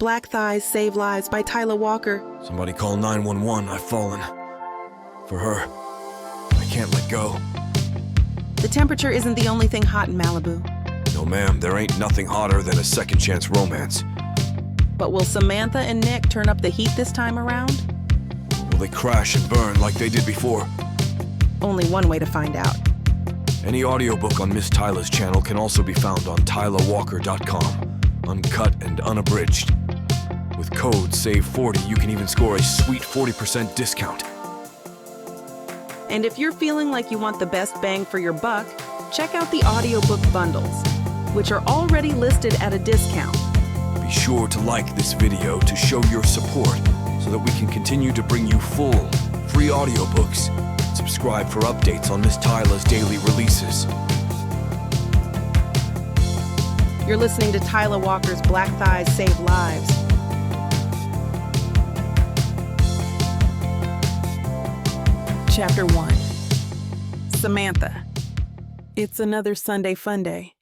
Black Thighs Save Lives by Tyla Walker. Somebody call 911, I've fallen. For her. I can't let go. The temperature isn't the only thing hot in Malibu. No ma'am, there ain't nothing hotter than a second chance romance. But will Samantha and Nick turn up the heat this time around? Will they crash and burn like they did before? Only one way to find out. Any audiobook on Miss Tyla's channel can also be found on tylawalker.com, uncut and unabridged. With code SAVE40, you can even score a sweet 40% discount. And if you're feeling like you want the best bang for your buck, check out the audiobook bundles, which are already listed at a discount. Be sure to like this video to show your support so that we can continue to bring you full, free audiobooks. Subscribe for updates on Miss Tyla's daily releases. You're listening to Tyla Walker's Black Thighs Save Lives. Chapter 1. Samantha. It's another Sunday fun day.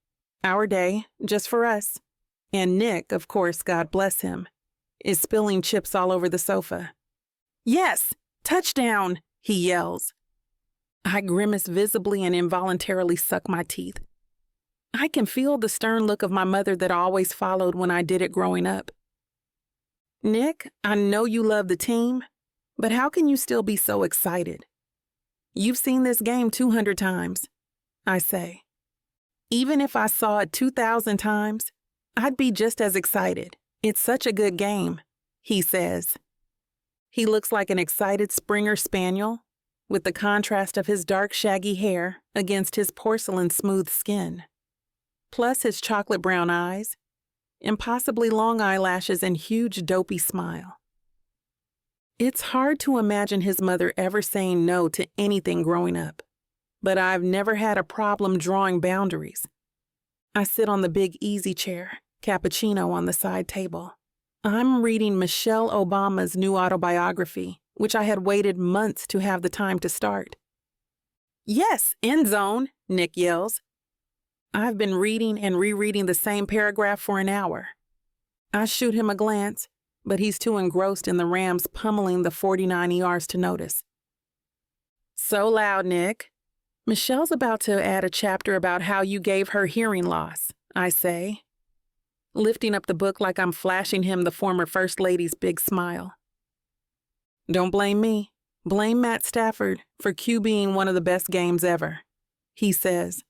Our day, just for us. And Nick, of course, God bless him, is spilling chips all over the sofa. Yes! Touchdown! He yells. I grimace visibly and involuntarily suck my teeth. I can feel the stern look of my mother that always followed when I did it growing up. Nick, I know you love the team, but how can you still be so excited? You've seen this game 200 times, I say. Even if I saw it 2,000 times, I'd be just as excited. It's such a good game, he says. He looks like an excited Springer Spaniel, with the contrast of his dark, shaggy hair against his porcelain smooth skin. Plus his chocolate brown eyes, impossibly long eyelashes, and huge dopey smile. It's hard to imagine his mother ever saying no to anything growing up, but I've never had a problem drawing boundaries. I sit on the big easy chair, cappuccino on the side table. I'm reading Michelle Obama's new autobiography, which I had waited months to have the time to start. Yes, end zone, Nick yells. I've been reading and rereading the same paragraph for an hour. I shoot him a glance, but he's too engrossed in the Rams pummeling the 49 yards to notice. So loud, Nick. Michelle's about to add a chapter about how you gave her hearing loss, I say, lifting up the book like I'm flashing him the former First Lady's big smile. Don't blame me. Blame Matt Stafford for QBing one of the best games ever, he says.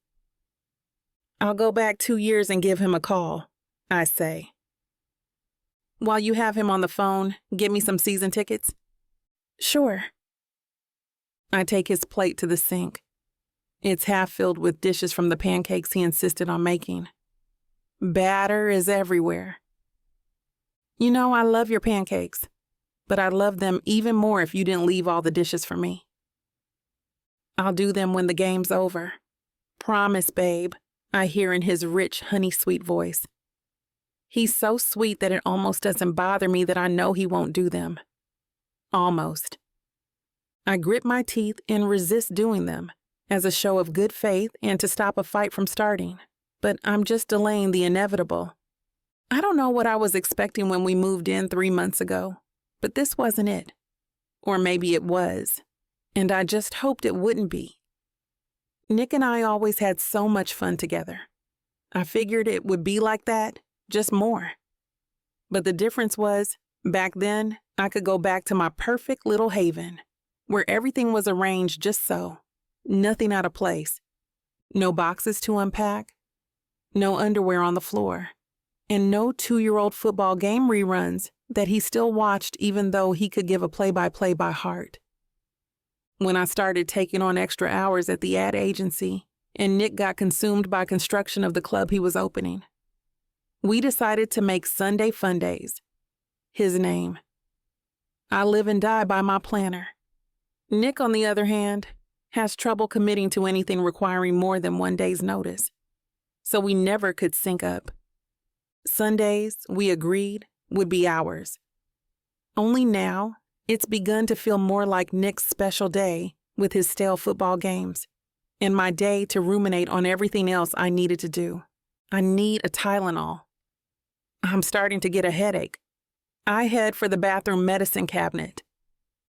I'll go back 2 years and give him a call, I say. While you have him on the phone, get me some season tickets? Sure. I take his plate to the sink. It's half filled with dishes from the pancakes he insisted on making. Batter is everywhere. You know, I love your pancakes, but I'd love them even more if you didn't leave all the dishes for me. I'll do them when the game's over. Promise, babe, I hear in his rich, honey-sweet voice. He's so sweet that it almost doesn't bother me that I know he won't do them. Almost. I grit my teeth and resist doing them as a show of good faith and to stop a fight from starting, but I'm just delaying the inevitable. I don't know what I was expecting when we moved in 3 months ago, but this wasn't it. Or maybe it was, and I just hoped it wouldn't be. Nick and I always had so much fun together. I figured it would be like that, just more. But the difference was, back then, I could go back to my perfect little haven, where everything was arranged just so, nothing out of place, no boxes to unpack, no underwear on the floor, and no 2-year-old football game reruns that he still watched even though he could give a play-by-play by heart. When I started taking on extra hours at the ad agency, and Nick got consumed by construction of the club he was opening, we decided to make Sunday Fun Days his name. I live and die by my planner. Nick, on the other hand, has trouble committing to anything requiring more than 1 day's notice, so we never could sync up. Sundays, we agreed, would be ours. Only now, it's begun to feel more like Nick's special day with his stale football games, and my day to ruminate on everything else I needed to do. I need a Tylenol. I'm starting to get a headache, I head for the bathroom medicine cabinet.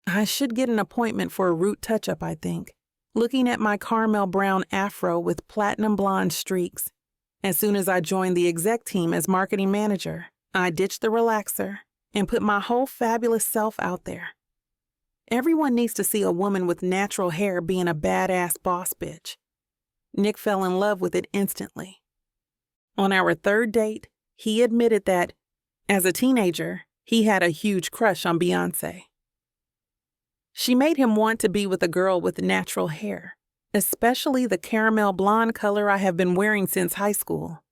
I should get an appointment for a root touch-up, I think, looking at my caramel brown afro with platinum blonde streaks. As soon as I joined the exec team as marketing manager, I ditched the relaxer and put my whole fabulous self out there. Everyone needs to see a woman with natural hair being a badass boss bitch. Nick fell in love with it instantly. On our third date, he admitted that, as a teenager, he had a huge crush on Beyoncé. She made him want to be with a girl with natural hair, especially the caramel blonde color I have been wearing since high school.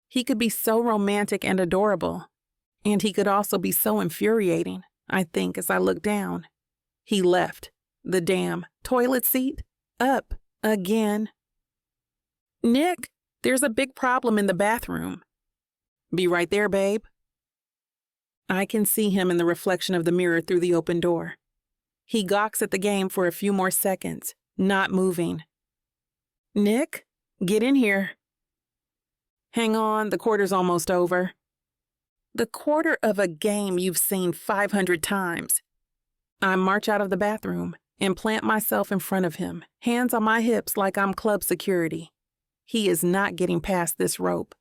He could be so romantic and adorable, and he could also be so infuriating, I think, as I looked down. He left the damn toilet seat up again. Nick, there's a big problem in the bathroom. Be right there, babe. I can see him in the reflection of the mirror through the open door. He gawks at the game for a few more seconds, not moving. Nick, get in here. Hang on, the quarter's almost over. The quarter of a game you've seen 500 times. I march out of the bathroom and plant myself in front of him, hands on my hips like I'm club security. He is not getting past this rope.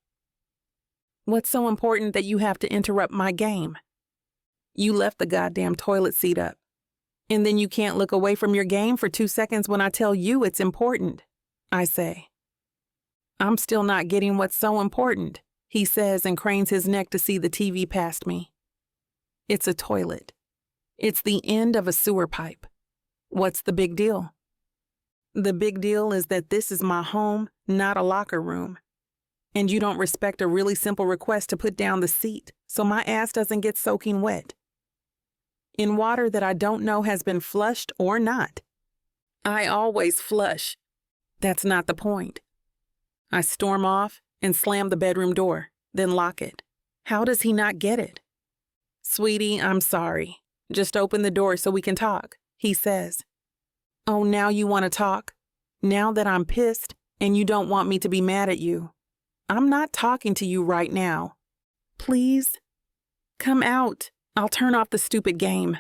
What's so important that you have to interrupt my game? You left the goddamn toilet seat up. And then you can't look away from your game for 2 seconds when I tell you it's important, I say. I'm still not getting what's so important, he says and cranes his neck to see the TV past me. It's a toilet. It's the end of a sewer pipe. What's the big deal? The big deal is that this is my home, not a locker room. And you don't respect a really simple request to put down the seat so my ass doesn't get soaking wet. In water that I don't know has been flushed or not. I always flush. That's not the point. I storm off and slam the bedroom door, then lock it. How does he not get it? Sweetie, I'm sorry. Just open the door so we can talk, he says. Oh, now you want to talk? Now that I'm pissed and you don't want me to be mad at you. I'm not talking to you right now. Please? Come out. I'll turn off the stupid game.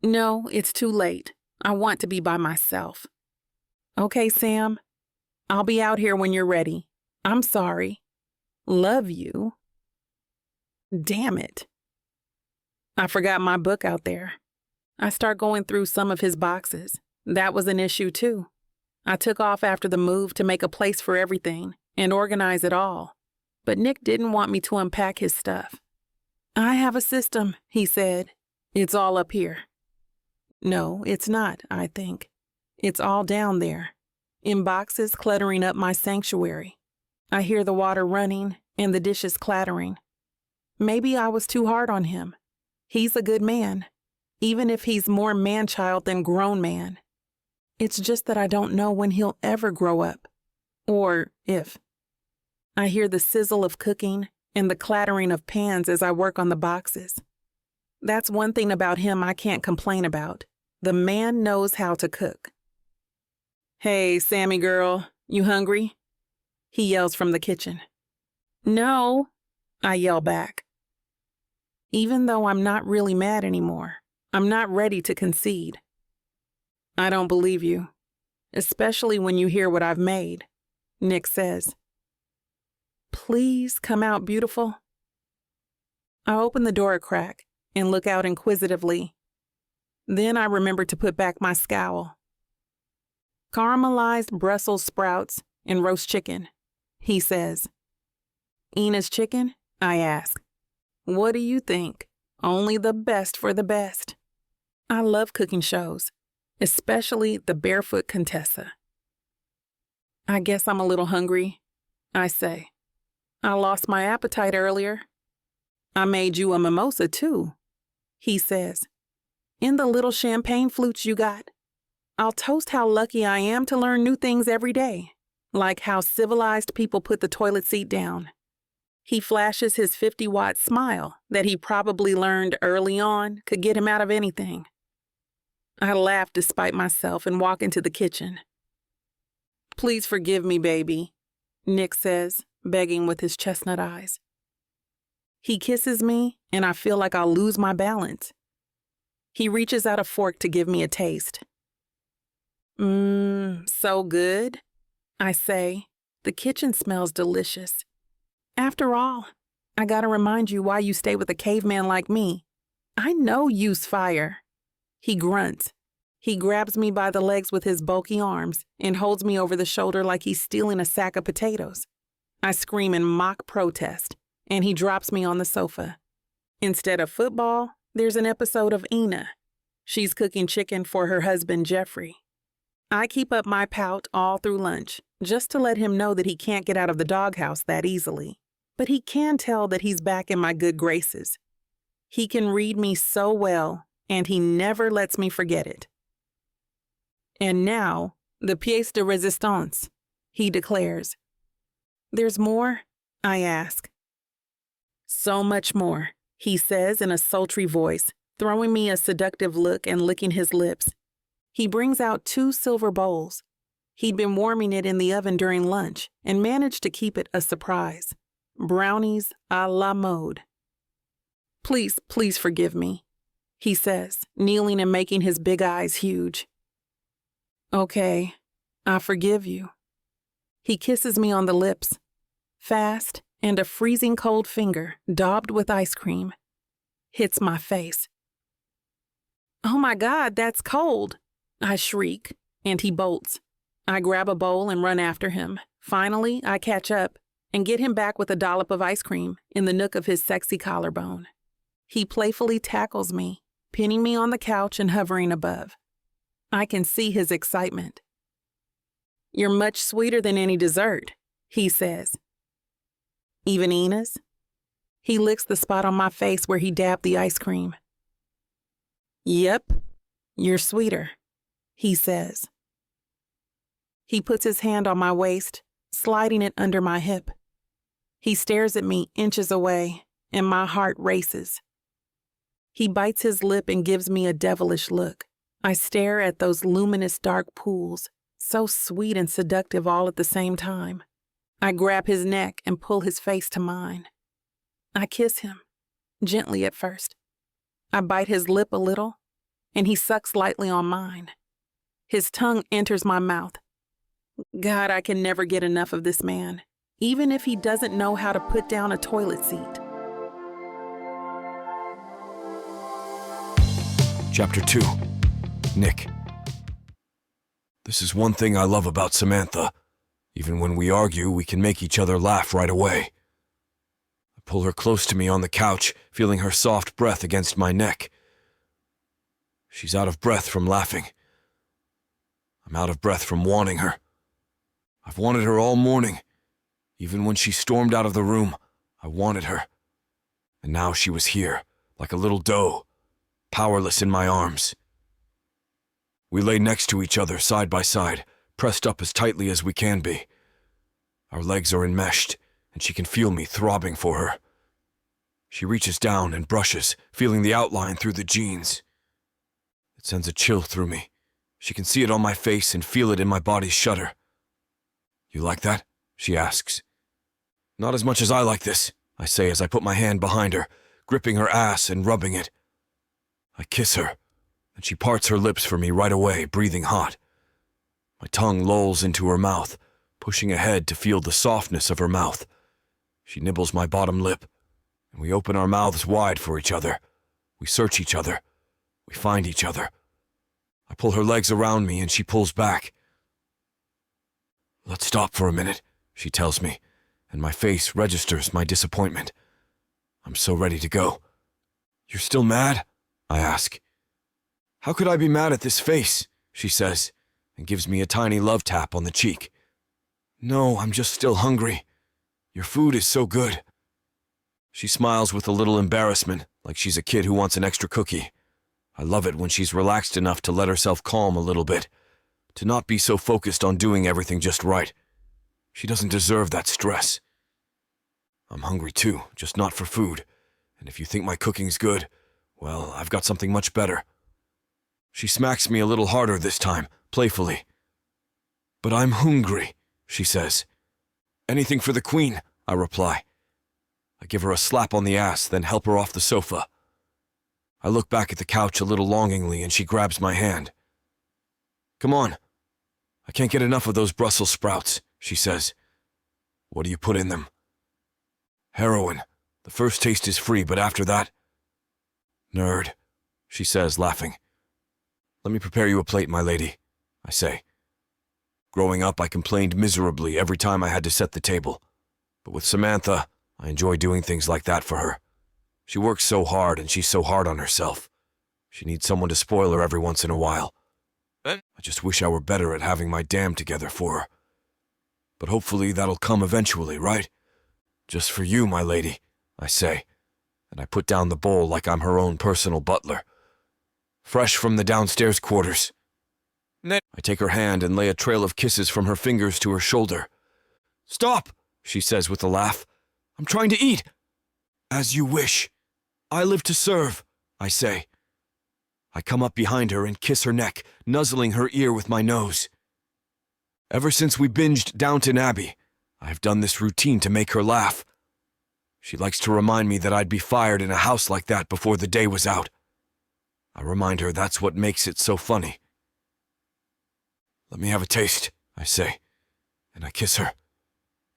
No, it's too late. I want to be by myself. Okay, Sam. I'll be out here when you're ready. I'm sorry. Love you. Damn it. I forgot my book out there. I start going through some of his boxes. That was an issue too. I took off after the move to make a place for everything and organize it all. But Nick didn't want me to unpack his stuff. I have a system, he said. It's all up here. No, it's not, I think. It's all down there, in boxes cluttering up my sanctuary. I hear the water running and the dishes clattering. Maybe I was too hard on him. He's a good man, even if he's more man-child than grown man. It's just that I don't know when he'll ever grow up, or if. I hear the sizzle of cooking and the clattering of pans as I work on the boxes. That's one thing about him I can't complain about. The man knows how to cook. Hey, Sammy girl, you hungry? He yells from the kitchen. No, I yell back. Even though I'm not really mad anymore, I'm not ready to concede. I don't believe you, especially when you hear what I've made, Nick says. Please come out beautiful. I open the door a crack and look out inquisitively. Then I remember to put back my scowl. Caramelized Brussels sprouts and roast chicken, he says. Ina's chicken? I ask. What do you think? Only the best for the best. I love cooking shows, especially the Barefoot Contessa. I guess I'm a little hungry, I say. I lost my appetite earlier. I made you a mimosa too, he says. In the little champagne flutes you got. I'll toast how lucky I am to learn new things every day, like how civilized people put the toilet seat down. He flashes his 50-watt smile that he probably learned early on could get him out of anything. I laugh despite myself and walk into the kitchen. Please forgive me, baby, Nick says, begging with his chestnut eyes. He kisses me, and I feel like I'll lose my balance. He reaches out a fork to give me a taste. So good, I say. The kitchen smells delicious. After all, I gotta remind you why you stay with a caveman like me. I know you's fire. He grunts. He grabs me by the legs with his bulky arms and holds me over the shoulder like he's stealing a sack of potatoes. I scream in mock protest, and he drops me on the sofa. Instead of football, there's an episode of Ina. She's cooking chicken for her husband, Jeffrey. I keep up my pout all through lunch, just to let him know that he can't get out of the doghouse that easily. But he can tell that he's back in my good graces. He can read me so well, and he never lets me forget it. And now, the pièce de résistance, he declares. There's more? I ask. So much more, he says in a sultry voice, throwing me a seductive look and licking his lips. He brings out 2 silver bowls. He'd been warming it in the oven during lunch and managed to keep it a surprise. Brownies a la mode. Please, please forgive me, he says, kneeling and making his big eyes huge. Okay, I forgive you. He kisses me on the lips, fast, and a freezing cold finger, daubed with ice cream, hits my face. Oh my God, that's cold, I shriek, and he bolts. I grab a bowl and run after him. Finally, I catch up and get him back with a dollop of ice cream in the nook of his sexy collarbone. He playfully tackles me, pinning me on the couch and hovering above. I can see his excitement. You're much sweeter than any dessert, he says. Even Ina's? He licks the spot on my face where he dabbed the ice cream. Yep, you're sweeter, he says. He puts his hand on my waist, sliding it under my hip. He stares at me inches away, and my heart races. He bites his lip and gives me a devilish look. I stare at those luminous dark pools, so sweet and seductive all at the same time. I grab his neck and pull his face to mine. I kiss him, gently at first. I bite his lip a little, and he sucks lightly on mine. His tongue enters my mouth. God, I can never get enough of this man, even if he doesn't know how to put down a toilet seat. Chapter 2. Nick. This is one thing I love about Samantha. Even when we argue, we can make each other laugh right away. I pull her close to me on the couch, feeling her soft breath against my neck. She's out of breath from laughing. I'm out of breath from wanting her. I've wanted her all morning. Even when she stormed out of the room, I wanted her. And now she was here, like a little doe, powerless in my arms. We lay next to each other, side by side, pressed up as tightly as we can be. Our legs are enmeshed, and she can feel me throbbing for her. She reaches down and brushes, feeling the outline through the jeans. It sends a chill through me. She can see it on my face and feel it in my body shudder. You like that? She asks. Not as much as I like this, I say as I put my hand behind her, gripping her ass and rubbing it. I kiss her, and she parts her lips for me right away, breathing hot. My tongue lolls into her mouth, pushing ahead to feel the softness of her mouth. She nibbles my bottom lip, and we open our mouths wide for each other. We search each other. We find each other. I pull her legs around me, and she pulls back. Let's stop for a minute, she tells me, and my face registers my disappointment. I'm so ready to go. You're still mad? I ask. How could I be mad at this face? She says, and gives me a tiny love tap on the cheek. No, I'm just still hungry. Your food is so good. She smiles with a little embarrassment, like she's a kid who wants an extra cookie. I love it when she's relaxed enough to let herself calm a little bit, to not be so focused on doing everything just right. She doesn't deserve that stress. I'm hungry too, just not for food, and if you think my cooking's good, well, I've got something much better. She smacks me a little harder this time, playfully. But I'm hungry, she says. Anything for the queen, I reply. I give her a slap on the ass, then help her off the sofa. I look back at the couch a little longingly, and she grabs my hand. "Come on. I can't get enough of those Brussels sprouts," she says. "What do you put in them?" "Heroin. The first taste is free, but after that..." "Nerd," she says, laughing. "Let me prepare you a plate, my lady," I say. Growing up, I complained miserably every time I had to set the table. But with Samantha, I enjoy doing things like that for her. She works so hard, and she's so hard on herself. She needs someone to spoil her every once in a while. I just wish I were better at having my damn together for her. But hopefully that'll come eventually, right? "Just for you, my lady," I say, and I put down the bowl like I'm her own personal butler. Fresh from the downstairs quarters. I take her hand and lay a trail of kisses from her fingers to her shoulder. "Stop," she says with a laugh. "I'm trying to eat." "As you wish. I live to serve," I say. I come up behind her and kiss her neck, nuzzling her ear with my nose. Ever since we binged Downton Abbey, I've done this routine to make her laugh. She likes to remind me that I'd be fired in a house like that before the day was out. I remind her that's what makes it so funny. "Let me have a taste," I say, and I kiss her.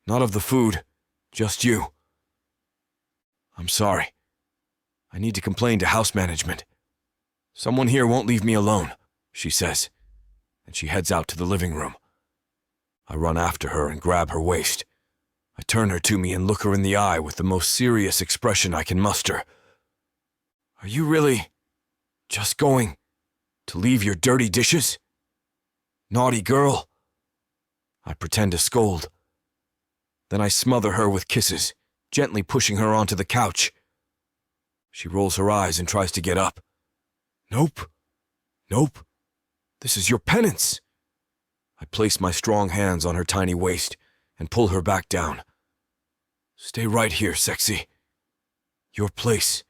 "Not of the food, just you." "I'm sorry. I need to complain to house management. Someone here won't leave me alone," she says, and she heads out to the living room. I run after her and grab her waist. I turn her to me and look her in the eye with the most serious expression I can muster. "Are you really just going to leave your dirty dishes? Naughty girl." I pretend to scold. Then I smother her with kisses, gently pushing her onto the couch. She rolls her eyes and tries to get up. "Nope. Nope. This is your penance." I place my strong hands on her tiny waist and pull her back down. "Stay right here, sexy. Your place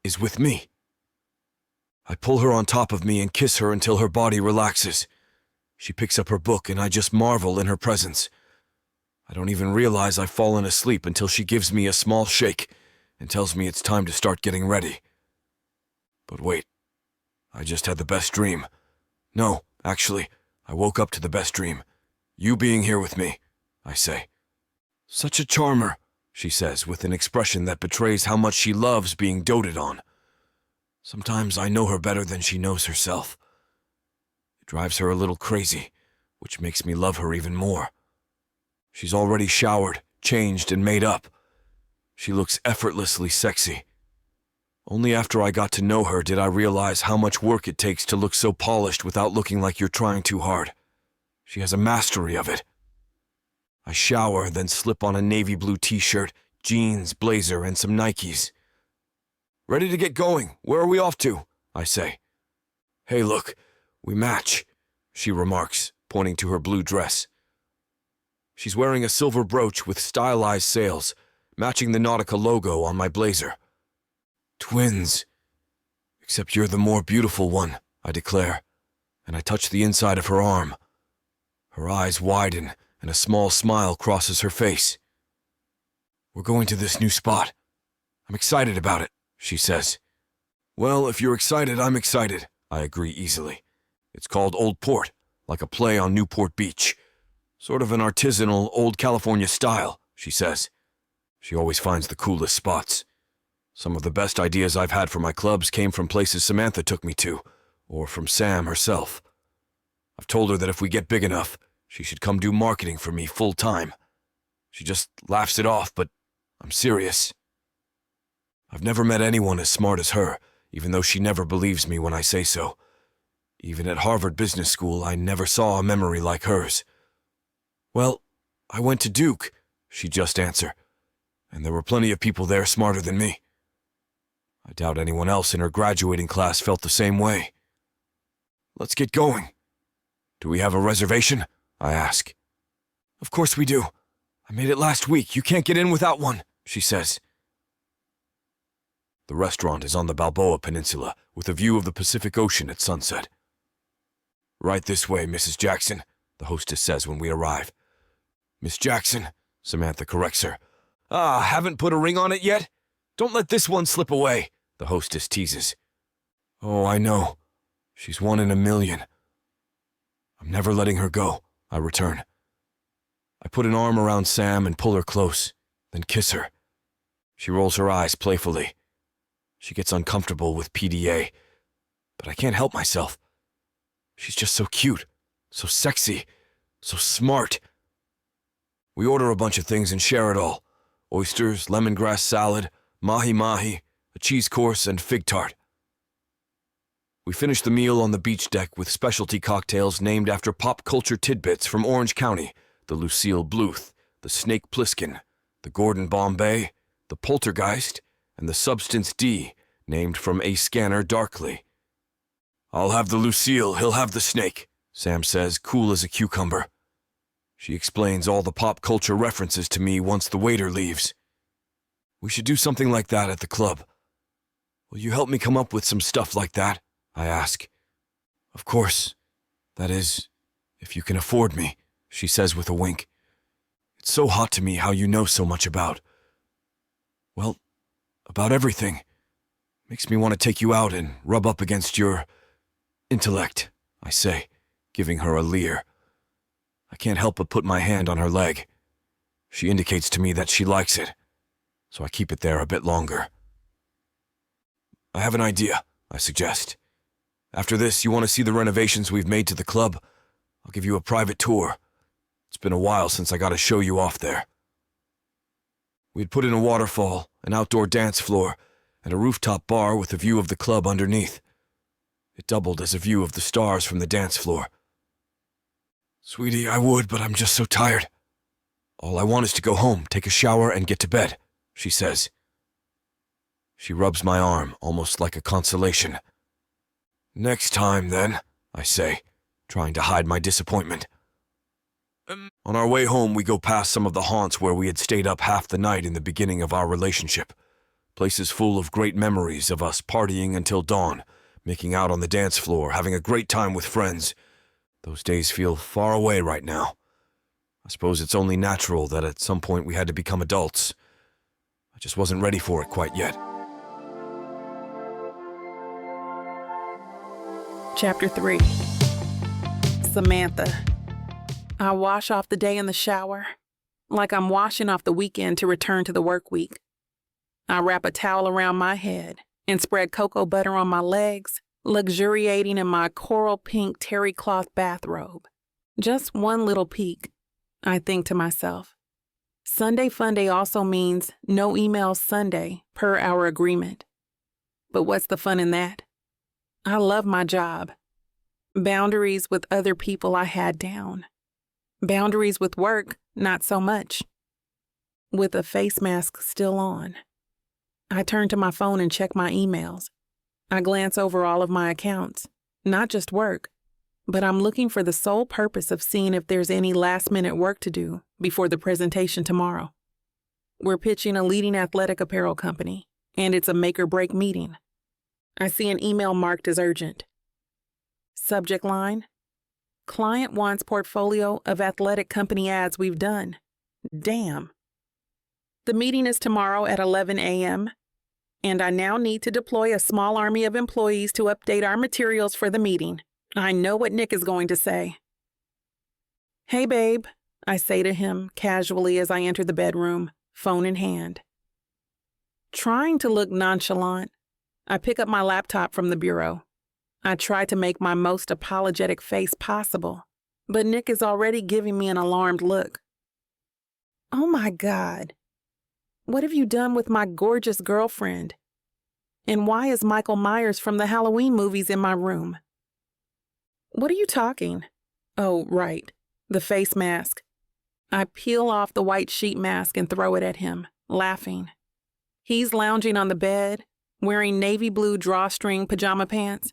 is with me." I pull her on top of me and kiss her until her body relaxes. She picks up her book and I just marvel in her presence. I don't even realize I've fallen asleep until she gives me a small shake and tells me it's time to start getting ready. But wait, I just had the best dream. No, actually, I woke up to the best dream. You being here with me, I say. "Such a charmer," she says with an expression that betrays how much she loves being doted on. Sometimes I know her better than she knows herself. It drives her a little crazy, which makes me love her even more. She's already showered, changed, and made up. She looks effortlessly sexy. Only after I got to know her did I realize how much work it takes to look so polished without looking like you're trying too hard. She has a mastery of it. I shower, then slip on a navy blue t-shirt, jeans, blazer, and some Nikes. "Ready to get going. Where are we off to?" I say. "Hey, look, we match," she remarks, pointing to her blue dress. She's wearing a silver brooch with stylized sails, matching the Nautica logo on my blazer. "Twins. Except you're the more beautiful one," I declare, and I touch the inside of her arm. Her eyes widen, and a small smile crosses her face. "We're going to this new spot. I'm excited about it," she says. "Well, if you're excited, I'm excited," I agree easily. "It's called Old Port, like a play on Newport Beach. Sort of an artisanal, old California style," she says. She always finds the coolest spots. Some of the best ideas I've had for my clubs came from places Samantha took me to, or from Sam herself. I've told her that if we get big enough, she should come do marketing for me full time. She just laughs it off, but I'm serious. I've never met anyone as smart as her, even though she never believes me when I say so. Even at Harvard Business School, I never saw a memory like hers. "Well, I went to Duke," she just answered, "and there were plenty of people there smarter than me." I doubt anyone else in her graduating class felt the same way. "Let's get going. Do we have a reservation?" I ask. "Of course we do. I made it last week. You can't get in without one," she says. The restaurant is on the Balboa Peninsula, with a view of the Pacific Ocean at sunset. "Right this way, Mrs. Jackson," the hostess says when we arrive. "Miss Jackson," Samantha corrects her. Haven't put a ring on it yet? Don't let this one slip away, the hostess teases. Oh, I know. She's one in a million. I'm never letting her go, I return. I put an arm around Sam and pull her close, then kiss her. She rolls her eyes playfully. She gets uncomfortable with PDA, but I can't help myself. She's just so cute, so sexy, so smart. We order a bunch of things and share it all. Oysters, lemongrass salad, mahi-mahi, a cheese course, and fig tart. We finish the meal on the beach deck with specialty cocktails named after pop culture tidbits from Orange County, the Lucille Bluth, the Snake Plissken, the Gordon Bombay, the Poltergeist, and the Substance D, named from A Scanner Darkly. I'll have the Lucille, he'll have the Snake, Sam says, cool as a cucumber. She explains all the pop culture references to me once the waiter leaves. We should do something like that at the club. Will you help me come up with some stuff like that? I ask. Of course. That is, if you can afford me, she says with a wink. It's so hot to me how you know so much about, well, about everything. Makes me want to take you out and rub up against your intellect, I say, giving her a leer. I can't help but put my hand on her leg. She indicates to me that she likes it, so I keep it there a bit longer. I have an idea, I suggest. After this, you want to see the renovations we've made to the club? I'll give you a private tour. It's been a while since I got to show you off there. We'd put in a waterfall, an outdoor dance floor, and a rooftop bar with a view of the club underneath. It doubled as a view of the stars from the dance floor. Sweetie, I would, but I'm just so tired. All I want is to go home, take a shower, and get to bed, she says. She rubs my arm, almost like a consolation. Next time, then, I say, trying to hide my disappointment. On our way home, we go past some of the haunts where we had stayed up half the night in the beginning of our relationship. Places full of great memories of us partying until dawn, making out on the dance floor, having a great time with friends. Those days feel far away right now. I suppose it's only natural that at some point we had to become adults. I just wasn't ready for it quite yet. Chapter 3. Samantha. I wash off the day in the shower, like I'm washing off the weekend to return to the work week. I wrap a towel around my head and spread cocoa butter on my legs, luxuriating in my coral pink terry cloth bathrobe. Just one little peek, I think to myself. Sunday Funday also means no emails Sunday per our agreement. But what's the fun in that? I love my job. Boundaries with other people I had down. Boundaries with work, not so much. With a face mask still on. I turn to my phone and check my emails. I glance over all of my accounts, not just work, but I'm looking for the sole purpose of seeing if there's any last-minute work to do before the presentation tomorrow. We're pitching a leading athletic apparel company, and it's a make-or-break meeting. I see an email marked as urgent. Subject line: Client wants portfolio of athletic company ads we've done. Damn. The meeting is tomorrow at 11 a.m., and I now need to deploy a small army of employees to update our materials for the meeting. I know what Nick is going to say. Hey, babe, I say to him casually as I enter the bedroom, phone in hand. Trying to look nonchalant, I pick up my laptop from the bureau. I try to make my most apologetic face possible, but Nick is already giving me an alarmed look. Oh my God. What have you done with my gorgeous girlfriend? And why is Michael Myers from the Halloween movies in my room? What are you talking? Oh, right. The face mask. I peel off the white sheet mask and throw it at him, laughing. He's lounging on the bed, wearing navy blue drawstring pajama pants.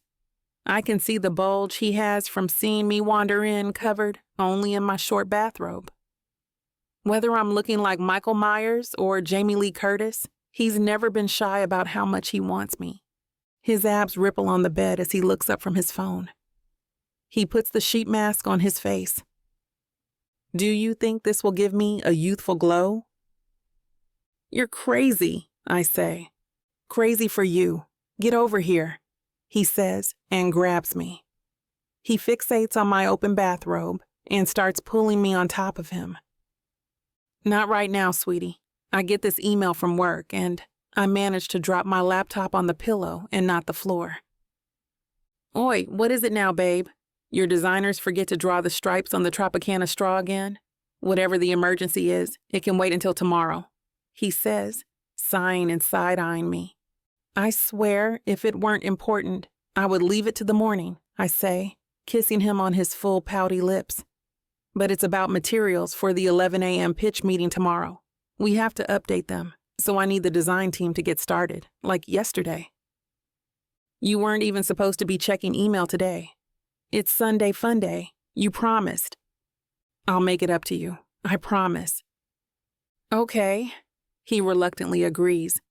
I can see the bulge he has from seeing me wander in covered only in my short bathrobe. Whether I'm looking like Michael Myers or Jamie Lee Curtis, he's never been shy about how much he wants me. His abs ripple on the bed as he looks up from his phone. He puts the sheet mask on his face. Do you think this will give me a youthful glow? You're crazy, I say. Crazy for you. Get over here, he says and grabs me. He fixates on my open bathrobe and starts pulling me on top of him. Not right now, sweetie. I get this email from work and I manage to drop my laptop on the pillow and not the floor. Oi, what is it now, babe? Your designers forget to draw the stripes on the Tropicana straw again? Whatever the emergency is, it can wait until tomorrow, he says, sighing and side-eyeing me. I swear, if it weren't important, I would leave it to the morning, I say, kissing him on his full pouty lips. But it's about materials for the 11 a.m. pitch meeting tomorrow. We have to update them, so I need the design team to get started, like yesterday. You weren't even supposed to be checking email today. It's Sunday fun day. You promised. I'll make it up to you. I promise. Okay. He reluctantly agrees.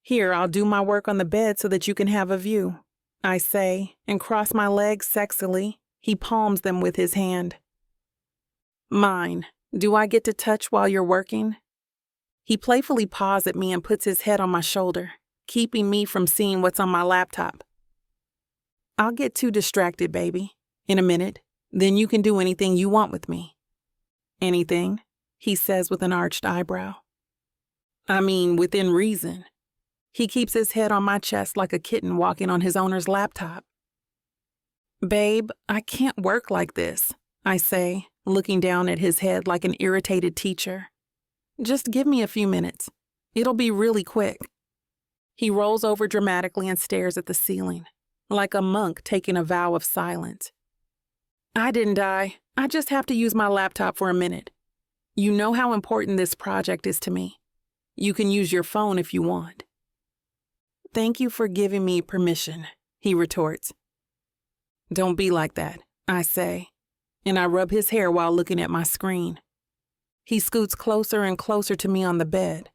Here, I'll do my work on the bed so that you can have a view, I say, and cross my legs sexily. He palms them with his hand. Mine. Do I get to touch while you're working? He playfully paws at me and puts his head on my shoulder, keeping me from seeing what's on my laptop. I'll get too distracted, baby. In a minute. Then you can do anything you want with me. Anything? He says with an arched eyebrow. I mean, within reason. He keeps his head on my chest like a kitten walking on his owner's laptop. Babe, I can't work like this, I say, looking down at his head like an irritated teacher. Just give me a few minutes. It'll be really quick. He rolls over dramatically and stares at the ceiling, like a monk taking a vow of silence. I didn't die. I just have to use my laptop for a minute. You know how important this project is to me. You can use your phone if you want. Thank you for giving me permission, he retorts. Don't be like that, I say, and I rub his hair while looking at my screen. He scoots closer and closer to me on the bed.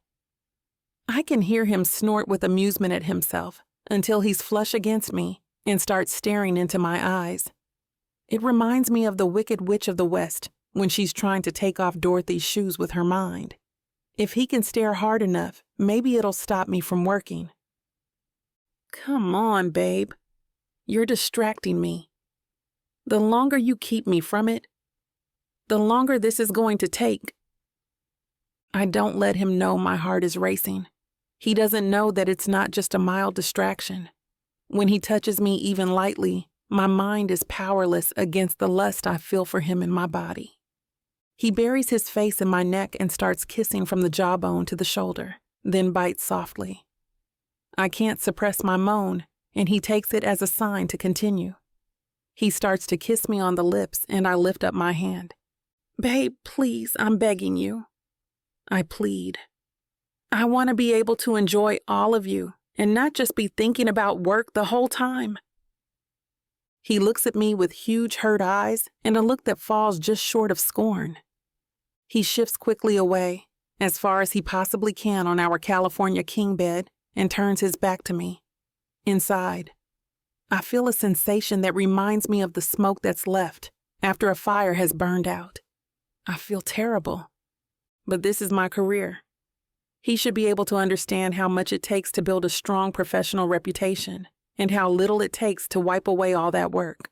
I can hear him snort with amusement at himself until he's flush against me and starts staring into my eyes. It reminds me of the Wicked Witch of the West when she's trying to take off Dorothy's shoes with her mind. If he can stare hard enough, maybe it'll stop me from working. Come on, babe. You're distracting me. The longer you keep me from it, the longer this is going to take. I don't let him know my heart is racing. He doesn't know that it's not just a mild distraction. When he touches me even lightly, my mind is powerless against the lust I feel for him in my body. He buries his face in my neck and starts kissing from the jawbone to the shoulder, then bites softly. I can't suppress my moan, and he takes it as a sign to continue. He starts to kiss me on the lips, and I lift up my hand. Babe, please, I'm begging you. I plead. I want to be able to enjoy all of you and not just be thinking about work the whole time. He looks at me with huge hurt eyes and a look that falls just short of scorn. He shifts quickly away, as far as he possibly can on our California king bed, and turns his back to me. Inside, I feel a sensation that reminds me of the smoke that's left after a fire has burned out. I feel terrible. But this is my career. He should be able to understand how much it takes to build a strong professional reputation and how little it takes to wipe away all that work.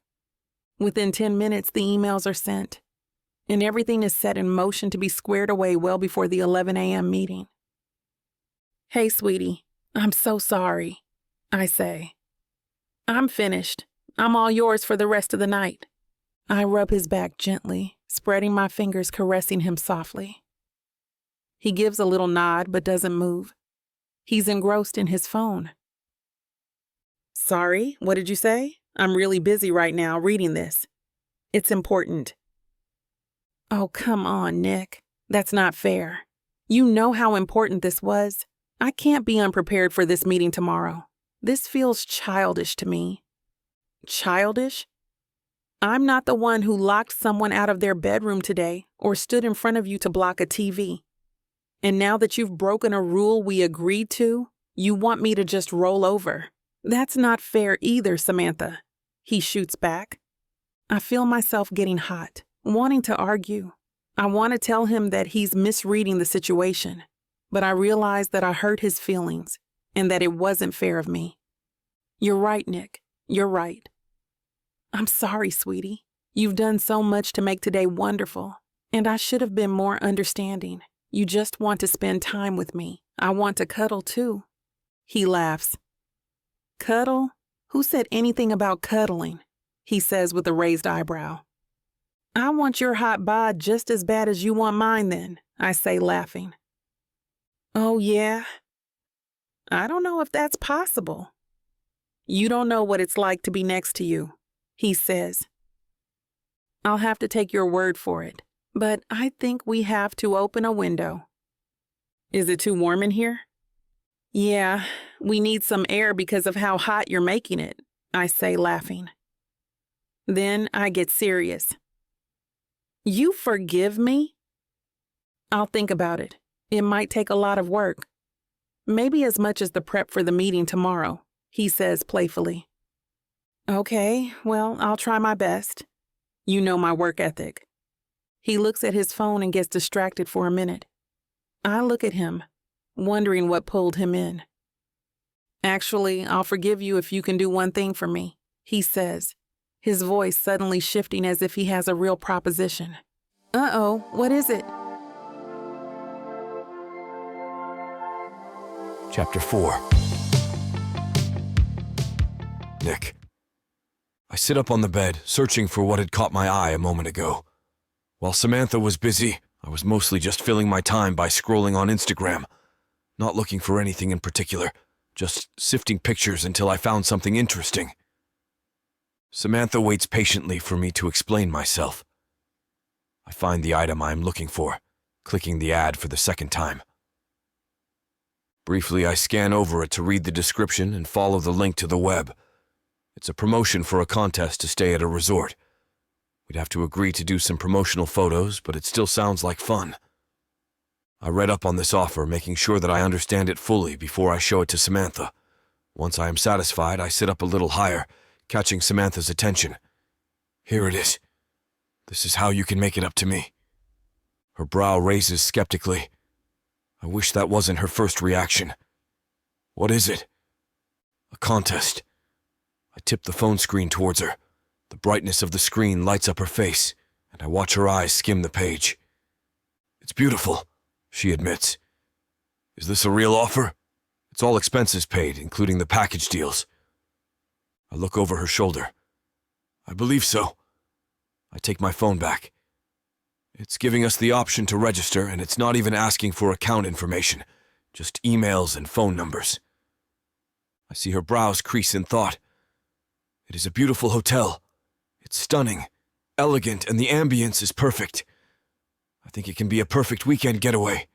Within 10 minutes, the emails are sent, and everything is set in motion to be squared away well before the 11 a.m. meeting. Hey, sweetie, I'm so sorry, I say. I'm finished. I'm all yours for the rest of the night. I rub his back gently, spreading my fingers caressing him softly. He gives a little nod but doesn't move. He's engrossed in his phone. Sorry, what did you say? I'm really busy right now reading this. It's important. Oh, come on, Nick. That's not fair. You know how important this was. I can't be unprepared for this meeting tomorrow. This feels childish to me. Childish? I'm not the one who locked someone out of their bedroom today or stood in front of you to block a TV. And now that you've broken a rule we agreed to, you want me to just roll over. That's not fair either, Samantha. He shoots back. I feel myself getting hot, wanting to argue. I want to tell him that he's misreading the situation, but I realized that I hurt his feelings and that it wasn't fair of me. You're right, Nick. You're right. I'm sorry, sweetie. You've done so much to make today wonderful, and I should have been more understanding. You just want to spend time with me. I want to cuddle too. He laughs. Cuddle? Who said anything about cuddling? He says with a raised eyebrow. I want your hot bod just as bad as you want mine then, I say, laughing. Oh, yeah? I don't know if that's possible. You don't know what it's like to be next to you, he says. I'll have to take your word for it, but I think we have to open a window. Is it too warm in here? Yeah, we need some air because of how hot you're making it, I say, laughing. Then I get serious. You forgive me? I'll think about it. It might take a lot of work. Maybe as much as the prep for the meeting tomorrow, he says playfully. Okay, well, I'll try my best. You know my work ethic. He looks at his phone and gets distracted for a minute. I look at him, wondering what pulled him in. Actually, I'll forgive you if you can do one thing for me, he says, his voice suddenly shifting as if he has a real proposition. Uh-oh, what is it? Chapter 4. Nick. I sit up on the bed, searching for what had caught my eye a moment ago. While Samantha was busy, I was mostly just filling my time by scrolling on Instagram, not looking for anything in particular, just sifting pictures until I found something interesting. Samantha waits patiently for me to explain myself. I find the item I am looking for, clicking the ad for the second time. Briefly, I scan over it to read the description and follow the link to the web. It's a promotion for a contest to stay at a resort. We'd have to agree to do some promotional photos, but it still sounds like fun. I read up on this offer, making sure that I understand it fully before I show it to Samantha. Once I am satisfied, I sit up a little higher, catching Samantha's attention. Here it is. This is how you can make it up to me. Her brow raises skeptically. I wish that wasn't her first reaction. What is it? A contest. I tip the phone screen towards her. The brightness of the screen lights up her face, and I watch her eyes skim the page. It's beautiful, she admits. Is this a real offer? It's all expenses paid, including the package deals. I look over her shoulder. I believe so. I take my phone back. It's giving us the option to register, and it's not even asking for account information, just emails and phone numbers. I see her brows crease in thought. It is a beautiful hotel. It's stunning, elegant, and the ambience is perfect. I think it can be a perfect weekend getaway.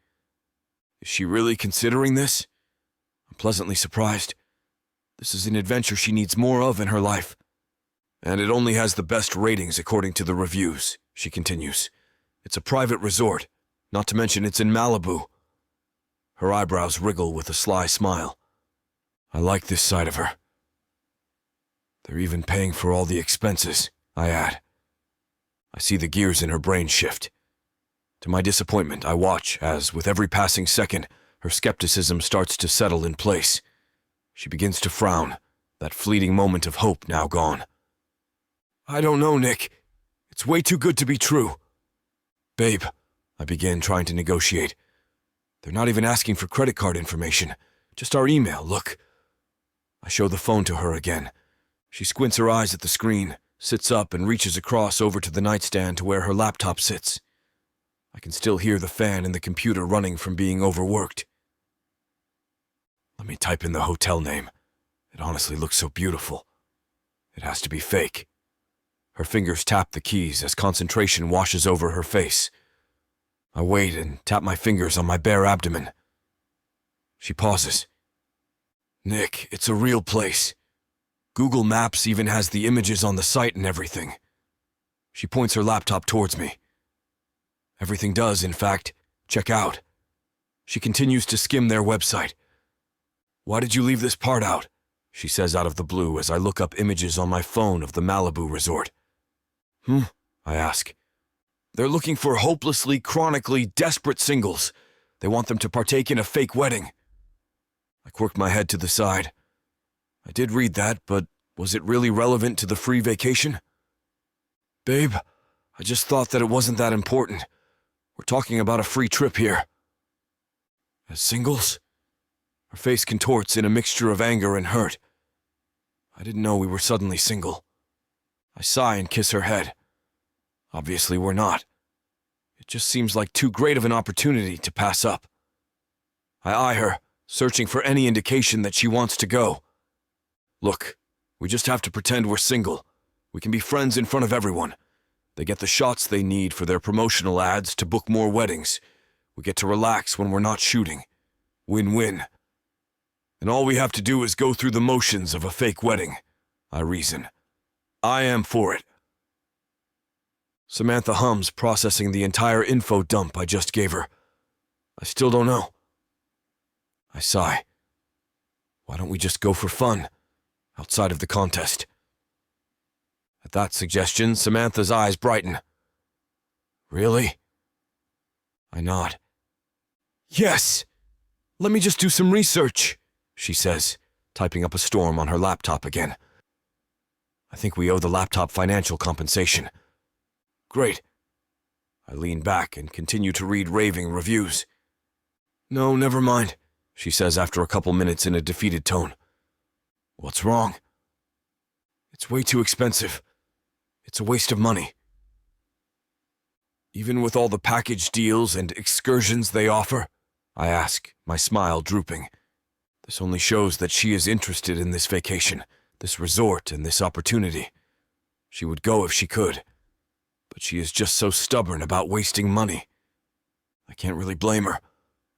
Is she really considering this? I'm pleasantly surprised. This is an adventure she needs more of in her life. And it only has the best ratings according to the reviews, she continues. It's a private resort, not to mention it's in Malibu. Her eyebrows wriggle with a sly smile. I like this side of her. They're even paying for all the expenses, I add. I see the gears in her brain shift. To my disappointment, I watch as, with every passing second, her skepticism starts to settle in place. She begins to frown, that fleeting moment of hope now gone. I don't know, Nick. It's way too good to be true. Babe, I begin trying to negotiate. They're not even asking for credit card information, just our email, look. I show the phone to her again. She squints her eyes at the screen, sits up and reaches across over to the nightstand to where her laptop sits. I can still hear the fan in the computer running from being overworked. Let me type in the hotel name. It honestly looks so beautiful. It has to be fake. Her fingers tap the keys as concentration washes over her face. I wait and tap my fingers on my bare abdomen. She pauses. Nick, it's a real place. Google Maps even has the images on the site and everything. She points her laptop towards me. Everything does, in fact, check out. She continues to skim their website. Why did you leave this part out? She says out of the blue as I look up images on my phone of the Malibu resort. I ask. They're looking for hopelessly, chronically desperate singles. They want them to partake in a fake wedding. I quirked my head to the side. I did read that, but was it really relevant to the free vacation? Babe, I just thought that it wasn't that important. We're talking about a free trip here. As singles? Her face contorts in a mixture of anger and hurt. I didn't know we were suddenly single. I sigh and kiss her head. Obviously, we're not. It just seems like too great of an opportunity to pass up. I eye her, searching for any indication that she wants to go. Look, we just have to pretend we're single. We can be friends in front of everyone. They get the shots they need for their promotional ads to book more weddings. We get to relax when we're not shooting. Win-win. And all we have to do is go through the motions of a fake wedding, I reason. I am for it. Samantha hums, processing the entire info dump I just gave her. I still don't know. I sigh. Why don't we just go for fun, outside of the contest? At that suggestion, Samantha's eyes brighten. Really? I nod. Yes! Let me just do some research, she says, typing up a storm on her laptop again. I think we owe the laptop financial compensation. Great. I lean back and continue to read raving reviews. No, never mind, she says after a couple minutes in a defeated tone. What's wrong? It's way too expensive. It's a waste of money. Even with all the package deals and excursions they offer? I ask, my smile drooping. This only shows that she is interested in this vacation, this resort, and this opportunity. She would go if she could, but she is just so stubborn about wasting money. I can't really blame her.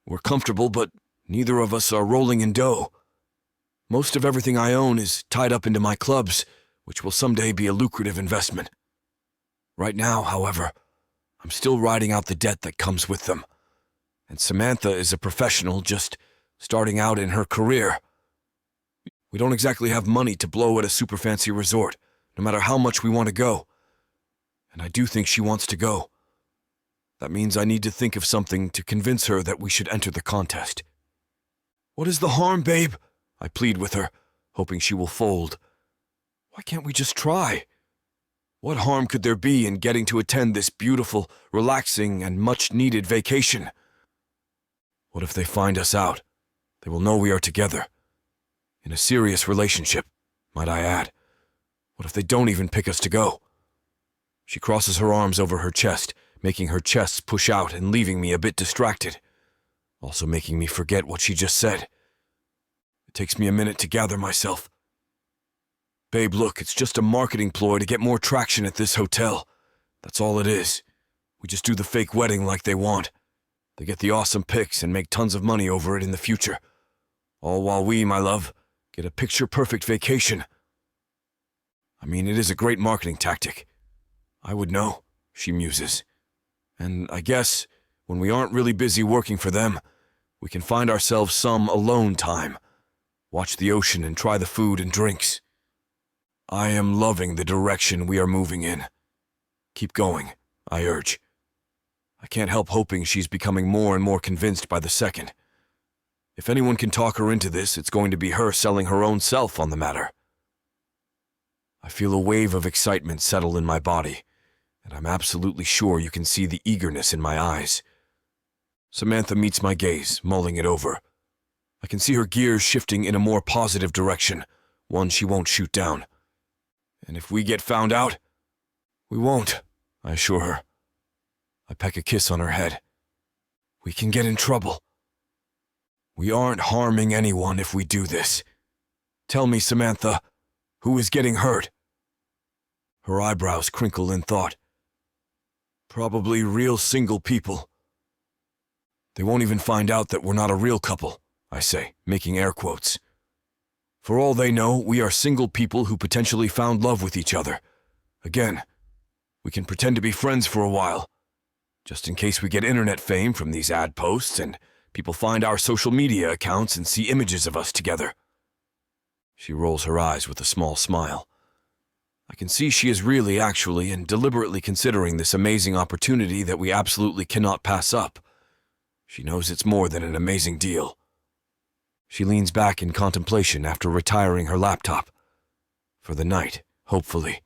We're comfortable, but neither of us are rolling in dough. Most of everything I own is tied up into my clubs, which will someday be a lucrative investment. Right now, however, I'm still riding out the debt that comes with them. And Samantha is a professional just starting out in her career. We don't exactly have money to blow at a super fancy resort, no matter how much we want to go. And I do think she wants to go. That means I need to think of something to convince her that we should enter the contest. What is the harm, babe? I plead with her, hoping she will fold. Why can't we just try? What harm could there be in getting to attend this beautiful, relaxing, and much-needed vacation? What if they find us out? They will know we are together. In a serious relationship, might I add. What if they don't even pick us to go? She crosses her arms over her chest, making her chest push out and leaving me a bit distracted, also making me forget what she just said. It takes me a minute to gather myself. Babe, look, it's just a marketing ploy to get more traction at this hotel. That's all it is. We just do the fake wedding like they want. They get the awesome pics and make tons of money over it in the future. All while we, my love, get a picture-perfect vacation. I mean, it is a great marketing tactic. I would know, she muses. And I guess, when we aren't really busy working for them, we can find ourselves some alone time. Watch the ocean and try the food and drinks. I am loving the direction we are moving in. Keep going, I urge. I can't help hoping she's becoming more and more convinced by the second. If anyone can talk her into this, it's going to be her selling her own self on the matter. I feel a wave of excitement settle in my body, and I'm absolutely sure you can see the eagerness in my eyes. Samantha meets my gaze, mulling it over. I can see her gears shifting in a more positive direction, one she won't shoot down. And if we get found out, we won't, I assure her. I peck a kiss on her head. We can get in trouble. We aren't harming anyone if we do this. Tell me, Samantha, who is getting hurt? Her eyebrows crinkle in thought. Probably real single people. They won't even find out that we're not a real couple, I say, making air quotes. For all they know, we are single people who potentially found love with each other. Again, we can pretend to be friends for a while, just in case we get internet fame from these ad posts and people find our social media accounts and see images of us together. She rolls her eyes with a small smile. I can see she is really, actually, and deliberately considering this amazing opportunity that we absolutely cannot pass up. She knows it's more than an amazing deal. She leans back in contemplation after retiring her laptop. For the night, hopefully.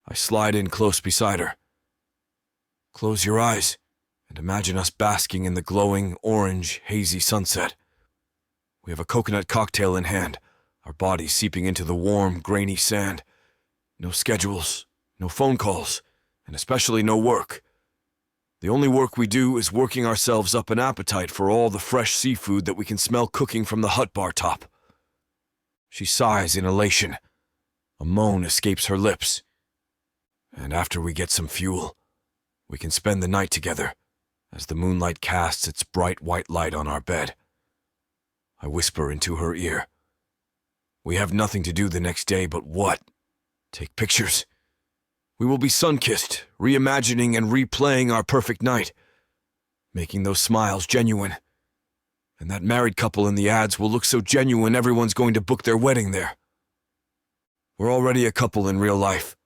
I slide in close beside her. Close your eyes and imagine us basking in the glowing, orange, hazy sunset. We have a coconut cocktail in hand, our bodies seeping into the warm, grainy sand. No schedules, no phone calls, and especially no work. The only work we do is working ourselves up an appetite for all the fresh seafood that we can smell cooking from the hut bar top. She sighs in elation. A moan escapes her lips. And after we get some fuel, we can spend the night together as the moonlight casts its bright white light on our bed. I whisper into her ear. We have nothing to do the next day but what? Take pictures. We will be sun-kissed, reimagining and replaying our perfect night, making those smiles genuine. And that married couple in the ads will look so genuine everyone's going to book their wedding there. We're already a couple in real life.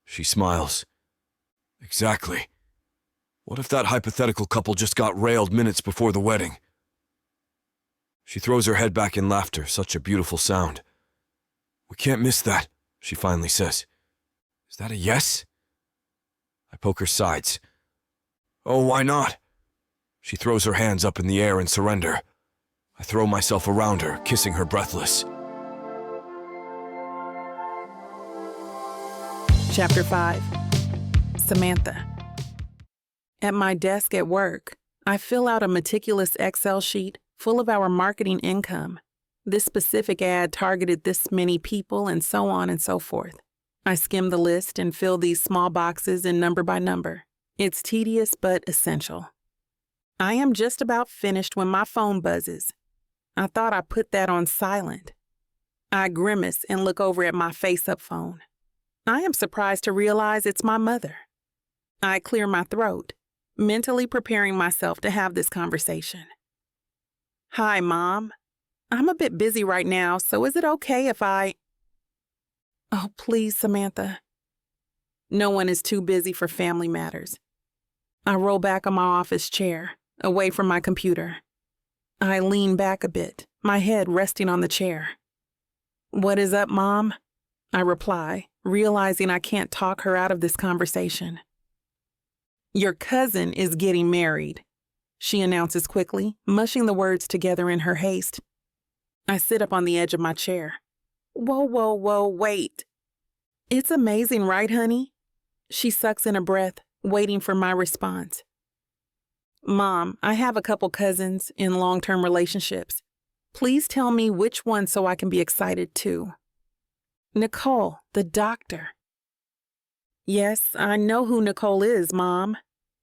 She smiles. Exactly. What if that hypothetical couple just got railed minutes before the wedding? She throws her head back in laughter, such a beautiful sound. We can't miss that, she finally says. Is that a yes? I poke her sides. Oh, why not? She throws her hands up in the air in surrender. I throw myself around her, kissing her breathless. Chapter 5. Samantha. At my desk at work, I fill out a meticulous Excel sheet full of our marketing income. This specific ad targeted this many people and so on and so forth. I skim the list and fill these small boxes in number by number. It's tedious but essential. I am just about finished when my phone buzzes. I thought I put that on silent. I grimace and look over at my face-up phone. I am surprised to realize it's my mother. I clear my throat, mentally preparing myself to have this conversation. Hi, Mom. I'm a bit busy right now, so is it okay if I... Oh, please, Samantha. No one is too busy for family matters. I roll back on my office chair, away from my computer. I lean back a bit, my head resting on the chair. What is up, Mom? I reply, realizing I can't talk her out of this conversation. Your cousin is getting married, she announces quickly, mushing the words together in her haste. I sit up on the edge of my chair. Whoa, wait. It's amazing, right, honey? She sucks in a breath, waiting for my response. Mom, I have a couple cousins in long-term relationships. Please tell me which one so I can be excited too. Nicole, the doctor. Yes, I know who Nicole is, Mom,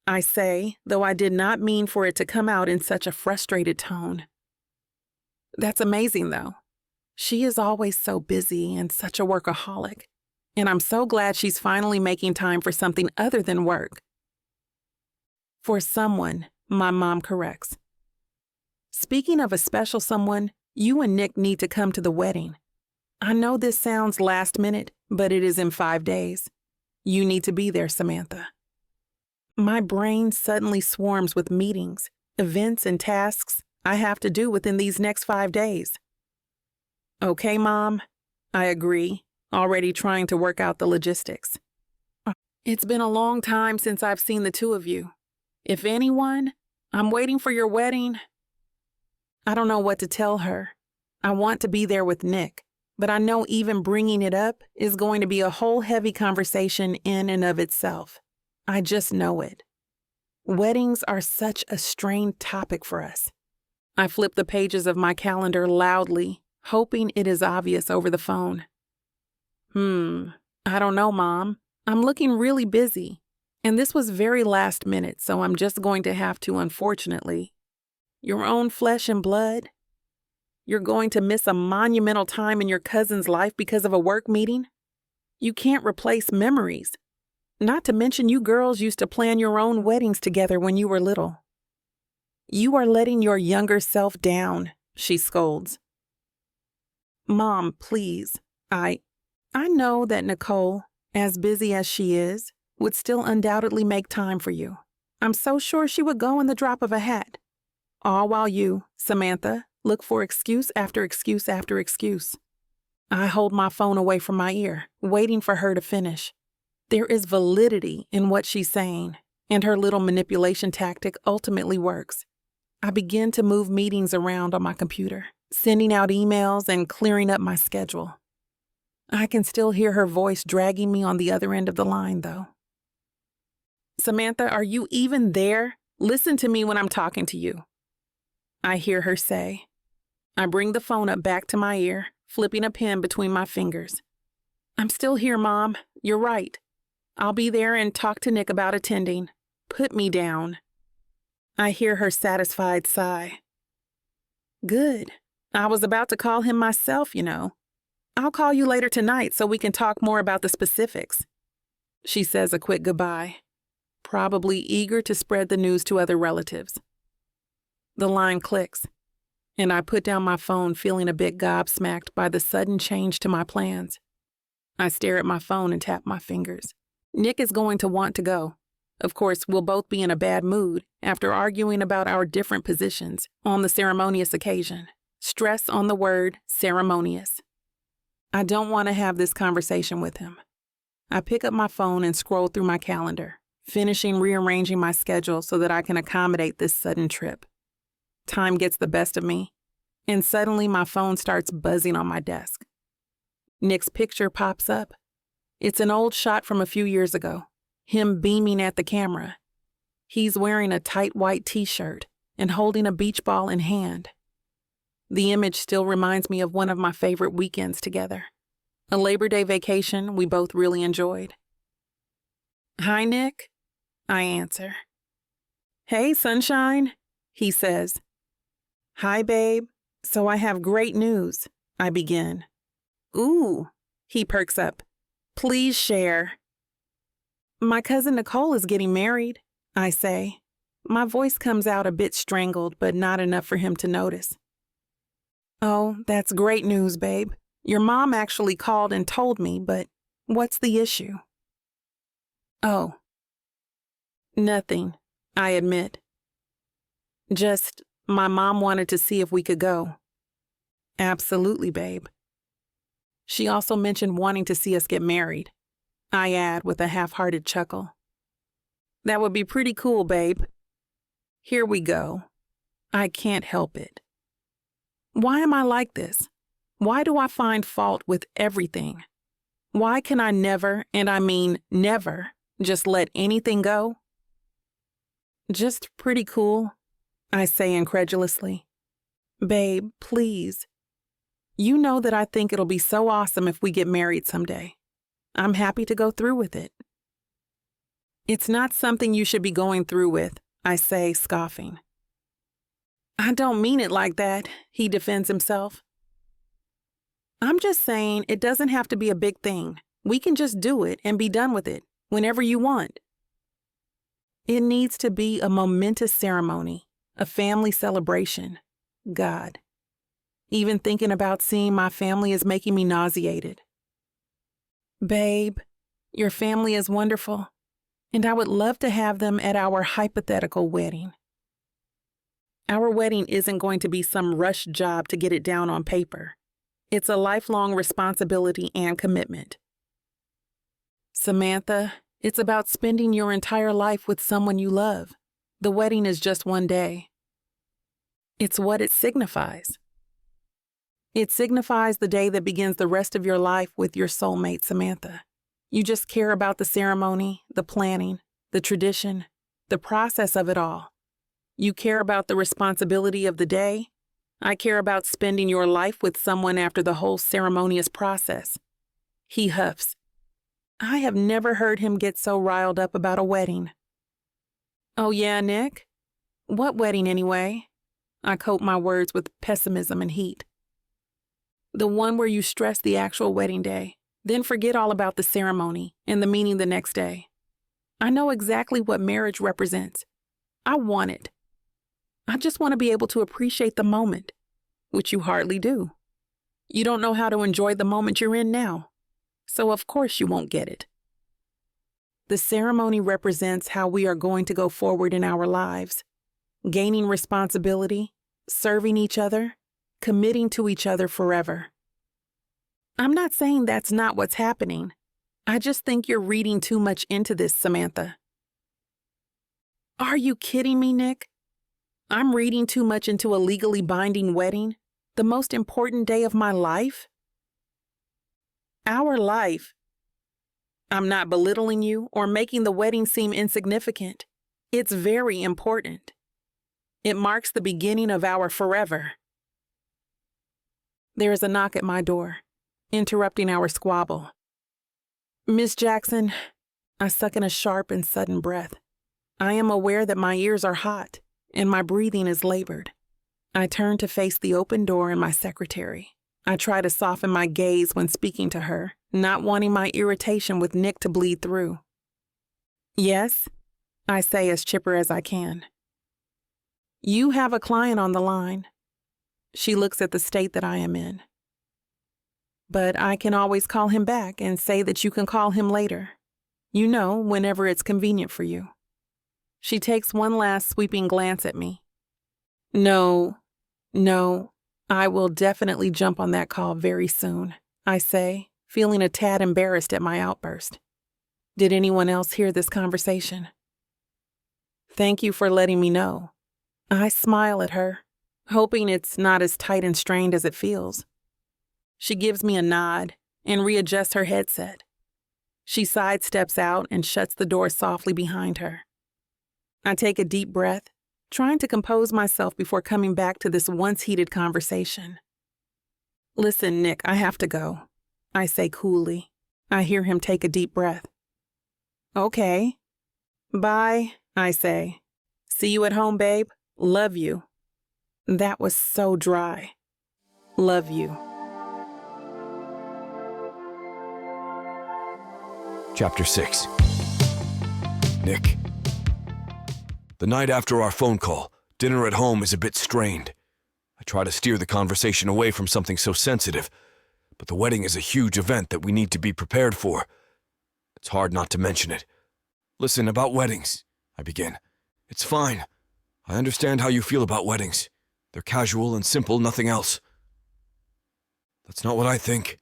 I say, though I did not mean for it to come out in such a frustrated tone. That's amazing, though. She is always so busy and such a workaholic, and I'm so glad she's finally making time for something other than work. For someone, my mom corrects. Speaking of a special someone, you and Nick need to come to the wedding. I know this sounds last minute, but it is in 5 days. You need to be there, Samantha. My brain suddenly swarms with meetings, events, and tasks I have to do within these next 5 days. Okay, Mom, I agree, already trying to work out the logistics. It's been a long time since I've seen the two of you. If anyone, I'm waiting for your wedding. I don't know what to tell her. I want to be there with Nick, but I know even bringing it up is going to be a whole heavy conversation in and of itself. I just know it. Weddings are such a strained topic for us. I flip the pages of my calendar loudly, hoping it is obvious over the phone. I don't know, Mom. I'm looking really busy, and this was very last minute, so I'm just going to have to, unfortunately. Your own flesh and blood? You're going to miss a monumental time in your cousin's life because of a work meeting? You can't replace memories. Not to mention you girls used to plan your own weddings together when you were little. You are letting your younger self down, she scolds. Mom, please. I know that Nicole, as busy as she is, would still undoubtedly make time for you. I'm so sure she would go in the drop of a hat. All while you, Samantha, look for excuse after excuse after excuse. I hold my phone away from my ear, waiting for her to finish. There is validity in what she's saying, and her little manipulation tactic ultimately works. I begin to move meetings around on my computer, sending out emails and clearing up my schedule. I can still hear her voice dragging me on the other end of the line, though. Samantha, are you even there? Listen to me when I'm talking to you. I hear her say. I bring the phone up back to my ear, flipping a pen between my fingers. I'm still here, Mom. You're right. I'll be there and talk to Nick about attending. Put me down. I hear her satisfied sigh. Good. I was about to call him myself, you know. I'll call you later tonight so we can talk more about the specifics. She says a quick goodbye, probably eager to spread the news to other relatives. The line clicks, and I put down my phone feeling a bit gobsmacked by the sudden change to my plans. I stare at my phone and tap my fingers. Nick is going to want to go. Of course, we'll both be in a bad mood after arguing about our different positions on the ceremonious occasion. Stress on the word ceremonious. I don't want to have this conversation with him. I pick up my phone and scroll through my calendar, finishing rearranging my schedule so that I can accommodate this sudden trip. Time gets the best of me, and suddenly my phone starts buzzing on my desk. Nick's picture pops up. It's an old shot from a few years ago, him beaming at the camera. He's wearing a tight white t-shirt and holding a beach ball in hand. The image still reminds me of one of my favorite weekends together, a Labor Day vacation we both really enjoyed. Hi, Nick, I answer. Hey, sunshine, he says. Hi, babe. So I have great news, I begin. Ooh, he perks up. Please share. My cousin Nicole is getting married, I say. My voice comes out a bit strangled, but not enough for him to notice. Oh, that's great news, babe. Your mom actually called and told me, but what's the issue? Oh. Nothing, I admit. Just, my mom wanted to see if we could go. Absolutely, babe. She also mentioned wanting to see us get married, I add with a half-hearted chuckle. That would be pretty cool, babe. Here we go. I can't help it. Why am I like this? Why do I find fault with everything? Why can I never, and I mean never, just let anything go? Just pretty cool, I say incredulously. Babe, please. You know that I think it'll be so awesome if we get married someday. I'm happy to go through with it. It's not something you should be going through with, I say, scoffing. I don't mean it like that, he defends himself. I'm just saying it doesn't have to be a big thing. We can just do it and be done with it whenever you want. It needs to be a momentous ceremony, a family celebration. God. Even thinking about seeing my family is making me nauseated. Babe, your family is wonderful, and I would love to have them at our hypothetical wedding. Our wedding isn't going to be some rush job to get it down on paper. It's a lifelong responsibility and commitment. Samantha, it's about spending your entire life with someone you love. The wedding is just one day. It's what it signifies. It signifies the day that begins the rest of your life with your soulmate, Samantha. You just care about the ceremony, the planning, the tradition, the process of it all. You care about the responsibility of the day. I care about spending your life with someone after the whole ceremonious process. He huffs. I have never heard him get so riled up about a wedding. Oh yeah, Nick? What wedding anyway? I coat my words with pessimism and heat. The one where you stress the actual wedding day, then forget all about the ceremony and the meaning the next day. I know exactly what marriage represents. I want it. I just want to be able to appreciate the moment, which you hardly do. You don't know how to enjoy the moment you're in now, so of course you won't get it. The ceremony represents how we are going to go forward in our lives, gaining responsibility, serving each other, committing to each other forever. I'm not saying that's not what's happening. I just think you're reading too much into this, Samantha. Are you kidding me, Nick? I'm reading too much into a legally binding wedding, the most important day of my life? Our life. I'm not belittling you or making the wedding seem insignificant. It's very important. It marks the beginning of our forever. There is a knock at my door, interrupting our squabble. Miss Jackson, I suck in a sharp and sudden breath. I am aware that my ears are hot and my breathing is labored. I turn to face the open door and my secretary. I try to soften my gaze when speaking to her, not wanting my irritation with Nick to bleed through. Yes, I say as chipper as I can. You have a client on the line. She looks at the state that I am in. But I can always call him back and say that you can call him later. You know, whenever it's convenient for you. She takes one last sweeping glance at me. No, I will definitely jump on that call very soon, I say, feeling a tad embarrassed at my outburst. Did anyone else hear this conversation? Thank you for letting me know. I smile at her, hoping it's not as tight and strained as it feels. She gives me a nod and readjusts her headset. She sidesteps out and shuts the door softly behind her. I take a deep breath, trying to compose myself before coming back to this once heated conversation. Listen, Nick, I have to go, I say coolly. I hear him take a deep breath. Okay. Bye, I say. See you at home, babe. Love you. That was so dry. Love you. Chapter 6. Nick. The night after our phone call, dinner at home is a bit strained. I try to steer the conversation away from something so sensitive, but the wedding is a huge event that we need to be prepared for. It's hard not to mention it. Listen, about weddings, I begin. It's fine. I understand how you feel about weddings. They're casual and simple, nothing else. That's not what I think.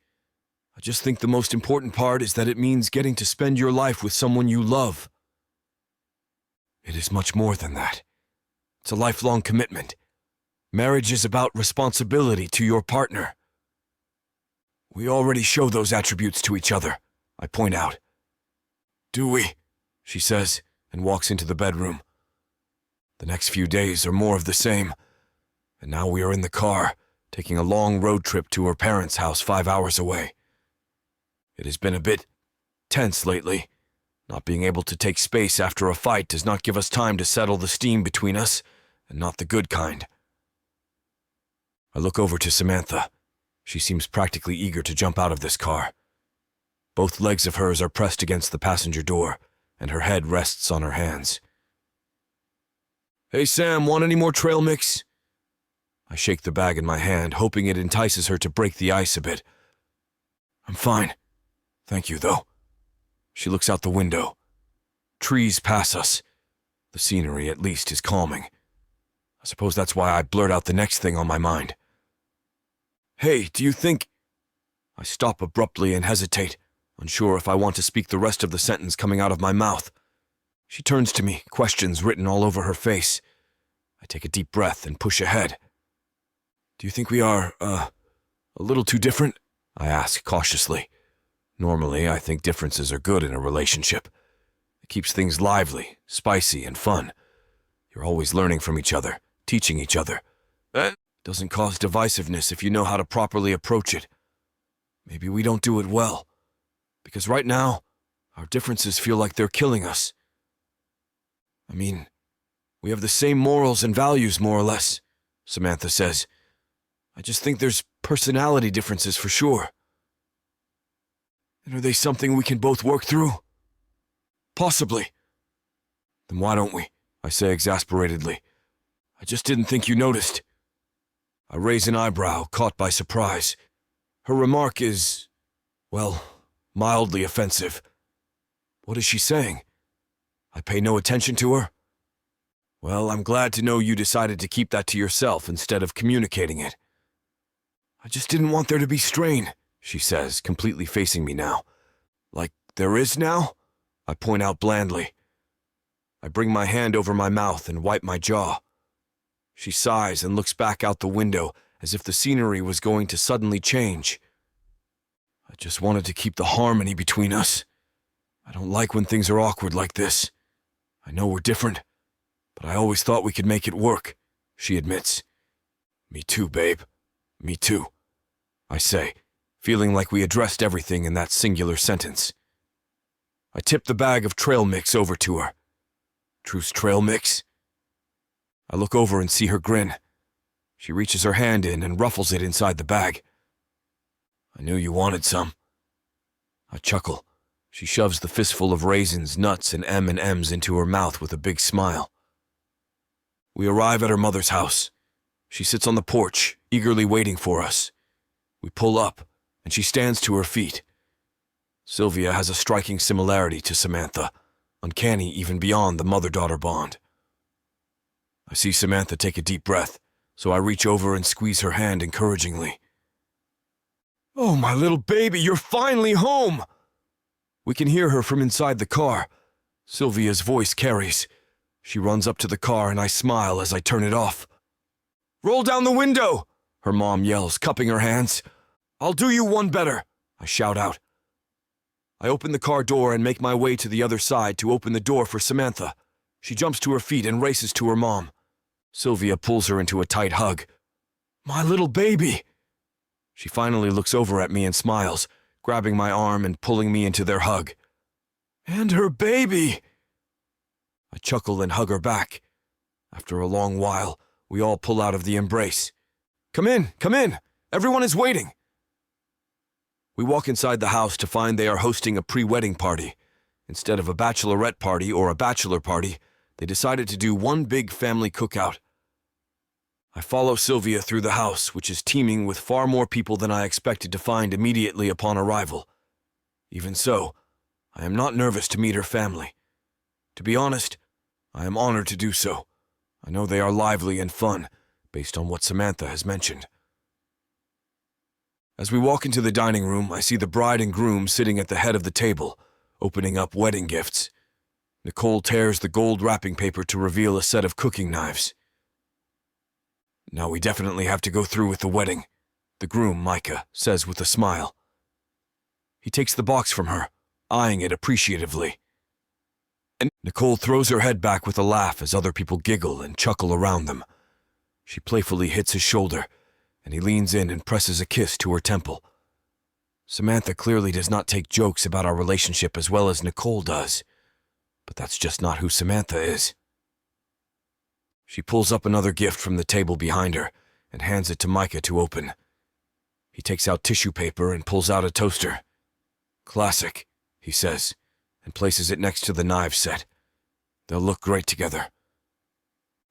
I just think the most important part is that it means getting to spend your life with someone you love. It is much more than that. It's a lifelong commitment. Marriage is about responsibility to your partner. We already show those attributes to each other, I point out. Do we? She says, and walks into the bedroom. The next few days are more of the same, and now we are in the car, taking a long road trip to her parents' house 5 hours away. It has been a bit tense lately. Not being able to take space after a fight does not give us time to settle the steam between us, and not the good kind. I look over to Samantha. She seems practically eager to jump out of this car. Both legs of hers are pressed against the passenger door, and her head rests on her hands. Hey Sam, want any more trail mix? I shake the bag in my hand, hoping it entices her to break the ice a bit. I'm fine. Thank you, though. She looks out the window. Trees pass us. The scenery, at least, is calming. I suppose that's why I blurt out the next thing on my mind. Hey, do you think... I stop abruptly and hesitate, unsure if I want to speak the rest of the sentence coming out of my mouth. She turns to me, questions written all over her face. I take a deep breath and push ahead. Do you think we are, a little too different? I ask cautiously. Normally, I think differences are good in a relationship. It keeps things lively, spicy, and fun. You're always learning from each other, teaching each other. That doesn't cause divisiveness if you know how to properly approach it. Maybe we don't do it well. Because right now, our differences feel like they're killing us. I mean, we have the same morals and values, more or less, Samantha says. I just think there's personality differences for sure. And are they something we can both work through? Possibly. Then why don't we? I say exasperatedly. I just didn't think you noticed. I raise an eyebrow, caught by surprise. Her remark is, well, mildly offensive. What is she saying? I pay no attention to her? Well, I'm glad to know you decided to keep that to yourself instead of communicating it. I just didn't want there to be strain, she says, completely facing me now. Like there is now? I point out blandly. I bring my hand over my mouth and wipe my jaw. She sighs and looks back out the window as if the scenery was going to suddenly change. I just wanted to keep the harmony between us. I don't like when things are awkward like this. I know we're different, but I always thought we could make it work, she admits. Me too, babe. Me too, I say, feeling like we addressed everything in that singular sentence. I tip the bag of trail mix over to her. Truce trail mix? I look over and see her grin. She reaches her hand in and ruffles it inside the bag. I knew you wanted some. I chuckle. She shoves the fistful of raisins, nuts, and M&Ms into her mouth with a big smile. We arrive at her mother's house. She sits on the porch, eagerly waiting for us. We pull up, and she stands to her feet. Sylvia has a striking similarity to Samantha, uncanny even beyond the mother-daughter bond. I see Samantha take a deep breath, so I reach over and squeeze her hand encouragingly. Oh, my little baby, you're finally home! We can hear her from inside the car. Sylvia's voice carries. She runs up to the car and I smile as I turn it off. Roll down the window, her mom yells, cupping her hands. I'll do you one better, I shout out. I open the car door and make my way to the other side to open the door for Samantha. She jumps to her feet and races to her mom. Sylvia pulls her into a tight hug. My little baby! She finally looks over at me and smiles, grabbing my arm and pulling me into their hug. And her baby! I chuckle and hug her back. After a long while, we all pull out of the embrace. Come in, come in! Everyone is waiting! We walk inside the house to find they are hosting a pre-wedding party. Instead of a bachelorette party or a bachelor party, they decided to do one big family cookout. I follow Sylvia through the house, which is teeming with far more people than I expected to find immediately upon arrival. Even so, I am not nervous to meet her family. To be honest, I am honored to do so. I know they are lively and fun, based on what Samantha has mentioned. As we walk into the dining room, I see the bride and groom sitting at the head of the table, opening up wedding gifts. Nicole tears the gold wrapping paper to reveal a set of cooking knives. Now we definitely have to go through with the wedding, the groom, Micah, says with a smile. He takes the box from her, eyeing it appreciatively. And Nicole throws her head back with a laugh as other people giggle and chuckle around them. She playfully hits his shoulder, and he leans in and presses a kiss to her temple. Samantha clearly does not take jokes about our relationship as well as Nicole does, but that's just not who Samantha is. She pulls up another gift from the table behind her and hands it to Micah to open. He takes out tissue paper and pulls out a toaster. Classic, he says, and places it next to the knife set. They'll look great together.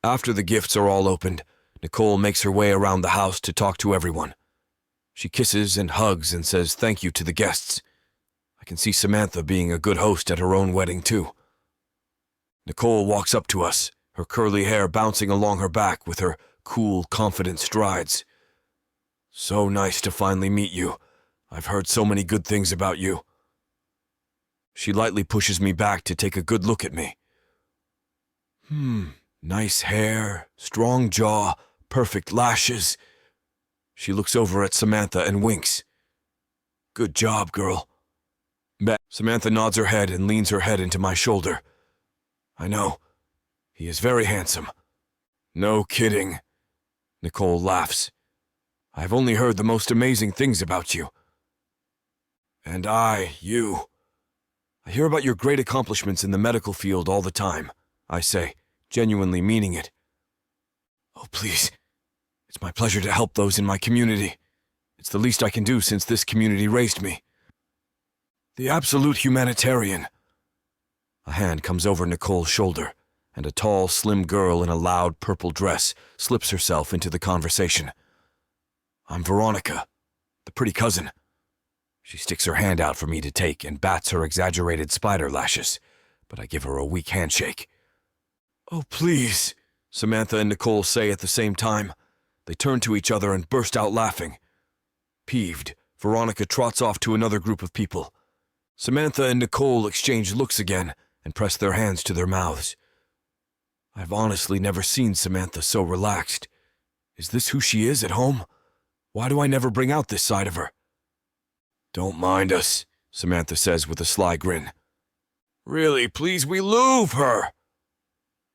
After the gifts are all opened, Nicole makes her way around the house to talk to everyone. She kisses and hugs and says thank you to the guests. I can see Samantha being a good host at her own wedding, too. Nicole walks up to us, her curly hair bouncing along her back with her cool, confident strides. So nice to finally meet you. I've heard so many good things about you. She lightly pushes me back to take a good look at me. Nice hair, strong jaw, perfect lashes. She looks over at Samantha and winks. Good job, girl. Samantha nods her head and leans her head into my shoulder. I know. He is very handsome. No kidding. Nicole laughs. I've only heard the most amazing things about you. And you. I hear about your great accomplishments in the medical field all the time, I say, genuinely meaning it. Oh, please. It's my pleasure to help those in my community. It's the least I can do since this community raised me. The absolute humanitarian. A hand comes over Nicole's shoulder, and a tall, slim girl in a loud purple dress slips herself into the conversation. I'm Veronica, the pretty cousin. She sticks her hand out for me to take and bats her exaggerated spider lashes, but I give her a weak handshake. "Oh, please," Samantha and Nicole say at the same time. They turn to each other and burst out laughing. Peeved, Veronica trots off to another group of people. Samantha and Nicole exchange looks again and press their hands to their mouths. I've honestly never seen Samantha so relaxed. Is this who she is at home? Why do I never bring out this side of her? "Don't mind us," Samantha says with a sly grin. "Really, please, we love her."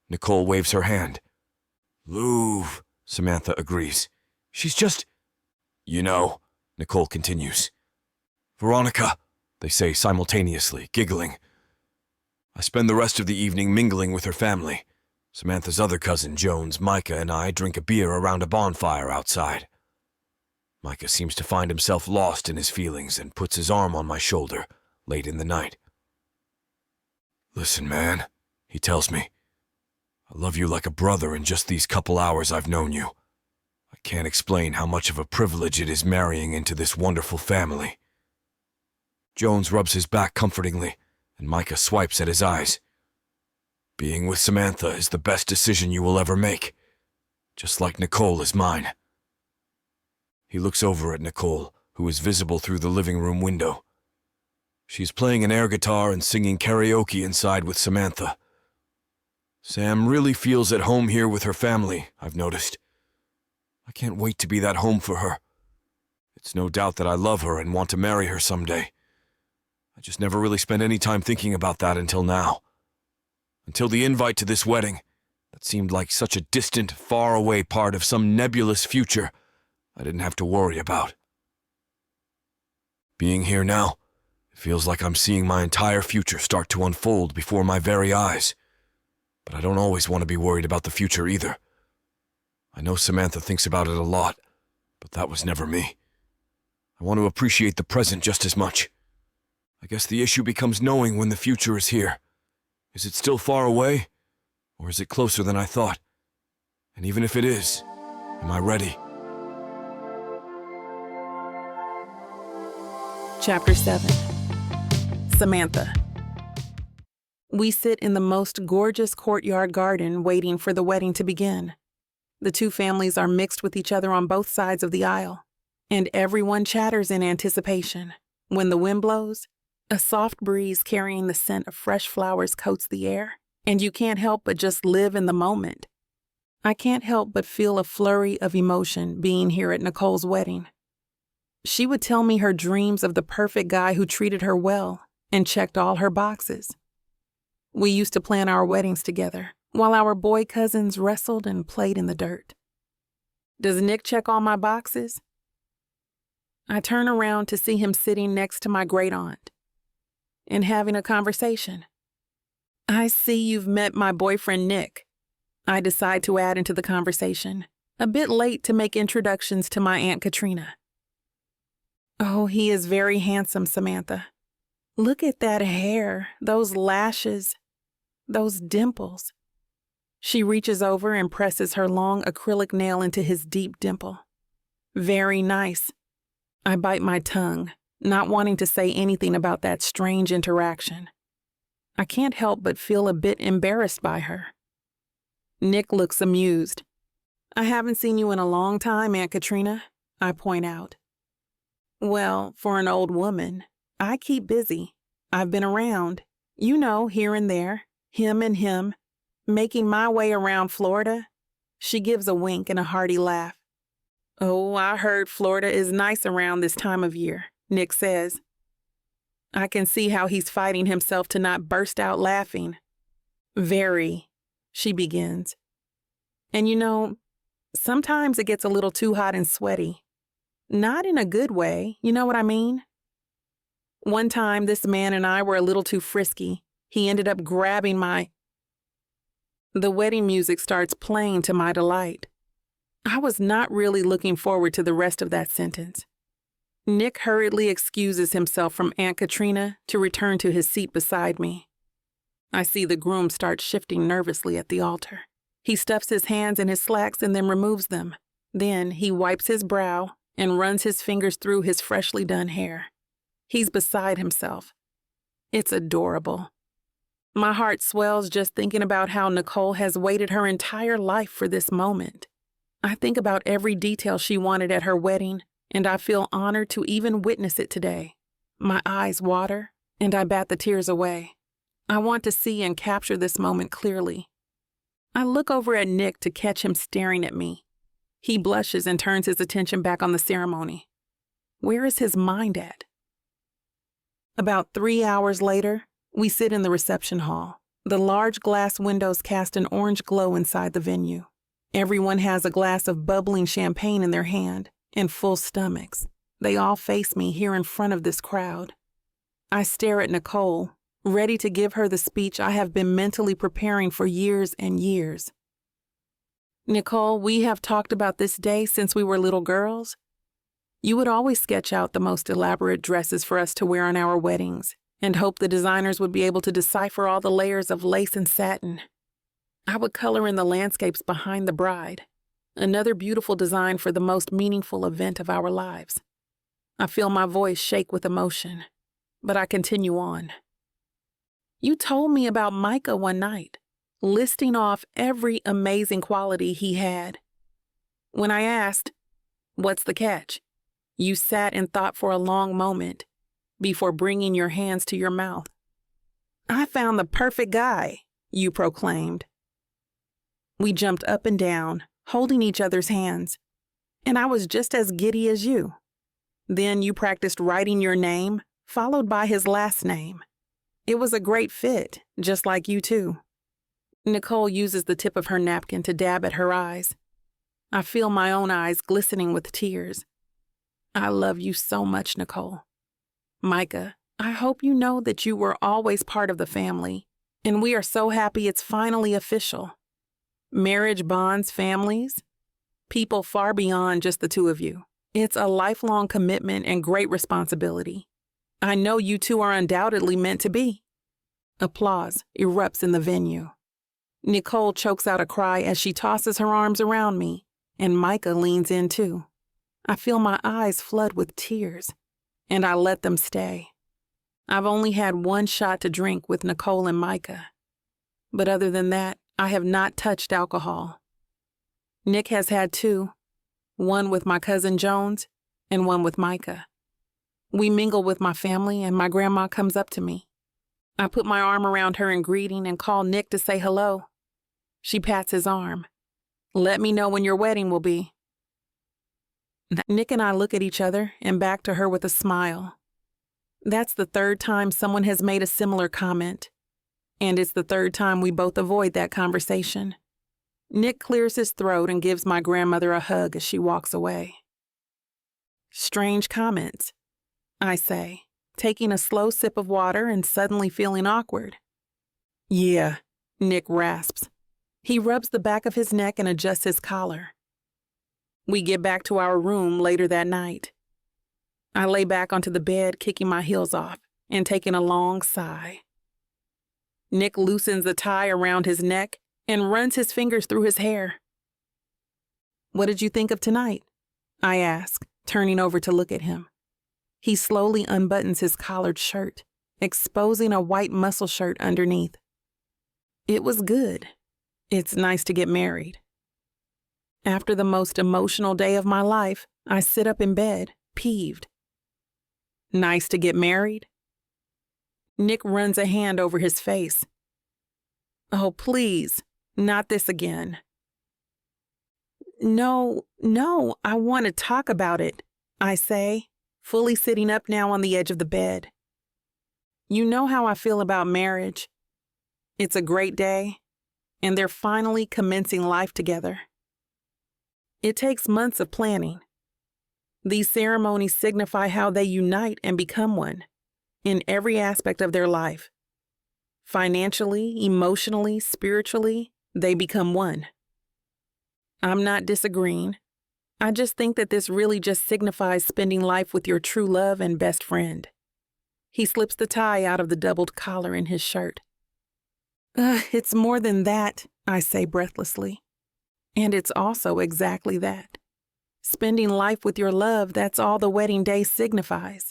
Nicole waves her hand. "Love," Samantha agrees. "She's just—" "You know," Nicole continues. "Veronica," they say simultaneously, giggling. I spend the rest of the evening mingling with her family. Samantha's other cousin, Jones, Micah, and I drink a beer around a bonfire outside. Micah seems to find himself lost in his feelings and puts his arm on my shoulder late in the night. "Listen, man," he tells me. "I love you like a brother in just these couple hours I've known you. I can't explain how much of a privilege it is marrying into this wonderful family." Jones rubs his back comfortingly, and Micah swipes at his eyes. "Being with Samantha is the best decision you will ever make, just like Nicole is mine." He looks over at Nicole, who is visible through the living room window. She's playing an air guitar and singing karaoke inside with Samantha. Sam really feels at home here with her family, I've noticed. I can't wait to be that home for her. It's no doubt that I love her and want to marry her someday. I just never really spent any time thinking about that until now. Until the invite to this wedding, that seemed like such a distant, far-away part of some nebulous future I didn't have to worry about. Being here now, it feels like I'm seeing my entire future start to unfold before my very eyes. But I don't always want to be worried about the future either. I know Samantha thinks about it a lot, but that was never me. I want to appreciate the present just as much. I guess the issue becomes knowing when the future is here. Is it still far away? Or is it closer than I thought? And even if it is, am I ready? Chapter 7. Samantha. We sit in the most gorgeous courtyard garden waiting for the wedding to begin. The two families are mixed with each other on both sides of the aisle, and everyone chatters in anticipation. When the wind blows, a soft breeze carrying the scent of fresh flowers coats the air, and you can't help but just live in the moment. I can't help but feel a flurry of emotion being here at Nicole's wedding. She would tell me her dreams of the perfect guy who treated her well and checked all her boxes. We used to plan our weddings together, while our boy cousins wrestled and played in the dirt. Does Nick check all my boxes? I turn around to see him sitting next to my great-aunt and having a conversation. I see you've met my boyfriend Nick. I decide to add into the conversation, a bit late to make introductions to my Aunt Katrina. Oh, he is very handsome, Samantha. Look at that hair, those lashes, those dimples. She reaches over and presses her long acrylic nail into his deep dimple. Very nice. I bite my tongue, not wanting to say anything about that strange interaction. I can't help but feel a bit embarrassed by her. Nick looks amused. I haven't seen you in a long time, Aunt Katrina, I point out. Well, for an old woman, I keep busy. I've been around, you know, here and there, him and him, making my way around Florida. She gives a wink and a hearty laugh. Oh, I heard Florida is nice around this time of year, Nick says. I can see how he's fighting himself to not burst out laughing. Very, she begins. And you know, sometimes it gets a little too hot and sweaty. Not in a good way, you know what I mean? One time, this man and I were a little too frisky. He ended up grabbing my... The wedding music starts playing to my delight. I was not really looking forward to the rest of that sentence. Nick hurriedly excuses himself from Aunt Katrina to return to his seat beside me. I see the groom start shifting nervously at the altar. He stuffs his hands in his slacks and then removes them. Then he wipes his brow and runs his fingers through his freshly done hair. He's beside himself. It's adorable. My heart swells just thinking about how Nicole has waited her entire life for this moment. I think about every detail she wanted at her wedding, and I feel honored to even witness it today. My eyes water, and I bat the tears away. I want to see and capture this moment clearly. I look over at Nick to catch him staring at me. He blushes and turns his attention back on the ceremony. Where is his mind at? About 3 hours later, we sit in the reception hall. The large glass windows cast an orange glow inside the venue. Everyone has a glass of bubbling champagne in their hand and full stomachs. They all face me here in front of this crowd. I stare at Nicole, ready to give her the speech I have been mentally preparing for years and years. Nicole, we have talked about this day since we were little girls. You would always sketch out the most elaborate dresses for us to wear on our weddings and hope the designers would be able to decipher all the layers of lace and satin. I would color in the landscapes behind the bride, another beautiful design for the most meaningful event of our lives. I feel my voice shake with emotion, but I continue on. You told me about Micah one night, listing off every amazing quality he had. When I asked, "What's the catch?" you sat and thought for a long moment before bringing your hands to your mouth. "I found the perfect guy," you proclaimed. We jumped up and down, holding each other's hands, and I was just as giddy as you. Then you practiced writing your name, followed by his last name. It was a great fit, just like you two. Nicole uses the tip of her napkin to dab at her eyes. I feel my own eyes glistening with tears. I love you so much, Nicole. Micah, I hope you know that you were always part of the family, and we are so happy it's finally official. Marriage bonds families, people far beyond just the two of you. It's a lifelong commitment and great responsibility. I know you two are undoubtedly meant to be. Applause erupts in the venue. Nicole chokes out a cry as she tosses her arms around me, and Micah leans in too. I feel my eyes flood with tears, and I let them stay. I've only had one shot to drink with Nicole and Micah, but other than that, I have not touched alcohol. Nick has had two, one with my cousin Jones and one with Micah. We mingle with my family, and my grandma comes up to me. I put my arm around her in greeting and call Nick to say hello. She pats his arm. "Let me know when your wedding will be." Nick and I look at each other and back to her with a smile. That's the third time someone has made a similar comment, and it's the third time we both avoid that conversation. Nick clears his throat and gives my grandmother a hug as she walks away. Strange comments, I say, taking a slow sip of water and suddenly feeling awkward. "Yeah," Nick rasps. He rubs the back of his neck and adjusts his collar. We get back to our room later that night. I lay back onto the bed, kicking my heels off and taking a long sigh. Nick loosens the tie around his neck and runs his fingers through his hair. "What did you think of tonight?" I ask, turning over to look at him. He slowly unbuttons his collared shirt, exposing a white muscle shirt underneath. "It was good. It's nice to get married." After the most emotional day of my life, I sit up in bed, peeved. "Nice to get married?" Nick runs a hand over his face. "Oh, please, not this again." No, I want to talk about it," I say, fully sitting up now on the edge of the bed. You know how I feel about marriage. It's a great day, and they're finally commencing life together. It takes months of planning. These ceremonies signify how they unite and become one in every aspect of their life. Financially, emotionally, spiritually, they become one. I'm not disagreeing. I just think that this really just signifies spending life with your true love and best friend. He slips the tie out of the doubled collar in his shirt. It's more than that," I say breathlessly. "And it's also exactly that. Spending life with your love, that's all the wedding day signifies."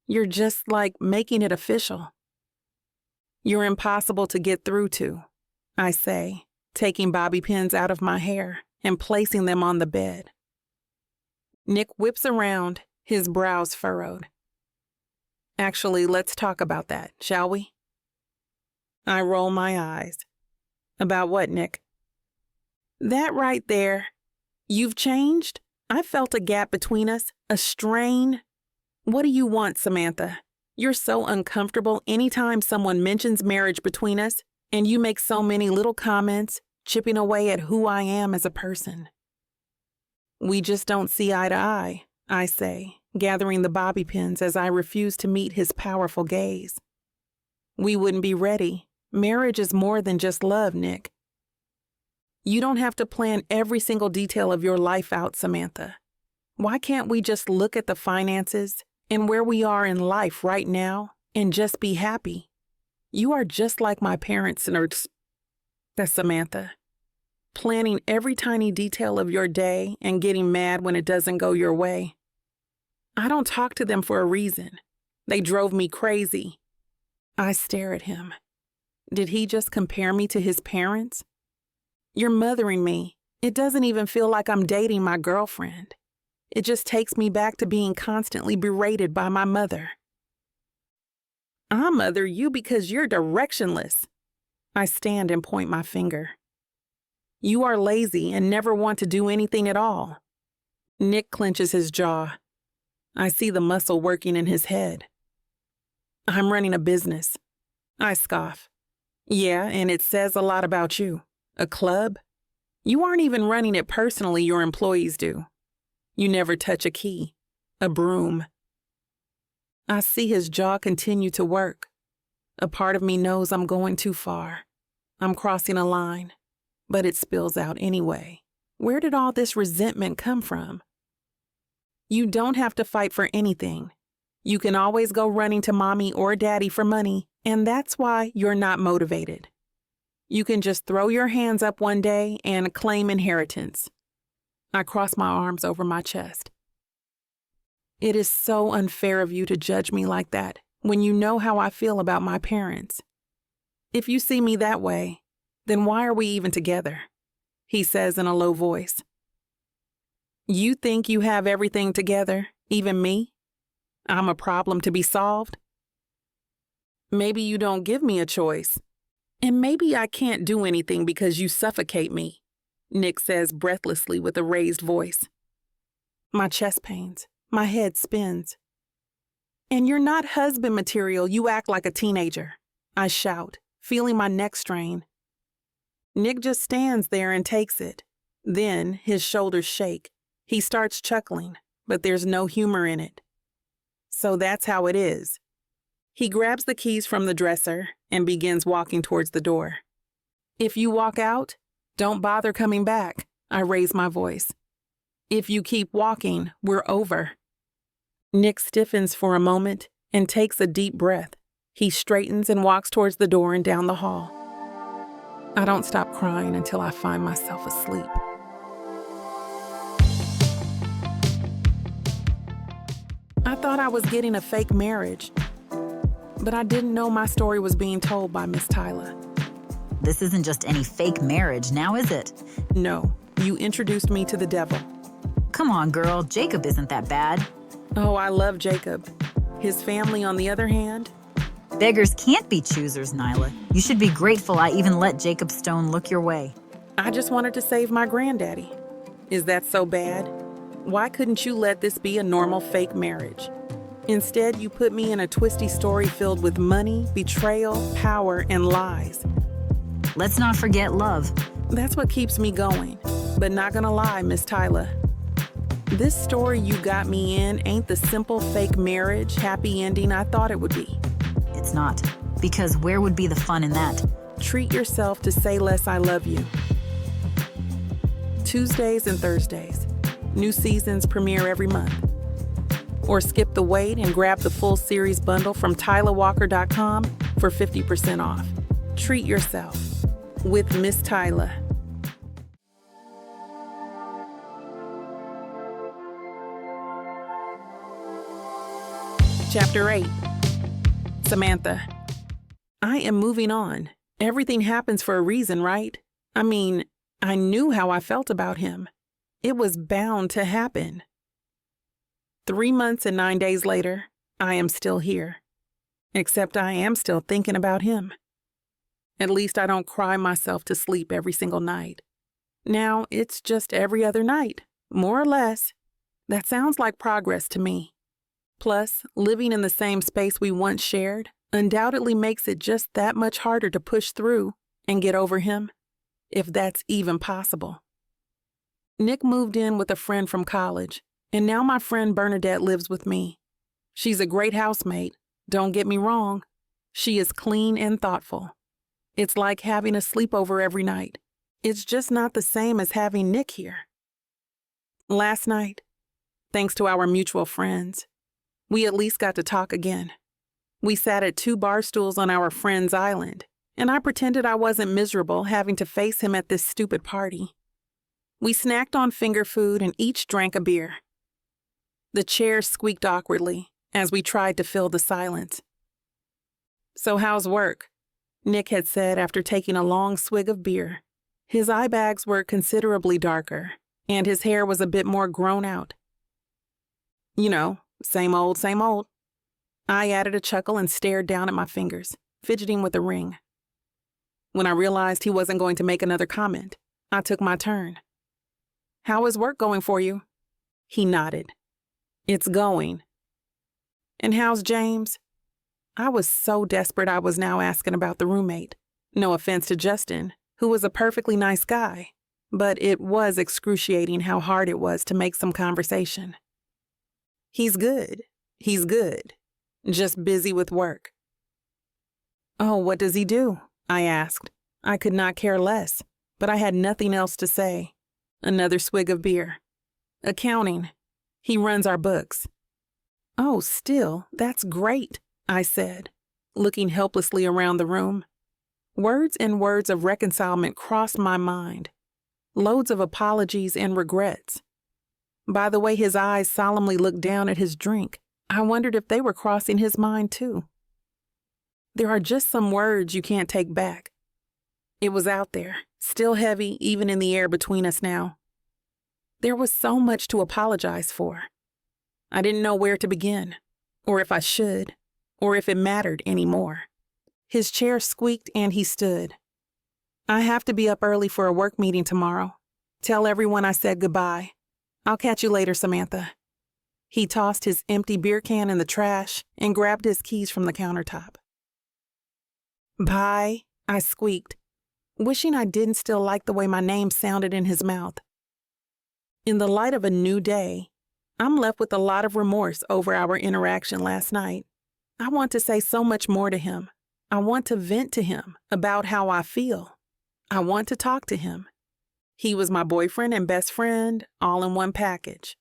You're just like making it official. You're impossible to get through to, I say, taking bobby pins out of my hair and placing them on the bed. Nick whips around, his brows furrowed. Actually, let's talk about that, shall we? I roll my eyes. About what, Nick? That right there. You've changed? I felt a gap between us, a strain. What do you want, Samantha? You're so uncomfortable anytime someone mentions marriage between us, and you make so many little comments, chipping away at who I am as a person. We just don't see eye to eye, I say, gathering the bobby pins as I refuse to meet his powerful gaze. We wouldn't be ready. Marriage is more than just love, Nick. You don't have to plan every single detail of your life out, Samantha. Why can't we just look at the finances and where we are in life right now and just be happy? You are just like my parents and that's Samantha. Planning every tiny detail of your day and getting mad when it doesn't go your way. I don't talk to them for a reason. They drove me crazy. I stare at him. Did he just compare me to his parents? You're mothering me. It doesn't even feel like I'm dating my girlfriend. It just takes me back to being constantly berated by my mother. I mother you because you're directionless. I stand and point my finger. You are lazy and never want to do anything at all. Nick clenches his jaw. I see the muscle working in his head. I'm running a business. I scoff. Yeah, and it says a lot about you. A club? You aren't even running it personally, your employees do. You never touch a key, a broom. I see his jaw continue to work. A part of me knows I'm going too far. I'm crossing a line, but it spills out anyway. Where did all this resentment come from? You don't have to fight for anything. You can always go running to mommy or daddy for money, and that's why you're not motivated. You can just throw your hands up one day and claim inheritance. I cross my arms over my chest. It is so unfair of you to judge me like that when you know how I feel about my parents. If you see me that way, then why are we even together? He says in a low voice. You think you have everything together, even me? I'm a problem to be solved? Maybe you don't give me a choice. And maybe I can't do anything because you suffocate me, Nick says breathlessly with a raised voice. My chest pains. My head spins. And you're not husband material. You act like a teenager, I shout, feeling my neck strain. Nick just stands there and takes it. Then his shoulders shake. He starts chuckling, but there's no humor in it. So that's how it is. He grabs the keys from the dresser and begins walking towards the door. If you walk out, don't bother coming back, I raise my voice. If you keep walking, we're over. Nick stiffens for a moment and takes a deep breath. He straightens and walks towards the door and down the hall. I don't stop crying until I find myself asleep. I thought I was getting a fake marriage, but I didn't know my story was being told by Miss Tyla. This isn't just any fake marriage, now is it? No, you introduced me to the devil. Come on, girl, Jacob isn't that bad. Oh, I love Jacob. His family, on the other hand? Beggars can't be choosers, Nyla. You should be grateful I even let Jacob Stone look your way. I just wanted to save my granddaddy. Is that so bad? Why couldn't you let this be a normal fake marriage? Instead, you put me in a twisty story filled with money, betrayal, power, and lies. Let's not forget love. That's what keeps me going. But not gonna lie, Miss Tyla. This story you got me in ain't the simple fake marriage, happy ending I thought it would be. It's not. Because where would be the fun in that? Treat yourself to Say Less I Love You. Tuesdays and Thursdays. New seasons premiere every month. Or skip the wait and grab the full series bundle from TylaWalker.com for 50% off. Treat yourself with Miss Tyla. Chapter 8. Samantha. I am moving on. Everything happens for a reason, right? I mean, I knew how I felt about him. It was bound to happen. 3 months and 9 days later, I am still here. Except I am still thinking about him. At least I don't cry myself to sleep every single night. Now, it's just every other night, more or less. That sounds like progress to me. Plus, living in the same space we once shared undoubtedly makes it just that much harder to push through and get over him, if that's even possible. Nick moved in with a friend from college, and now my friend Bernadette lives with me. She's a great housemate, don't get me wrong. She is clean and thoughtful. It's like having a sleepover every night. It's just not the same as having Nick here. Last night, thanks to our mutual friends, we at least got to talk again. We sat at 2 bar stools on our friend's island, and I pretended I wasn't miserable having to face him at this stupid party. We snacked on finger food and each drank a beer. The chairs squeaked awkwardly as we tried to fill the silence. "So how's work?" Nick had said after taking a long swig of beer. His eye bags were considerably darker, and his hair was a bit more grown out. "You know, same old, same old." I added a chuckle and stared down at my fingers, fidgeting with the ring. When I realized he wasn't going to make another comment, I took my turn. "How is work going for you?" He nodded. "It's going." "And how's James?" I was so desperate I was now asking about the roommate. No offense to Justin, who was a perfectly nice guy, but it was excruciating how hard it was to make some conversation. "He's good. He's good. Just busy with work." "Oh, what does he do?" I asked. I could not care less, but I had nothing else to say. Another swig of beer. "Accounting. He runs our books." "Oh, still, that's great," I said, looking helplessly around the room. Words and words of reconcilement crossed my mind. Loads of apologies and regrets. By the way his eyes solemnly looked down at his drink, I wondered if they were crossing his mind too. There are just some words you can't take back. It was out there, still heavy even in the air between us now. There was so much to apologize for. I didn't know where to begin, or if I should, or if it mattered anymore. His chair squeaked and he stood. "I have to be up early for a work meeting tomorrow. Tell everyone I said goodbye. I'll catch you later, Samantha." He tossed his empty beer can in the trash and grabbed his keys from the countertop. "Bye," I squeaked, wishing I didn't still like the way my name sounded in his mouth. In the light of a new day, I'm left with a lot of remorse over our interaction last night. I want to say so much more to him. I want to vent to him about how I feel. I want to talk to him. He was my boyfriend and best friend, all in one package.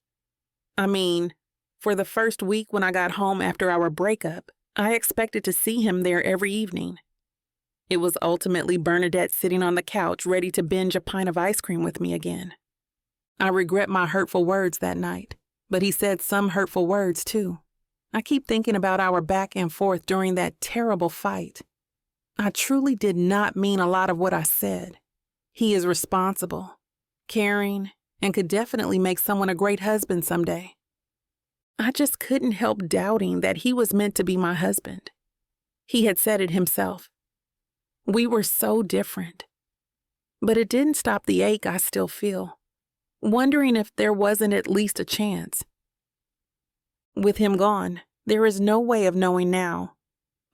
I mean, for the first week when I got home after our breakup, I expected to see him there every evening. It was ultimately Bernadette sitting on the couch ready to binge a pint of ice cream with me again. I regret my hurtful words that night, but he said some hurtful words too. I keep thinking about our back and forth during that terrible fight. I truly did not mean a lot of what I said. He is responsible, caring, and could definitely make someone a great husband someday. I just couldn't help doubting that he was meant to be my husband. He had said it himself. We were so different. But it didn't stop the ache I still feel, wondering if there wasn't at least a chance. With him gone, there is no way of knowing now.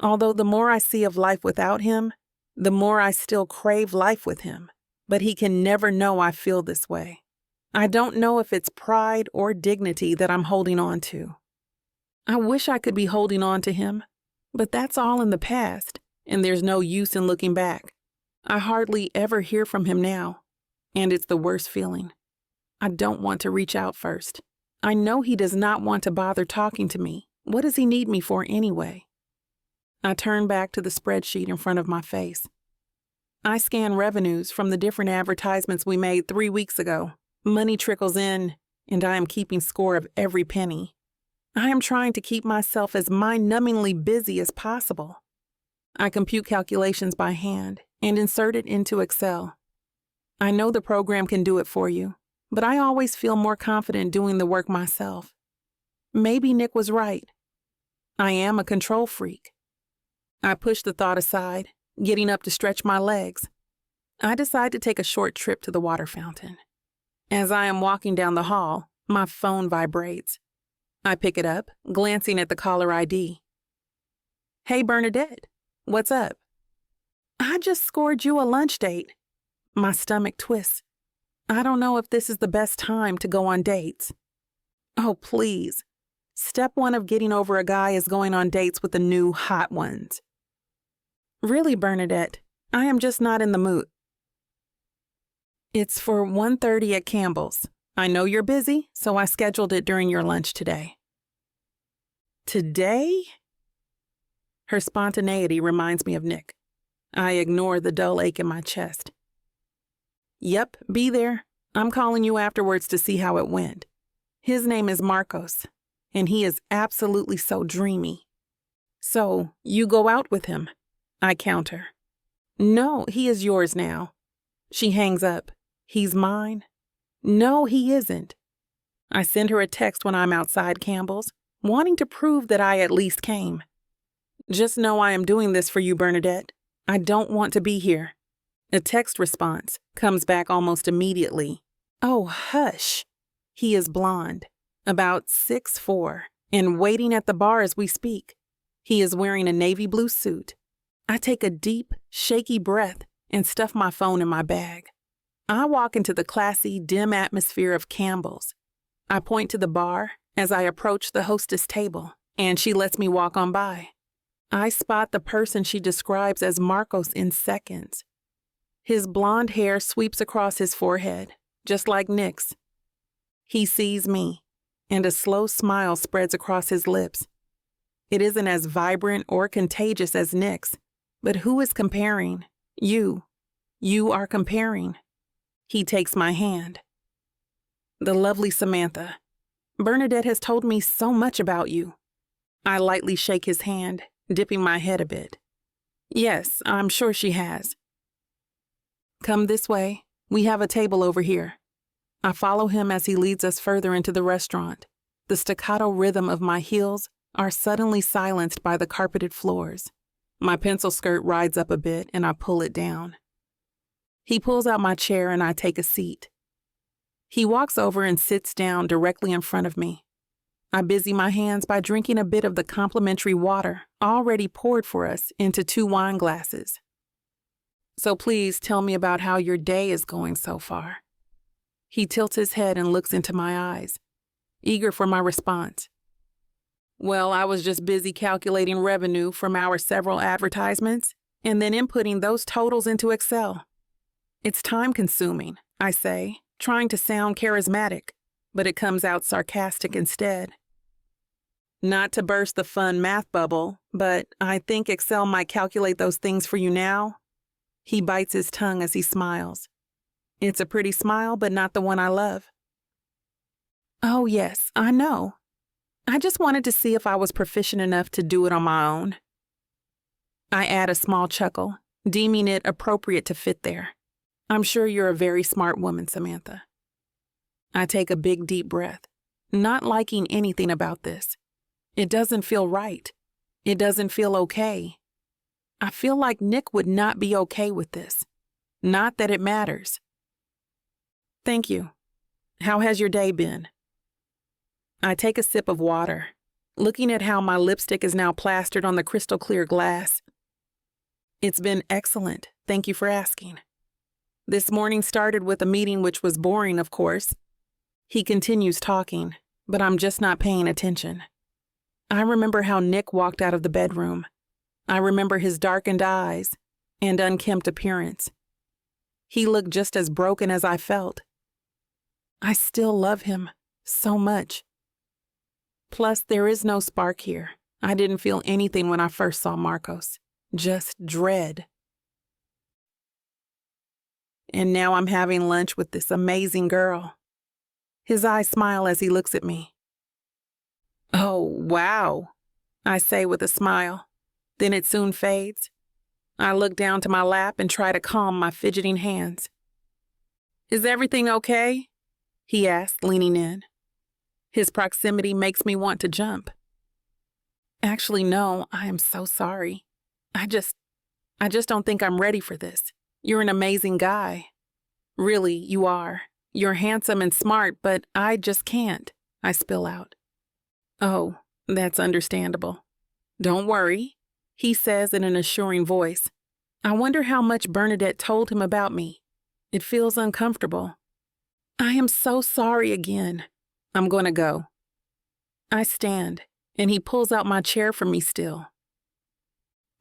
Although the more I see of life without him, the more I still crave life with him. But he can never know I feel this way. I don't know if it's pride or dignity that I'm holding on to. I wish I could be holding on to him, but that's all in the past, and there's no use in looking back. I hardly ever hear from him now, and it's the worst feeling. I don't want to reach out first. I know he does not want to bother talking to me. What does he need me for anyway? I turn back to the spreadsheet in front of my face. I scan revenues from the different advertisements we made 3 weeks ago. Money trickles in, and I am keeping score of every penny. I am trying to keep myself as mind-numbingly busy as possible. I compute calculations by hand and insert it into Excel. I know the program can do it for you, but I always feel more confident doing the work myself. Maybe Nick was right. I am a control freak. I push the thought aside, getting up to stretch my legs. I decide to take a short trip to the water fountain. As I am walking down the hall, my phone vibrates. I pick it up, glancing at the caller ID. Hey, Bernadette, what's up? I just scored you a lunch date. My stomach twists. I don't know if this is the best time to go on dates. Oh, please. Step one of getting over a guy is going on dates with the new hot ones. Really, Bernadette, I am just not in the mood. It's for 1:30 at Campbell's. I know you're busy, so I scheduled it during your lunch today. Today? Her spontaneity reminds me of Nick. I ignore the dull ache in my chest. Yep, be there. I'm calling you afterwards to see how it went. His name is Marcos, and he is absolutely so dreamy. So, you go out with him? I counter. No, he is yours now. She hangs up. He's mine? No, he isn't. I send her a text when I'm outside Campbell's, wanting to prove that I at least came. Just know I am doing this for you, Bernadette. I don't want to be here. A text response comes back almost immediately. Oh, hush. He is blonde, about 6'4", and waiting at the bar as we speak. He is wearing a navy blue suit. I take a deep, shaky breath and stuff my phone in my bag. I walk into the classy, dim atmosphere of Campbell's. I point to the bar as I approach the hostess table, and she lets me walk on by. I spot the person she describes as Marcos in seconds. His blonde hair sweeps across his forehead, just like Nick's. He sees me, and a slow smile spreads across his lips. It isn't as vibrant or contagious as Nick's, but who is comparing? You. You are comparing. He takes my hand. The lovely Samantha. Bernadette has told me so much about you. I lightly shake his hand, dipping my head a bit. Yes, I'm sure she has. Come this way. We have a table over here. I follow him as he leads us further into the restaurant. The staccato rhythm of my heels are suddenly silenced by the carpeted floors. My pencil skirt rides up a bit and I pull it down. He pulls out my chair and I take a seat. He walks over and sits down directly in front of me. I busy my hands by drinking a bit of the complimentary water already poured for us into 2 wine glasses. So please tell me about how your day is going so far. He tilts his head and looks into my eyes, eager for my response. Well, I was just busy calculating revenue from our several advertisements and then inputting those totals into Excel. It's time-consuming, I say, trying to sound charismatic, but it comes out sarcastic instead. Not to burst the fun math bubble, but I think Excel might calculate those things for you now. He bites his tongue as he smiles. It's a pretty smile, but not the one I love. Oh, yes, I know. I just wanted to see if I was proficient enough to do it on my own. I add a small chuckle, deeming it appropriate to fit there. I'm sure you're a very smart woman, Samantha. I take a big, deep breath, not liking anything about this. It doesn't feel right. It doesn't feel okay. I feel like Nick would not be okay with this. Not that it matters. Thank you. How has your day been? I take a sip of water, looking at how my lipstick is now plastered on the crystal clear glass. It's been excellent. Thank you for asking. This morning started with a meeting which was boring, of course. He continues talking, but I'm just not paying attention. I remember how Nick walked out of the bedroom. I remember his darkened eyes and unkempt appearance. He looked just as broken as I felt. I still love him so much. Plus, there is no spark here. I didn't feel anything when I first saw Marcos, just dread. And now I'm having lunch with this amazing girl. His eyes smile as he looks at me. Oh, wow, I say with a smile. Then it soon fades. I look down to my lap and try to calm my fidgeting hands. Is everything okay? He asks, leaning in. His proximity makes me want to jump. Actually, no, I am so sorry. I just don't think I'm ready for this. You're an amazing guy. Really, you are. You're handsome and smart, but I just can't, I spill out. Oh, that's understandable. Don't worry, he says in an assuring voice. I wonder how much Bernadette told him about me. It feels uncomfortable. I am so sorry again. I'm going to go. I stand, and he pulls out my chair for me still.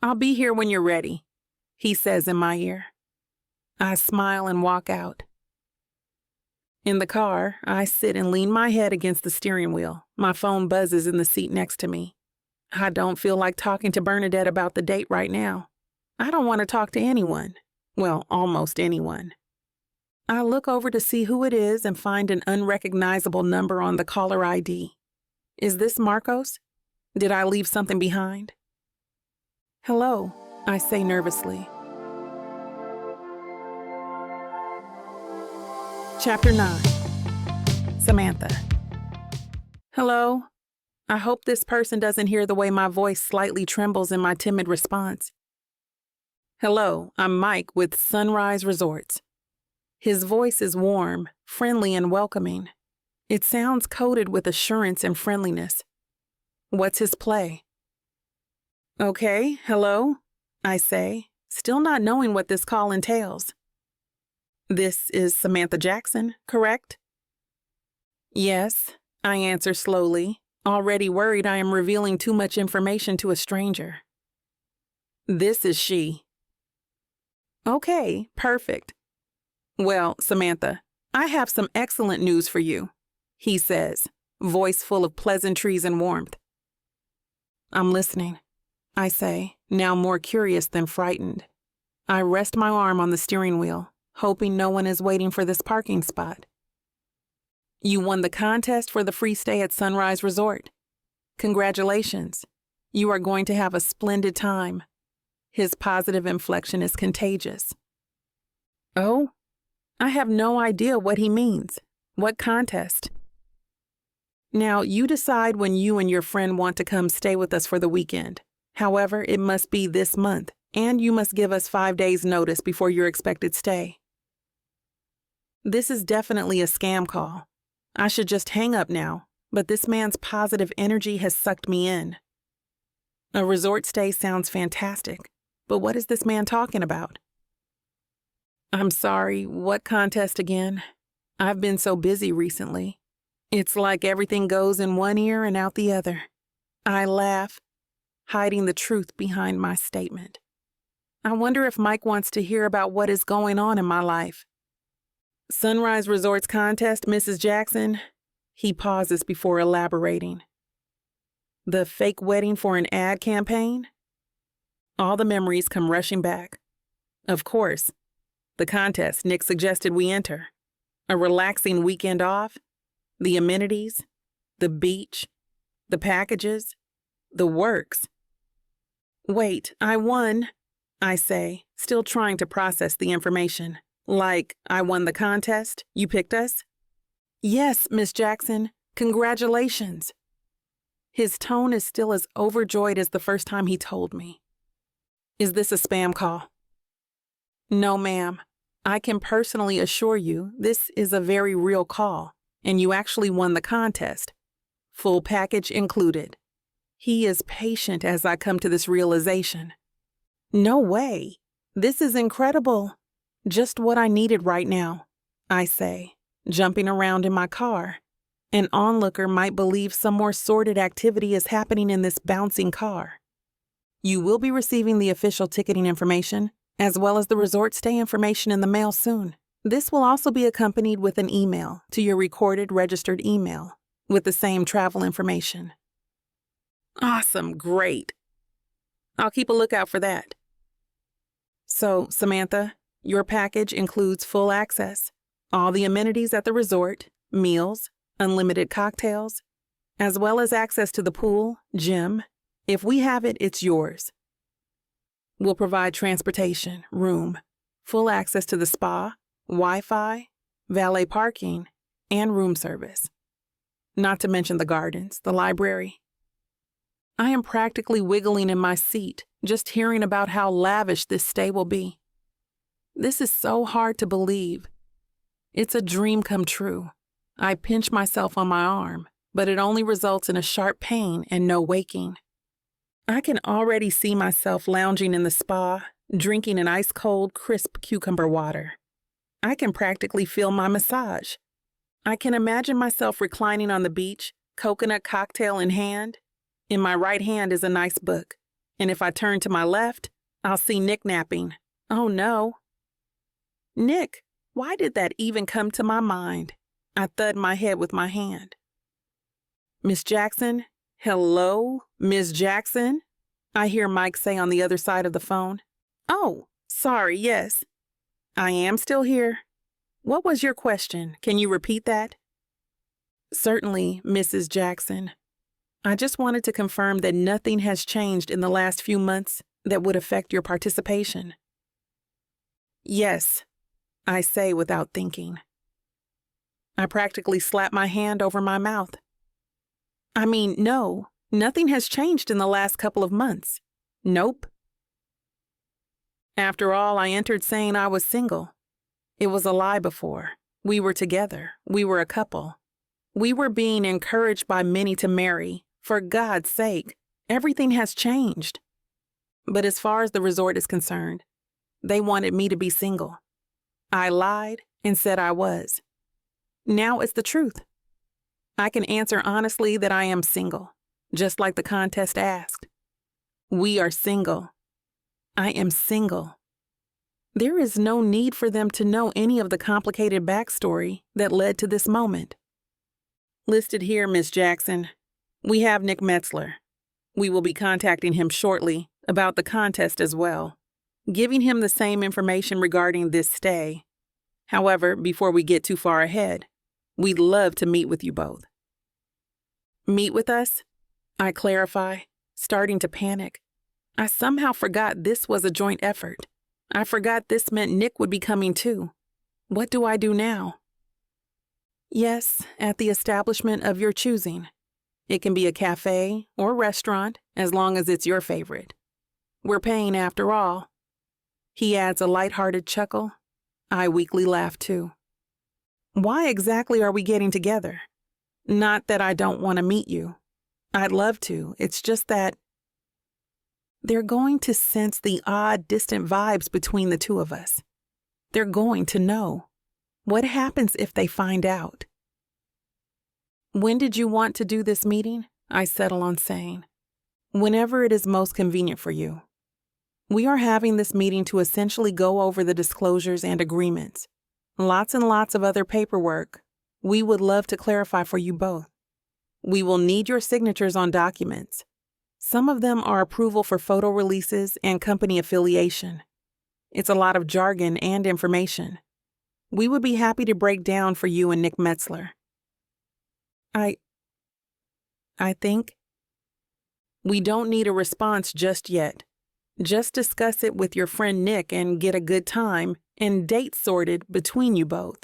I'll be here when you're ready, he says in my ear. I smile and walk out. In the car, I sit and lean my head against the steering wheel. My phone buzzes in the seat next to me. I don't feel like talking to Bernadette about the date right now. I don't want to talk to anyone. Well, almost anyone. I look over to see who it is and find an unrecognizable number on the caller ID. Is this Marcos? Did I leave something behind? Hello, I say nervously. Chapter 9. Samantha. Hello. I hope this person doesn't hear the way my voice slightly trembles in my timid response. Hello, I'm Mike with Sunrise Resorts. His voice is warm, friendly, and welcoming. It sounds coated with assurance and friendliness. What's his play? Okay, hello, I say, still not knowing what this call entails. This is Samantha Jackson, correct? Yes, I answer slowly, already worried I am revealing too much information to a stranger. This is she. Okay, perfect. Well, Samantha, I have some excellent news for you, he says, voice full of pleasantries and warmth. I'm listening, I say, now more curious than frightened. I rest my arm on the steering wheel, hoping no one is waiting for this parking spot. You won the contest for the free stay at Sunrise Resort. Congratulations. You are going to have a splendid time. His positive inflection is contagious. Oh? I have no idea what he means. What contest? Now, you decide when you and your friend want to come stay with us for the weekend. However, it must be this month, and you must give us 5 days' notice before your expected stay. This is definitely a scam call. I should just hang up now, but this man's positive energy has sucked me in. A resort stay sounds fantastic, but what is this man talking about? I'm sorry, what contest again? I've been so busy recently. It's like everything goes in one ear and out the other. I laugh, hiding the truth behind my statement. I wonder if Mike wants to hear about what is going on in my life. Sunrise Resorts contest, Mrs. Jackson? He pauses before elaborating. The fake wedding for an ad campaign? All the memories come rushing back. Of course. The contest Nick suggested we enter. A relaxing weekend off. The amenities. The beach. The packages. The works. Wait, I won, I say, still trying to process the information. Like, I won the contest? You picked us? Yes, Miss Jackson. Congratulations. His tone is still as overjoyed as the first time he told me. Is this a spam call? No, ma'am. I can personally assure you this is a very real call, and you actually won the contest. Full package included. He is patient as I come to this realization. No way. This is incredible. Just what I needed right now, I say, jumping around in my car. An onlooker might believe some more sordid activity is happening in this bouncing car. You will be receiving the official ticketing information, as well as the resort stay information in the mail soon. This will also be accompanied with an email to your recorded registered email with the same travel information. Awesome, great. I'll keep a lookout for that. So, Samantha, your package includes full access, all the amenities at the resort, meals, unlimited cocktails, as well as access to the pool, gym. If we have it, it's yours. We'll provide transportation, room, full access to the spa, Wi-Fi, valet parking, and room service. Not to mention the gardens, the library. I am practically wiggling in my seat just hearing about how lavish this stay will be. This is so hard to believe. It's a dream come true. I pinch myself on my arm, but it only results in a sharp pain and no waking. I can already see myself lounging in the spa, drinking an ice-cold, crisp cucumber water. I can practically feel my massage. I can imagine myself reclining on the beach, coconut cocktail in hand. In my right hand is a nice book, and if I turn to my left, I'll see Nick napping. Oh no. Nick, why did that even come to my mind? I thud my head with my hand. Miss Jackson? Hello, Miss Jackson? I hear Mike say on the other side of the phone. Oh, sorry, yes. I am still here. What was your question? Can you repeat that? Certainly, Mrs. Jackson. I just wanted to confirm that nothing has changed in the last few months that would affect your participation. Yes, I say without thinking. I practically slap my hand over my mouth. I mean, no, nothing has changed in the last couple of months. Nope. After all, I entered saying I was single. It was a lie before. We were together. We were a couple. We were being encouraged by many to marry. For God's sake, everything has changed. But as far as the resort is concerned, they wanted me to be single. I lied and said I was. Now it's the truth. I can answer honestly that I am single, just like the contest asked. We are single. I am single. There is no need for them to know any of the complicated backstory that led to this moment. Listed here, Miss Jackson. We have Nick Metzler. We will be contacting him shortly about the contest as well, giving him the same information regarding this stay. However, before we get too far ahead, we'd love to meet with you both. Meet with us? I clarify, starting to panic. I somehow forgot this was a joint effort. I forgot this meant Nick would be coming too. What do I do now? Yes, at the establishment of your choosing. It can be a cafe or restaurant, as long as it's your favorite. We're paying after all. He adds a lighthearted chuckle. I weakly laugh too. Why exactly are we getting together? Not that I don't want to meet you. I'd love to. It's just that they're going to sense the odd, distant vibes between the two of us. They're going to know. What happens if they find out? When did you want to do this meeting? I settle on saying. Whenever it is most convenient for you. We are having this meeting to essentially go over the disclosures and agreements. Lots and lots of other paperwork. We would love to clarify for you both. We will need your signatures on documents. Some of them are approval for photo releases and company affiliation. It's a lot of jargon and information. We would be happy to break down for you and Nick Metzler. I think we don't need a response just yet. Just discuss it with your friend Nick and get a good time and date sorted between you both.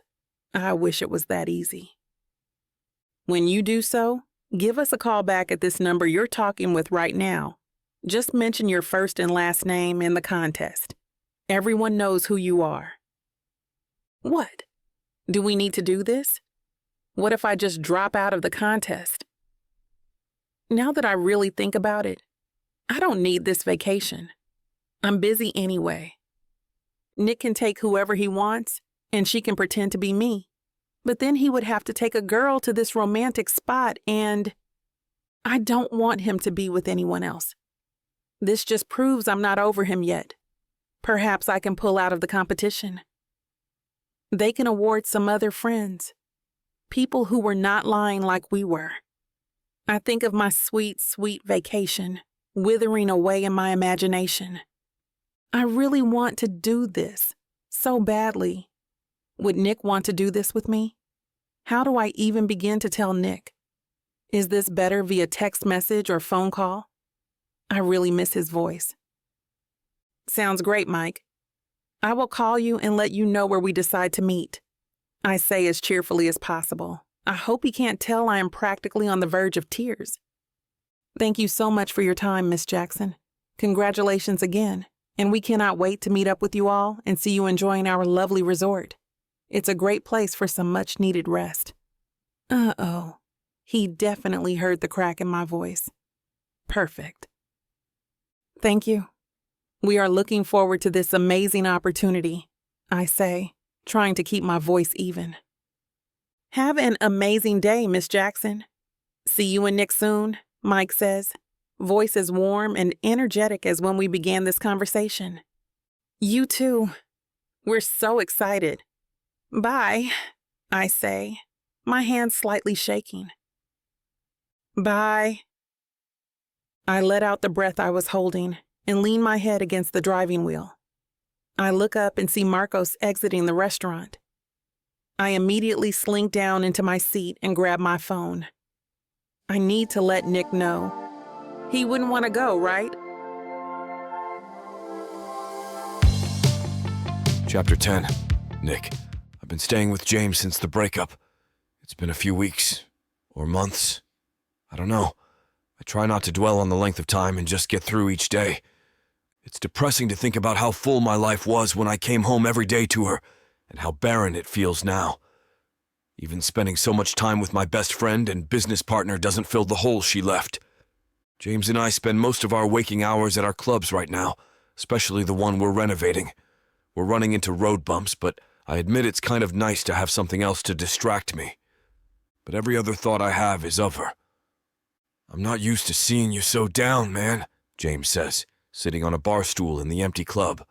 I wish it was that easy. When you do so, give us a call back at this number you're talking with right now. Just mention your first and last name in the contest. Everyone knows who you are. What? Do we need to do this? What if I just drop out of the contest? Now that I really think about it, I don't need this vacation. I'm busy anyway. Nick can take whoever he wants, and she can pretend to be me. But then he would have to take a girl to this romantic spot, and I don't want him to be with anyone else. This just proves I'm not over him yet. Perhaps I can pull out of the competition. They can award some other friends. People who were not lying like we were. I think of my sweet, sweet vacation, withering away in my imagination. I really want to do this, so badly. Would Nick want to do this with me? How do I even begin to tell Nick? Is this better via text message or phone call? I really miss his voice. Sounds great, Mike. I will call you and let you know where we decide to meet. I say as cheerfully as possible. I hope he can't tell I am practically on the verge of tears. Thank you so much for your time, Miss Jackson. Congratulations again, and we cannot wait to meet up with you all and see you enjoying our lovely resort. It's a great place for some much-needed rest. Uh-oh. He definitely heard the crack in my voice. Perfect. Thank you. We are looking forward to this amazing opportunity, I say, trying to keep my voice even. Have an amazing day, Miss Jackson. See you and Nick soon, Mike says, voice as warm and energetic as when we began this conversation. You too. We're so excited. Bye, I say, my hand slightly shaking. Bye. I let out the breath I was holding and lean my head against the driving wheel. I look up and see Marcos exiting the restaurant. I immediately slink down into my seat and grab my phone. I need to let Nick know. He wouldn't want to go, right? Chapter 10. Nick. I've been staying with James since the breakup. It's been a few weeks. Or months. I don't know. I try not to dwell on the length of time and just get through each day. It's depressing to think about how full my life was when I came home every day to her, and how barren it feels now. Even spending so much time with my best friend and business partner doesn't fill the hole she left. James and I spend most of our waking hours at our clubs right now, especially the one we're renovating. We're running into road bumps, but I admit it's kind of nice to have something else to distract me. But every other thought I have is of her. "I'm not used to seeing you so down, man," James says, sitting on a bar stool in the empty club.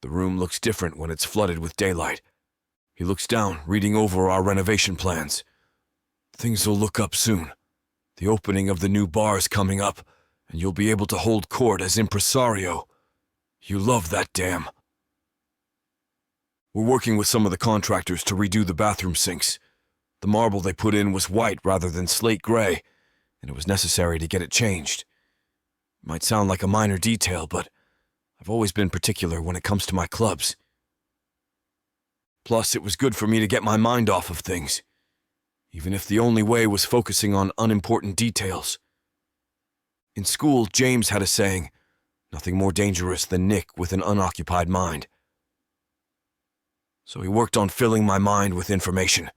The room looks different when it's flooded with daylight. He looks down, reading over our renovation plans. "Things will look up soon. The opening of the new bar's coming up, and you'll be able to hold court as impresario. You love that, damn." We're working with some of the contractors to redo the bathroom sinks. The marble they put in was white rather than slate gray, and it was necessary to get it changed. It might sound like a minor detail, but I've always been particular when it comes to my clubs. Plus, it was good for me to get my mind off of things, even if the only way was focusing on unimportant details. In school, James had a saying, "Nothing more dangerous than Nick with an unoccupied mind." So he worked on filling my mind with information.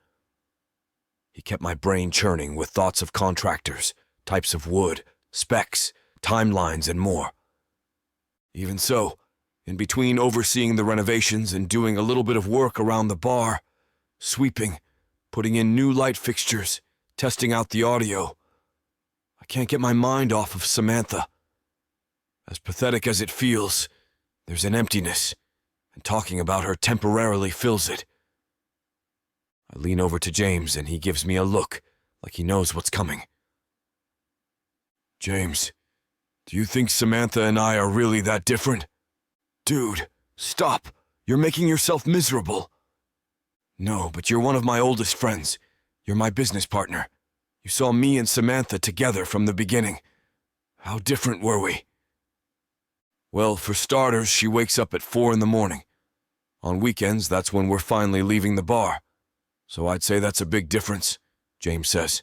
He kept my brain churning with thoughts of contractors, types of wood, specs, timelines, and more. Even so, in between overseeing the renovations and doing a little bit of work around the bar, sweeping, putting in new light fixtures, testing out the audio, I can't get my mind off of Samantha. As pathetic as it feels, there's an emptiness, and talking about her temporarily fills it. I lean over to James and he gives me a look, like he knows what's coming. "James, do you think Samantha and I are really that different?" "Dude, stop. You're making yourself miserable." "No, but you're one of my oldest friends. You're my business partner. You saw me and Samantha together from the beginning. How different were we?" "Well, for starters, she wakes up at 4 in the morning. On weekends, that's when we're finally leaving the bar. So I'd say that's a big difference," James says.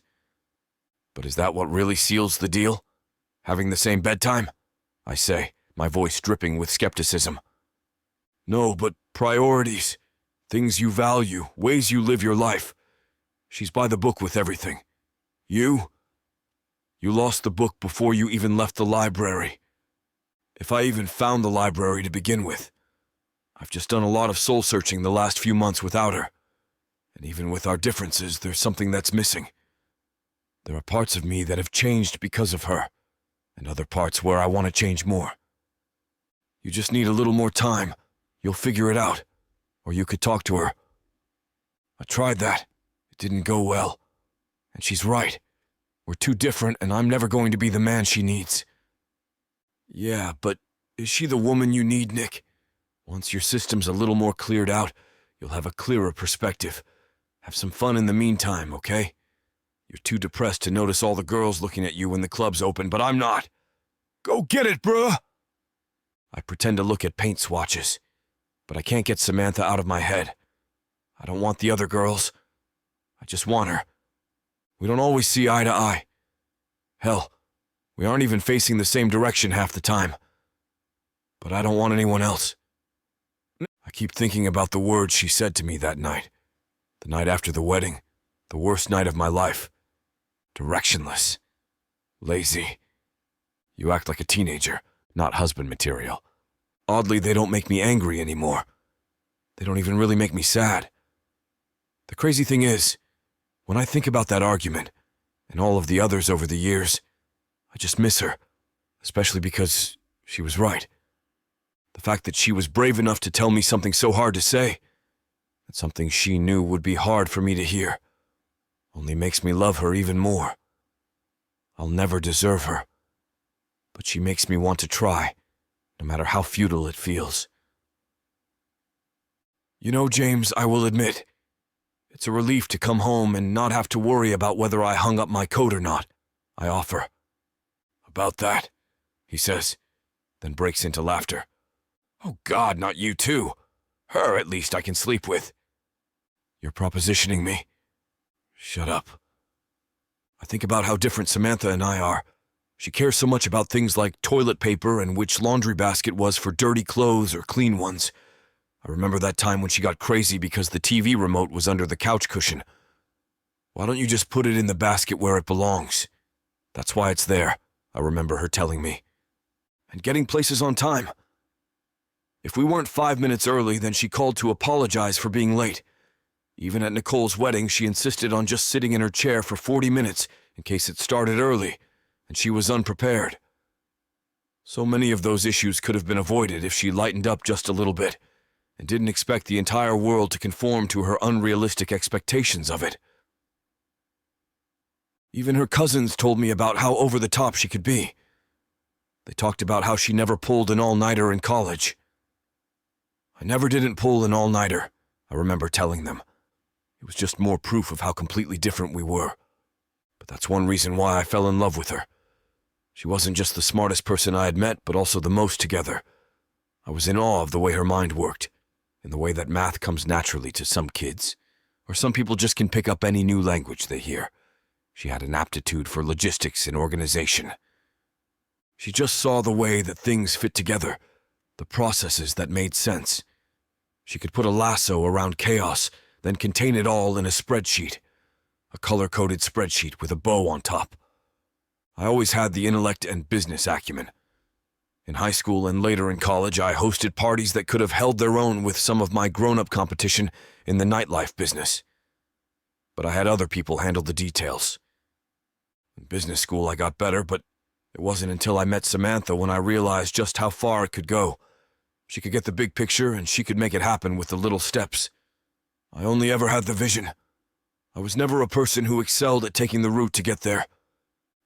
"But is that what really seals the deal? Having the same bedtime?" I say, my voice dripping with skepticism. "No, but priorities. Things you value, ways you live your life. She's by the book with everything. You lost the book before you even left the library. If I even found the library to begin with. I've just done a lot of soul-searching the last few months without her. And even with our differences, there's something that's missing. There are parts of me that have changed because of her, and other parts where I want to change more. You just need a little more time. You'll figure it out. Or you could talk to her. I tried that. It didn't go well. And she's right. We're too different, and I'm never going to be the man she needs." "Yeah, but is she the woman you need, Nick? Once your system's a little more cleared out, you'll have a clearer perspective. Have some fun in the meantime, okay? You're too depressed to notice all the girls looking at you when the club's open, but I'm not. Go get it, bruh! I pretend to look at paint swatches, but I can't get Samantha out of my head. I don't want the other girls. I just want her. We don't always see eye to eye. Hell, we aren't even facing the same direction half the time. But I don't want anyone else. I keep thinking about the words she said to me that night. The night after the wedding. The worst night of my life. Directionless. Lazy. You act like a teenager, not husband material. Oddly, they don't make me angry anymore. They don't even really make me sad. The crazy thing is, when I think about that argument, and all of the others over the years, I just miss her, especially because she was right. The fact that she was brave enough to tell me something so hard to say, and something she knew would be hard for me to hear, only makes me love her even more. I'll never deserve her, but she makes me want to try, no matter how futile it feels. You know, James, I will admit, it's a relief to come home and not have to worry about whether I hung up my coat or not, I offer. About that, he says, then breaks into laughter. Oh God, not you too. Her, at least, I can sleep with. You're propositioning me. Shut up. I think about how different Samantha and I are. She cares so much about things like toilet paper and which laundry basket was for dirty clothes or clean ones. I remember that time when she got crazy because the TV remote was under the couch cushion. Why don't you just put it in the basket where it belongs? That's why it's there, I remember her telling me. And getting places on time. If we weren't 5 minutes early, then she called to apologize for being late. Even at Nicole's wedding, she insisted on just sitting in her chair for 40 minutes in case it started early, and she was unprepared. So many of those issues could have been avoided if she lightened up just a little bit and didn't expect the entire world to conform to her unrealistic expectations of it. Even her cousins told me about how over the top she could be. They talked about how she never pulled an all-nighter in college. I never didn't pull an all-nighter, I remember telling them. It was just more proof of how completely different we were. But that's one reason why I fell in love with her. She wasn't just the smartest person I had met, but also the most together. I was in awe of the way her mind worked, in the way that math comes naturally to some kids, or some people just can pick up any new language they hear. She had an aptitude for logistics and organization. She just saw the way that things fit together, the processes that made sense. She could put a lasso around chaos, then contain it all in a spreadsheet, a color-coded spreadsheet with a bow on top. I always had the intellect and business acumen. In high school and later in college, I hosted parties that could have held their own with some of my grown-up competition in the nightlife business. But I had other people handle the details. In business school, I got better, but it wasn't until I met Samantha when I realized just how far it could go. She could get the big picture, and she could make it happen with the little steps. I only ever had the vision. I was never a person who excelled at taking the route to get there.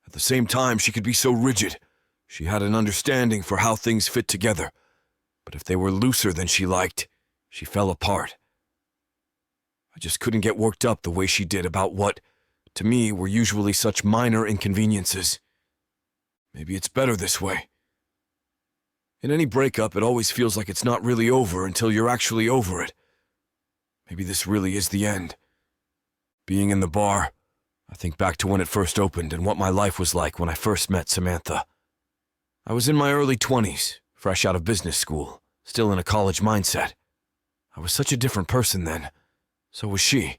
At the same time, she could be so rigid. She had an understanding for how things fit together. But if they were looser than she liked, she fell apart. I just couldn't get worked up the way she did about what, to me, were usually such minor inconveniences. Maybe it's better this way. In any breakup, it always feels like it's not really over until you're actually over it. Maybe this really is the end. Being in the bar, I think back to when it first opened and what my life was like when I first met Samantha. I was in my early 20s, fresh out of business school, still in a college mindset. I was such a different person then. So was she.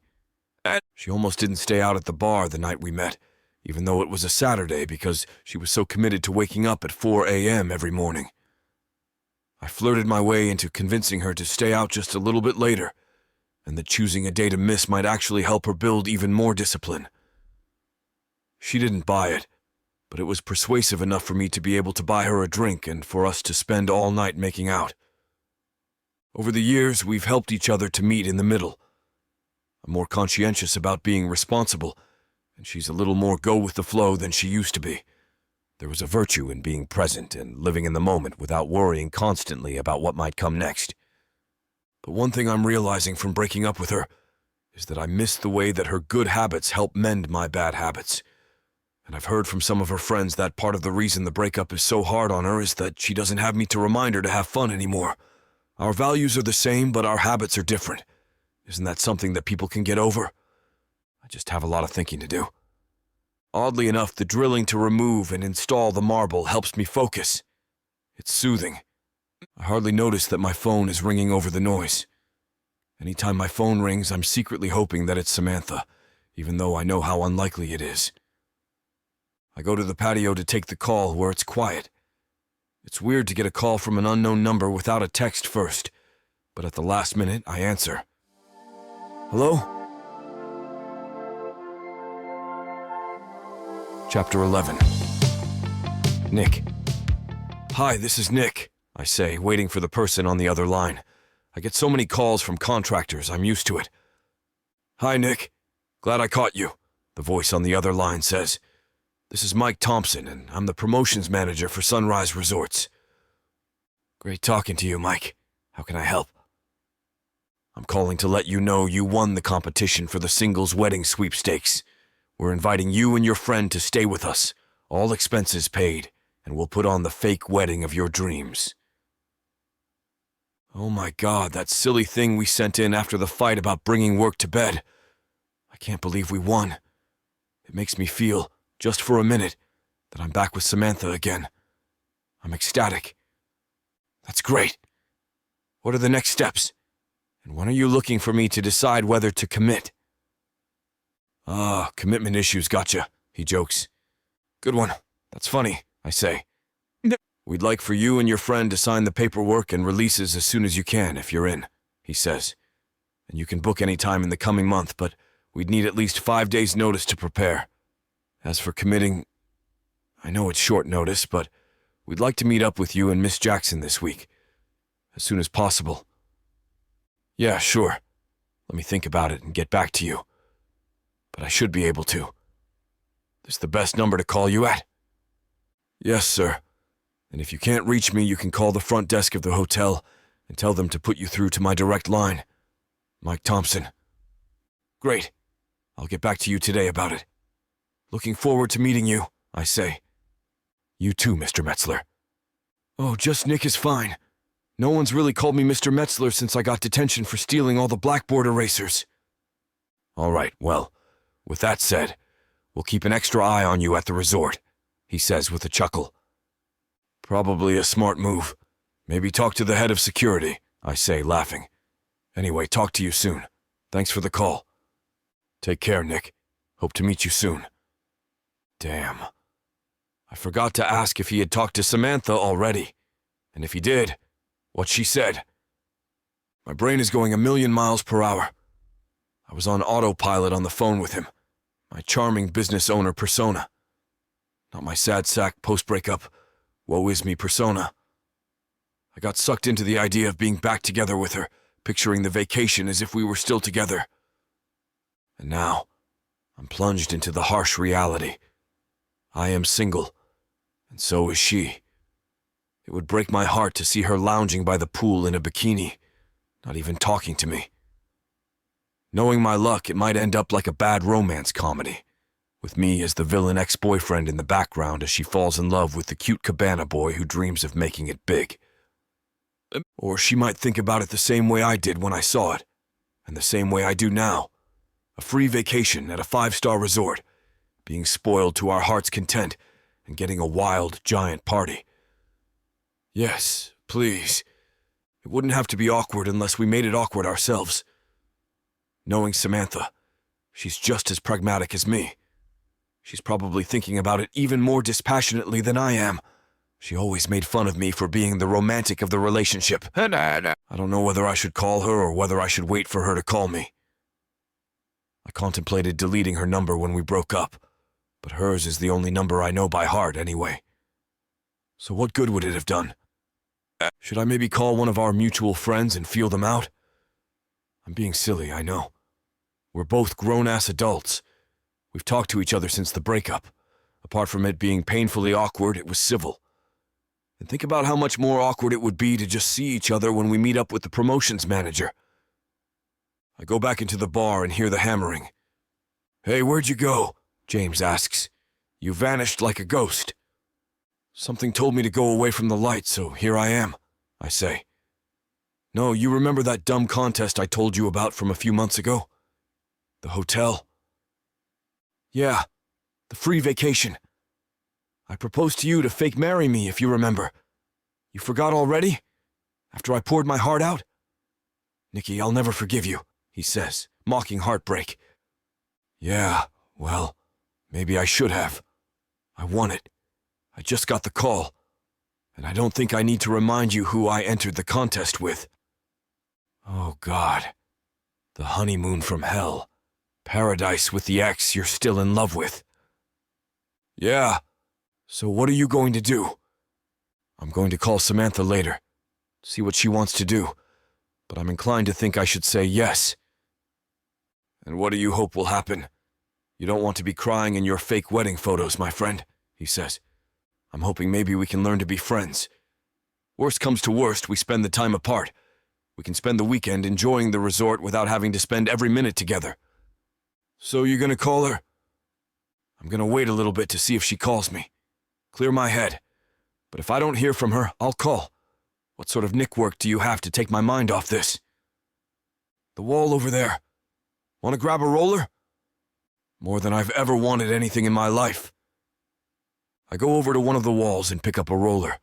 She almost didn't stay out at the bar the night we met, even though it was a Saturday because she was so committed to waking up at 4 a.m. every morning. I flirted my way into convincing her to stay out just a little bit later, and that choosing a day to miss might actually help her build even more discipline. She didn't buy it, but it was persuasive enough for me to be able to buy her a drink and for us to spend all night making out. Over the years, we've helped each other to meet in the middle. I'm more conscientious about being responsible, and she's a little more go with the flow than she used to be. There was a virtue in being present and living in the moment without worrying constantly about what might come next. But one thing I'm realizing from breaking up with her is that I miss the way that her good habits help mend my bad habits. And I've heard from some of her friends that part of the reason the breakup is so hard on her is that she doesn't have me to remind her to have fun anymore. Our values are the same, but our habits are different. Isn't that something that people can get over? I just have a lot of thinking to do. Oddly enough, the drilling to remove and install the marble helps me focus. It's soothing. I hardly notice that my phone is ringing over the noise. Anytime my phone rings, I'm secretly hoping that it's Samantha, even though I know how unlikely it is. I go to the patio to take the call where it's quiet. It's weird to get a call from an unknown number without a text first, but at the last minute, I answer. Hello? Chapter 11. Nick. Hi, this is Nick, I say, waiting for the person on the other line. I get so many calls from contractors, I'm used to it. Hi, Nick. Glad I caught you, the voice on the other line says. This is Mike Thompson, and I'm the promotions manager for Sunrise Resorts. Great talking to you, Mike. How can I help? I'm calling to let you know you won the competition for the singles wedding sweepstakes. We're inviting you and your friend to stay with us, all expenses paid, and we'll put on the fake wedding of your dreams. Oh my God, that silly thing we sent in after the fight about bringing work to bed. I can't believe we won. It makes me feel, just for a minute, that I'm back with Samantha again. I'm ecstatic. That's great. What are the next steps? And when are you looking for me to decide whether to commit? Commitment issues gotcha, he jokes. Good one. That's funny, I say. We'd like for you and your friend to sign the paperwork and releases as soon as you can if you're in, he says. And you can book any time in the coming month, but we'd need at least 5 days' notice to prepare. As for committing, I know it's short notice, but we'd like to meet up with you and Miss Jackson this week, as soon as possible. Yeah, sure. Let me think about it and get back to you. But I should be able to. This the best number to call you at? Yes, sir. And if you can't reach me, you can call the front desk of the hotel and tell them to put you through to my direct line. Mike Thompson. Great. I'll get back to you today about it. Looking forward to meeting you, I say. You too, Mr. Metzler. Oh, just Nick is fine. No one's really called me Mr. Metzler since I got detention for stealing all the blackboard erasers. All right, well, with that said, we'll keep an extra eye on you at the resort, he says with a chuckle. Probably a smart move. Maybe talk to the head of security, I say, laughing. Anyway, talk to you soon. Thanks for the call. Take care, Nick. Hope to meet you soon. Damn. I forgot to ask if he had talked to Samantha already. And if he did, what she said. My brain is going 1,000,000 miles per hour. I was on autopilot on the phone with him, my charming business owner persona. Not my sad sack post-breakup, woe is me persona. I got sucked into the idea of being back together with her, picturing the vacation as if we were still together. And now, I'm plunged into the harsh reality. I am single, and so is she. It would break my heart to see her lounging by the pool in a bikini, not even talking to me. Knowing my luck, it might end up like a bad romance comedy, with me as the villain ex-boyfriend in the background as she falls in love with the cute cabana boy who dreams of making it big. Or she might think about it the same way I did when I saw it, and the same way I do now. A free vacation at a 5-star resort, being spoiled to our heart's content, and getting a wild, giant party. Yes, please. It wouldn't have to be awkward unless we made it awkward ourselves. Knowing Samantha, she's just as pragmatic as me. She's probably thinking about it even more dispassionately than I am. She always made fun of me for being the romantic of the relationship. I don't know whether I should call her or whether I should wait for her to call me. I contemplated deleting her number when we broke up, but hers is the only number I know by heart anyway. So what good would it have done? Should I maybe call one of our mutual friends and feel them out? I'm being silly, I know. We're both grown-ass adults. We've talked to each other since the breakup. Apart from it being painfully awkward, it was civil. And think about how much more awkward it would be to just see each other when we meet up with the promotions manager. I go back into the bar and hear the hammering. "Hey, where'd you go?" James asks. "You vanished like a ghost." "Something told me to go away from the light, so here I am," I say. "No, you remember that dumb contest I told you about from a few months ago? The hotel?" "Yeah, the free vacation. I proposed to you to fake marry me, if you remember. You forgot already? After I poured my heart out?" "Nicky, I'll never forgive you," he says, mocking heartbreak. "Yeah, well, maybe I should have. I won it. I just got the call. And I don't think I need to remind you who I entered the contest with. Oh, God. The honeymoon from hell. Paradise with the ex you're still in love with." "Yeah. So what are you going to do?" "I'm going to call Samantha later. See what she wants to do. But I'm inclined to think I should say yes." "And what do you hope will happen? You don't want to be crying in your fake wedding photos, my friend," he says. "I'm hoping maybe we can learn to be friends. Worst comes to worst, we spend the time apart. We can spend the weekend enjoying the resort without having to spend every minute together." "So you're gonna call her?" "I'm gonna wait a little bit to see if she calls me. Clear my head. But if I don't hear from her, I'll call. What sort of Nick work do you have to take my mind off this?" "The wall over there. Want to grab a roller?" "More than I've ever wanted anything in my life." I go over to one of the walls and pick up a roller.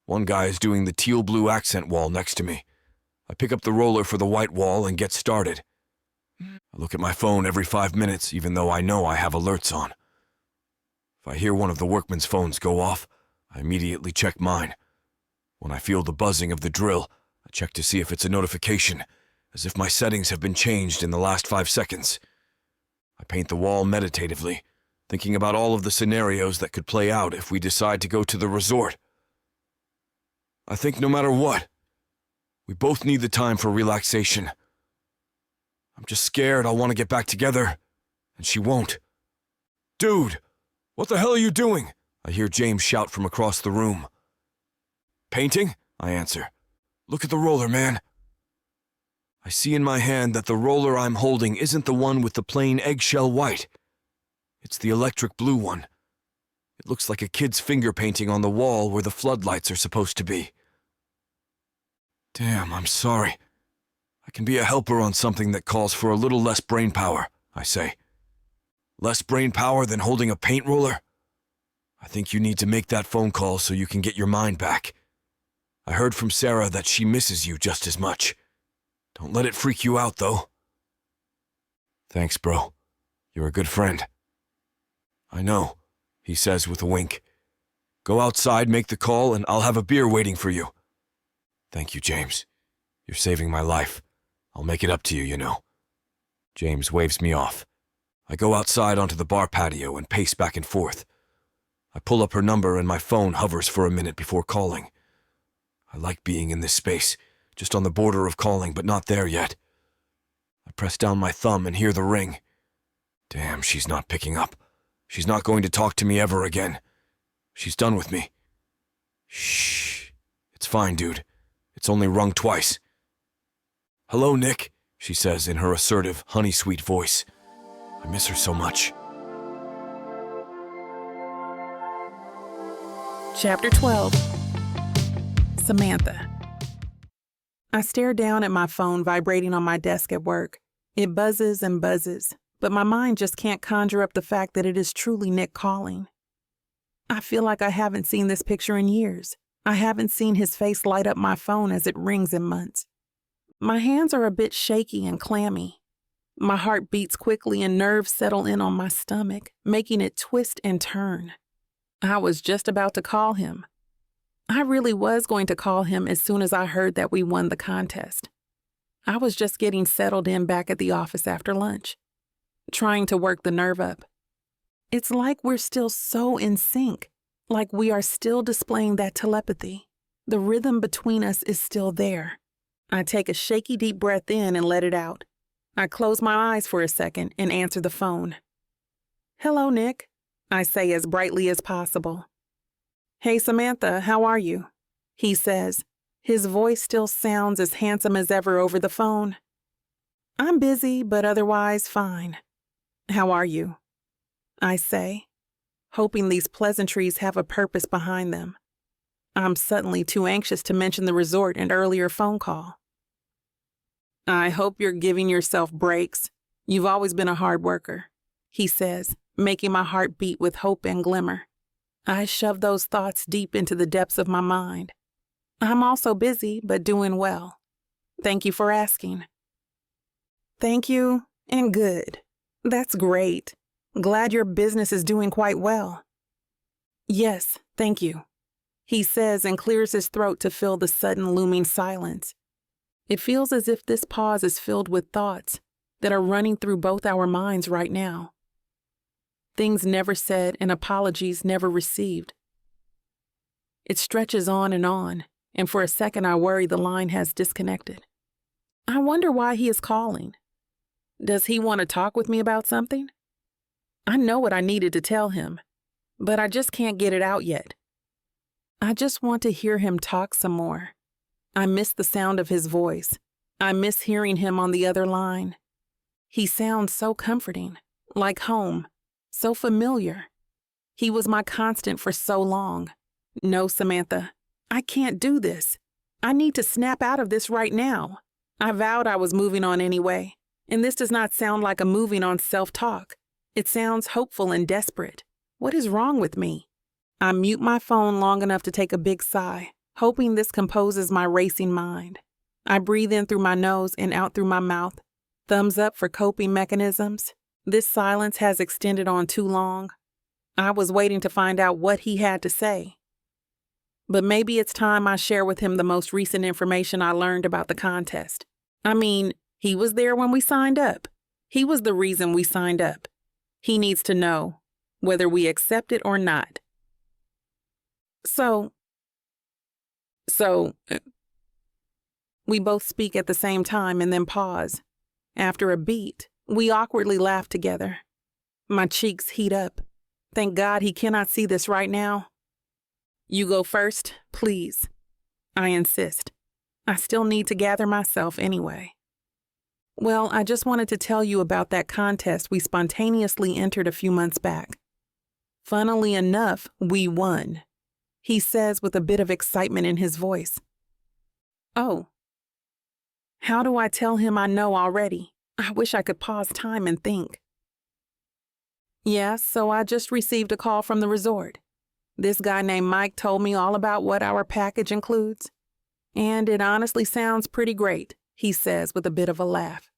One guy is doing the teal-blue accent wall next to me. I pick up the roller for the white wall and get started. I look at my phone every 5 minutes, even though I know I have alerts on. If I hear one of the workmen's phones go off, I immediately check mine. When I feel the buzzing of the drill, I check to see if it's a notification, as if my settings have been changed in the last 5 seconds. I paint the wall meditatively, thinking about all of the scenarios that could play out if we decide to go to the resort. I think no matter what, we both need the time for relaxation. I'm just scared I'll want to get back together, and she won't. "Dude, what the hell are you doing?" I hear James shout from across the room. "Painting?" I answer. "Look at the roller, man." I see in my hand that the roller I'm holding isn't the one with the plain eggshell white. It's the electric blue one. It looks like a kid's finger painting on the wall where the floodlights are supposed to be. "Damn, I'm sorry. I can be a helper on something that calls for a little less brain power," I say. "Less brain power than holding a paint roller? I think you need to make that phone call so you can get your mind back. I heard from Sarah that she misses you just as much. Don't let it freak you out, though." "Thanks, bro. You're a good friend." "I know," he says with a wink. "Go outside, make the call, and I'll have a beer waiting for you." "Thank you, James. You're saving my life. I'll make it up to you, you know." James waves me off. I go outside onto the bar patio and pace back and forth. I pull up her number and my phone hovers for a minute before calling. I like being in this space, just on the border of calling, but not there yet. I press down my thumb and hear the ring. Damn, she's not picking up. She's not going to talk to me ever again. She's done with me. Shh. It's fine, dude. It's only rung twice. "Hello, Nick," she says in her assertive, honey-sweet voice. I miss her so much. Chapter 12. Samantha. I stare down at my phone vibrating on my desk at work. It buzzes and buzzes, but my mind just can't conjure up the fact that it is truly Nick calling. I feel like I haven't seen this picture in years. I haven't seen his face light up my phone as it rings in months. My hands are a bit shaky and clammy. My heart beats quickly and nerves settle in on my stomach, making it twist and turn. I was just about to call him. I really was going to call him as soon as I heard that we won the contest. I was just getting settled in back at the office after lunch, trying to work the nerve up. It's like we're still so in sync, like we are still displaying that telepathy. The rhythm between us is still there. I take a shaky deep breath in and let it out. I close my eyes for a second and answer the phone. "Hello, Nick," I say as brightly as possible. "Hey, Samantha, how are you?" he says. His voice still sounds as handsome as ever over the phone. I'm busy, but otherwise fine. How are you? I say, hoping these pleasantries have a purpose behind them. I'm suddenly too anxious to mention the resort and earlier phone call. I hope you're giving yourself breaks. You've always been a hard worker, he says, making my heart beat with hope and glimmer. I shove those thoughts deep into the depths of my mind. I'm also busy, but doing well. Thank you for asking. Thank you, and good. That's great. Glad your business is doing quite well. Yes, thank you, he says and clears his throat to fill the sudden looming silence. It feels as if this pause is filled with thoughts that are running through both our minds right now. Things never said and apologies never received. It stretches on, and for a second I worry the line has disconnected. I wonder why he is calling. Does he want to talk with me about something? I know what I needed to tell him, but I just can't get it out yet. I just want to hear him talk some more. I miss the sound of his voice. I miss hearing him on the other line. He sounds so comforting, like home, so familiar. He was my constant for so long. No, Samantha, I can't do this. I need to snap out of this right now. I vowed I was moving on anyway, and this does not sound like a moving on self-talk. It sounds hopeful and desperate. What is wrong with me? I mute my phone long enough to take a big sigh, hoping this composes my racing mind. I breathe in through my nose and out through my mouth. Thumbs up for coping mechanisms. This silence has extended on too long. I was waiting to find out what he had to say. But maybe it's time I share with him the most recent information I learned about the contest. I mean, he was there when we signed up. He was the reason we signed up. He needs to know, whether we accept it or not. So, we both speak at the same time and then pause. After a beat, we awkwardly laugh together. My cheeks heat up. Thank God he cannot see this right now. You go first, please. I insist. I still need to gather myself anyway. Well, I just wanted to tell you about that contest we spontaneously entered a few months back. Funnily enough, we won, he says with a bit of excitement in his voice. Oh. How do I tell him I know already? I wish I could pause time and think. Yeah, so I just received a call from the resort. This guy named Mike told me all about what our package includes. And it honestly sounds pretty great, he says with a bit of a laugh.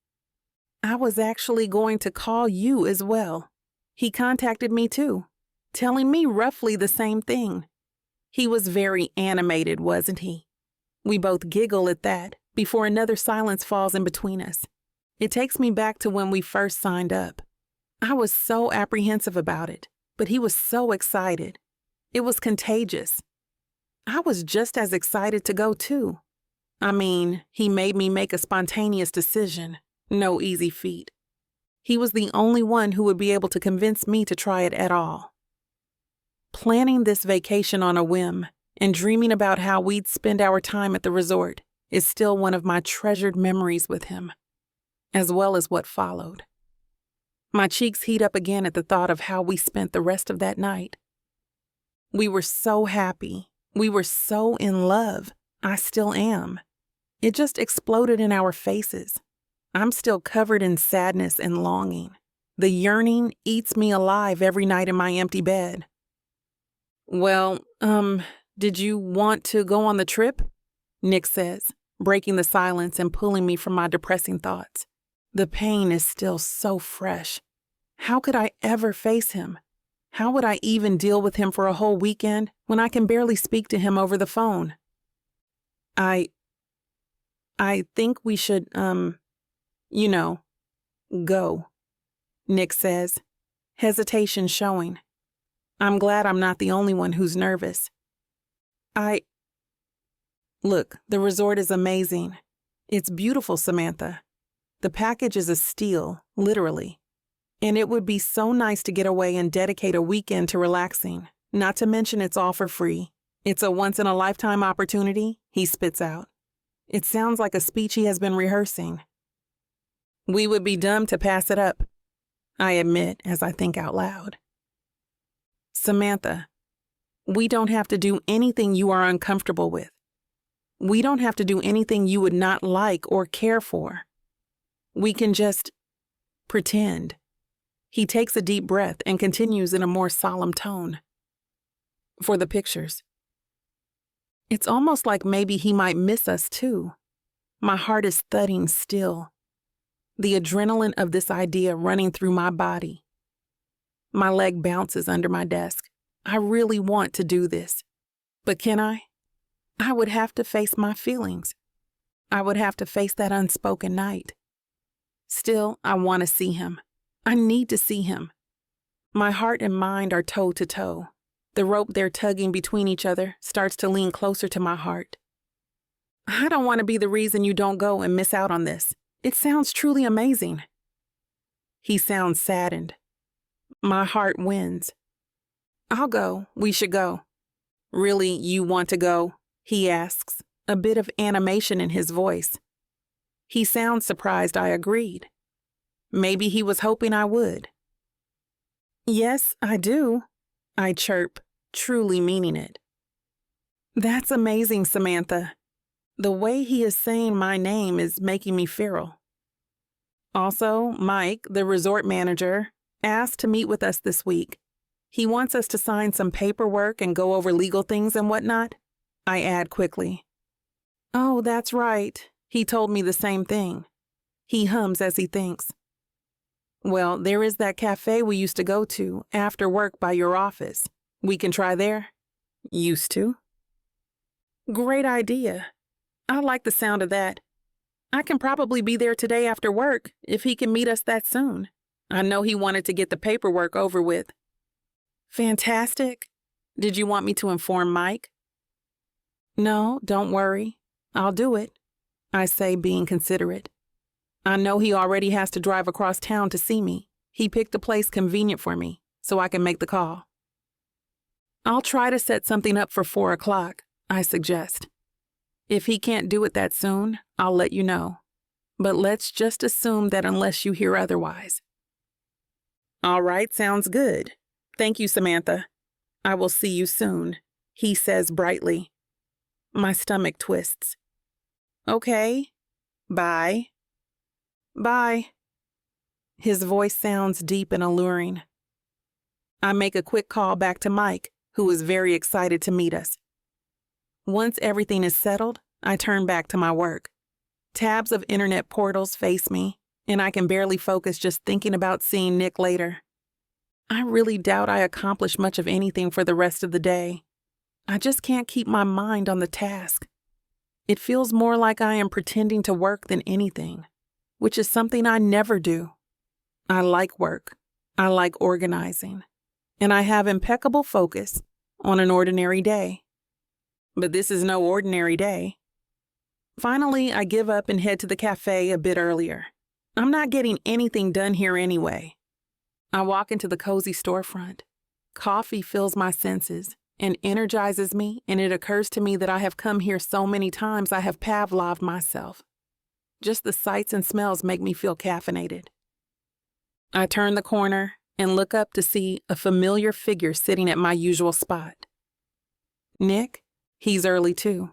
I was actually going to call you as well. He contacted me too, telling me roughly the same thing. He was very animated, wasn't he? We both giggle at that before another silence falls in between us. It takes me back to when we first signed up. I was so apprehensive about it, but he was so excited. It was contagious. I was just as excited to go too. I mean, he made me make a spontaneous decision. No easy feat. He was the only one who would be able to convince me to try it at all. Planning this vacation on a whim and dreaming about how we'd spend our time at the resort is still one of my treasured memories with him, as well as what followed. My cheeks heat up again at the thought of how we spent the rest of that night. We were so happy. We were so in love. I still am. It just exploded in our faces. I'm still covered in sadness and longing. The yearning eats me alive every night in my empty bed. Well, did you want to go on the trip? Nick says, breaking the silence and pulling me from my depressing thoughts. The pain is still so fresh. How could I ever face him? How would I even deal with him for a whole weekend when I can barely speak to him over the phone? I think we should, go, Nick says, hesitation showing. I'm glad I'm not the only one who's nervous. Look, the resort is amazing. It's beautiful, Samantha. The package is a steal, literally. And it would be so nice to get away and dedicate a weekend to relaxing, not to mention it's all for free. It's a once-in-a-lifetime opportunity, he spits out. It sounds like a speech he has been rehearsing. We would be dumb to pass it up, I admit as I think out loud. Samantha, we don't have to do anything you are uncomfortable with. We don't have to do anything you would not like or care for. We can just pretend. He takes a deep breath and continues in a more solemn tone. For the pictures. It's almost like maybe he might miss us too. My heart is thudding still. The adrenaline of this idea running through my body. My leg bounces under my desk. I really want to do this. But can I? I would have to face my feelings. I would have to face that unspoken night. Still, I want to see him. I need to see him. My heart and mind are toe to toe. The rope they're tugging between each other starts to lean closer to my heart. I don't want to be the reason you don't go and miss out on this. It sounds truly amazing. He sounds saddened. My heart wins. I'll go. We should go. Really, you want to go? He asks, a bit of animation in his voice. He sounds surprised I agreed. Maybe he was hoping I would. Yes, I do, I chirp, truly meaning it. That's amazing, Samantha. The way he is saying my name is making me feral. Also, Mike, the resort manager, asked to meet with us this week. He wants us to sign some paperwork and go over legal things and whatnot. I add quickly. Oh, that's right. He told me the same thing. He hums as he thinks. Well, there is that cafe we used to go to after work by your office. We can try there? Used to. Great idea. I like the sound of that. I can probably be there today after work if he can meet us that soon. I know he wanted to get the paperwork over with. Fantastic. Did you want me to inform Mike? No, don't worry. I'll do it, I say, being considerate. I know he already has to drive across town to see me. He picked a place convenient for me, so I can make the call. I'll try to set something up for 4 o'clock, I suggest. If he can't do it that soon, I'll let you know. But let's just assume that unless you hear otherwise. All right, sounds good. Thank you, Samantha. I will see you soon, he says brightly. My stomach twists. Okay. Bye. Bye. His voice sounds deep and alluring. I make a quick call back to Mike, who is very excited to meet us. Once everything is settled, I turn back to my work. Tabs of internet portals face me, and I can barely focus just thinking about seeing Nick later. I really doubt I accomplish much of anything for the rest of the day. I just can't keep my mind on the task. It feels more like I am pretending to work than anything, which is something I never do. I like work. I like organizing. And I have impeccable focus on an ordinary day. But this is no ordinary day. Finally, I give up and head to the cafe a bit earlier. I'm not getting anything done here anyway. I walk into the cozy storefront. Coffee fills my senses and energizes me, and it occurs to me that I have come here so many times I have Pavloved myself. Just the sights and smells make me feel caffeinated. I turn the corner and look up to see a familiar figure sitting at my usual spot. Nick? He's early too.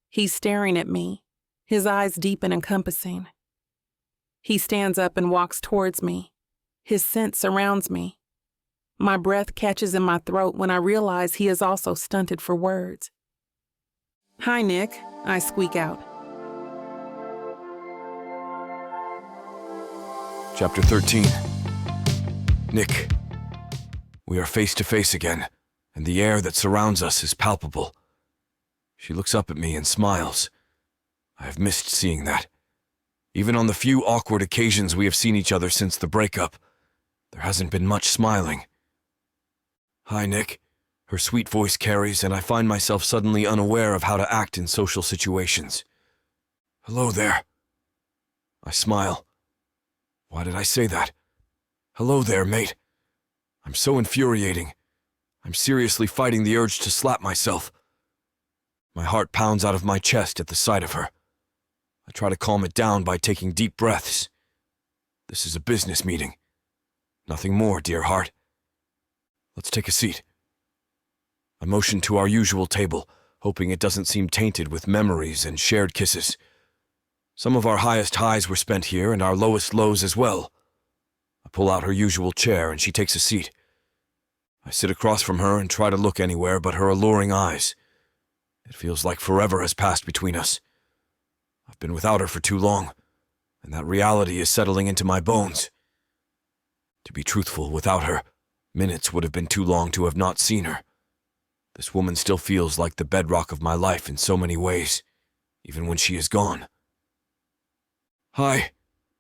He's staring at me, his eyes deep and encompassing. He stands up and walks towards me. His scent surrounds me. My breath catches in my throat when I realize he is also stunted for words. Hi, Nick, I squeak out. Chapter 13. Nick. We are face to face again, and the air that surrounds us is palpable. She looks up at me and smiles. I have missed seeing that. Even on the few awkward occasions we have seen each other since the breakup, there hasn't been much smiling. Hi, Nick. Her sweet voice carries, and I find myself suddenly unaware of how to act in social situations. Hello there. I smile. Why did I say that? Hello there, mate. I'm so infuriating. I'm seriously fighting the urge to slap myself. My heart pounds out of my chest at the sight of her. I try to calm it down by taking deep breaths. This is a business meeting. Nothing more, dear heart. Let's take a seat. I motion to our usual table, hoping it doesn't seem tainted with memories and shared kisses. Some of our highest highs were spent here and our lowest lows as well. I pull out her usual chair and she takes a seat. I sit across from her and try to look anywhere but her alluring eyes. It feels like forever has passed between us. I've been without her for too long, and that reality is settling into my bones. To be truthful, without her, minutes would have been too long to have not seen her. This woman still feels like the bedrock of my life in so many ways, even when she is gone. Hi,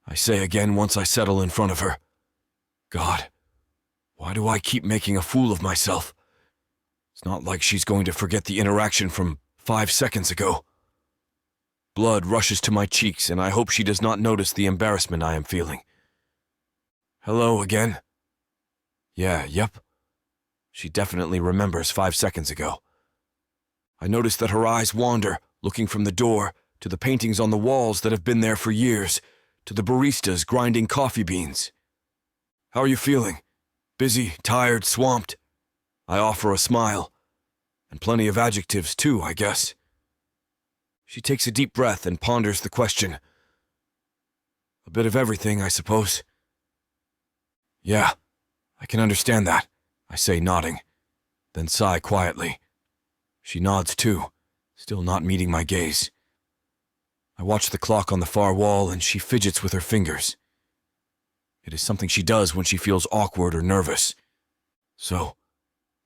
I say again once I settle in front of her. God, why do I keep making a fool of myself? It's not like she's going to forget the interaction from 5 seconds ago. Blood rushes to my cheeks, and I hope she does not notice the embarrassment I am feeling. Hello again? Yep. She definitely remembers 5 seconds ago. I notice that her eyes wander, looking from the door to the paintings on the walls that have been there for years, to the baristas grinding coffee beans. How are you feeling? Busy, tired, swamped? I offer a smile. And plenty of adjectives too, I guess. She takes a deep breath and ponders the question. A bit of everything, I suppose. Yeah, I can understand that, I say, nodding, then sigh quietly. She nods too, still not meeting my gaze. I watch the clock on the far wall and she fidgets with her fingers. It is something she does when she feels awkward or nervous. So,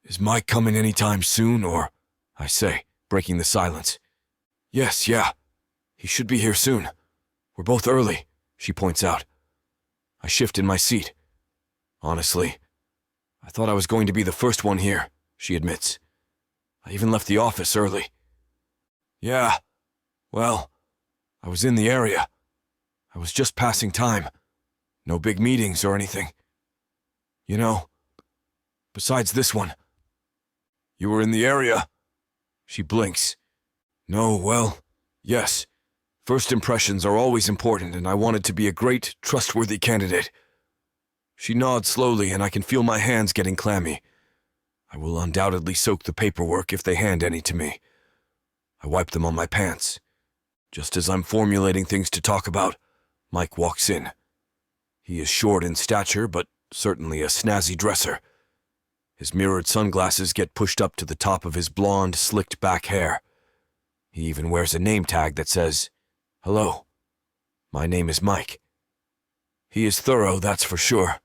is Mike coming anytime soon, or? I say, breaking the silence. Yes, yeah. He should be here soon. We're both early, she points out. I shift in my seat. Honestly, I thought I was going to be the first one here, she admits. I even left the office early. Yeah, well, I was in the area. I was just passing time. No big meetings or anything. You know, besides this one. You were in the area? She blinks. No, well, yes. First impressions are always important, and I wanted to be a great, trustworthy candidate. She nods slowly, and I can feel my hands getting clammy. I will undoubtedly soak the paperwork if they hand any to me. I wipe them on my pants. Just as I'm formulating things to talk about, Mike walks in. He is short in stature, but certainly a snazzy dresser. His mirrored sunglasses get pushed up to the top of his blonde, slicked back hair. He even wears a name tag that says, "Hello, my name is Mike." He is thorough, that's for sure.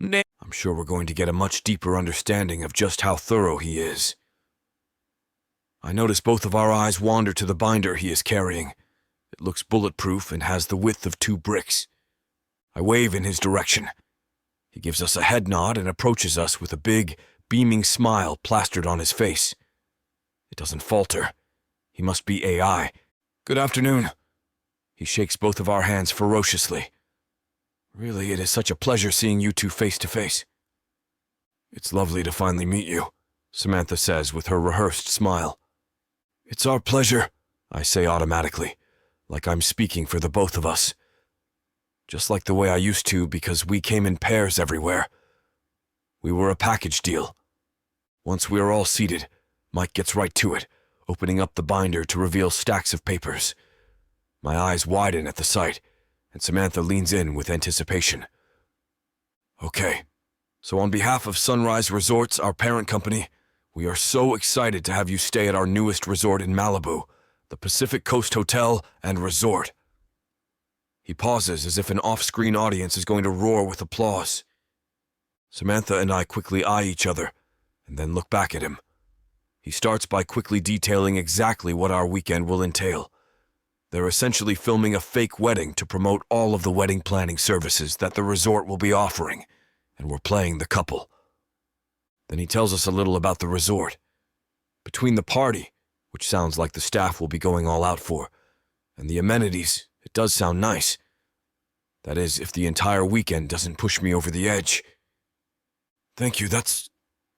I'm sure we're going to get a much deeper understanding of just how thorough he is. I notice both of our eyes wander to the binder he is carrying. It looks bulletproof and has the width of 2 bricks. I wave in his direction. He gives us a head nod and approaches us with a big, beaming smile plastered on his face. It doesn't falter. He must be AI. Good afternoon. He shakes both of our hands ferociously. Really, it is such a pleasure seeing you two face to face. It's lovely to finally meet you, Samantha says with her rehearsed smile. It's our pleasure, I say automatically, like I'm speaking for the both of us. Just like the way I used to because we came in pairs everywhere. We were a package deal. Once we are all seated, Mike gets right to it, opening up the binder to reveal stacks of papers. My eyes widen at the sight, and Samantha leans in with anticipation. Okay, so on behalf of Sunrise Resorts, our parent company, we are so excited to have you stay at our newest resort in Malibu, the Pacific Coast Hotel and Resort. He pauses as if an off-screen audience is going to roar with applause. Samantha and I quickly eye each other, and then look back at him. He starts by quickly detailing exactly what our weekend will entail. They're essentially filming a fake wedding to promote all of the wedding planning services that the resort will be offering, and we're playing the couple. Then he tells us a little about the resort. Between the party, which sounds like the staff will be going all out for, and the amenities, it does sound nice. That is, if the entire weekend doesn't push me over the edge. Thank you, that's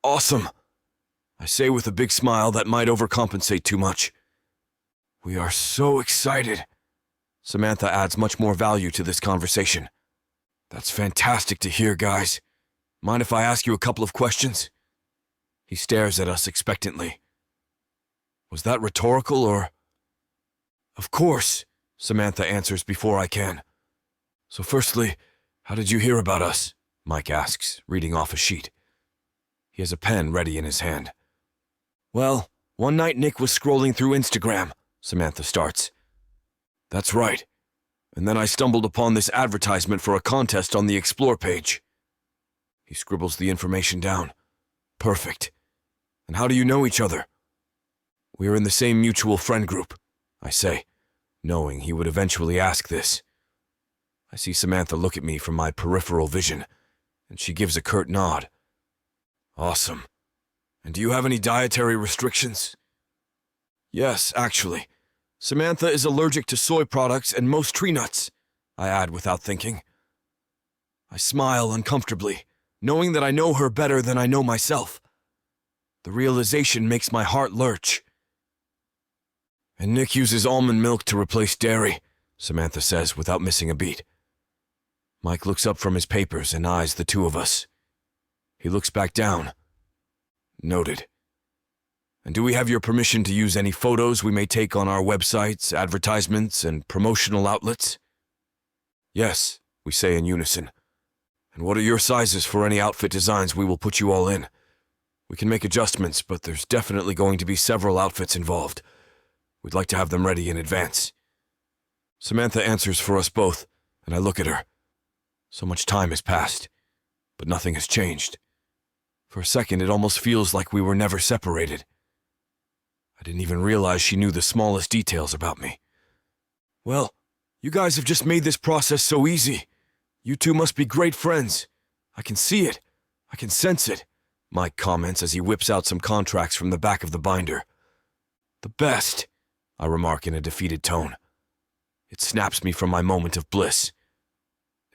awesome, I say with a big smile that might overcompensate too much. We are so excited. Samantha adds much more value to this conversation. That's fantastic to hear, guys. Mind if I ask you a couple of questions? He stares at us expectantly. Was that rhetorical or... Of course, Samantha answers before I can. So firstly, how did you hear about us? Mike asks, reading off a sheet. He has a pen ready in his hand. Well, one night Nick was scrolling through Instagram, Samantha starts. That's right. And then I stumbled upon this advertisement for a contest on the Explore page. He scribbles the information down. Perfect. And how do you know each other? We are in the same mutual friend group, I say, knowing he would eventually ask this. I see Samantha look at me from my peripheral vision, and she gives a curt nod. Awesome. And do you have any dietary restrictions? Yes, actually. Samantha is allergic to soy products and most tree nuts, I add without thinking. I smile uncomfortably, knowing that I know her better than I know myself. The realization makes my heart lurch. And Nick uses almond milk to replace dairy, Samantha says without missing a beat. Mike looks up from his papers and eyes the two of us. He looks back down. Noted. And do we have your permission to use any photos we may take on our websites, advertisements, and promotional outlets? Yes, we say in unison. And what are your sizes for any outfit designs we will put you all in? We can make adjustments, but there's definitely going to be several outfits involved. We'd like to have them ready in advance. Samantha answers for us both, and I look at her. So much time has passed, but nothing has changed. For a second, it almost feels like we were never separated. I didn't even realize she knew the smallest details about me. Well, you guys have just made this process so easy. You two must be great friends. I can see it. I can sense it, Mike comments as he whips out some contracts from the back of the binder. The best, I remark in a defeated tone. It snaps me from my moment of bliss.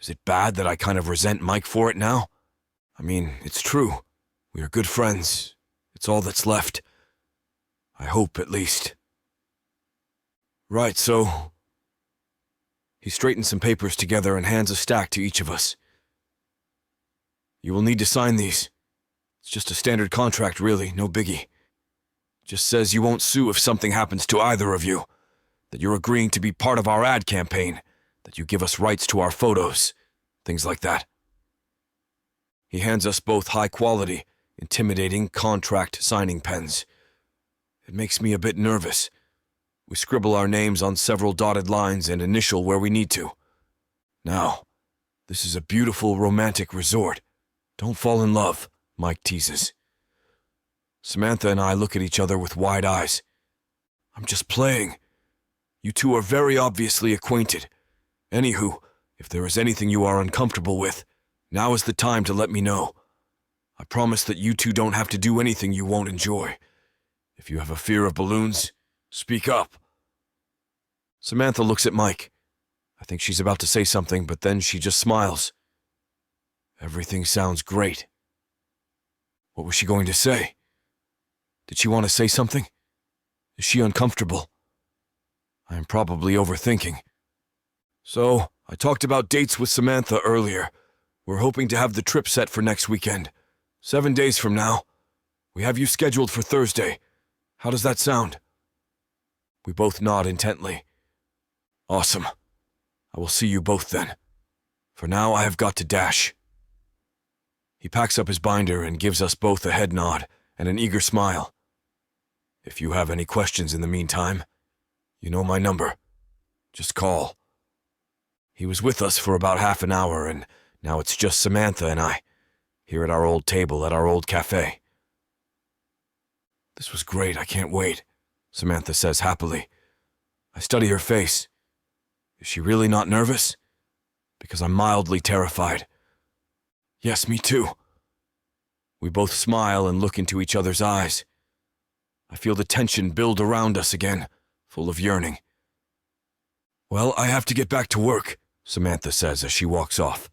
Is it bad that I kind of resent Mike for it now? I mean, it's true. We are good friends. It's all that's left. I hope, at least. Right, so... He straightens some papers together and hands a stack to each of us. You will need to sign these. It's just a standard contract, really, no biggie. Just says you won't sue if something happens to either of you, that you're agreeing to be part of our ad campaign, that you give us rights to our photos, things like that. He hands us both high-quality, intimidating contract signing pens. It makes me a bit nervous. We scribble our names on several dotted lines and initial where we need to. Now, this is a beautiful romantic resort. Don't fall in love, Mike teases. Samantha and I look at each other with wide eyes. I'm just playing. You two are very obviously acquainted. Anywho, if there is anything you are uncomfortable with, now is the time to let me know. I promise that you two don't have to do anything you won't enjoy. If you have a fear of balloons, speak up. Samantha looks at Mike. I think she's about to say something, but then she just smiles. Everything sounds great. What was she going to say? Did she want to say something? Is she uncomfortable? I am probably overthinking. So, I talked about dates with Samantha earlier. We're hoping to have the trip set for next weekend. 7 days from now. We have you scheduled for Thursday. How does that sound? We both nod intently. Awesome. I will see you both then. For now, I have got to dash. He packs up his binder and gives us both a head nod and an eager smile. If you have any questions in the meantime, you know my number. Just call. He was with us for about half an hour, and now it's just Samantha and I, here at our old table at our old cafe. This was great, I can't wait, Samantha says happily. I study her face. Is she really not nervous? Because I'm mildly terrified. Yes, me too. We both smile and look into each other's eyes. I feel the tension build around us again, full of yearning. Well, I have to get back to work, Samantha says as she walks off.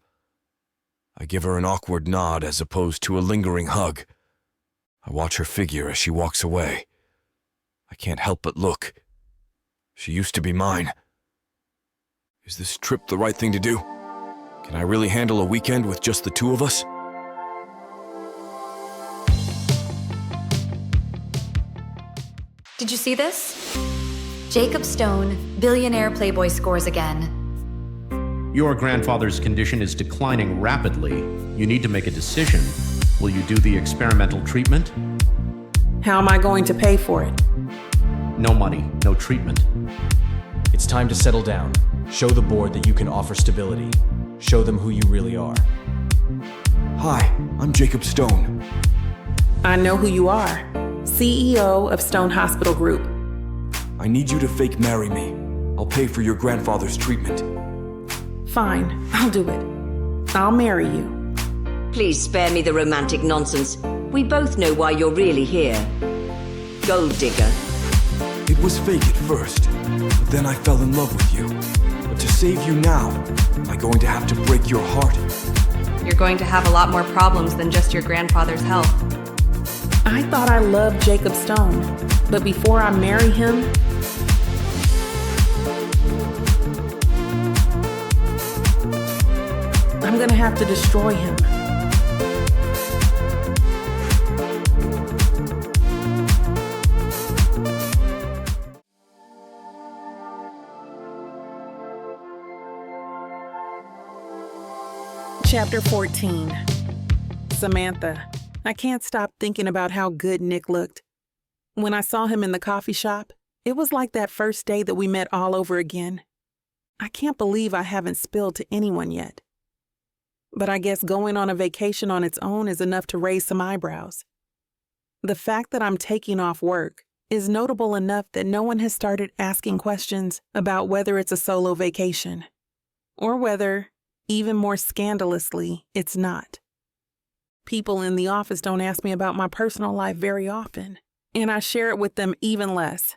I give her an awkward nod as opposed to a lingering hug. I watch her figure as she walks away. I can't help but look. She used to be mine. Is this trip the right thing to do? Can I really handle a weekend with just the two of us? Did you see this? Jacob Stone, billionaire Playboy scores again. Your grandfather's condition is declining rapidly. You need to make a decision. Will you do the experimental treatment? How am I going to pay for it? No money, no treatment. It's time to settle down. Show the board that you can offer stability. Show them who you really are. Hi, I'm Jacob Stone. I know who you are. CEO of Stone Hospital Group. I need you to fake marry me. I'll pay for your grandfather's treatment. Fine, I'll do it. I'll marry you. Please spare me the romantic nonsense. We both know why you're really here. Gold digger. It was fake at first, but then I fell in love with you. But to save you now, am I going to have to break your heart? You're going to have a lot more problems than just your grandfather's health. I thought I loved Jacob Stone, but before I marry him, I'm gonna have to destroy him. Chapter 14. Samantha. I can't stop thinking about how good Nick looked. When I saw him in the coffee shop, it was like that first day that we met all over again. I can't believe I haven't spilled to anyone yet. But I guess going on a vacation on its own is enough to raise some eyebrows. The fact that I'm taking off work is notable enough that no one has started asking questions about whether it's a solo vacation, or whether, even more scandalously, it's not. People in the office don't ask me about my personal life very often, and I share it with them even less.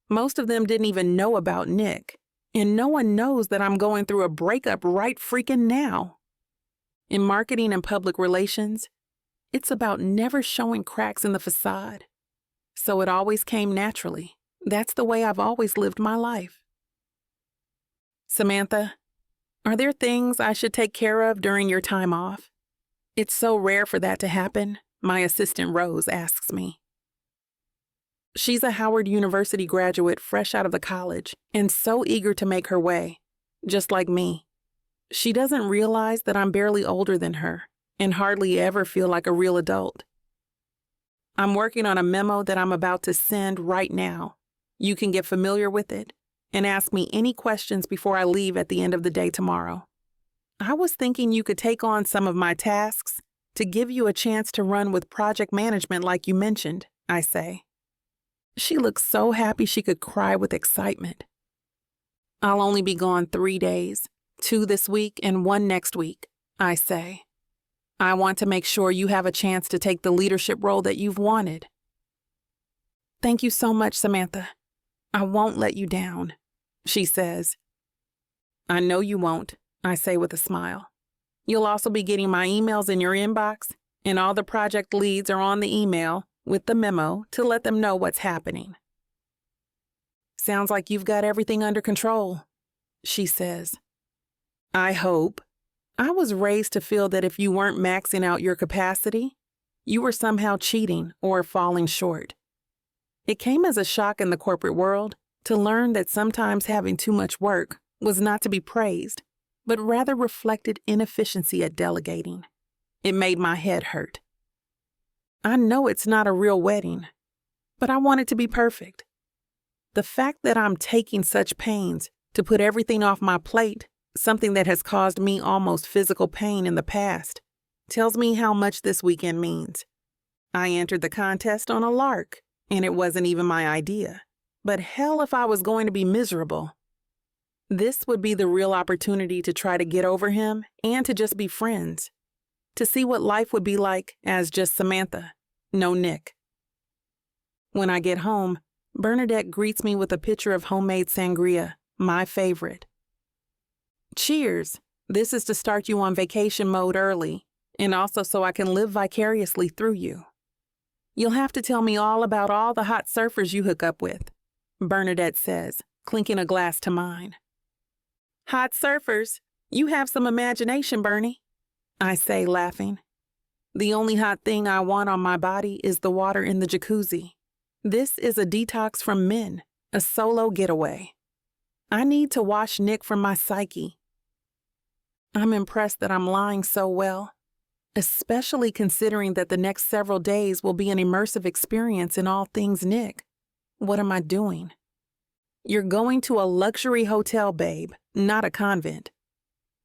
Most of them didn't even know about Nick, and no one knows that I'm going through a breakup right freaking now. In marketing and public relations, it's about never showing cracks in the facade. So it always came naturally. That's the way I've always lived my life. Samantha, are there things I should take care of during your time off? It's so rare for that to happen, my assistant Rose asks me. She's a Howard University graduate fresh out of the college and so eager to make her way, just like me. She doesn't realize that I'm barely older than her and hardly ever feel like a real adult. I'm working on a memo that I'm about to send right now. You can get familiar with it and ask me any questions before I leave at the end of the day tomorrow. I was thinking you could take on some of my tasks to give you a chance to run with project management like you mentioned, I say. She looks so happy she could cry with excitement. I'll only be gone 3 days, 2 this week and 1 next week, I say. I want to make sure you have a chance to take the leadership role that you've wanted. Thank you so much, Samantha. I won't let you down, she says. I know you won't, I say with a smile. You'll also be getting my emails in your inbox, and all the project leads are on the email with the memo to let them know what's happening. Sounds like you've got everything under control, she says. I hope. I was raised to feel that if you weren't maxing out your capacity, you were somehow cheating or falling short. It came as a shock in the corporate world to learn that sometimes having too much work was not to be praised, but rather reflected inefficiency at delegating. It made my head hurt. I know it's not a real wedding, but I want it to be perfect. The fact that I'm taking such pains to put everything off my plate, something that has caused me almost physical pain in the past, tells me how much this weekend means. I entered the contest on a lark, and it wasn't even my idea. But hell if I was going to be miserable. This would be the real opportunity to try to get over him and to just be friends. To see what life would be like as just Samantha, no Nick. When I get home, Bernadette greets me with a pitcher of homemade sangria, my favorite. Cheers. This is to start you on vacation mode early, and also so I can live vicariously through you. You'll have to tell me all about all the hot surfers you hook up with, Bernadette says, clinking a glass to mine. Hot surfers? You have some imagination, Bernie, I say, laughing. The only hot thing I want on my body is the water in the jacuzzi. This is a detox from men, a solo getaway. I need to wash Nick from my psyche. I'm impressed that I'm lying so well, especially considering that the next several days will be an immersive experience in all things Nick. What am I doing? You're going to a luxury hotel, babe, not a convent.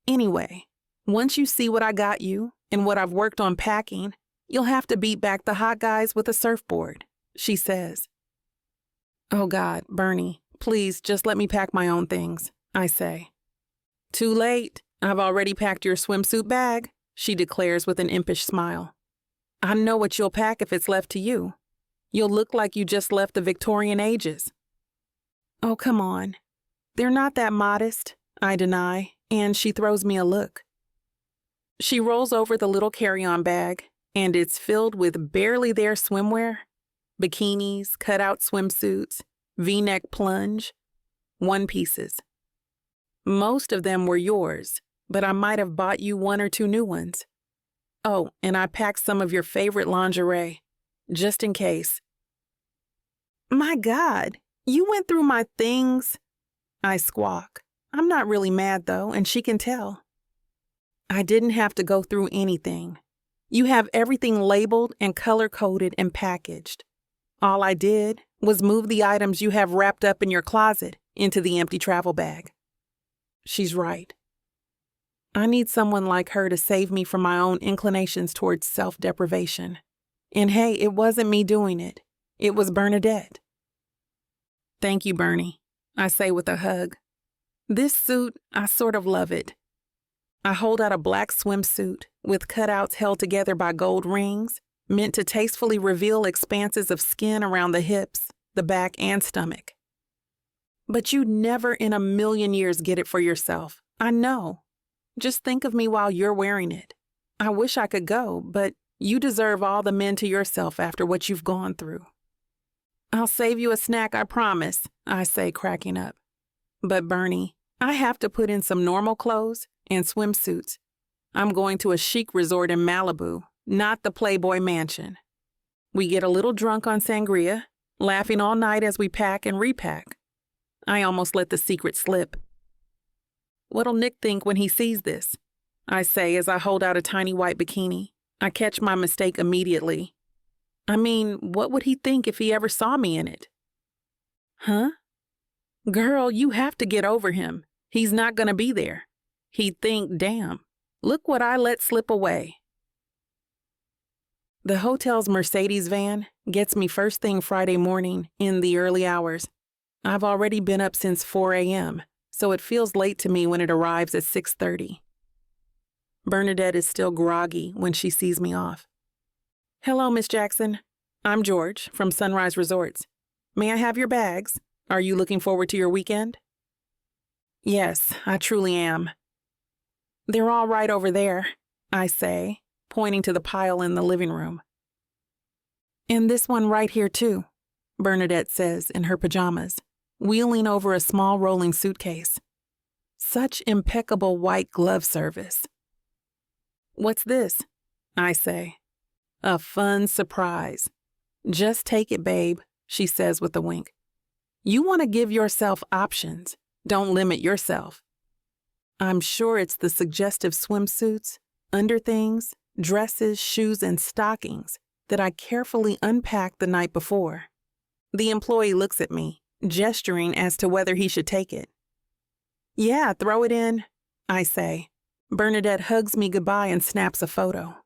Anyway, once you see what I got you and what I've worked on packing, you'll have to beat back the hot guys with a surfboard, she says. Oh God, Bernie, please just let me pack my own things, I say. Too late. I've already packed your swimsuit bag, she declares with an impish smile. I know what you'll pack if it's left to you. You'll look like you just left the Victorian ages. Oh, come on. They're not that modest, I deny, and she throws me a look. She rolls over the little carry-on bag, and it's filled with barely there swimwear, bikinis, cutout swimsuits, V-neck plunge, one-pieces. Most of them were yours, but I might have bought you 1 or 2 new ones. Oh, and I packed some of your favorite lingerie, just in case. My God, you went through my things? I squawk. I'm not really mad, though, and she can tell. I didn't have to go through anything. You have everything labeled and color-coded and packaged. All I did was move the items you have wrapped up in your closet into the empty travel bag. She's right. I need someone like her to save me from my own inclinations towards self-deprivation. And hey, it wasn't me doing it. It was Bernadette. Thank you, Bernie, I say with a hug. This suit, I sort of love it. I hold out a black swimsuit with cutouts held together by gold rings, meant to tastefully reveal expanses of skin around the hips, the back, and stomach. But you'd never in a million years get it for yourself. I know. Just think of me while you're wearing it. I wish I could go, but you deserve all the men to yourself after what you've gone through. I'll save you a snack, I promise, I say, cracking up. But Bernie, I have to put in some normal clothes and swimsuits. I'm going to a chic resort in Malibu, not the Playboy Mansion. We get a little drunk on sangria, laughing all night as we pack and repack. I almost let the secret slip. What'll Nick think when he sees this? I say as I hold out a tiny white bikini. I catch my mistake immediately. I mean, what would he think if he ever saw me in it? Huh? Girl, you have to get over him. He's not gonna be there. He'd think, damn, look what I let slip away. The hotel's Mercedes van gets me first thing Friday morning in the early hours. I've already been up since 4 a.m., so it feels late to me when it arrives at 6:30. Bernadette is still groggy when she sees me off. Hello, Miss Jackson. I'm George from Sunrise Resorts. May I have your bags? Are you looking forward to your weekend? Yes, I truly am. They're all right over there, I say, pointing to the pile in the living room. And this one right here, too, Bernadette says in her pajamas, wheeling over a small rolling suitcase. Such impeccable white glove service. What's this? I say. A fun surprise. Just take it, babe, she says with a wink. You want to give yourself options. Don't limit yourself. I'm sure it's the suggestive swimsuits, underthings, dresses, shoes, and stockings that I carefully unpacked the night before. The employee looks at me, gesturing as to whether he should take it. Yeah, throw it in, I say. Bernadette hugs me goodbye and snaps a photo.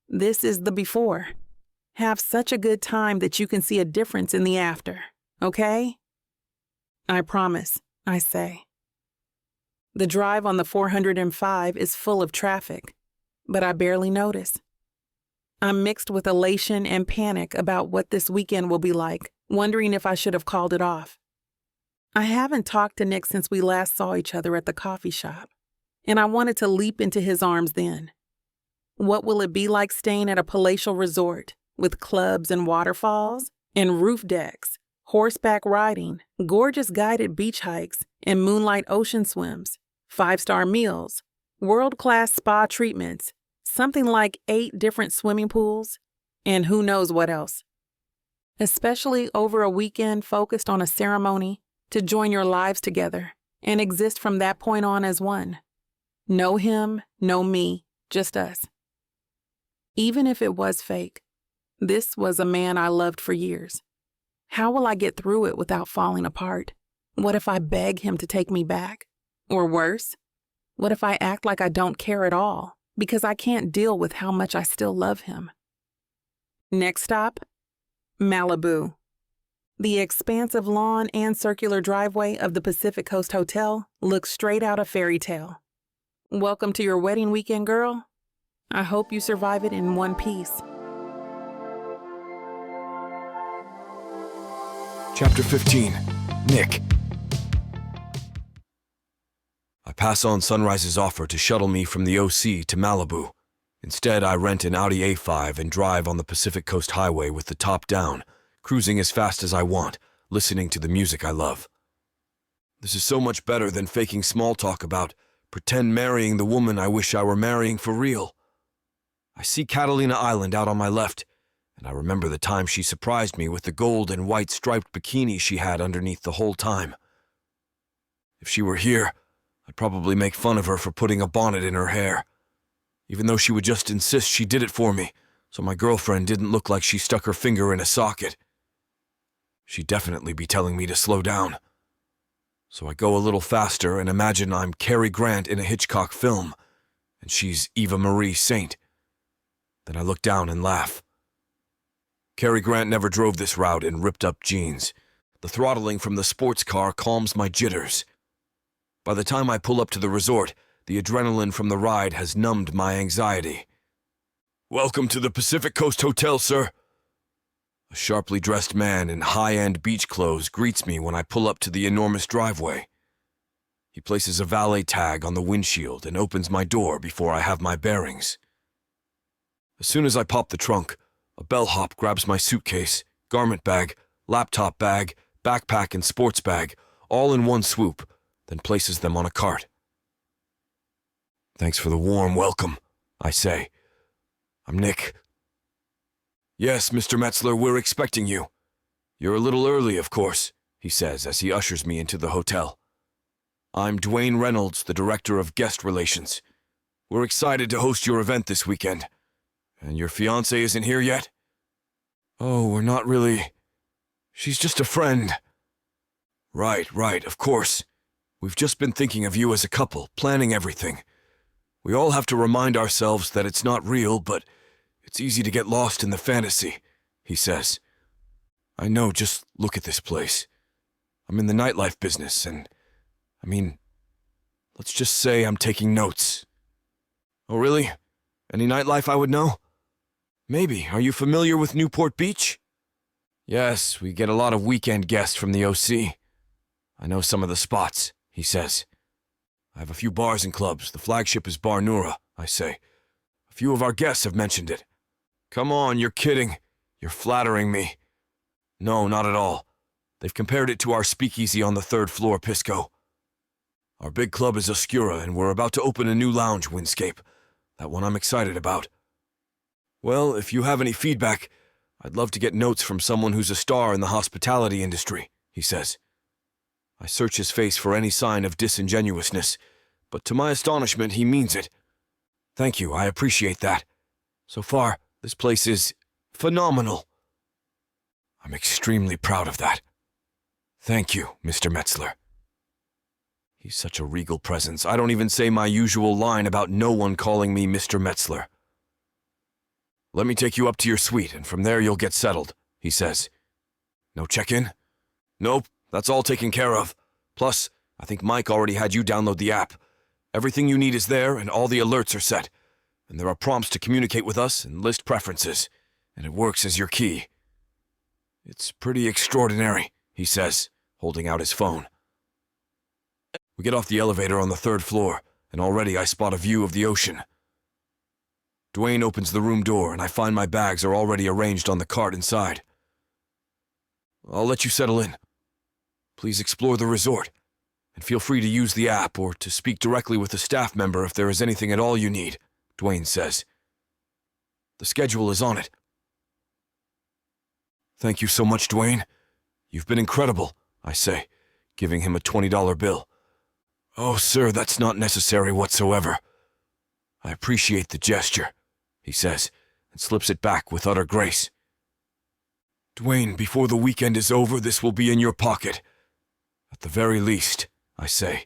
This is the before. Have such a good time that you can see a difference in the after, okay? I promise, I say. The drive on the 405 is full of traffic, but I barely notice. I'm mixed with elation and panic about what this weekend will be like, wondering if I should have called it off. I haven't talked to Nick since we last saw each other at the coffee shop, and I wanted to leap into his arms then. What will it be like staying at a palatial resort with clubs and waterfalls and roof decks, horseback riding, gorgeous guided beach hikes, and moonlight ocean swims, 5-star meals, world-class spa treatments, something like 8 different swimming pools, and who knows what else. Especially over a weekend focused on a ceremony to join your lives together and exist from that point on as one. No him, no me, just us. Even if it was fake, this was a man I loved for years. How will I get through it without falling apart? What if I beg him to take me back? Or worse, what if I act like I don't care at all because I can't deal with how much I still love him? Next stop, Malibu. The expansive lawn and circular driveway of the Pacific Coast Hotel looks straight out of fairy tale. Welcome to your wedding weekend, girl. I hope you survive it in one piece. Chapter 15. Nick. I pass on Sunrise's offer to shuttle me from the OC to Malibu. Instead, I rent an Audi A5 and drive on the Pacific Coast Highway with the top down, cruising as fast as I want, listening to the music I love. This is so much better than faking small talk about pretend marrying the woman I wish I were marrying for real. I see Catalina Island out on my left, and I remember the time she surprised me with the gold and white striped bikini she had underneath the whole time. If she were here, I'd probably make fun of her for putting a bonnet in her hair, even though she would just insist she did it for me, so my girlfriend didn't look like she stuck her finger in a socket. She'd definitely be telling me to slow down. So I go a little faster and imagine I'm Cary Grant in a Hitchcock film, and she's Eva Marie Saint. Then I look down and laugh. Cary Grant never drove this route in ripped-up jeans. The throttling from the sports car calms my jitters. By the time I pull up to the resort, the adrenaline from the ride has numbed my anxiety. "Welcome to the Pacific Coast Hotel, sir." A sharply dressed man in high-end beach clothes greets me when I pull up to the enormous driveway. He places a valet tag on the windshield and opens my door before I have my bearings. As soon as I pop the trunk, a bellhop grabs my suitcase, garment bag, laptop bag, backpack, and sports bag, all in one swoop, then places them on a cart. "Thanks for the warm welcome," I say. "I'm Nick." "Yes, Mr. Metzler, we're expecting you. You're a little early, of course," he says as he ushers me into the hotel. "I'm Dwayne Reynolds, the Director of Guest Relations. We're excited to host your event this weekend. And your fiancée isn't here yet?" "Oh, we're not really. She's just a friend." Right, of course. We've just been thinking of you as a couple, planning everything. We all have to remind ourselves that it's not real, but it's easy to get lost in the fantasy," he says. "I know, just look at this place. I'm in the nightlife business, and, let's just say I'm taking notes." "Oh, really? Any nightlife I would know?" "Maybe. Are you familiar with Newport Beach?" "Yes, we get a lot of weekend guests from the OC. I know some of the spots," he says. "I have a few bars and clubs. The flagship is Bar Nura," I say. "A few of our guests have mentioned it." "Come on, you're kidding. You're flattering me." "No, not at all. They've compared it to our speakeasy on the 3rd floor, Pisco. Our big club is Oscura, and we're about to open a new lounge, Windscape. That one I'm excited about." "Well, if you have any feedback, I'd love to get notes from someone who's a star in the hospitality industry," he says. I search his face for any sign of disingenuousness, but to my astonishment, he means it. "Thank you, I appreciate that. So far, this place is phenomenal." "I'm extremely proud of that. Thank you, Mr. Metzler." He's such a regal presence, I don't even say my usual line about no one calling me Mr. Metzler. "Let me take you up to your suite, and from there you'll get settled," he says. "No check-in?" "Nope, that's all taken care of. Plus, I think Mike already had you download the app. Everything you need is there, and all the alerts are set. And there are prompts to communicate with us and list preferences, and it works as your key." "It's pretty extraordinary," he says, holding out his phone. We get off the elevator on the 3rd floor, and already I spot a view of the ocean. Dwayne opens the room door, and I find my bags are already arranged on the cart inside. "I'll let you settle in. Please explore the resort, And feel free to use the app or to speak directly with a staff member if there is anything at all you need, Dwayne says. The schedule is on it. Thank you so much, Dwayne. You've been incredible, I say, giving him a $20 bill. Oh, sir, that's not necessary whatsoever. I appreciate the gesture, he says, and slips it back with utter grace. Dwayne, before the weekend is over, this will be in your pocket. At the very least, I say.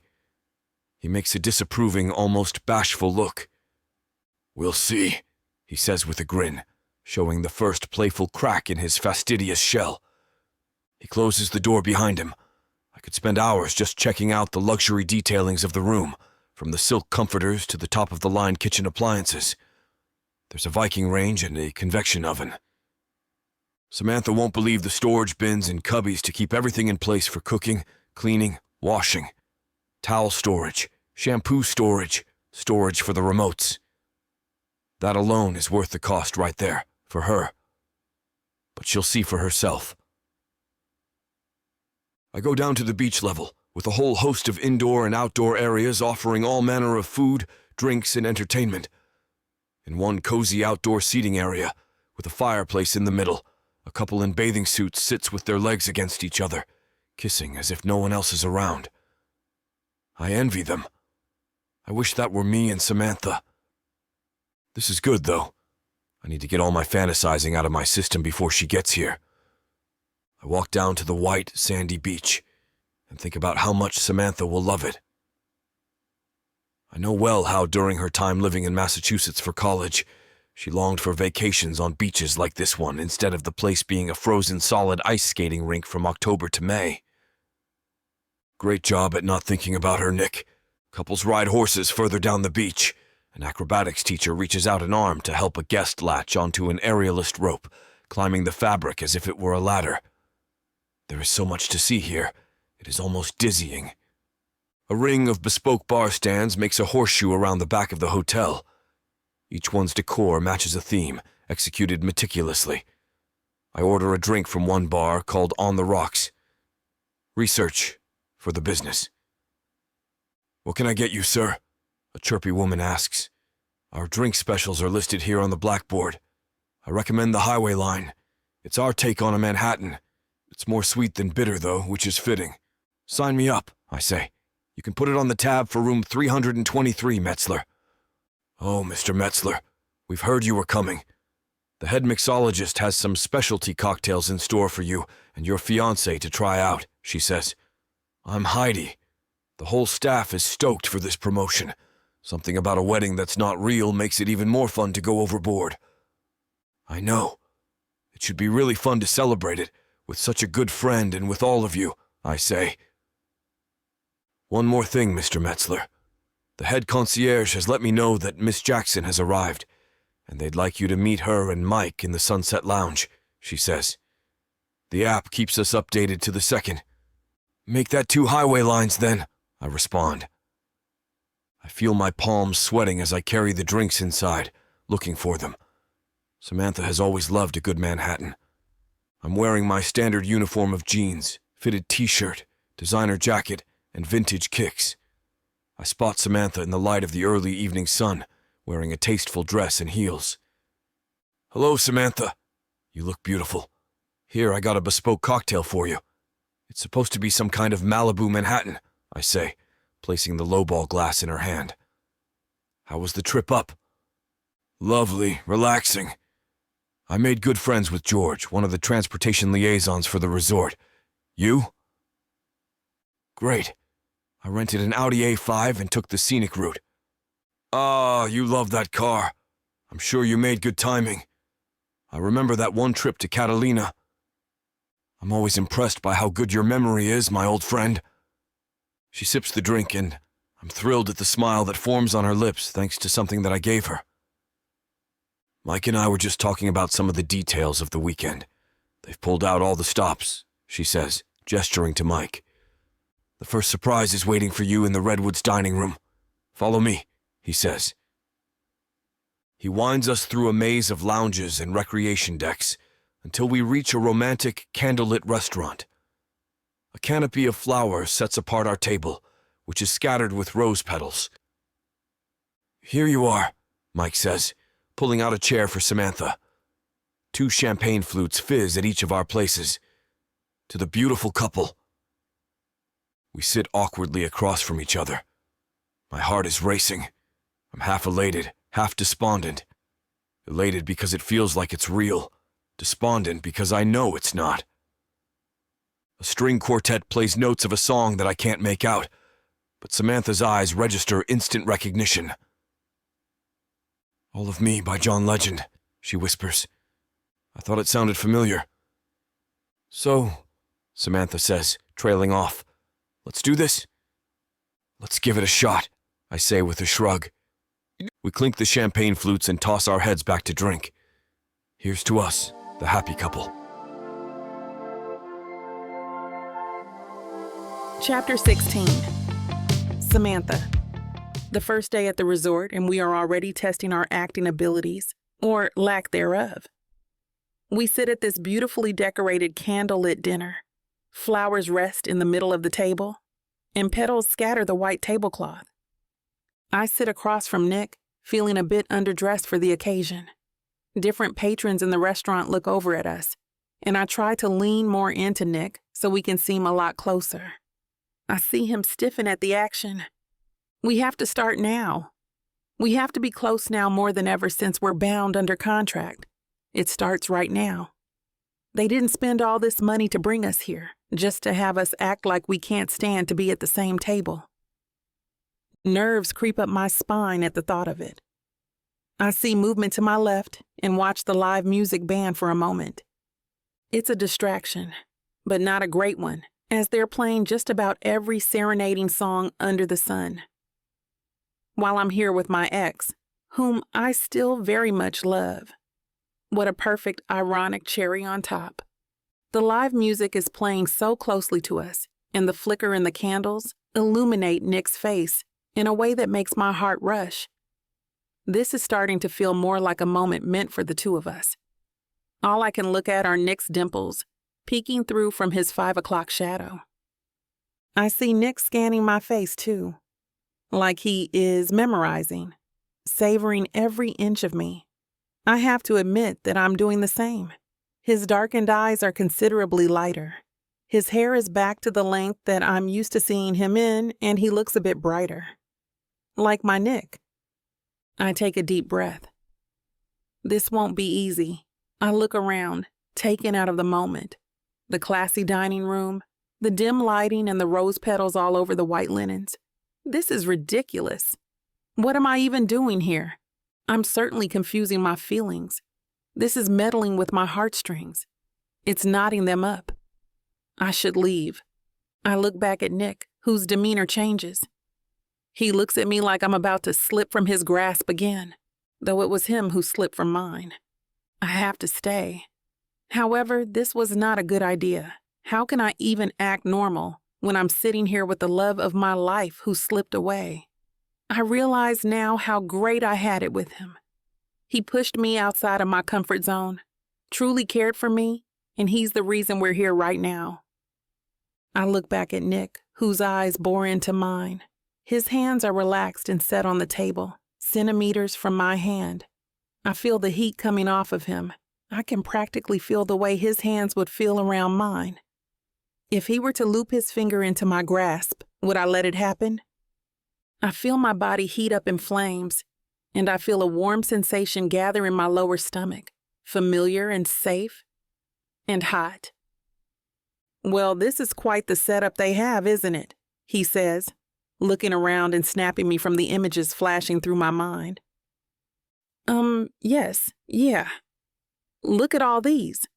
He makes a disapproving, almost bashful look. We'll see, he says with a grin, showing the first playful crack in his fastidious shell. He closes the door behind him. I could spend hours just checking out the luxury detailings of the room, from the silk comforters to the top-of-the-line kitchen appliances. There's a Viking range and a convection oven. Samantha won't believe the storage bins and cubbies to keep everything in place for cooking, cleaning, washing. Towel storage, shampoo storage, storage for the remotes. That alone is worth the cost right there, for her. But she'll see for herself. I go down to the beach level, with a whole host of indoor and outdoor areas offering all manner of food, drinks, and entertainment. In one cozy outdoor seating area, with a fireplace in the middle, a couple in bathing suits sits with their legs against each other, kissing as if no one else is around. I envy them. I wish that were me and Samantha. This is good, though. I need to get all my fantasizing out of my system before she gets here. I walk down to the white, sandy beach and think about how much Samantha will love it. I know well how during her time living in Massachusetts for college, she longed for vacations on beaches like this one instead of the place being a frozen solid ice skating rink from October to May. Great job at not thinking about her, Nick. Couples ride horses further down the beach. An acrobatics teacher reaches out an arm to help a guest latch onto an aerialist rope, climbing the fabric as if it were a ladder. There is so much to see here, it is almost dizzying. A ring of bespoke bar stands makes a horseshoe around the back of the hotel. Each one's decor matches a theme, executed meticulously. I order a drink from one bar called On the Rocks. Research for the business. What can I get you, sir? A chirpy woman asks. Our drink specials are listed here on the blackboard. I recommend the Highway line. It's our take on a Manhattan. It's more sweet than bitter, though, which is fitting. Sign me up, I say. You can put it on the tab for room 323, Metzler. Oh, Mr. Metzler, we've heard you were coming. The head mixologist has some specialty cocktails in store for you and your fiancé to try out, she says. I'm Heidi. The whole staff is stoked for this promotion. Something about a wedding that's not real makes it even more fun to go overboard. I know. It should be really fun to celebrate it, with such a good friend and with all of you, I say. One more thing, Mr. Metzler. The head concierge has let me know that Miss Jackson has arrived, and they'd like you to meet her and Mike in the Sunset Lounge, she says. The app keeps us updated to the second. Make that 2 highway lines, then, I respond. I feel my palms sweating as I carry the drinks inside, looking for them. Samantha has always loved a good Manhattan. I'm wearing my standard uniform of jeans, fitted t-shirt, designer jacket, and vintage kicks. I spot Samantha in the light of the early evening sun, wearing a tasteful dress and heels. Hello, Samantha. You look beautiful. Here, I got a bespoke cocktail for you. It's supposed to be some kind of Malibu Manhattan, I say, placing the lowball glass in her hand. How was the trip up? Lovely, relaxing. I made good friends with George, one of the transportation liaisons for the resort. You? Great. I rented an Audi A5 and took the scenic route. Ah, you love that car. I'm sure you made good timing. I remember that one trip to Catalina. I'm always impressed by how good your memory is, my old friend. She sips the drink, and I'm thrilled at the smile that forms on her lips thanks to something that I gave her. Mike and I were just talking about some of the details of the weekend. They've pulled out all the stops, she says, gesturing to Mike. The first surprise is waiting for you in the Redwoods dining room. Follow me, he says. He winds us through a maze of lounges and recreation decks until we reach a romantic, candlelit restaurant. A canopy of flowers sets apart our table, which is scattered with rose petals. "Here you are," Mike says, pulling out a chair for Samantha. 2 champagne flutes fizz at each of our places. To the beautiful couple. We sit awkwardly across from each other. My heart is racing. I'm half elated, half despondent. Elated because it feels like it's real. Despondent because I know it's not. A string quartet plays notes of a song that I can't make out, but Samantha's eyes register instant recognition. "All of Me" by John Legend, she whispers. I thought it sounded familiar. "So," Samantha says, trailing off, "let's do this?" "Let's give it a shot," I say with a shrug. We clink the champagne flutes and toss our heads back to drink. Here's to us, the happy couple. Chapter 16. Samantha. The first day at the resort, and we are already testing our acting abilities, or lack thereof. We sit at this beautifully decorated candlelit dinner. Flowers rest in the middle of the table, and petals scatter the white tablecloth. I sit across from Nick, feeling a bit underdressed for the occasion. Different patrons in the restaurant look over at us, and I try to lean more into Nick so we can seem a lot closer. I see him stiffen at the action. We have to start now. We have to be close now more than ever since we're bound under contract. It starts right now. They didn't spend all this money to bring us here, just to have us act like we can't stand to be at the same table. Nerves creep up my spine at the thought of it. I see movement to my left and watch the live music band for a moment. It's a distraction, but not a great one, as they're playing just about every serenading song under the sun. While I'm here with my ex, whom I still very much love. What a perfect, ironic cherry on top. The live music is playing so closely to us, and the flicker in the candles illuminate Nick's face in a way that makes my heart rush. This is starting to feel more like a moment meant for the two of us. All I can look at are Nick's dimples, peeking through from his 5 o'clock shadow. I see Nick scanning my face too, like he is memorizing, savoring every inch of me. I have to admit that I'm doing the same. His darkened eyes are considerably lighter. His hair is back to the length that I'm used to seeing him in, and he looks a bit brighter. Like my Nick. I take a deep breath. This won't be easy. I look around, taken out of the moment. The classy dining room, the dim lighting, and the rose petals all over the white linens. This is ridiculous. What am I even doing here? I'm certainly confusing my feelings. This is meddling with my heartstrings. It's knotting them up. I should leave. I look back at Nick, whose demeanor changes. He looks at me like I'm about to slip from his grasp again, though it was him who slipped from mine. I have to stay. However, this was not a good idea. How can I even act normal when I'm sitting here with the love of my life who slipped away? I realize now how great I had it with him. He pushed me outside of my comfort zone, truly cared for me, and he's the reason we're here right now. I look back at Nick, whose eyes bore into mine. His hands are relaxed and set on the table, centimeters from my hand. I feel the heat coming off of him. I can practically feel the way his hands would feel around mine. If he were to loop his finger into my grasp, would I let it happen? I feel my body heat up in flames, and I feel a warm sensation gather in my lower stomach, familiar and safe and hot. "Well, this is quite the setup they have, isn't it?" he says, looking around and snapping me from the images flashing through my mind. Yes, yeah. Look at all these.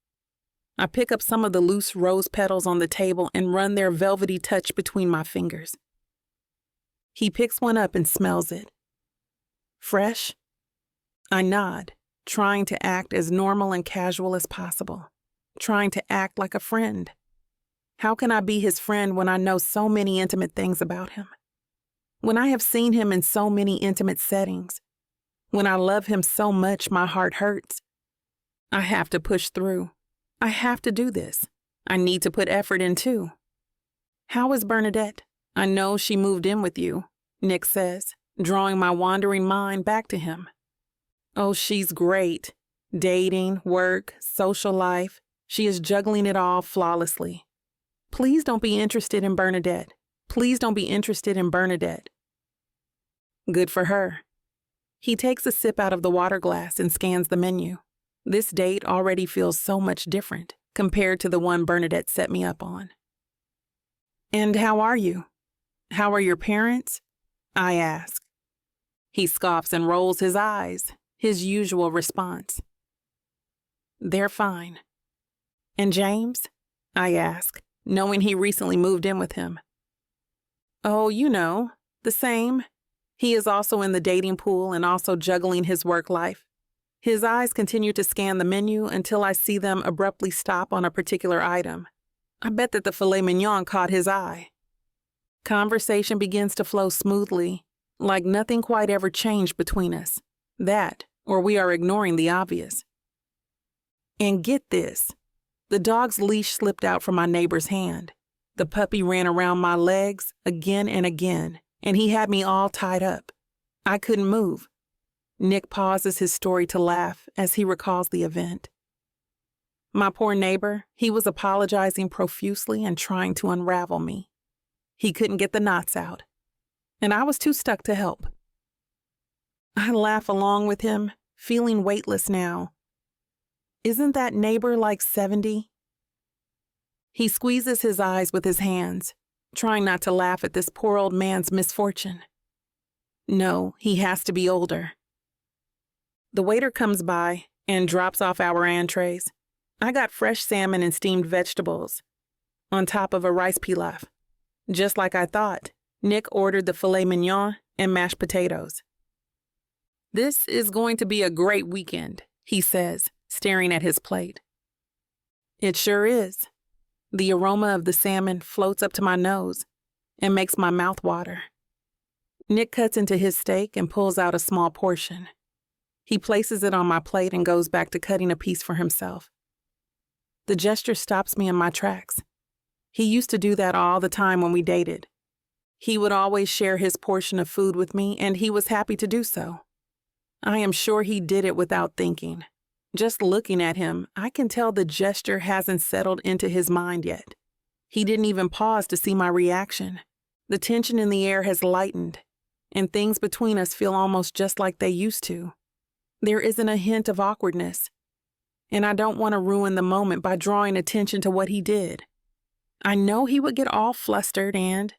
I pick up some of the loose rose petals on the table and run their velvety touch between my fingers. He picks one up and smells it. Fresh? I nod, trying to act as normal and casual as possible, trying to act like a friend. How can I be his friend when I know so many intimate things about him? When I have seen him in so many intimate settings? When I love him so much my heart hurts? I have to push through. I have to do this. I need to put effort in too. How is Bernadette? I know she moved in with you, Nick says, drawing my wandering mind back to him. Oh, she's great. Dating, work, social life. She is juggling it all flawlessly. Please don't be interested in Bernadette. Please don't be interested in Bernadette. Good for her. He takes a sip out of the water glass and scans the menu. This date already feels so much different compared to the one Bernadette set me up on. And how are you? How are your parents? I ask. He scoffs and rolls his eyes, his usual response. They're fine. And James? I ask, knowing he recently moved in with him. Oh, you know, the same. He is also in the dating pool and also juggling his work life. His eyes continue to scan the menu until I see them abruptly stop on a particular item. I bet that the filet mignon caught his eye. Conversation begins to flow smoothly, like nothing quite ever changed between us. That, or we are ignoring the obvious. And get this, the dog's leash slipped out from my neighbor's hand. The puppy ran around my legs again and again, and he had me all tied up. I couldn't move. Nick pauses his story to laugh as he recalls the event. My poor neighbor, he was apologizing profusely and trying to unravel me. He couldn't get the knots out, and I was too stuck to help. I laugh along with him, feeling weightless now. Isn't that neighbor like 70? He squeezes his eyes with his hands, trying not to laugh at this poor old man's misfortune. No, he has to be older. The waiter comes by and drops off our entrees. I got fresh salmon and steamed vegetables on top of a rice pilaf. Just like I thought, Nick ordered the filet mignon and mashed potatoes. This is going to be a great weekend, he says, staring at his plate. It sure is. The aroma of the salmon floats up to my nose and makes my mouth water. Nick cuts into his steak and pulls out a small portion. He places it on my plate and goes back to cutting a piece for himself. The gesture stops me in my tracks. He used to do that all the time when we dated. He would always share his portion of food with me, and he was happy to do so. I am sure he did it without thinking. Just looking at him, I can tell the gesture hasn't settled into his mind yet. He didn't even pause to see my reaction. The tension in the air has lightened, and things between us feel almost just like they used to. There isn't a hint of awkwardness, and I don't want to ruin the moment by drawing attention to what he did. I know he would get all flustered and,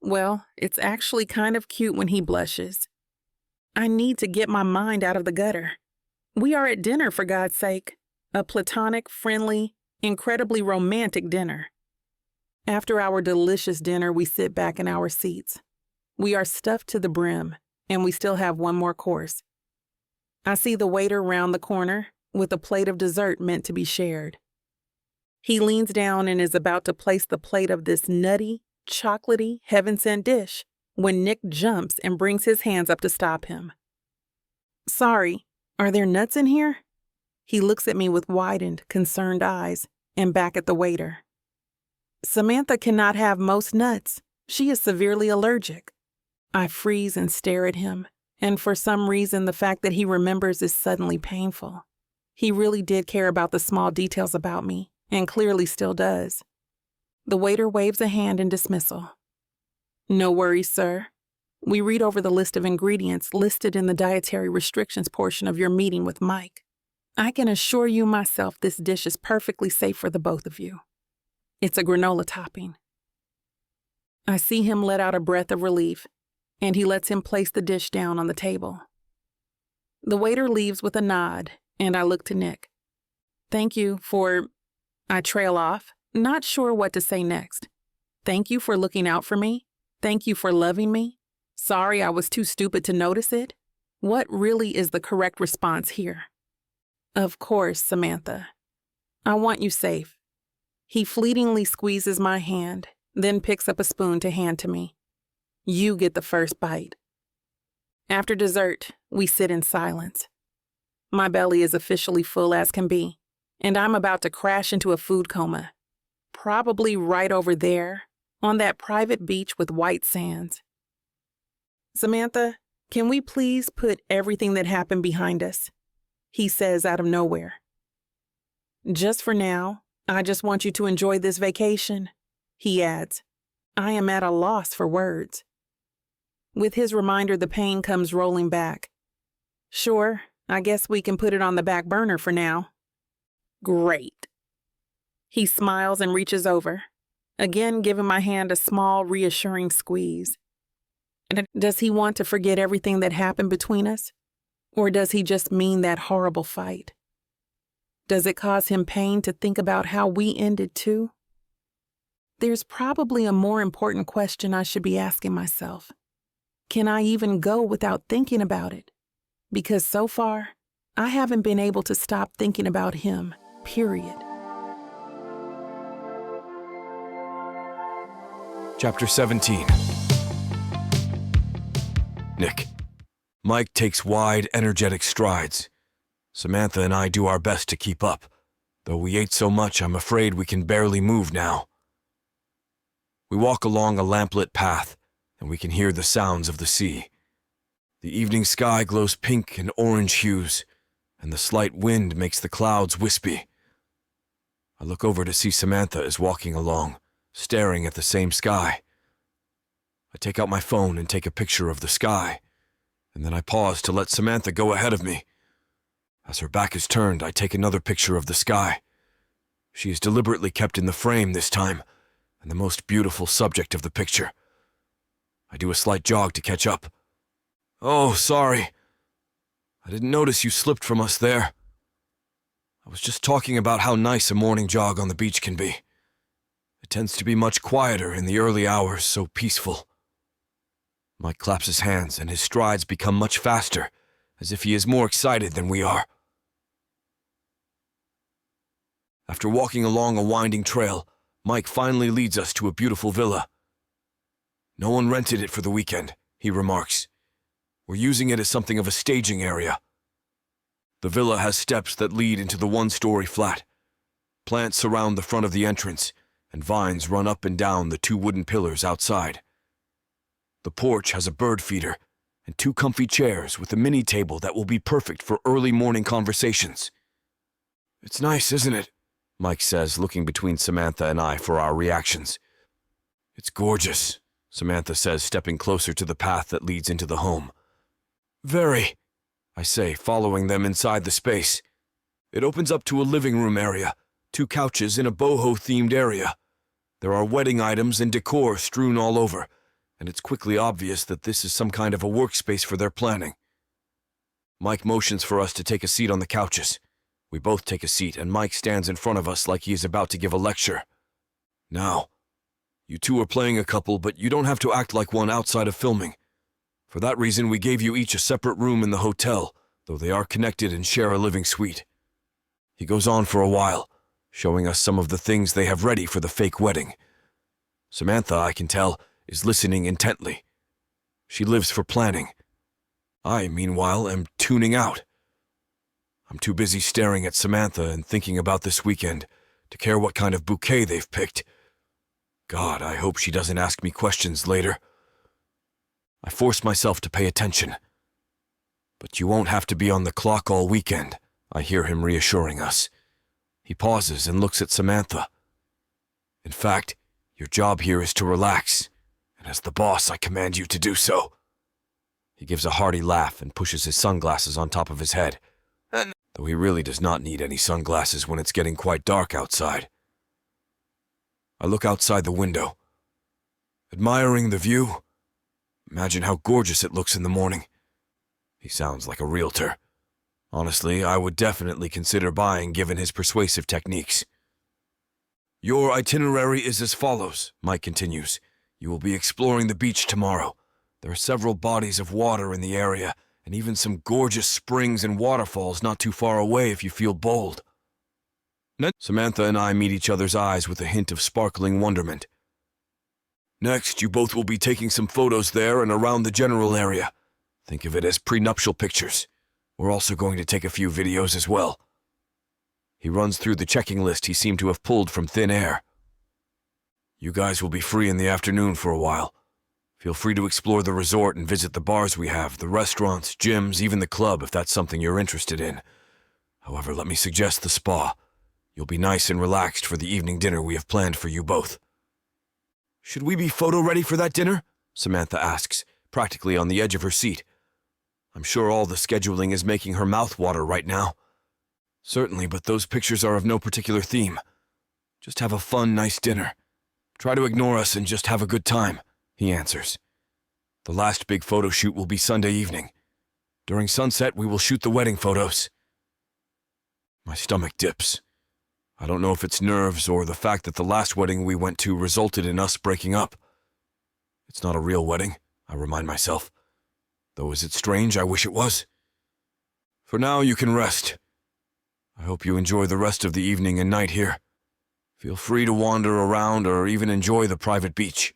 well, it's actually kind of cute when he blushes. I need to get my mind out of the gutter. We are at dinner, for God's sake. A platonic, friendly, incredibly romantic dinner. After our delicious dinner, we sit back in our seats. We are stuffed to the brim, and we still have one more course. I see the waiter round the corner with a plate of dessert meant to be shared. He leans down and is about to place the plate of this nutty, chocolatey, heaven-sent dish when Nick jumps and brings his hands up to stop him. Sorry, are there nuts in here? He looks at me with widened, concerned eyes and back at the waiter. Samantha cannot have most nuts. She is severely allergic. I freeze and stare at him, and for some reason the fact that he remembers is suddenly painful. He really did care about the small details about me, and clearly still does. The waiter waves a hand in dismissal. No worries, sir. We read over the list of ingredients listed in the dietary restrictions portion of your meeting with Mike. I can assure you myself this dish is perfectly safe for the both of you. It's a granola topping. I see him let out a breath of relief, and he lets him place the dish down on the table. The waiter leaves with a nod, and I look to Nick. Thank you for... I trail off, not sure what to say next. Thank you for looking out for me. Thank you for loving me. Sorry I was too stupid to notice it. What really is the correct response here? Of course, Samantha. I want you safe. He fleetingly squeezes my hand, then picks up a spoon to hand to me. You get the first bite. After dessert, we sit in silence. My belly is officially full as can be, and I'm about to crash into a food coma. Probably right over there, on that private beach with white sands. Samantha, can we please put everything that happened behind us? He says out of nowhere. Just for now, I just want you to enjoy this vacation, he adds. I am at a loss for words. With his reminder, the pain comes rolling back. Sure, I guess we can put it on the back burner for now. Great. He smiles and reaches over, again giving my hand a small, reassuring squeeze. Does he want to forget everything that happened between us? Or does he just mean that horrible fight? Does it cause him pain to think about how we ended too? There's probably a more important question I should be asking myself. Can I even go without thinking about it? Because so far, I haven't been able to stop thinking about him, period. Chapter 17. Nick. Mike takes wide, energetic strides. Samantha and I do our best to keep up, though we ate so much I'm afraid we can barely move now. We walk along a lamplit path, and we can hear the sounds of the sea. The evening sky glows pink and orange hues, and the slight wind makes the clouds wispy. I look over to see Samantha is walking along, staring at the same sky. I take out my phone and take a picture of the sky, and then I pause to let Samantha go ahead of me. As her back is turned, I take another picture of the sky. She is deliberately kept in the frame this time, and the most beautiful subject of the picture. I do a slight jog to catch up. Oh, sorry. I didn't notice you slipped from us there. I was just talking about how nice a morning jog on the beach can be. It tends to be much quieter in the early hours, so peaceful. Mike claps his hands, and his strides become much faster, as if he is more excited than we are. After walking along a winding trail, Mike finally leads us to a beautiful villa. No one rented it for the weekend, he remarks. We're using it as something of a staging area. The villa has steps that lead into the one-story flat. Plants surround the front of the entrance, and vines run up and down the 2 wooden pillars outside. The porch has a bird feeder and 2 comfy chairs with a mini table that will be perfect for early morning conversations. It's nice, isn't it? Mike says, looking between Samantha and I for our reactions. It's gorgeous, Samantha says, stepping closer to the path that leads into the home. Very, I say, following them inside the space. It opens up to a living room area, 2 couches in a boho-themed area. There are wedding items and decor strewn all over, and it's quickly obvious that this is some kind of a workspace for their planning. Mike motions for us to take a seat on the couches. We both take a seat, and Mike stands in front of us like he is about to give a lecture. Now, you 2 are playing a couple, but you don't have to act like one outside of filming. For that reason, we gave you each a separate room in the hotel, though they are connected and share a living suite. He goes on for a while, showing us some of the things they have ready for the fake wedding. Samantha, I can tell, is listening intently. She lives for planning. I, meanwhile, am tuning out. I'm too busy staring at Samantha and thinking about this weekend to care what kind of bouquet they've picked. God, I hope she doesn't ask me questions later. I force myself to pay attention. But you won't have to be on the clock all weekend, I hear him reassuring us. He pauses and looks at Samantha. In fact, your job here is to relax, and as the boss, I command you to do so. He gives a hearty laugh and pushes his sunglasses on top of his head, though he really does not need any sunglasses when it's getting quite dark outside. I look outside the window. Admiring the view. Imagine how gorgeous it looks in the morning. He sounds like a realtor. Honestly, I would definitely consider buying given his persuasive techniques. Your itinerary is as follows, Mike continues. You will be exploring the beach tomorrow. There are several bodies of water in the area, and even some gorgeous springs and waterfalls not too far away if you feel bold. Samantha and I meet each other's eyes with a hint of sparkling wonderment. Next, you both will be taking some photos there and around the general area. Think of it as prenuptial pictures. We're also going to take a few videos as well. He runs through the checking list he seemed to have pulled from thin air. You guys will be free in the afternoon for a while. Feel free to explore the resort and visit the bars we have, the restaurants, gyms, even the club if that's something you're interested in. However, let me suggest the spa. You'll be nice and relaxed for the evening dinner we have planned for you both. Should we be photo-ready for that dinner? Samantha asks, practically on the edge of her seat. I'm sure all the scheduling is making her mouth water right now. Certainly, but those pictures are of no particular theme. Just have a fun, nice dinner. Try to ignore us and just have a good time, he answers. The last big photo shoot will be Sunday evening. During sunset, we will shoot the wedding photos. My stomach dips. I don't know if it's nerves or the fact that the last wedding we went to resulted in us breaking up. It's not a real wedding, I remind myself. Though is it strange? I wish it was. For now, you can rest. I hope you enjoy the rest of the evening and night here. Feel free to wander around or even enjoy the private beach.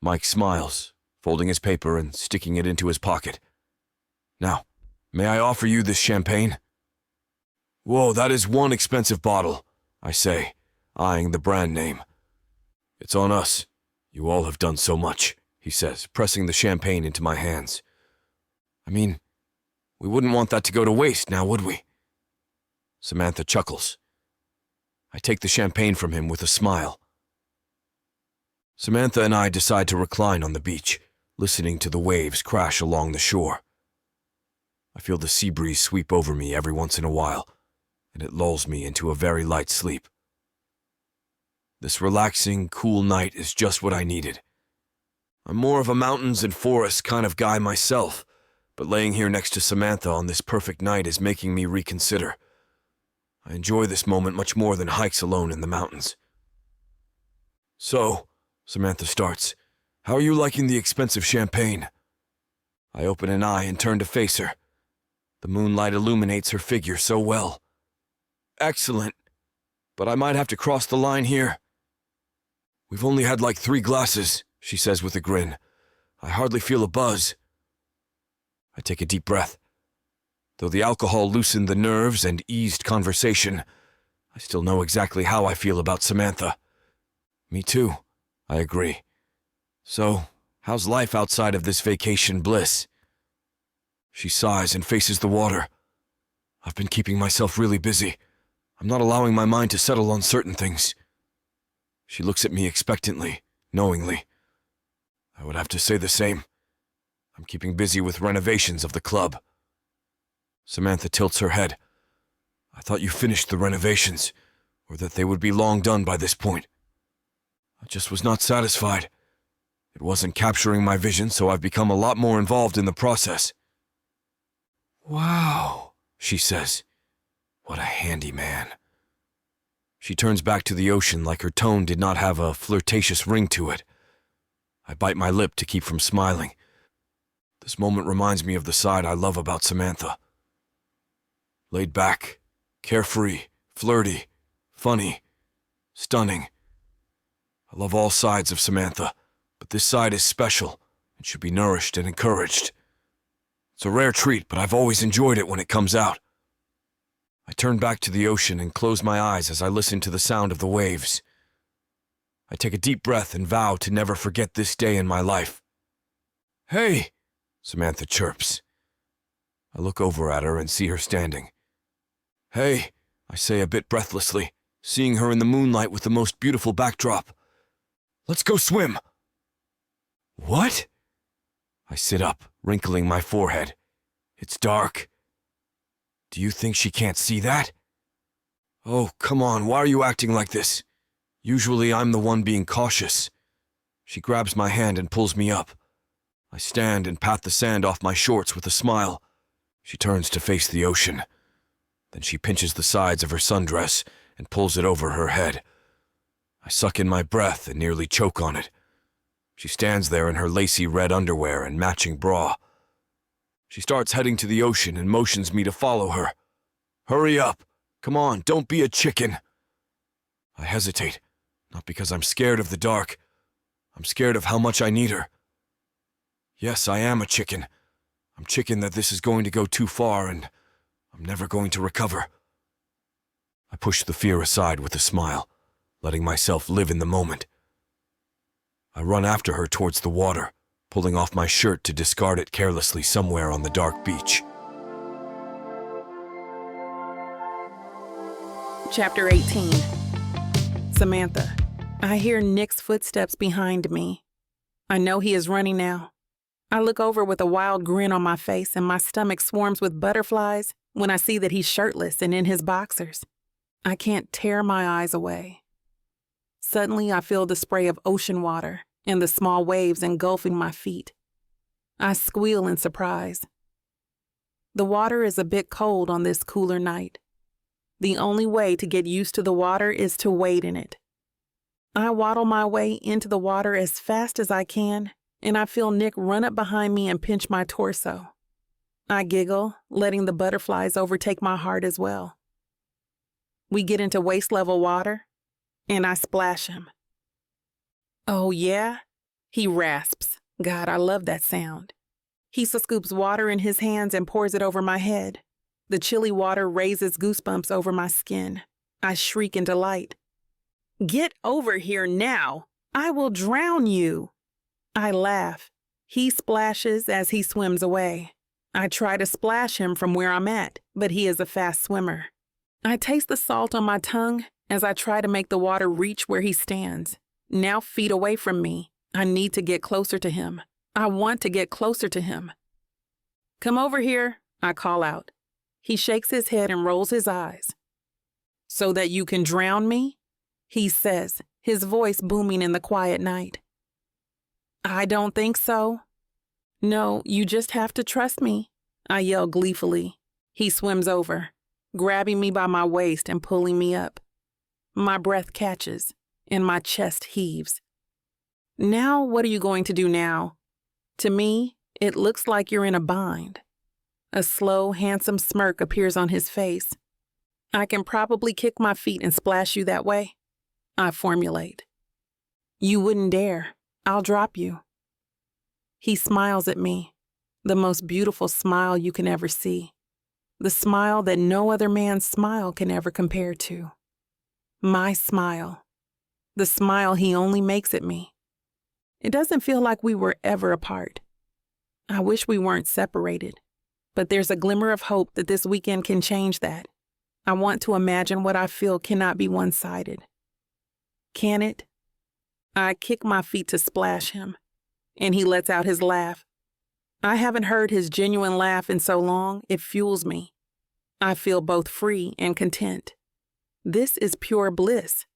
Mike smiles, folding his paper and sticking it into his pocket. Now, may I offer you this champagne? Whoa, that is one expensive bottle, I say, eyeing the brand name. It's on us. You all have done so much, he says, pressing the champagne into my hands. I mean, we wouldn't want that to go to waste now, would we? Samantha chuckles. I take the champagne from him with a smile. Samantha and I decide to recline on the beach, listening to the waves crash along the shore. I feel the sea breeze sweep over me every once in a while, and it lulls me into a very light sleep. This relaxing, cool night is just what I needed. I'm more of a mountains and forests kind of guy myself, but laying here next to Samantha on this perfect night is making me reconsider. I enjoy this moment much more than hikes alone in the mountains. So, Samantha starts, how are you liking the expensive champagne? I open an eye and turn to face her. The moonlight illuminates her figure so well. Excellent, but I might have to cross the line here. We've only had like 3 glasses, she says with a grin. I hardly feel a buzz. I take a deep breath. Though the alcohol loosened the nerves and eased conversation, I still know exactly how I feel about Samantha. Me too, I agree. So, how's life outside of this vacation bliss? She sighs and faces the water. I've been keeping myself really busy. I'm not allowing my mind to settle on certain things. She looks at me expectantly, knowingly. I would have to say the same. I'm keeping busy with renovations of the club. Samantha tilts her head. I thought you finished the renovations, or that they would be long done by this point. I just was not satisfied. It wasn't capturing my vision, so I've become a lot more involved in the process. Wow, she says. What a handy man. She turns back to the ocean like her tone did not have a flirtatious ring to it. I bite my lip to keep from smiling. This moment reminds me of the side I love about Samantha. Laid back, carefree, flirty, funny, stunning. I love all sides of Samantha, but this side is special and should be nourished and encouraged. It's a rare treat, but I've always enjoyed it when it comes out. I turn back to the ocean and close my eyes as I listen to the sound of the waves. I take a deep breath and vow to never forget this day in my life. Hey, Samantha chirps. I look over at her and see her standing. Hey, I say a bit breathlessly, seeing her in the moonlight with the most beautiful backdrop. Let's go swim. What? I sit up, wrinkling my forehead. It's dark. Do you think she can't see that? Oh, come on, why are you acting like this? Usually I'm the one being cautious. She grabs my hand and pulls me up. I stand and pat the sand off my shorts with a smile. She turns to face the ocean. Then she pinches the sides of her sundress and pulls it over her head. I suck in my breath and nearly choke on it. She stands there in her lacy red underwear and matching bra. She starts heading to the ocean and motions me to follow her. Hurry up. Come on, don't be a chicken. I hesitate, not because I'm scared of the dark. I'm scared of how much I need her. Yes, I am a chicken. I'm chicken that this is going to go too far and I'm never going to recover. I push the fear aside with a smile, letting myself live in the moment. I run after her towards the water, pulling off my shirt to discard it carelessly somewhere on the dark beach. Chapter 18. Samantha. I hear Nick's footsteps behind me. I know he is running now. I look over with a wild grin on my face and my stomach swarms with butterflies when I see that he's shirtless and in his boxers. I can't tear my eyes away. Suddenly, I feel the spray of ocean water and the small waves engulfing my feet. I squeal in surprise. The water is a bit cold on this cooler night. The only way to get used to the water is to wade in it. I waddle my way into the water as fast as I can, and I feel Nick run up behind me and pinch my torso. I giggle, letting the butterflies overtake my heart as well. We get into waist-level water, and I splash him. "Oh, yeah?" He rasps. God, I love that sound. He scoops water in his hands and pours it over my head. The chilly water raises goosebumps over my skin. I shriek in delight. "Get over here now! I will drown you!" I laugh. He splashes as he swims away. I try to splash him from where I'm at, but he is a fast swimmer. I taste the salt on my tongue as I try to make the water reach where he stands. Now feet away from me. I need to get closer to him. I want to get closer to him. "Come over here," I call out. He shakes his head and rolls his eyes. "So that you can drown me?" he says, his voice booming in the quiet night. "I don't think so." "No, you just have to trust me," I yell gleefully. He swims over, grabbing me by my waist and pulling me up. My breath catches, and my chest heaves. "Now, what are you going to do now?" To me, it looks like you're in a bind. A slow, handsome smirk appears on his face. "I can probably kick my feet and splash you that way," I formulate. "You wouldn't dare. I'll drop you." He smiles at me, the most beautiful smile you can ever see. The smile that no other man's smile can ever compare to. My smile. The smile he only makes at me. It doesn't feel like we were ever apart. I wish we weren't separated, but there's a glimmer of hope that this weekend can change that. I want to imagine what I feel cannot be one-sided. Can it? I kick my feet to splash him, and he lets out his laugh. I haven't heard his genuine laugh in so long, it fuels me. I feel both free and content. This is pure bliss.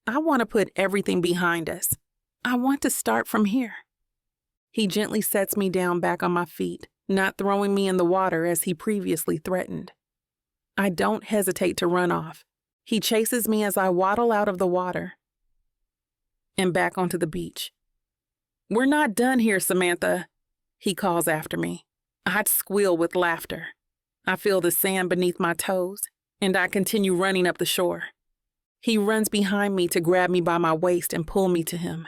I want to put everything behind us. I want to start from here. He gently sets me down back on my feet, not throwing me in the water as he previously threatened. I don't hesitate to run off. He chases me as I waddle out of the water and back onto the beach. "We're not done here, Samantha," he calls after me. I'd squeal with laughter. I feel the sand beneath my toes, and I continue running up the shore. He runs behind me to grab me by my waist and pull me to him.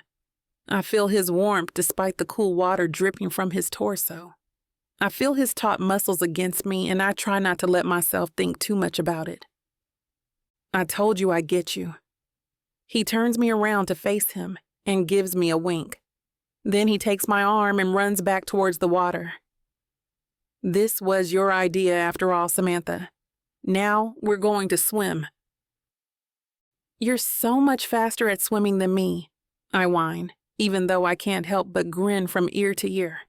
I feel his warmth despite the cool water dripping from his torso. I feel his taut muscles against me, and I try not to let myself think too much about it. "I told you I'd get you." He turns me around to face him and gives me a wink. Then he takes my arm and runs back towards the water. "This was your idea after all, Samantha. Now we're going to swim." "You're so much faster at swimming than me," I whine, even though I can't help but grin from ear to ear.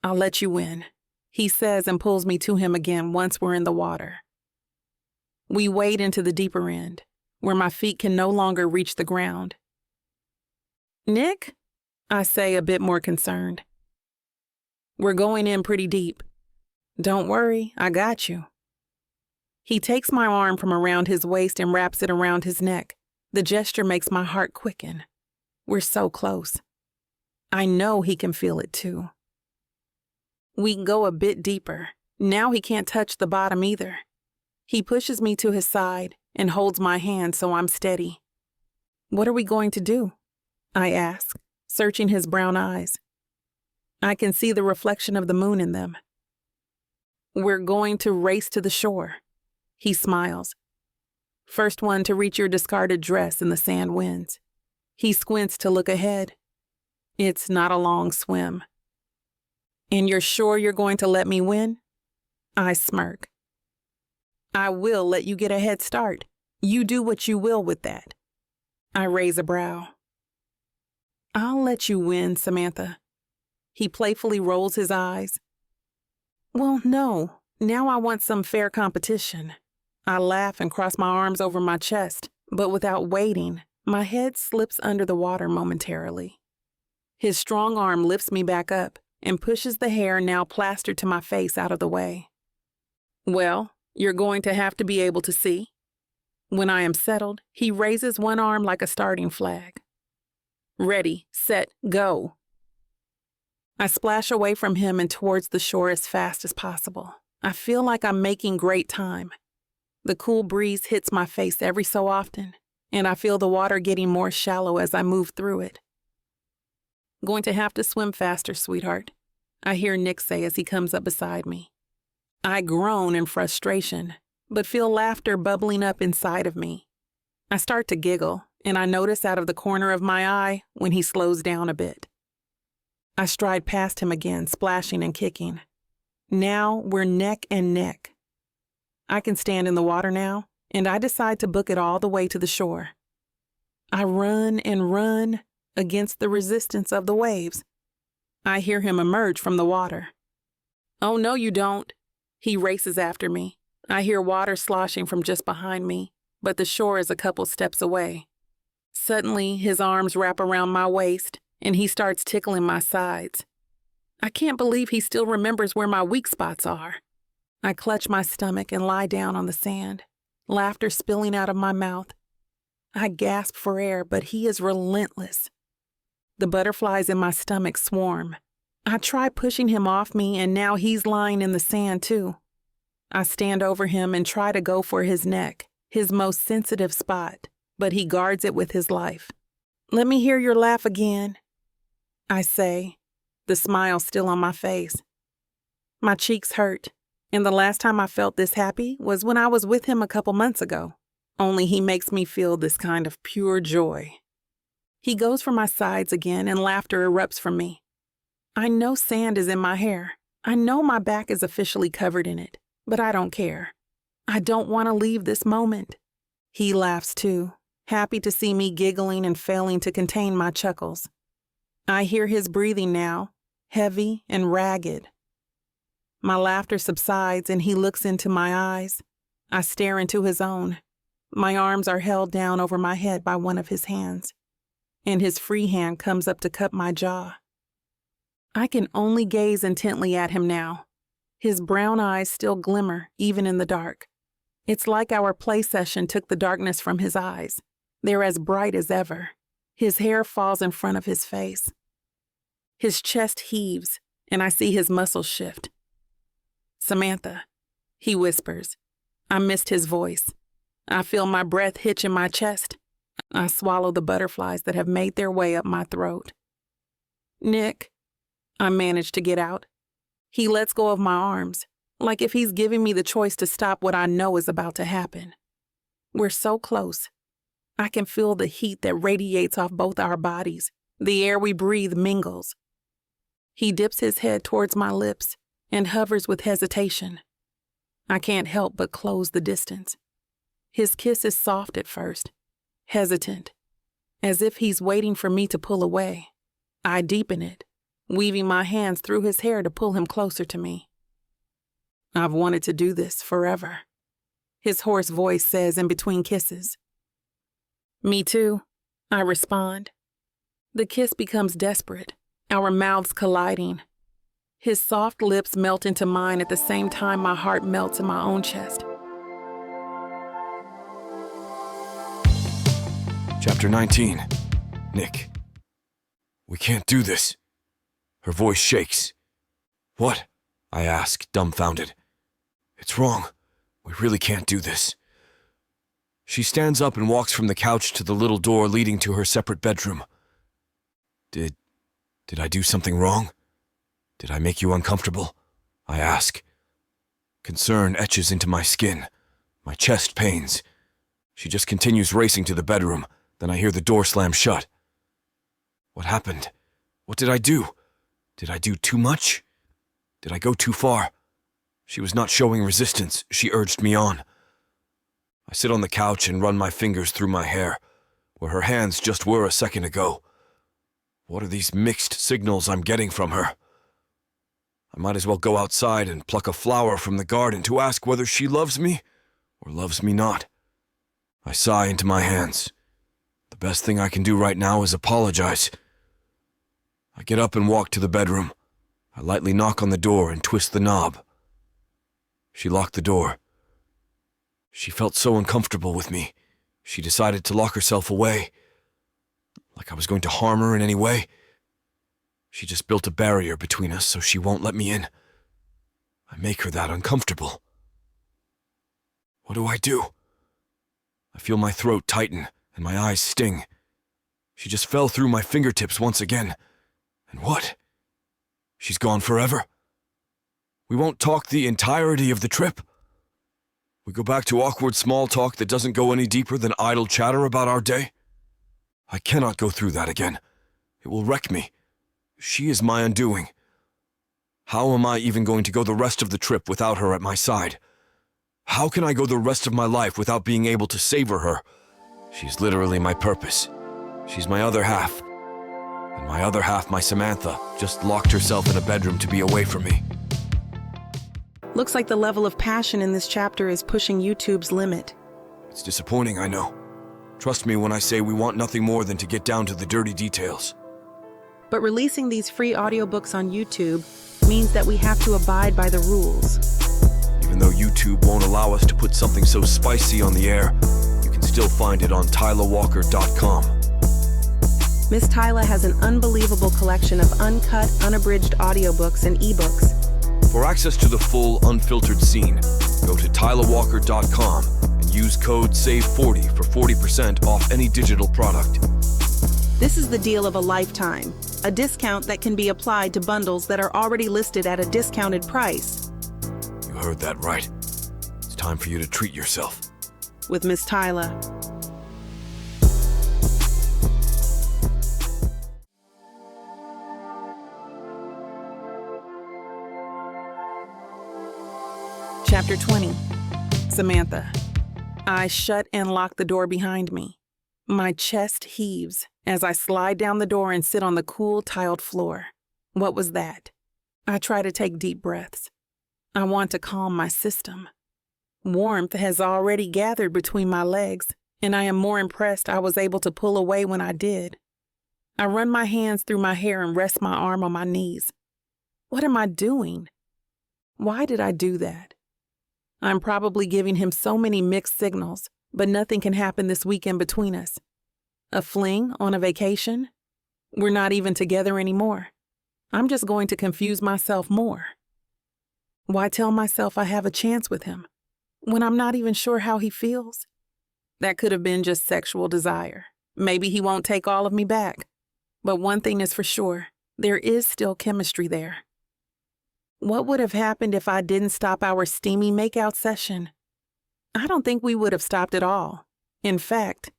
"I'll let you win," he says and pulls me to him again once we're in the water. We wade into the deeper end, where my feet can no longer reach the ground. "Nick?" I say, a bit more concerned. "We're going in pretty deep. Don't worry, I got you." He takes my arm from around his waist and wraps it around his neck. The gesture makes my heart quicken. We're so close. I know he can feel it too. We go a bit deeper. Now he can't touch the bottom either. He pushes me to his side and holds my hand so I'm steady. "What are we going to do?" I ask, searching his brown eyes. I can see the reflection of the moon in them. "We're going to race to the shore." He smiles. "First one to reach your discarded dress in the sand wins." He squints to look ahead, It's not a long swim. And you're sure you're going to let me win? I smirk. I will let you get a head start. You do what you will with that. I raise a brow. I'll let you win, Samantha. He playfully rolls his eyes. Well, no. Now I want some fair competition. I laugh and cross my arms over my chest, but without waiting, my head slips under the water momentarily. His strong arm lifts me back up and pushes the hair now plastered to my face out of the way. Well, you're going to have to be able to see. When I am settled, he raises one arm like a starting flag. Ready, set, go. I splash away from him and towards the shore as fast as possible. I feel like I'm making great time. The cool breeze hits my face every so often, and I feel the water getting more shallow as I move through it. Going to have to swim faster, sweetheart, I hear Nick say as he comes up beside me. I groan in frustration, but feel laughter bubbling up inside of me. I start to giggle, and I notice out of the corner of my eye when he slows down a bit. I stride past him again, splashing and kicking. Now we're neck and neck. I can stand in the water now, and I decide to book it all the way to the shore. I run and run against the resistance of the waves. I hear him emerge from the water. Oh, no, you don't. He races after me. I hear water sloshing from just behind me, but the shore is a couple steps away. Suddenly, his arms wrap around my waist, and he starts tickling my sides. I can't believe he still remembers where my weak spots are. I clutch my stomach and lie down on the sand, laughter spilling out of my mouth. I gasp for air, but he is relentless. The butterflies in my stomach swarm. I try pushing him off me, and now he's lying in the sand too. I stand over him and try to go for his neck, his most sensitive spot, but he guards it with his life. Let me hear your laugh again, I say, the smile still on my face. My cheeks hurt, and the last time I felt this happy was when I was with him a couple months ago, only he makes me feel this kind of pure joy. He goes for my sides again, and laughter erupts from me. I know sand is in my hair. I know my back is officially covered in it, but I don't care. I don't want to leave this moment. He laughs too, happy to see me giggling and failing to contain my chuckles. I hear his breathing now, heavy and ragged. My laughter subsides and he looks into my eyes. I stare into his own. My arms are held down over my head by one of his hands, and his free hand comes up to cup my jaw. I can only gaze intently at him now. His brown eyes still glimmer, even in the dark. It's like our play session took the darkness from his eyes. They're as bright as ever. His hair falls in front of his face. His chest heaves, and I see his muscles shift. Samantha, he whispers. I missed his voice. I feel my breath hitch in my chest. I swallow the butterflies that have made their way up my throat. Nick, I manage to get out. He lets go of my arms, like if he's giving me the choice to stop what I know is about to happen. We're so close. I can feel the heat that radiates off both our bodies. The air we breathe mingles. He dips his head towards my lips and hovers with hesitation. I can't help but close the distance. His kiss is soft at first, hesitant, as if he's waiting for me to pull away. I deepen it, weaving my hands through his hair to pull him closer to me. I've wanted to do this forever, his hoarse voice says in between kisses. Me too, I respond. The kiss becomes desperate, our mouths colliding. His soft lips melt into mine at the same time my heart melts in my own chest. Chapter 19. Nick. We can't do this. Her voice shakes. What? I ask, dumbfounded. It's wrong. We really can't do this. She stands up and walks from the couch to the little door leading to her separate bedroom. Did I do something wrong? Did I make you uncomfortable? I ask. Concern etches into my skin. My chest pains. She just continues racing to the bedroom. Then I hear the door slam shut. What happened? What did I do? Did I do too much? Did I go too far? She was not showing resistance. She urged me on. I sit on the couch and run my fingers through my hair, where her hands just were a second ago. What are these mixed signals I'm getting from her? I might as well go outside and pluck a flower from the garden to ask whether she loves me or loves me not. I sigh into my hands. The best thing I can do right now is apologize. I get up and walk to the bedroom. I lightly knock on the door and twist the knob. She locked the door. She felt so uncomfortable with me. She decided to lock herself away. Like I was going to harm her in any way. She just built a barrier between us so she won't let me in. I make her that uncomfortable. What do I do? I feel my throat tighten and my eyes sting. She just fell through my fingertips once again. And what? She's gone forever? We won't talk the entirety of the trip? We go back to awkward small talk that doesn't go any deeper than idle chatter about our day? I cannot go through that again. It will wreck me. She is my undoing. How am I even going to go the rest of the trip without her at my side? How can I go the rest of my life without being able to savor her? She's literally my purpose. She's my other half. And my other half, my Samantha, just locked herself in a bedroom to be away from me. Looks like the level of passion in this chapter is pushing YouTube's limit. It's disappointing, I know. Trust me when I say we want nothing more than to get down to the dirty details. But releasing these free audiobooks on YouTube means that we have to abide by the rules. Even though YouTube won't allow us to put something so spicy on the air, you can still find it on TylaWalker.com. Miss Tyla has an unbelievable collection of uncut, unabridged audiobooks and ebooks. For access to the full, unfiltered scene, go to TylaWalker.com and use code SAVE40 for 40% off any digital product. This is the deal of a lifetime, a discount that can be applied to bundles that are already listed at a discounted price. You heard that right. It's time for you to treat yourself. With Miss Tyla. Chapter 20. Samantha. I shut and lock the door behind me. My chest heaves as I slide down the door and sit on the cool, tiled floor. What was that? I try to take deep breaths. I want to calm my system. Warmth has already gathered between my legs, and I am more impressed I was able to pull away when I did. I run my hands through my hair and rest my arm on my knees. What am I doing? Why did I do that? I'm probably giving him so many mixed signals, but nothing can happen this weekend between us. A fling on a vacation? We're not even together anymore. I'm just going to confuse myself more. Why tell myself I have a chance with him when I'm not even sure how he feels? That could have been just sexual desire. Maybe he won't take all of me back. But one thing is for sure, there is still chemistry there. What would have happened if I didn't stop our steamy makeout session? I don't think we would have stopped at all. In fact,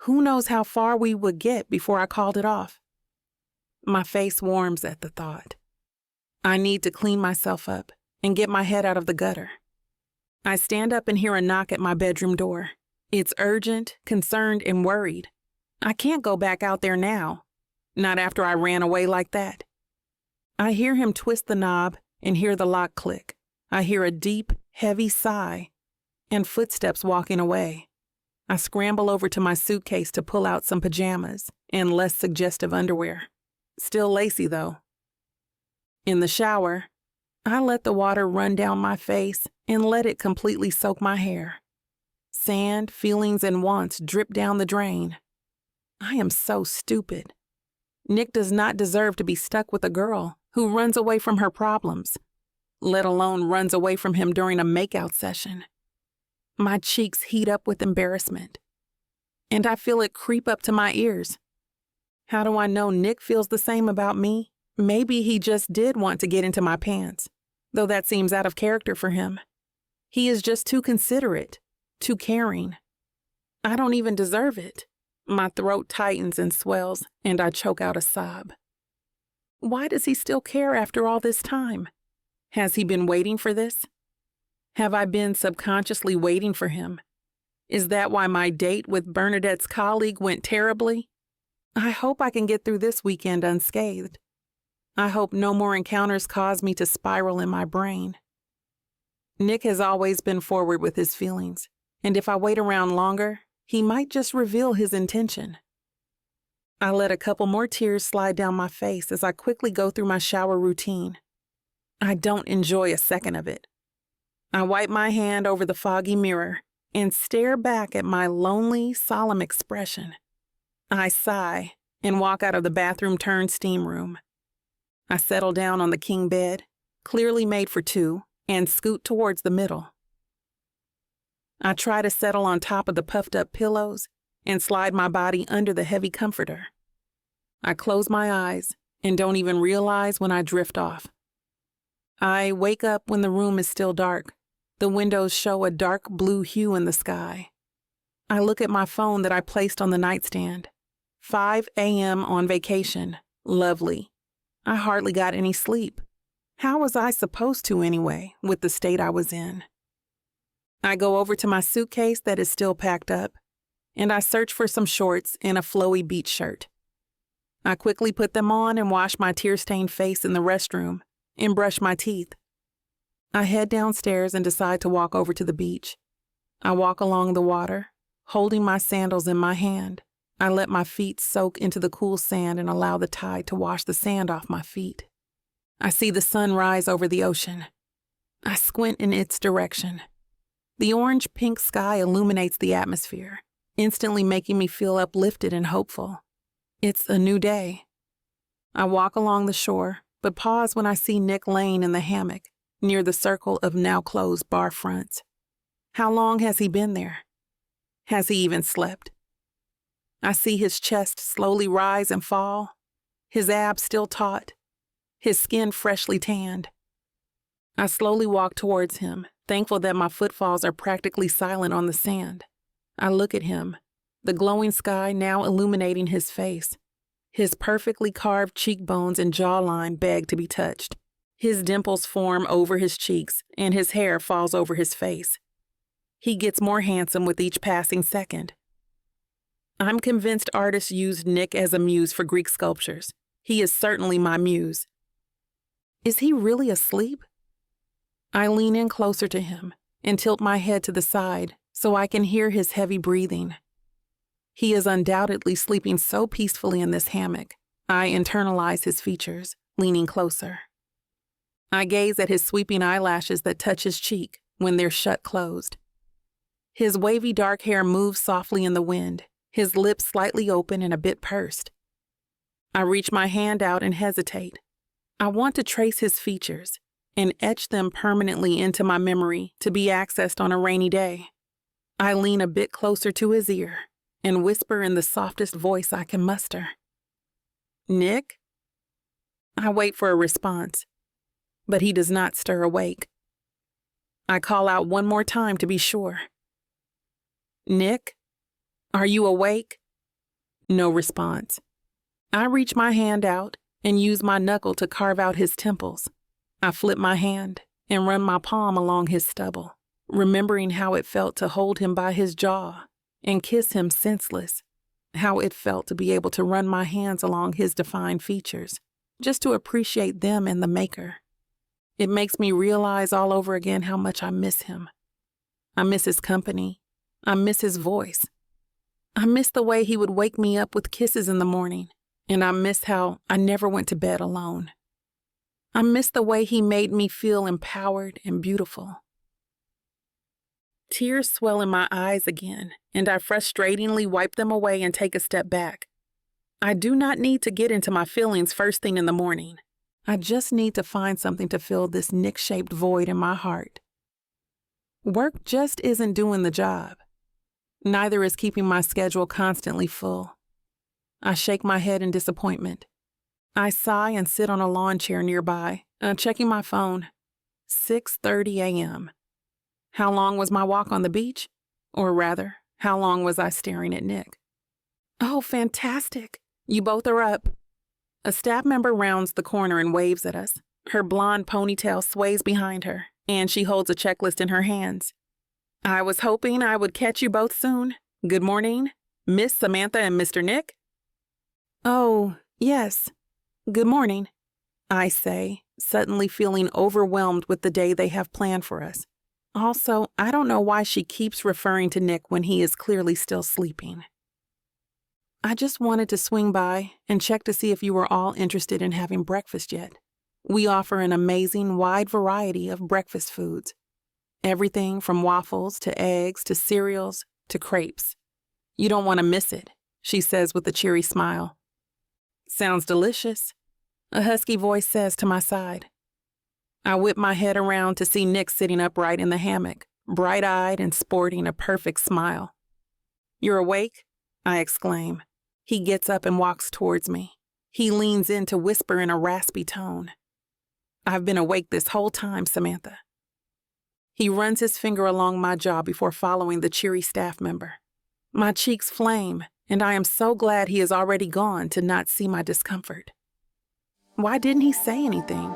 who knows how far we would get before I called it off? My face warms at the thought. I need to clean myself up and get my head out of the gutter. I stand up and hear a knock at my bedroom door. It's urgent, concerned, and worried. I can't go back out there now. Not after I ran away like that. I hear him twist the knob and hear the lock click. I hear a deep, heavy sigh and footsteps walking away. I scramble over to my suitcase to pull out some pajamas and less suggestive underwear. Still lacy, though. In the shower, I let the water run down my face and let it completely soak my hair. Sand, feelings, and wants drip down the drain. I am so stupid. Nick does not deserve to be stuck with a girl who runs away from her problems, let alone runs away from him during a makeout session. My cheeks heat up with embarrassment, and I feel it creep up to my ears. How do I know Nick feels the same about me? Maybe he just did want to get into my pants, though that seems out of character for him. He is just too considerate, too caring. I don't even deserve it. My throat tightens and swells, and I choke out a sob. Why does he still care after all this time? Has he been waiting for this? Have I been subconsciously waiting for him? Is that why my date with Bernadette's colleague went terribly? I hope I can get through this weekend unscathed. I hope no more encounters cause me to spiral in my brain. Nick has always been forward with his feelings, and if I wait around longer, he might just reveal his intention. I let a couple more tears slide down my face as I quickly go through my shower routine. I don't enjoy a second of it. I wipe my hand over the foggy mirror and stare back at my lonely, solemn expression. I sigh and walk out of the bathroom-turned-steam room. I settle down on the king bed, clearly made for two, and scoot towards the middle. I try to settle on top of the puffed-up pillows and slide my body under the heavy comforter. I close my eyes and don't even realize when I drift off. I wake up when the room is still dark. The windows show a dark blue hue in the sky. I look at my phone that I placed on the nightstand. 5 a.m. on vacation. Lovely. I hardly got any sleep. How was I supposed to anyway, with the state I was in? I go over to my suitcase that is still packed up, and I search for some shorts and a flowy beach shirt. I quickly put them on and wash my tear-stained face in the restroom and brush my teeth. I head downstairs and decide to walk over to the beach. I walk along the water, holding my sandals in my hand. I let my feet soak into the cool sand and allow the tide to wash the sand off my feet. I see the sun rise over the ocean. I squint in its direction. The orange-pink sky illuminates the atmosphere, instantly making me feel uplifted and hopeful. It's a new day. I walk along the shore, but pause when I see Nick laying in the hammock near the circle of now-closed bar fronts. How long has he been there? Has he even slept? I see his chest slowly rise and fall, his abs still taut, his skin freshly tanned. I slowly walk towards him, thankful that my footfalls are practically silent on the sand. I look at him, the glowing sky now illuminating his face. His perfectly carved cheekbones and jawline beg to be touched. His dimples form over his cheeks, and his hair falls over his face. He gets more handsome with each passing second. I'm convinced artists used Nick as a muse for Greek sculptures. He is certainly my muse. Is he really asleep? I lean in closer to him and tilt my head to the side so I can hear his heavy breathing. He is undoubtedly sleeping so peacefully in this hammock. I internalize his features, leaning closer. I gaze at his sweeping eyelashes that touch his cheek when they're shut closed. His wavy dark hair moves softly in the wind, his lips slightly open and a bit pursed. I reach my hand out and hesitate. I want to trace his features and etch them permanently into my memory to be accessed on a rainy day. I lean a bit closer to his ear and whisper in the softest voice I can muster. Nick? I wait for a response, but he does not stir awake. I call out one more time to be sure. Nick? Are you awake? No response. I reach my hand out and use my knuckle to carve out his temples. I flip my hand and run my palm along his stubble, remembering how it felt to hold him by his jaw and kiss him senseless, how it felt to be able to run my hands along his defined features, just to appreciate them and the maker. It makes me realize all over again how much I miss him. I miss his company. I miss his voice. I miss the way he would wake me up with kisses in the morning, and I miss how I never went to bed alone. I miss the way he made me feel empowered and beautiful. Tears swell in my eyes again, and I frustratingly wipe them away and take a step back. I do not need to get into my feelings first thing in the morning. I just need to find something to fill this Nick-shaped void in my heart. Work just isn't doing the job. Neither is keeping my schedule constantly full. I shake my head in disappointment. I sigh and sit on a lawn chair nearby, checking my phone. 6:30 a.m. How long was my walk on the beach? Or rather, how long was I staring at Nick? Oh, fantastic. You both are up. A staff member rounds the corner and waves at us. Her blonde ponytail sways behind her, and she holds a checklist in her hands. I was hoping I would catch you both soon. Good morning, Miss Samantha and Mr. Nick. Oh, yes. Good morning, I say, suddenly feeling overwhelmed with the day they have planned for us. Also, I don't know why she keeps referring to Nick when he is clearly still sleeping. I just wanted to swing by and check to see if you were all interested in having breakfast yet. We offer an amazing wide variety of breakfast foods. Everything from waffles to eggs to cereals to crepes. You don't want to miss it, she says with a cheery smile. Sounds delicious, a husky voice says to my side. I whip my head around to see Nick sitting upright in the hammock, bright-eyed and sporting a perfect smile. You're awake? I exclaim. He gets up and walks towards me. He leans in to whisper in a raspy tone. I've been awake this whole time, Samantha. He runs his finger along my jaw before following the cheery staff member. My cheeks flame, and I am so glad he is already gone to not see my discomfort. Why didn't he say anything?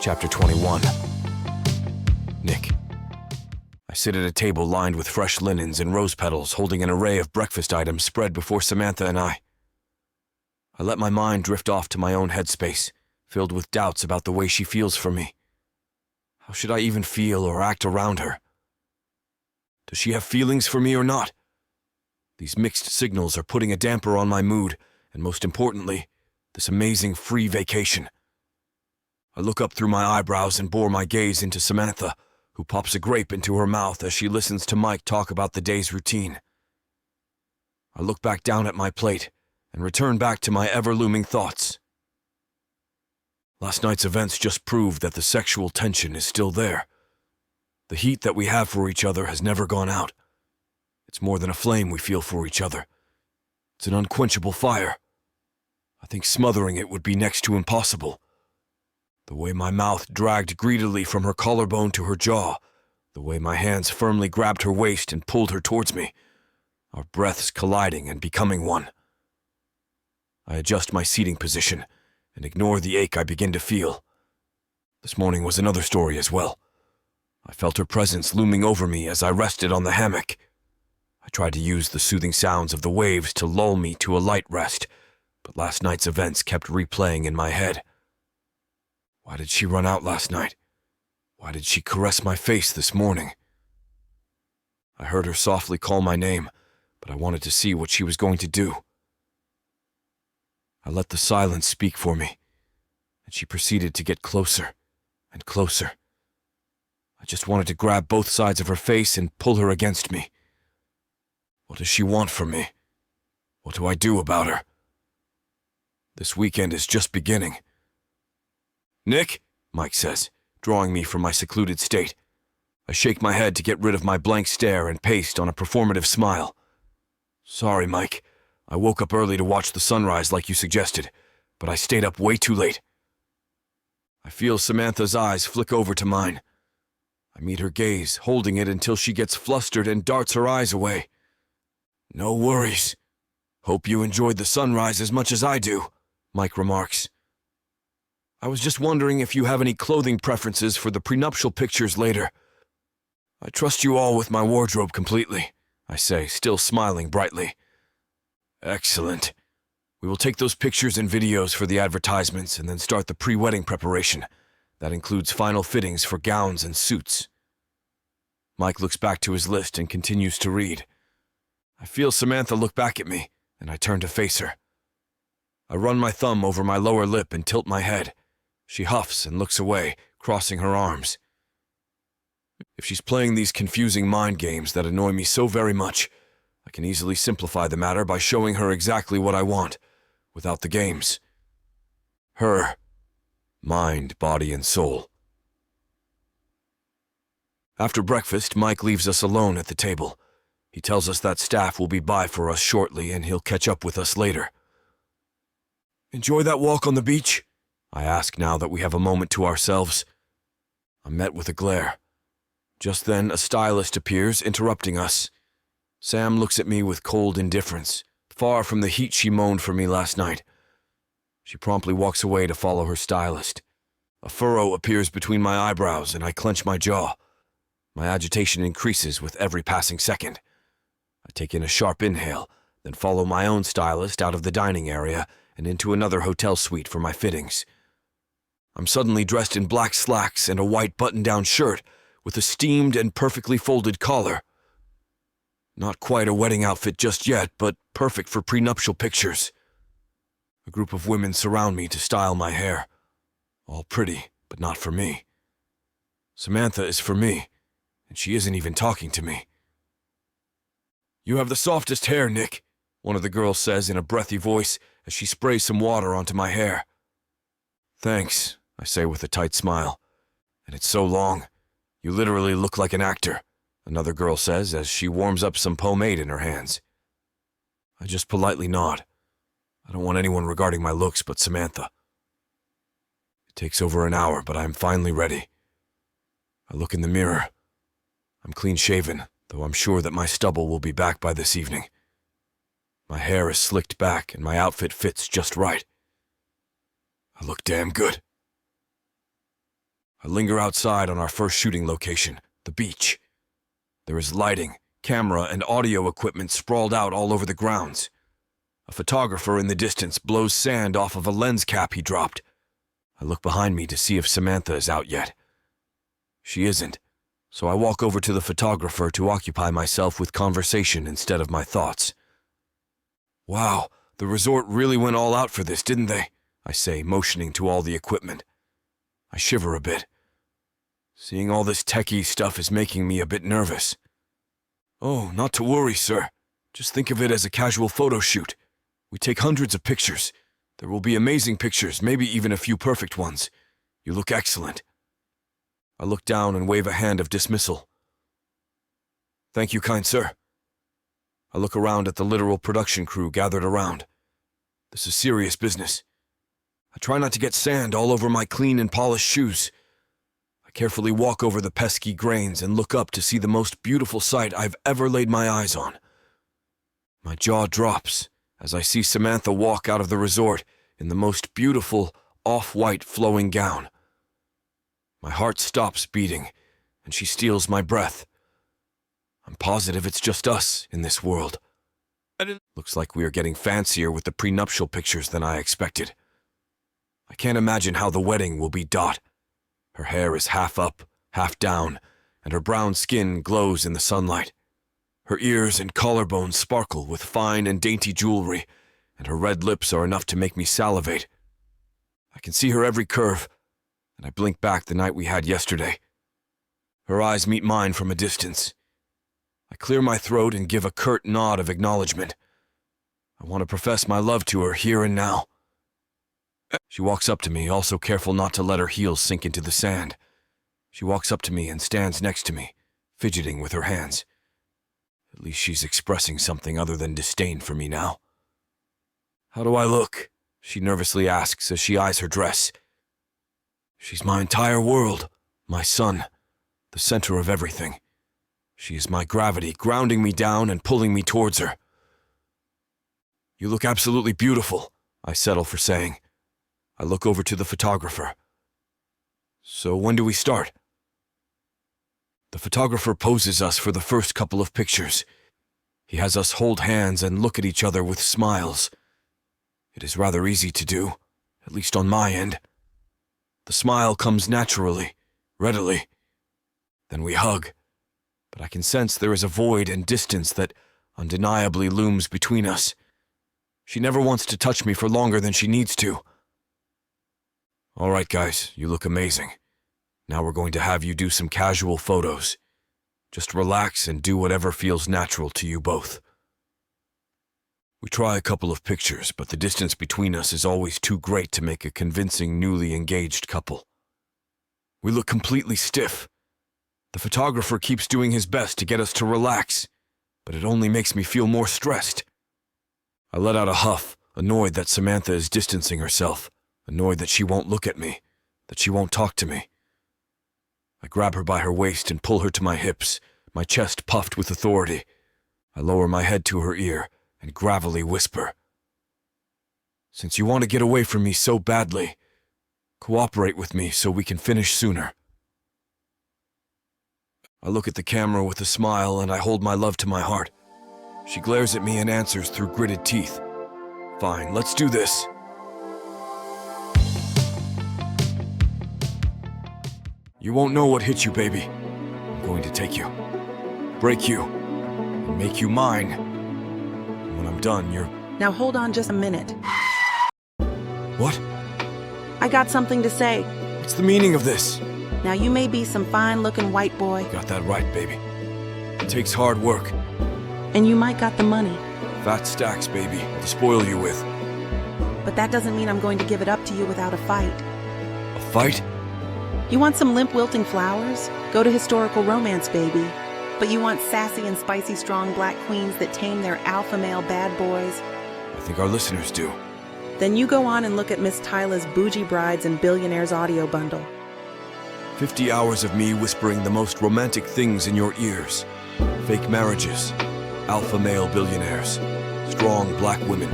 Chapter 21. Nick. I sit at a table lined with fresh linens and rose petals, holding an array of breakfast items spread before Samantha and I. I let my mind drift off to my own headspace, filled with doubts about the way she feels for me. How should I even feel or act around her? Does she have feelings for me or not? These mixed signals are putting a damper on my mood, and most importantly, this amazing free vacation. I look up through my eyebrows and bore my gaze into Samantha, who pops a grape into her mouth as she listens to Mike talk about the day's routine. I look back down at my plate and return back to my ever-looming thoughts. Last night's events just proved that the sexual tension is still there. The heat that we have for each other has never gone out. It's more than a flame we feel for each other. It's an unquenchable fire. I think smothering it would be next to impossible. The way my mouth dragged greedily from her collarbone to her jaw, the way my hands firmly grabbed her waist and pulled her towards me, our breaths colliding and becoming one. I adjust my seating position and ignore the ache I begin to feel. This morning was another story as well. I felt her presence looming over me as I rested on the hammock. I tried to use the soothing sounds of the waves to lull me to a light rest, but last night's events kept replaying in my head. Why did she run out last night? Why did she caress my face this morning? I heard her softly call my name, but I wanted to see what she was going to do. I let the silence speak for me, and she proceeded to get closer and closer. I just wanted to grab both sides of her face and pull her against me. What does she want from me? What do I do about her? This weekend is just beginning. Nick, Mike says, drawing me from my secluded state. I shake my head to get rid of my blank stare and paste on a performative smile. Sorry, Mike. I woke up early to watch the sunrise like you suggested, but I stayed up way too late. I feel Samantha's eyes flick over to mine. I meet her gaze, holding it until she gets flustered and darts her eyes away. No worries. Hope you enjoyed the sunrise as much as I do, Mike remarks. I was just wondering if you have any clothing preferences for the prenuptial pictures later. I trust you all with my wardrobe completely, I say, still smiling brightly. Excellent. We will take those pictures and videos for the advertisements and then start the pre-wedding preparation. That includes final fittings for gowns and suits. Mike looks back to his list and continues to read. I feel Samantha look back at me, and I turn to face her. I run my thumb over my lower lip and tilt my head. She huffs and looks away, crossing her arms. If she's playing these confusing mind games that annoy me so very much, I can easily simplify the matter by showing her exactly what I want, without the games. Her. Mind, body, and soul. After breakfast, Mike leaves us alone at the table. He tells us that staff will be by for us shortly and he'll catch up with us later. Enjoy that walk on the beach? I ask now that we have a moment to ourselves. I'm met with a glare. Just then, a stylist appears, interrupting us. Sam looks at me with cold indifference, far from the heat she moaned for me last night. She promptly walks away to follow her stylist. A furrow appears between my eyebrows, and I clench my jaw. My agitation increases with every passing second. I take in a sharp inhale, then follow my own stylist out of the dining area and into another hotel suite for my fittings. I'm suddenly dressed in black slacks and a white button-down shirt with a steamed and perfectly folded collar. Not quite a wedding outfit just yet, but perfect for prenuptial pictures. A group of women surround me to style my hair. All pretty, but not for me. Samantha is for me, and she isn't even talking to me. "You have the softest hair, Nick," one of the girls says in a breathy voice as she sprays some water onto my hair. "Thanks," I say with a tight smile. "And it's so long. You literally look like an actor," another girl says as she warms up some pomade in her hands. I just politely nod. I don't want anyone regarding my looks but Samantha. It takes over an hour, but I'm finally ready. I look in the mirror. I'm clean-shaven, though I'm sure that my stubble will be back by this evening. My hair is slicked back and my outfit fits just right. I look damn good. I linger outside on our first shooting location, the beach. There is lighting, camera, and audio equipment sprawled out all over the grounds. A photographer in the distance blows sand off of a lens cap he dropped. I look behind me to see if Samantha is out yet. She isn't, so I walk over to the photographer to occupy myself with conversation instead of my thoughts. "Wow, the resort really went all out for this, didn't they?" I say, motioning to all the equipment. I shiver a bit. Seeing all this techie stuff is making me a bit nervous. "Oh, not to worry, sir. Just think of it as a casual photo shoot. We take hundreds of pictures. There will be amazing pictures, maybe even a few perfect ones. You look excellent." I look down and wave a hand of dismissal. "Thank you, kind sir." I look around at the literal production crew gathered around. This is serious business. I try not to get sand all over my clean and polished shoes. I carefully walk over the pesky grains and look up to see the most beautiful sight I've ever laid my eyes on. My jaw drops as I see Samantha walk out of the resort in the most beautiful, off-white flowing gown. My heart stops beating, and she steals my breath. I'm positive it's just us in this world. Looks like we are getting fancier with the prenuptial pictures than I expected. I can't imagine how the wedding will be Dot. Her hair is half up, half down, and her brown skin glows in the sunlight. Her ears and collarbones sparkle with fine and dainty jewelry, and her red lips are enough to make me salivate. I can see her every curve, and I blink back the night we had yesterday. Her eyes meet mine from a distance. I clear my throat and give a curt nod of acknowledgement. I want to profess my love to her here and now. She walks up to me, also careful not to let her heels sink into the sand. She walks up to me and stands next to me, fidgeting with her hands. At least she's expressing something other than disdain for me now. "How do I look?" she nervously asks as she eyes her dress. She's my entire world, my sun, the center of everything. She is my gravity, grounding me down and pulling me towards her. "You look absolutely beautiful," I settle for saying. I look over to the photographer. "So when do we start?" The photographer poses us for the first couple of pictures. He has us hold hands and look at each other with smiles. It is rather easy to do, at least on my end. The smile comes naturally, readily. Then we hug, but I can sense there is a void and distance that undeniably looms between us. She never wants to touch me for longer than she needs to. "All right, guys, you look amazing. Now we're going to have you do some casual photos. Just relax and do whatever feels natural to you both." We try a couple of pictures, but the distance between us is always too great to make a convincing newly engaged couple. We look completely stiff. The photographer keeps doing his best to get us to relax, but it only makes me feel more stressed. I let out a huff, annoyed that Samantha is distancing herself, annoyed that she won't look at me, that she won't talk to me. I grab her by her waist and pull her to my hips, my chest puffed with authority. I lower my head to her ear and gravelly whisper, "Since you want to get away from me so badly, cooperate with me so we can finish sooner." I look at the camera with a smile and I hold my love to my heart. She glares at me and answers through gritted teeth. "Fine, let's do this." "You won't know what hit you, baby. I'm going to take you, break you, and make you mine. And when I'm done, you're..." Now hold on just a minute. "What? I got something to say. What's the meaning of this?" Now you may be some fine-looking white boy, Got that right, baby. It takes hard work. and you might got the money, Fat stacks, baby, to spoil you with. but that doesn't mean I'm going to give it up to you without a fight. A fight? You want some limp wilting flowers? Go to historical romance, baby. But you want sassy and spicy strong black queens that tame their alpha male bad boys? I think our listeners do. Then you go on and look at Miss Tyla's Bougie Brides and Billionaires audio bundle. 50 hours of me whispering the most romantic things in your ears. Fake marriages, alpha male billionaires, strong black women,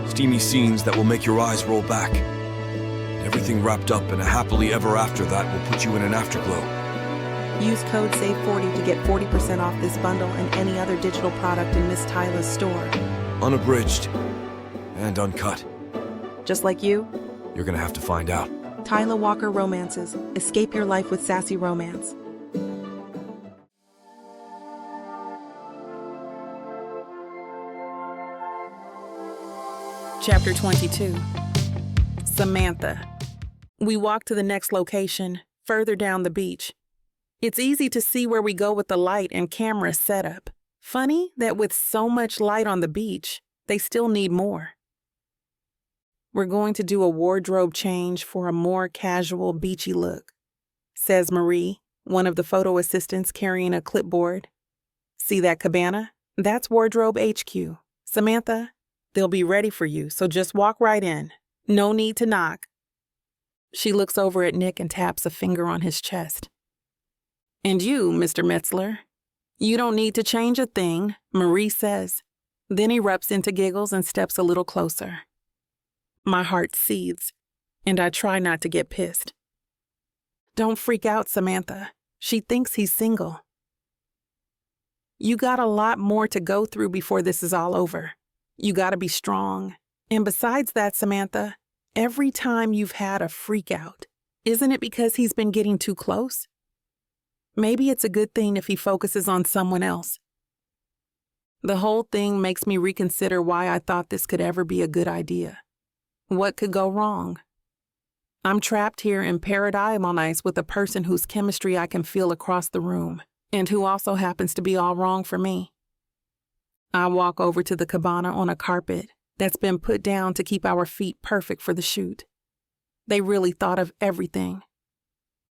steamy scenes that will make your eyes roll back. And everything wrapped up in a happily ever after that will put you in an afterglow. Use code SAVE40 to get 40% off this bundle and any other digital product in Miss Tyla's store. Unabridged and uncut. Just like you, You're gonna have to find out. Tyla Walker Romances. Escape your life with sassy romance. Chapter 22. Samantha. We walk to the next location, further down the beach. It's easy to see where we go with the light and camera setup. Funny that with so much light on the beach, they still need more. We're going to do a wardrobe change for a more casual, beachy look, says Marie, one of the photo assistants carrying a clipboard. See that cabana? That's Wardrobe HQ. Samantha, they'll be ready for you, so just walk right in. No need to knock. She looks over at Nick and taps a finger on his chest. And you, Mr. Metzler, you don't need to change a thing, Marie says. Then erupts into giggles and steps a little closer. My heart seethes, and I try not to get pissed. Don't freak out, Samantha. She thinks he's single. You got a lot more to go through before this is all over. You gotta be strong. And besides that, Samantha, every time you've had a freak out, isn't it because he's been getting too close? Maybe it's a good thing if he focuses on someone else. The whole thing makes me reconsider why I thought this could ever be a good idea. What could go wrong? I'm trapped here in paradise with a person whose chemistry I can feel across the room, and who also happens to be all wrong for me. I walk over to the cabana on a carpet that's been put down to keep our feet perfect for the shoot. They really thought of everything.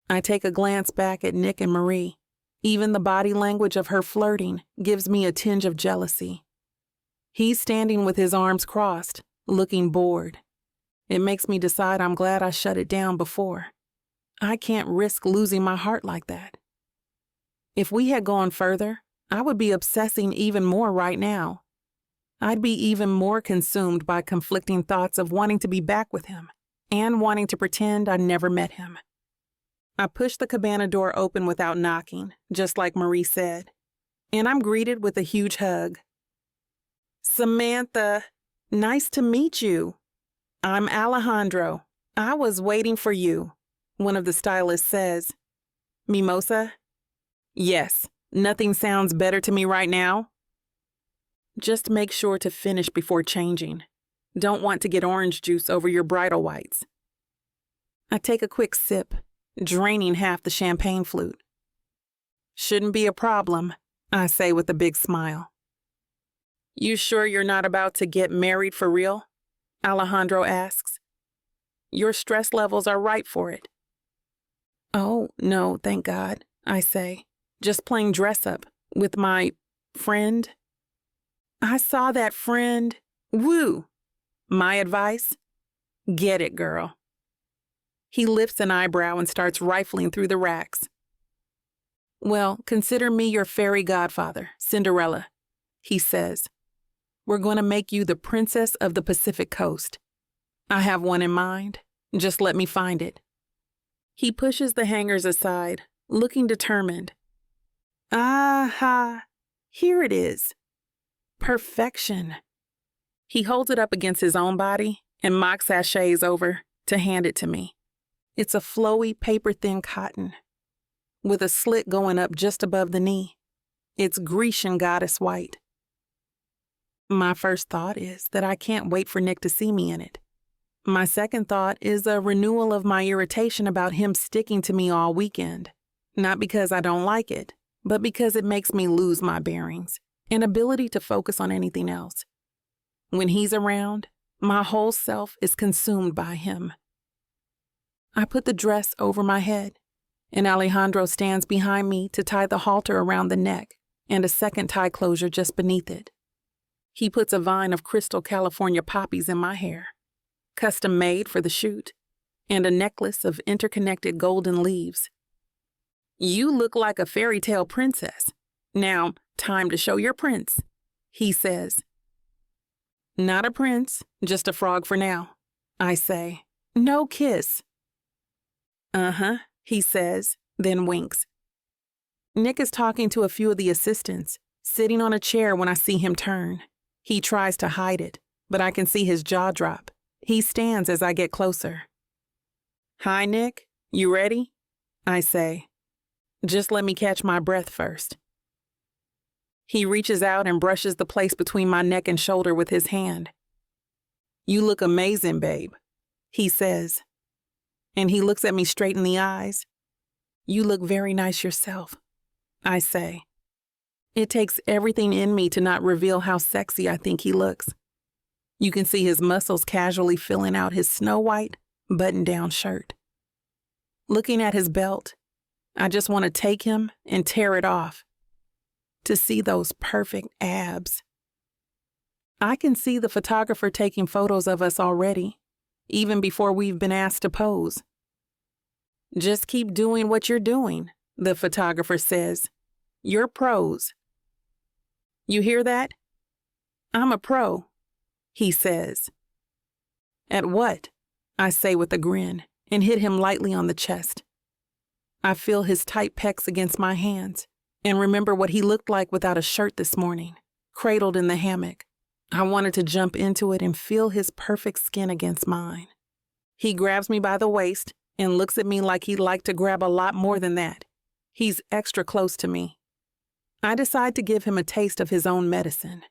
I take a glance back at Nick and Marie. Even the body language of her flirting gives me a tinge of jealousy. He's standing with his arms crossed, looking bored. It makes me decide I'm glad I shut it down before. I can't risk losing my heart like that. If we had gone further, I would be obsessing even more right now. I'd be even more consumed by conflicting thoughts of wanting to be back with him and wanting to pretend I never met him. I push the cabana door open without knocking, just like Marie said, and I'm greeted with a huge hug. Samantha, nice to meet you. I'm Alejandro. I was waiting for you, one of the stylists says. Mimosa? Yes, nothing sounds better to me right now. Just make sure to finish before changing. Don't want to get orange juice over your bridal whites. I take a quick sip, draining half the champagne flute. Shouldn't be a problem, I say with a big smile. You sure you're not about to get married for real? Alejandro asks. Your stress levels are right for it. Oh, no, thank God, I say. Just playing dress up with my friend. I saw that friend. Woo! My advice? Get it, girl. He lifts an eyebrow and starts rifling through the racks. Well, consider me your fairy godfather, Cinderella. he says. We're going to make you the princess of the Pacific Coast. I have one in mind. Just let me find it. He pushes the hangers aside, looking determined. Aha! Here it is. Perfection. He holds it up against his own body and mock sachets over to hand it to me. It's a flowy, paper-thin cotton with a slit going up just above the knee. It's Grecian goddess white. My first thought is that I can't wait for Nick to see me in it. My second thought is a renewal of my irritation about him sticking to me all weekend. Not because I don't like it, but because it makes me lose my bearings and ability to focus on anything else. When he's around, my whole self is consumed by him. I put the dress over my head, and Alejandro stands behind me to tie the halter around the neck and a second tie closure just beneath it. He puts a vine of crystal California poppies in my hair, custom made for the shoot, and a necklace of interconnected golden leaves. You look like a fairy tale princess. Now, time to show your prince, he says. Not a prince, just a frog for now, I say. No kiss. Uh-huh, he says, then winks. Nick is talking to a few of the assistants, sitting on a chair when I see him turn. He tries to hide it, but I can see his jaw drop. He stands as I get closer. Hi, Nick. You ready? I say. Just let me catch my breath first. He reaches out and brushes the place between my neck and shoulder with his hand. You look amazing, babe, he says. And he looks at me straight in the eyes. You look very nice yourself, I say. It takes everything in me to not reveal how sexy I think he looks. You can see his muscles casually filling out his snow-white, button-down shirt. Looking at his belt, I just want to take him and tear it off. To see those perfect abs. I can see the photographer taking photos of us already, even before we've been asked to pose. Just keep doing what you're doing, the photographer says. You're pros. You hear that? I'm a pro, he says. At what? I say with a grin and hit him lightly on the chest. I feel his tight pecs against my hands and remember what he looked like without a shirt this morning, cradled in the hammock. I wanted to jump into it and feel his perfect skin against mine. He grabs me by the waist and looks at me like he'd like to grab a lot more than that. He's extra close to me. I decide to give him a taste of his own medicine.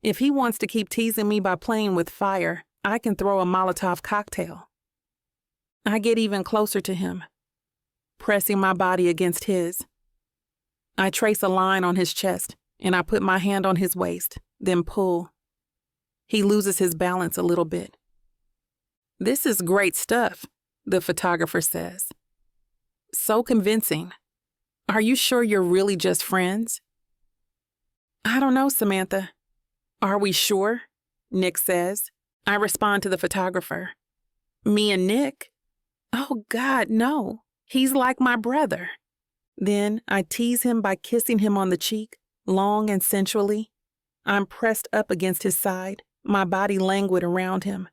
If he wants to keep teasing me by playing with fire, I can throw a Molotov cocktail. I get even closer to him, pressing my body against his. I trace a line on his chest, and I put my hand on his waist, then pull. He loses his balance a little bit. This is great stuff, the photographer says. So convincing. Are you sure you're really just friends? I don't know, Samantha. Are we sure? Nick says. I respond to the photographer. Me and Nick? Oh, God, no. He's like my brother. Then I tease him by kissing him on the cheek, long and sensually. I'm pressed up against his side, my body languid around him.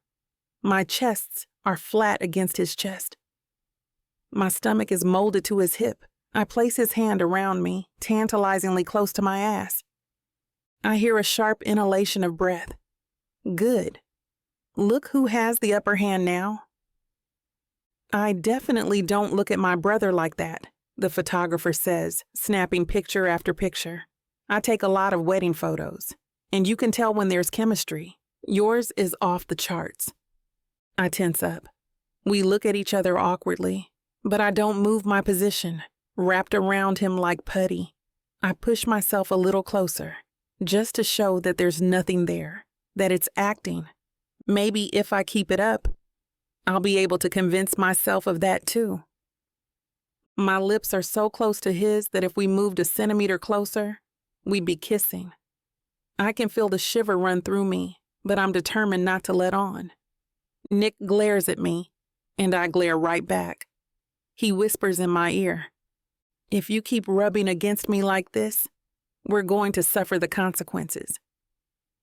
My chests are flat against his chest. My stomach is molded to his hip. I place his hand around me, tantalizingly close to my ass. I hear a sharp inhalation of breath. Good. Look who has the upper hand now. I definitely don't look at my brother like that, the photographer says, snapping picture after picture. I take a lot of wedding photos, and you can tell when there's chemistry. Yours is off the charts. I tense up. We look at each other awkwardly, but I don't move my position, wrapped around him like putty. I push myself a little closer, just to show that there's nothing there, that it's acting. Maybe if I keep it up, I'll be able to convince myself of that too. My lips are so close to his that if we moved a centimeter closer, we'd be kissing. I can feel the shiver run through me, but I'm determined not to let on. Nick glares at me, and I glare right back. He whispers in my ear, "If you keep rubbing against me like this, we're going to suffer the consequences.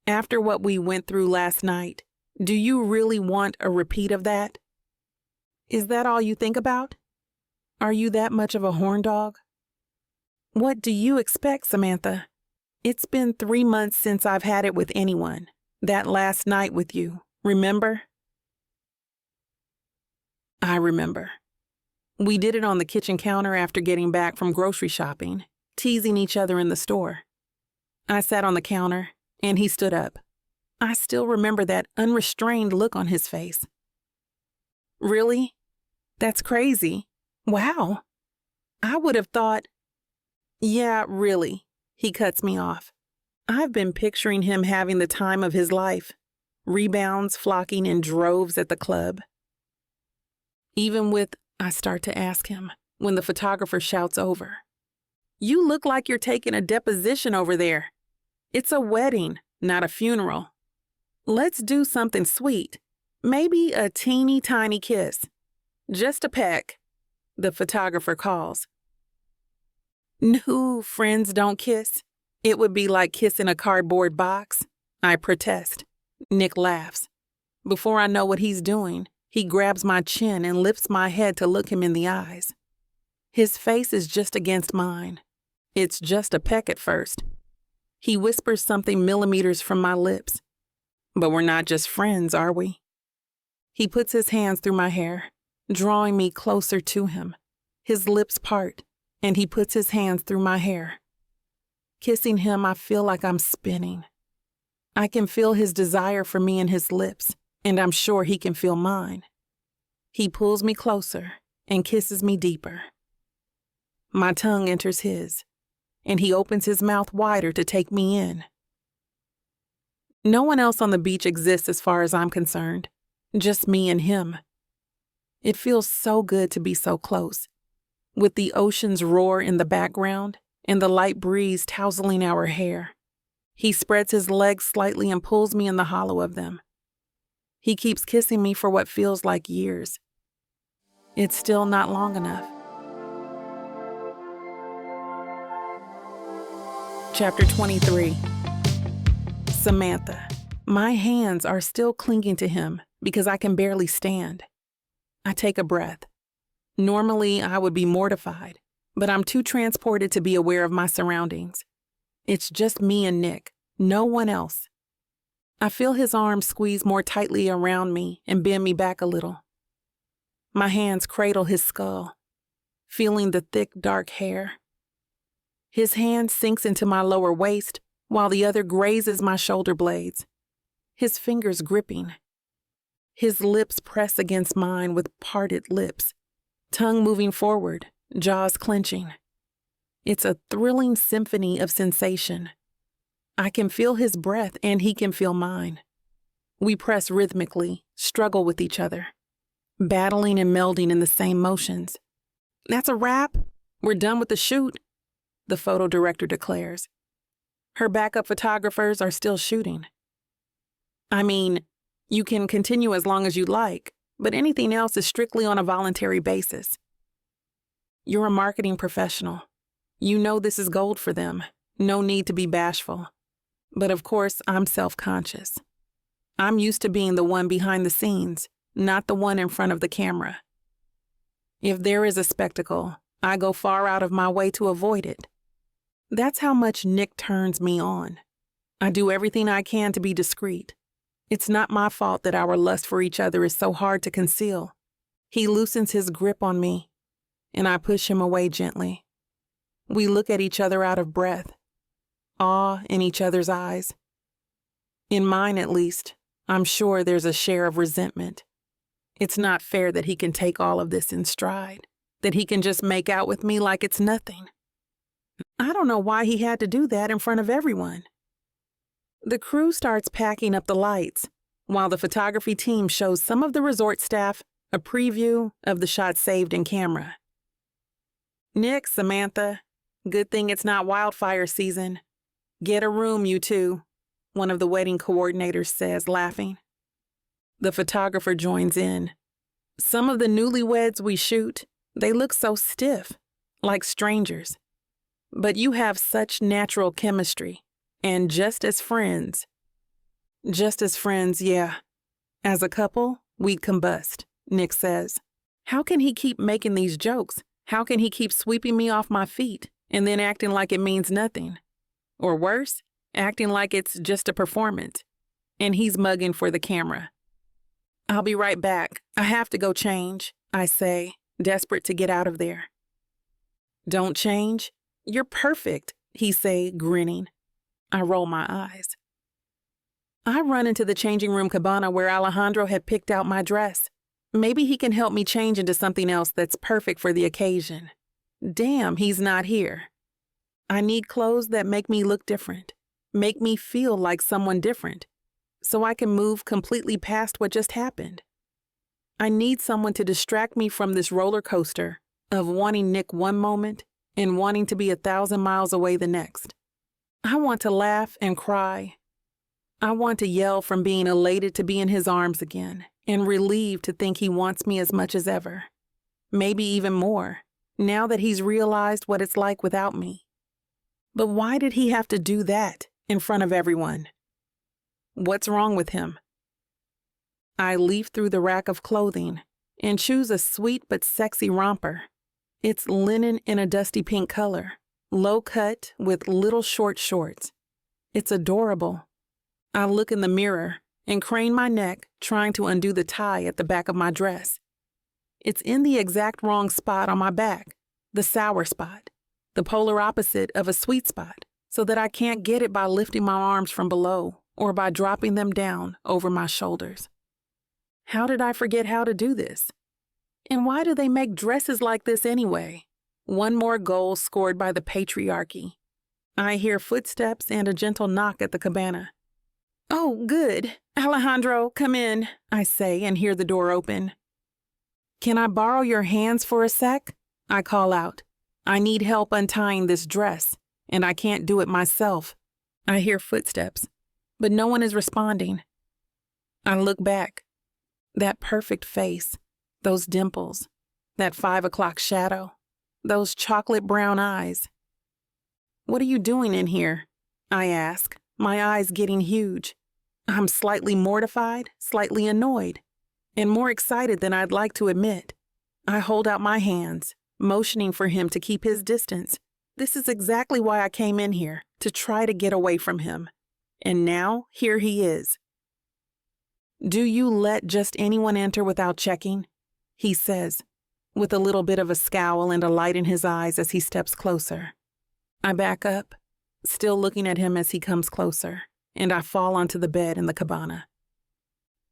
After what we went through last night, do you really want a repeat of that? Is that all you think about? Are you that much of a horn dog? What do you expect, Samantha? It's been 3 months since I've had it with anyone. That last night with you, remember? I remember. We did it on the kitchen counter after getting back from grocery shopping, teasing each other in the store. I sat on the counter, and he stood up. I still remember that unrestrained look on his face. Really? That's crazy. Wow. I would have thought... Yeah, really, he cuts me off. I've been picturing him having the time of his life. Rebounds flocking in droves at the club. Even with, I start to ask him, when the photographer shouts over. You look like you're taking a deposition over there. It's a wedding, not a funeral. Let's do something sweet. Maybe a teeny tiny kiss. Just a peck, the photographer calls. No, friends don't kiss. It would be like kissing a cardboard box. I protest. Nick laughs. Before I know what he's doing, he grabs my chin and lifts my head to look him in the eyes. His face is just against mine. It's just a peck at first. He whispers something millimeters from my lips. But we're not just friends, are we? He puts his hands through my hair, drawing me closer to him. His lips part, and he puts his hands through my hair. Kissing him, I feel like I'm spinning. I can feel his desire for me in his lips, and I'm sure he can feel mine. He pulls me closer and kisses me deeper. My tongue enters his, and he opens his mouth wider to take me in. No one else on the beach exists as far as I'm concerned, just me and him. It feels so good to be so close, with the ocean's roar in the background and the light breeze tousling our hair. He spreads his legs slightly and pulls me in the hollow of them. He keeps kissing me for what feels like years. It's still not long enough. Chapter 23. Samantha. My hands are still clinging to him because I can barely stand. I take a breath. Normally, I would be mortified, but I'm too transported to be aware of my surroundings. It's just me and Nick, no one else. I feel his arms squeeze more tightly around me and bend me back a little. My hands cradle his skull, feeling the thick, dark hair. His hand sinks into my lower waist while the other grazes my shoulder blades, his fingers gripping. His lips press against mine with parted lips, tongue moving forward, jaws clenching. It's a thrilling symphony of sensation. I can feel his breath and he can feel mine. We press rhythmically, struggle with each other, battling and melding in the same motions. That's a wrap. We're done with the shoot, the photo director declares. Her backup photographers are still shooting. I mean, you can continue as long as you like, but anything else is strictly on a voluntary basis. You're a marketing professional. You know this is gold for them. No need to be bashful. But of course, I'm self-conscious. I'm used to being the one behind the scenes, not the one in front of the camera. If there is a spectacle, I go far out of my way to avoid it. That's how much Nick turns me on. I do everything I can to be discreet. It's not my fault that our lust for each other is so hard to conceal. He loosens his grip on me, and I push him away gently. We look at each other out of breath, awe in each other's eyes. In mine, at least, I'm sure there's a share of resentment. It's not fair that he can take all of this in stride, that he can just make out with me like it's nothing. I don't know why he had to do that in front of everyone. The crew starts packing up the lights, while the photography team shows some of the resort staff a preview of the shots saved in camera. Nick, Samantha, good thing it's not wildfire season. Get a room, you two, one of the wedding coordinators says, laughing. The photographer joins in. Some of the newlyweds we shoot, they look so stiff, like strangers. but you have such natural chemistry. And just as friends, yeah. As a couple, we'd combust, Nick says. How can he keep making these jokes? How can he keep sweeping me off my feet and then acting like it means nothing? Or worse, acting like it's just a performance. And he's mugging for the camera. I'll be right back. I have to go change, I say, desperate to get out of there. Don't change? You're perfect, he say, grinning. I roll my eyes. I run into the changing room cabana where Alejandro had picked out my dress. Maybe he can help me change into something else that's perfect for the occasion. Damn, he's not here. I need clothes that make me look different, make me feel like someone different, so I can move completely past what just happened. I need someone to distract me from this roller coaster of wanting Nick one moment and wanting to be 1,000 miles away the next. I want to laugh and cry. I want to yell from being elated to be in his arms again and relieved to think he wants me as much as ever. Maybe even more, now that he's realized what it's like without me. But why did he have to do that in front of everyone? What's wrong with him? I leaf through the rack of clothing and choose a sweet but sexy romper. It's linen in a dusty pink color, low cut with little short shorts. It's adorable. I look in the mirror and crane my neck, trying to undo the tie at the back of my dress. It's in the exact wrong spot on my back, the sour spot, the polar opposite of a sweet spot, so that I can't get it by lifting my arms from below or by dropping them down over my shoulders. How did I forget how to do this? And why do they make dresses like this anyway? One more goal scored by the patriarchy. I hear footsteps and a gentle knock at the cabana. Oh, good. Alejandro, come in, I say and hear the door open. Can I borrow your hands for a sec? I call out. I need help untying this dress, and I can't do it myself. I hear footsteps, but no one is responding. I look back. That perfect face, those dimples, that 5 o'clock shadow, those chocolate brown eyes. What are you doing in here? I ask, my eyes getting huge. I'm slightly mortified, slightly annoyed, and more excited than I'd like to admit. I hold out my hands, motioning for him to keep his distance. This is exactly why I came in here, to try to get away from him. And now, here he is. Do you let just anyone enter without checking? He says, with a little bit of a scowl and a light in his eyes as he steps closer. I back up, still looking at him as he comes closer, and I fall onto the bed in the cabana.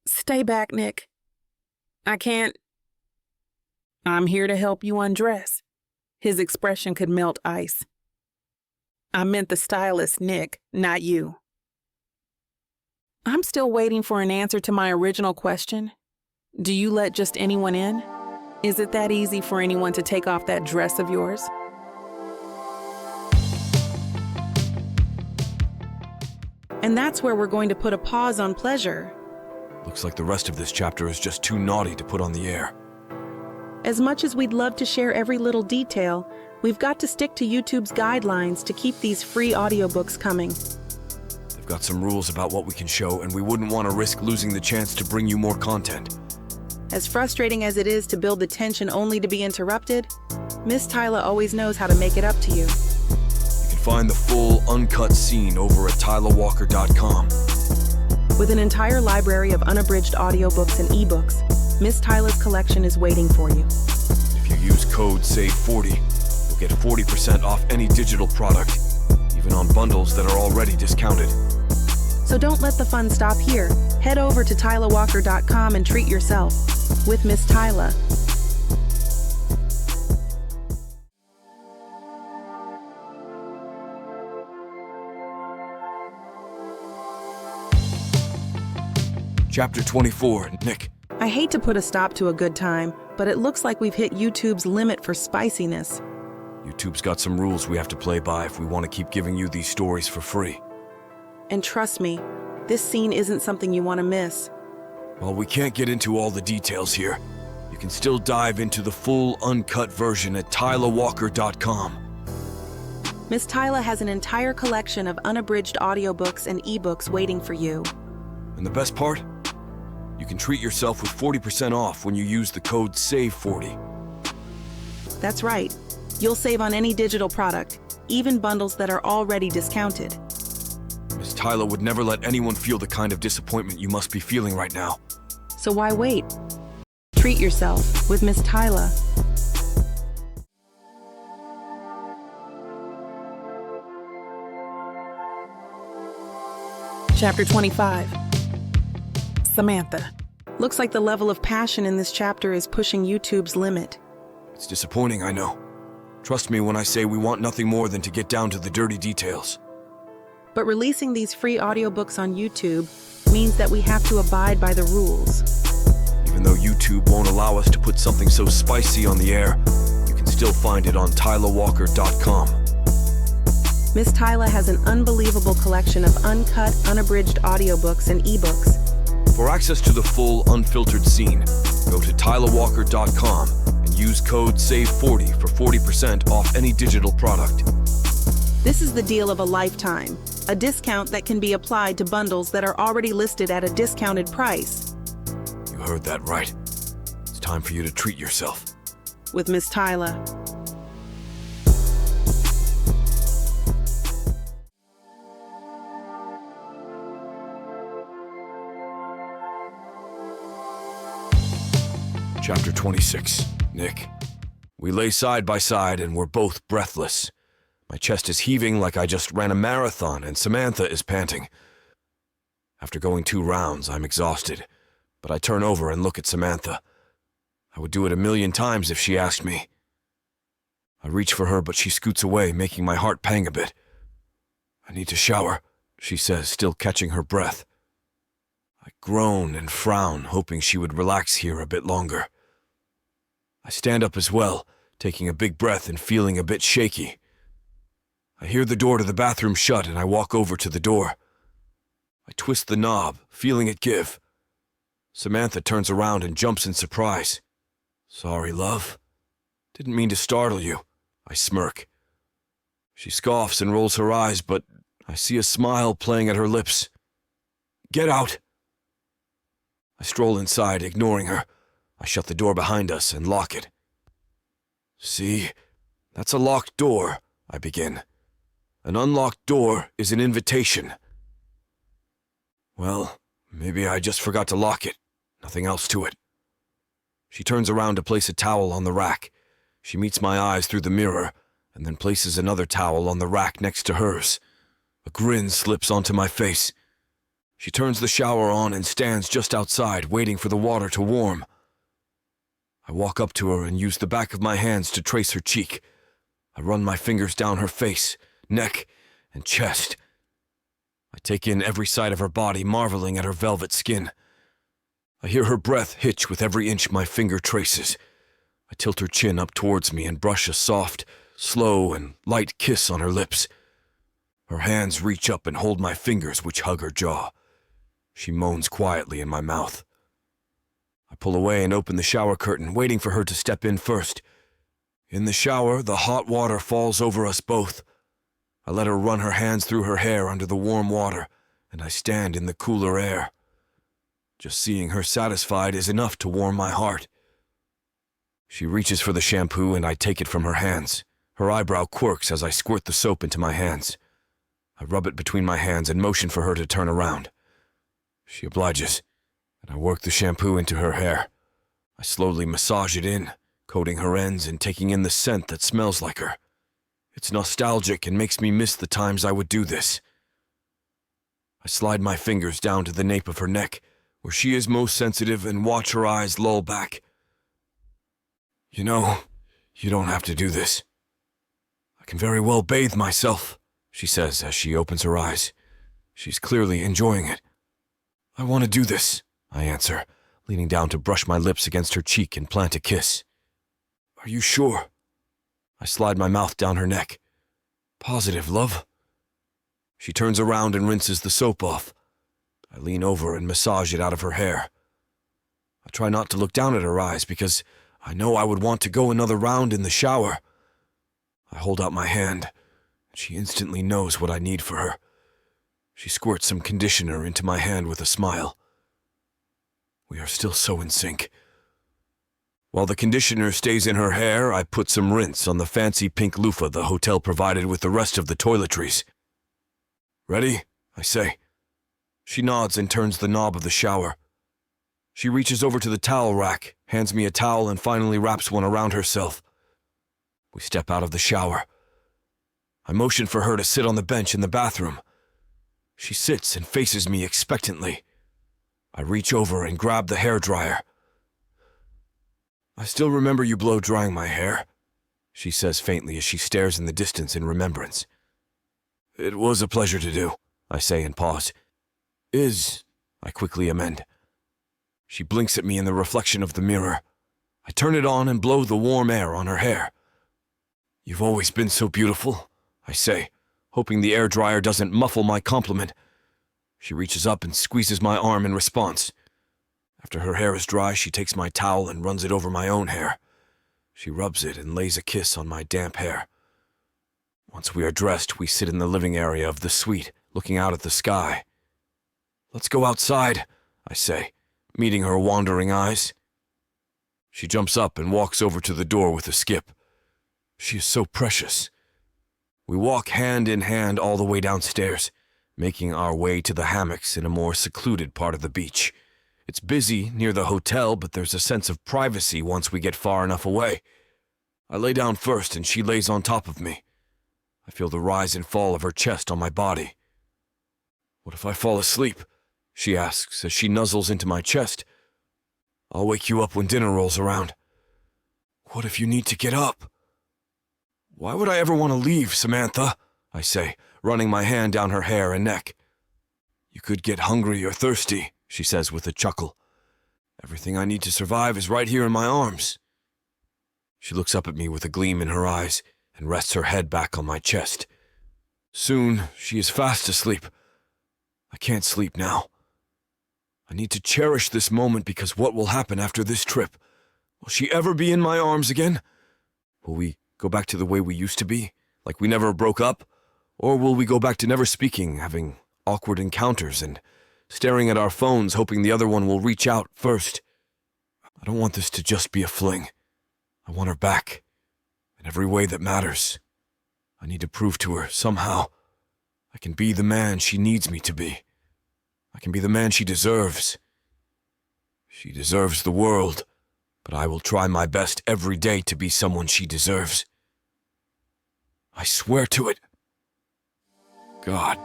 Stay back, Nick. I can't. I'm here to help you undress. His expression could melt ice. I meant the stylist, Nick, not you. I'm still waiting for an answer to my original question. Do you let just anyone in? Is it that easy for anyone to take off that dress of yours? And that's where we're going to put a pause on pleasure. Looks like the rest of this chapter is just too naughty to put on the air. As much as we'd love to share every little detail, we've got to stick to YouTube's guidelines to keep these free audiobooks coming. They've got some rules about what we can show, and we wouldn't want to risk losing the chance to bring you more content. As frustrating as it is to build the tension only to be interrupted, Miss Tyla always knows how to make it up to you. You can find the full, uncut scene over at TylaWalker.com. With an entire library of unabridged audiobooks and ebooks, Miss Tyla's collection is waiting for you. If you use code SAVE40, you'll get 40% off any digital product, even on bundles that are already discounted. So don't let the fun stop here. Head over to TylaWalker.com and treat yourself with Miss Tyla. Chapter 24, Nick. I hate to put a stop to a good time, but it looks like we've hit YouTube's limit for spiciness. YouTube's got some rules we have to play by if we want to keep giving you these stories for free. And trust me, this scene isn't something you want to miss. While we can't get into all the details here, you can still dive into the full uncut version at TylaWalker.com. Miss Tyla has an entire collection of unabridged audiobooks and ebooks waiting for you. And the best part? You can treat yourself with 40% off when you use the code SAVE40. That's right. You'll save on any digital product, even bundles that are already discounted. Miss Tyla would never let anyone feel the kind of disappointment you must be feeling right now. So why wait? Treat yourself with Miss Tyla. Chapter 25. Samantha. Looks like the level of passion in this chapter is pushing YouTube's limit. It's disappointing, I know. Trust me when I say we want nothing more than to get down to the dirty details. But releasing these free audiobooks on YouTube means that we have to abide by the rules. Even though YouTube won't allow us to put something so spicy on the air, you can still find it on TylaWalker.com. Miss Tyla has an unbelievable collection of uncut, unabridged audiobooks and ebooks. For access to the full, unfiltered scene, go to TylaWalker.com and use code SAVE40 for 40% off any digital product. This is the deal of a lifetime, a discount that can be applied to bundles that are already listed at a discounted price. You heard that right. It's time for you to treat yourself. With Miss Tyla. Chapter 26. Nick. We lay side by side and we're both breathless. My chest is heaving like I just ran a marathon and Samantha is panting. After going 2 rounds, I'm exhausted, but I turn over and look at Samantha. I would do it 1,000,000 times if she asked me. I reach for her, but she scoots away, making my heart pang a bit. I need to shower, she says, still catching her breath. I groan and frown, hoping she would relax here a bit longer. I stand up as well, taking a big breath and feeling a bit shaky. I hear the door to the bathroom shut and I walk over to the door. I twist the knob, feeling it give. Samantha turns around and jumps in surprise. Sorry, love. Didn't mean to startle you. I smirk. She scoffs and rolls her eyes, but I see a smile playing at her lips. Get out! I stroll inside, ignoring her. I shut the door behind us and lock it. See, that's a locked door, I begin. An unlocked door is an invitation. Well, maybe I just forgot to lock it. Nothing else to it. She turns around to place a towel on the rack. She meets my eyes through the mirror, and then places another towel on the rack next to hers. A grin slips onto my face. She turns the shower on and stands just outside, waiting for the water to warm. I walk up to her and use the back of my hands to trace her cheek. I run my fingers down her face, neck, and chest. I take in every side of her body, marveling at her velvet skin. I hear her breath hitch with every inch my finger traces. I tilt her chin up towards me and brush a soft, slow, and light kiss on her lips. Her hands reach up and hold my fingers, which hug her jaw. She moans quietly in my mouth. I pull away and open the shower curtain, waiting for her to step in first. In the shower, the hot water falls over us both. I let her run her hands through her hair under the warm water, and I stand in the cooler air. Just seeing her satisfied is enough to warm my heart. She reaches for the shampoo and I take it from her hands. Her eyebrow quirks as I squirt the soap into my hands. I rub it between my hands and motion for her to turn around. She obliges, and I work the shampoo into her hair. I slowly massage it in, coating her ends and taking in the scent that smells like her. It's nostalgic and makes me miss the times I would do this. I slide my fingers down to the nape of her neck, where she is most sensitive, and watch her eyes lull back. You know, you don't have to do this. I can very well bathe myself, she says as she opens her eyes. She's clearly enjoying it. I want to do this, I answer, leaning down to brush my lips against her cheek and plant a kiss. Are you sure? I slide my mouth down her neck. Positive, love. She turns around and rinses the soap off. I lean over and massage it out of her hair. I try not to look down at her eyes because I know I would want to go another round in the shower. I hold out my hand. She instantly knows what I need for her. She squirts some conditioner into my hand with a smile. We are still so in sync. While the conditioner stays in her hair, I put some rinse on the fancy pink loofah the hotel provided with the rest of the toiletries. Ready? I say. She nods and turns the knob of the shower. She reaches over to the towel rack, hands me a towel, and finally wraps one around herself. We step out of the shower. I motion for her to sit on the bench in the bathroom. She sits and faces me expectantly. I reach over and grab the hairdryer. I still remember you blow-drying my hair, she says faintly as she stares in the distance in remembrance. It was a pleasure to do, I say and pause. I quickly amend. She blinks at me in the reflection of the mirror. I turn it on and blow the warm air on her hair. You've always been so beautiful, I say, hoping the air dryer doesn't muffle my compliment. She reaches up and squeezes my arm in response. After her hair is dry, she takes my towel and runs it over my own hair. She rubs it and lays a kiss on my damp hair. Once we are dressed, we sit in the living area of the suite, looking out at the sky. Let's go outside, I say, meeting her wandering eyes. She jumps up and walks over to the door with a skip. She is so precious. We walk hand in hand all the way downstairs, making our way to the hammocks in a more secluded part of the beach. It's busy near the hotel, but there's a sense of privacy once we get far enough away. I lay down first and she lays on top of me. I feel the rise and fall of her chest on my body. What if I fall asleep? She asks as she nuzzles into my chest. I'll wake you up when dinner rolls around. What if you need to get up? Why would I ever want to leave, Samantha? I say, running my hand down her hair and neck. You could get hungry or thirsty, she says with a chuckle. Everything I need to survive is right here in my arms. She looks up at me with a gleam in her eyes and rests her head back on my chest. Soon, she is fast asleep. I can't sleep now. I need to cherish this moment because what will happen after this trip? Will she ever be in my arms again? Will we go back to the way we used to be, like we never broke up? Or will we go back to never speaking, having awkward encounters and staring at our phones hoping the other one will reach out first? I don't want this to just be a fling. I want her back, in every way that matters. I need to prove to her, somehow, I can be the man she needs me to be. I can be the man she deserves. She deserves the world, but I will try my best every day to be someone she deserves. I swear to it. God,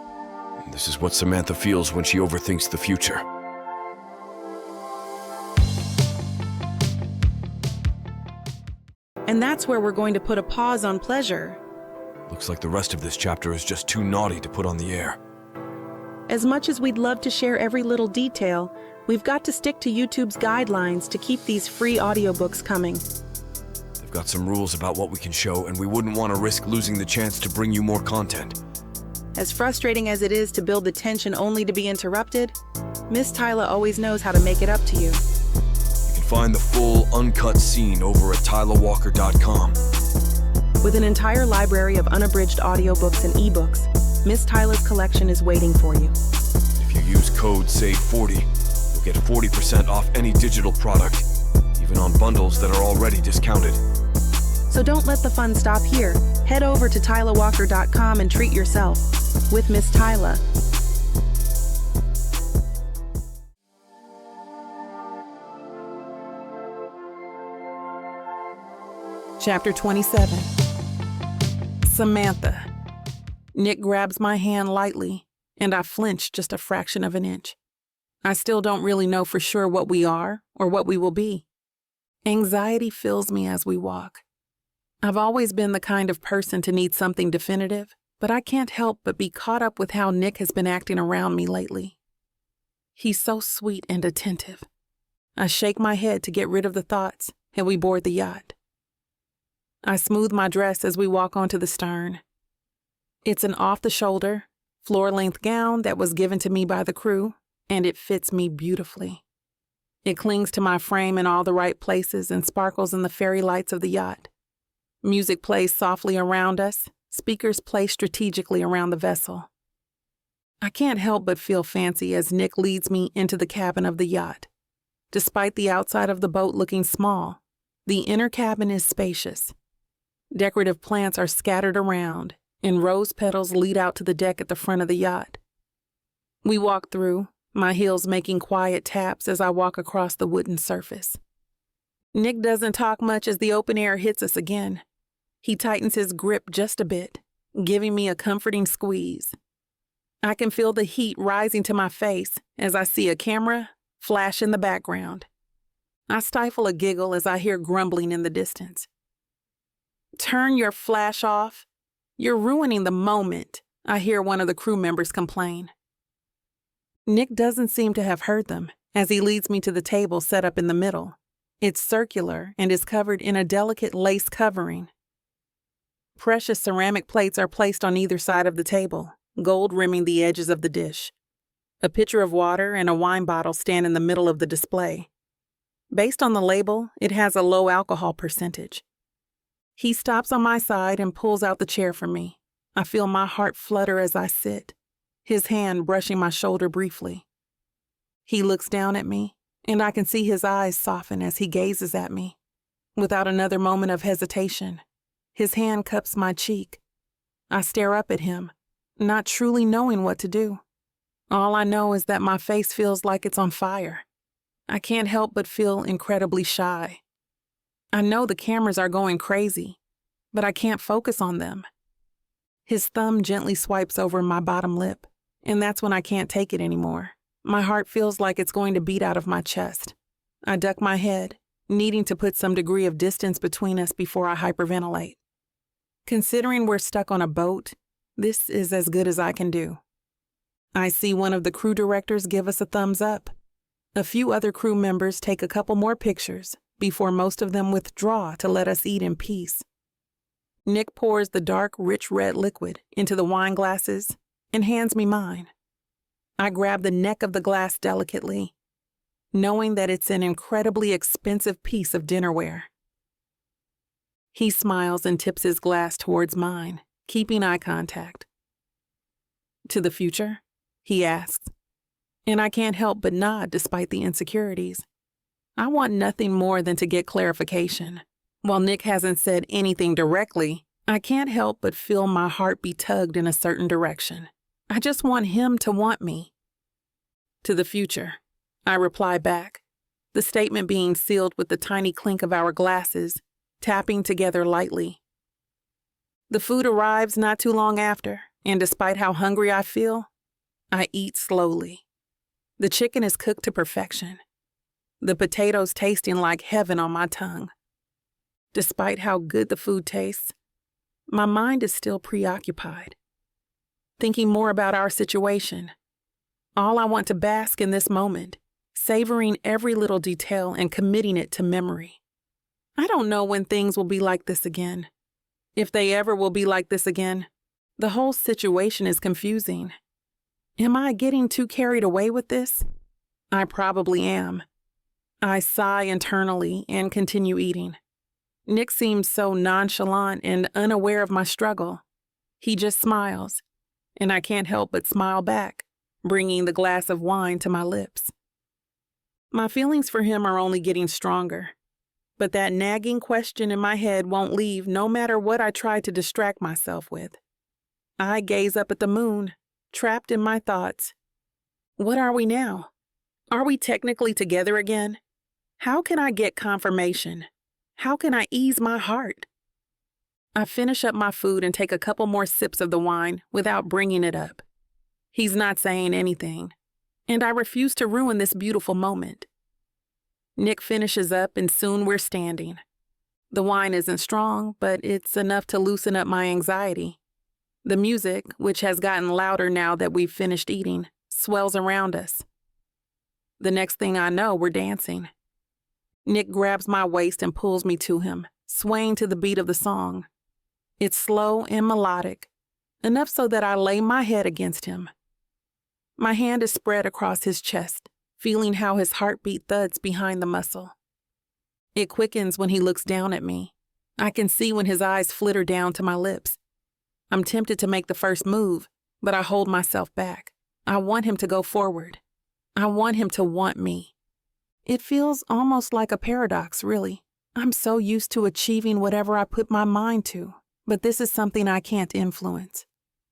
this is what Samantha feels when she overthinks the future. And that's where we're going to put a pause on pleasure. Looks like the rest of this chapter is just too naughty to put on the air. As much as we'd love to share every little detail, we've got to stick to YouTube's guidelines to keep these free audiobooks coming. They've got some rules about what we can show, and we wouldn't want to risk losing the chance to bring you more content. As frustrating as it is to build the tension only to be interrupted, Miss Tyla always knows how to make it up to you. You can find the full, uncut scene over at TylaWalker.com. With an entire library of unabridged audiobooks and ebooks, Miss Tyla's collection is waiting for you. If you use code SAVE40, you'll get 40% off any digital product, even on bundles that are already discounted. So don't let the fun stop here. Head over to TylaWalker.com and treat yourself with Miss Tyla. Chapter 27. Samantha. Nick grabs my hand lightly, and I flinch just a fraction of an inch. I still don't really know for sure what we are or what we will be. Anxiety fills me as we walk. I've always been the kind of person to need something definitive, but I can't help but be caught up with how Nick has been acting around me lately. He's so sweet and attentive. I shake my head to get rid of the thoughts, and we board the yacht. I smooth my dress as we walk onto the stern. It's an off-the-shoulder, floor-length gown that was given to me by the crew, and it fits me beautifully. It clings to my frame in all the right places and sparkles in the fairy lights of the yacht. Music plays softly around us, speakers placed strategically around the vessel. I can't help but feel fancy as Nick leads me into the cabin of the yacht. Despite the outside of the boat looking small, the inner cabin is spacious. Decorative plants are scattered around, and rose petals lead out to the deck at the front of the yacht. We walk through, my heels making quiet taps as I walk across the wooden surface. Nick doesn't talk much as the open air hits us again. He tightens his grip just a bit, giving me a comforting squeeze. I can feel the heat rising to my face as I see a camera flash in the background. I stifle a giggle as I hear grumbling in the distance. "Turn your flash off. You're ruining the moment," I hear one of the crew members complain. Nick doesn't seem to have heard them as he leads me to the table set up in the middle. It's circular and is covered in a delicate lace covering. Precious ceramic plates are placed on either side of the table, gold rimming the edges of the dish. A pitcher of water and a wine bottle stand in the middle of the display. Based on the label, it has a low alcohol percentage. He stops on my side and pulls out the chair for me. I feel my heart flutter as I sit, his hand brushing my shoulder briefly. He looks down at me, and I can see his eyes soften as he gazes at me. Without another moment of hesitation, his hand cups my cheek. I stare up at him, not truly knowing what to do. All I know is that my face feels like it's on fire. I can't help but feel incredibly shy. I know the cameras are going crazy, but I can't focus on them. His thumb gently swipes over my bottom lip, and that's when I can't take it anymore. My heart feels like it's going to beat out of my chest. I duck my head, needing to put some degree of distance between us before I hyperventilate. Considering we're stuck on a boat, this is as good as I can do. I see one of the crew directors give us a thumbs up. A few other crew members take a couple more pictures before most of them withdraw to let us eat in peace. Nick pours the dark, rich red liquid into the wine glasses and hands me mine. I grab the neck of the glass delicately, knowing that it's an incredibly expensive piece of dinnerware. He smiles and tips his glass towards mine, keeping eye contact. "To the future?" he asks, and I can't help but nod despite the insecurities. I want nothing more than to get clarification. While Nick hasn't said anything directly, I can't help but feel my heart be tugged in a certain direction. I just want him to want me. "To the future," I reply back, the statement being sealed with the tiny clink of our glasses, tapping together lightly. The food arrives not too long after, and despite how hungry I feel, I eat slowly. The chicken is cooked to perfection, the potatoes tasting like heaven on my tongue. Despite how good the food tastes, my mind is still preoccupied, thinking more about our situation. All I want to bask in this moment, savoring every little detail and committing it to memory. I don't know when things will be like this again. If they ever will be like this again. The whole situation is confusing. Am I getting too carried away with this? I probably am. I sigh internally and continue eating. Nick seems so nonchalant and unaware of my struggle. He just smiles, and I can't help but smile back, bringing the glass of wine to my lips. My feelings for him are only getting stronger, but that nagging question in my head won't leave no matter what I try to distract myself with. I gaze up at the moon, trapped in my thoughts. What are we now? Are we technically together again? How can I get confirmation? How can I ease my heart? I finish up my food and take a couple more sips of the wine without bringing it up. He's not saying anything, and I refuse to ruin this beautiful moment. Nick finishes up and soon we're standing. The wine isn't strong, but it's enough to loosen up my anxiety. The music, which has gotten louder now that we've finished eating, swells around us. The next thing I know, we're dancing. Nick grabs my waist and pulls me to him, swaying to the beat of the song. It's slow and melodic, enough so that I lay my head against him. My hand is spread across his chest, feeling how his heartbeat thuds behind the muscle. It quickens when he looks down at me. I can see when his eyes flitter down to my lips. I'm tempted to make the first move, but I hold myself back. I want him to go forward. I want him to want me. It feels almost like a paradox, really. I'm so used to achieving whatever I put my mind to, but this is something I can't influence.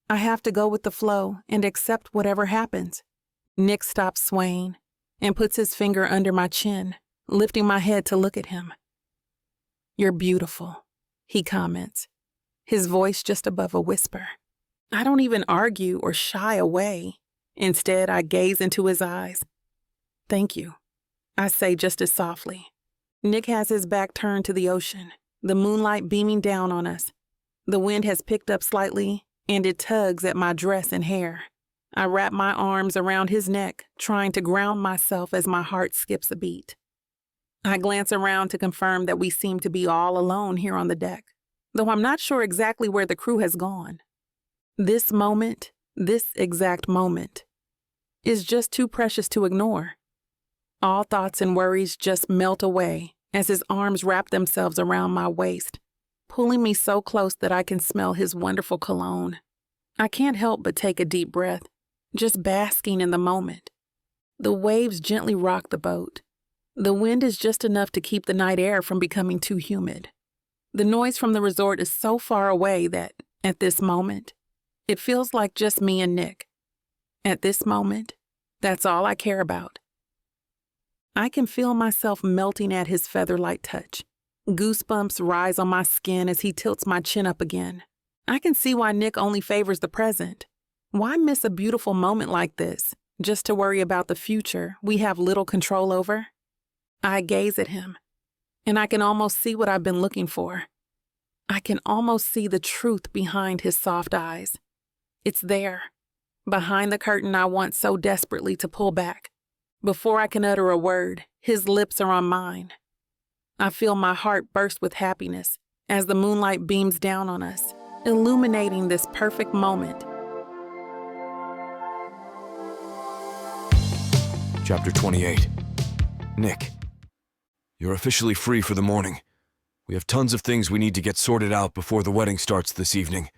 I have to go with the flow and accept whatever happens. Nick stops swaying and puts his finger under my chin, lifting my head to look at him. "You're beautiful," he comments, his voice just above a whisper. I don't even argue or shy away. Instead, I gaze into his eyes. "Thank you," I say just as softly. Nick has his back turned to the ocean, the moonlight beaming down on us. The wind has picked up slightly, and it tugs at my dress and hair. I wrap my arms around his neck, trying to ground myself as my heart skips a beat. I glance around to confirm that we seem to be all alone here on the deck, though I'm not sure exactly where the crew has gone. This moment, this exact moment, is just too precious to ignore. All thoughts and worries just melt away as his arms wrap themselves around my waist, pulling me so close that I can smell his wonderful cologne. I can't help but take a deep breath, just basking in the moment. The waves gently rock the boat. The wind is just enough to keep the night air from becoming too humid. The noise from the resort is so far away that, at this moment, it feels like just me and Nick. At this moment, that's all I care about. I can feel myself melting at his feather-light touch. Goosebumps rise on my skin as he tilts my chin up again. I can see why Nick only favors the present. Why miss a beautiful moment like this, just to worry about the future we have little control over? I gaze at him, and I can almost see what I've been looking for. I can almost see the truth behind his soft eyes. It's there, behind the curtain I want so desperately to pull back. Before I can utter a word, his lips are on mine. I feel my heart burst with happiness as the moonlight beams down on us, illuminating this perfect moment. Chapter 28. Nick. You're officially free for the morning. We have tons of things we need to get sorted out before the wedding starts this evening.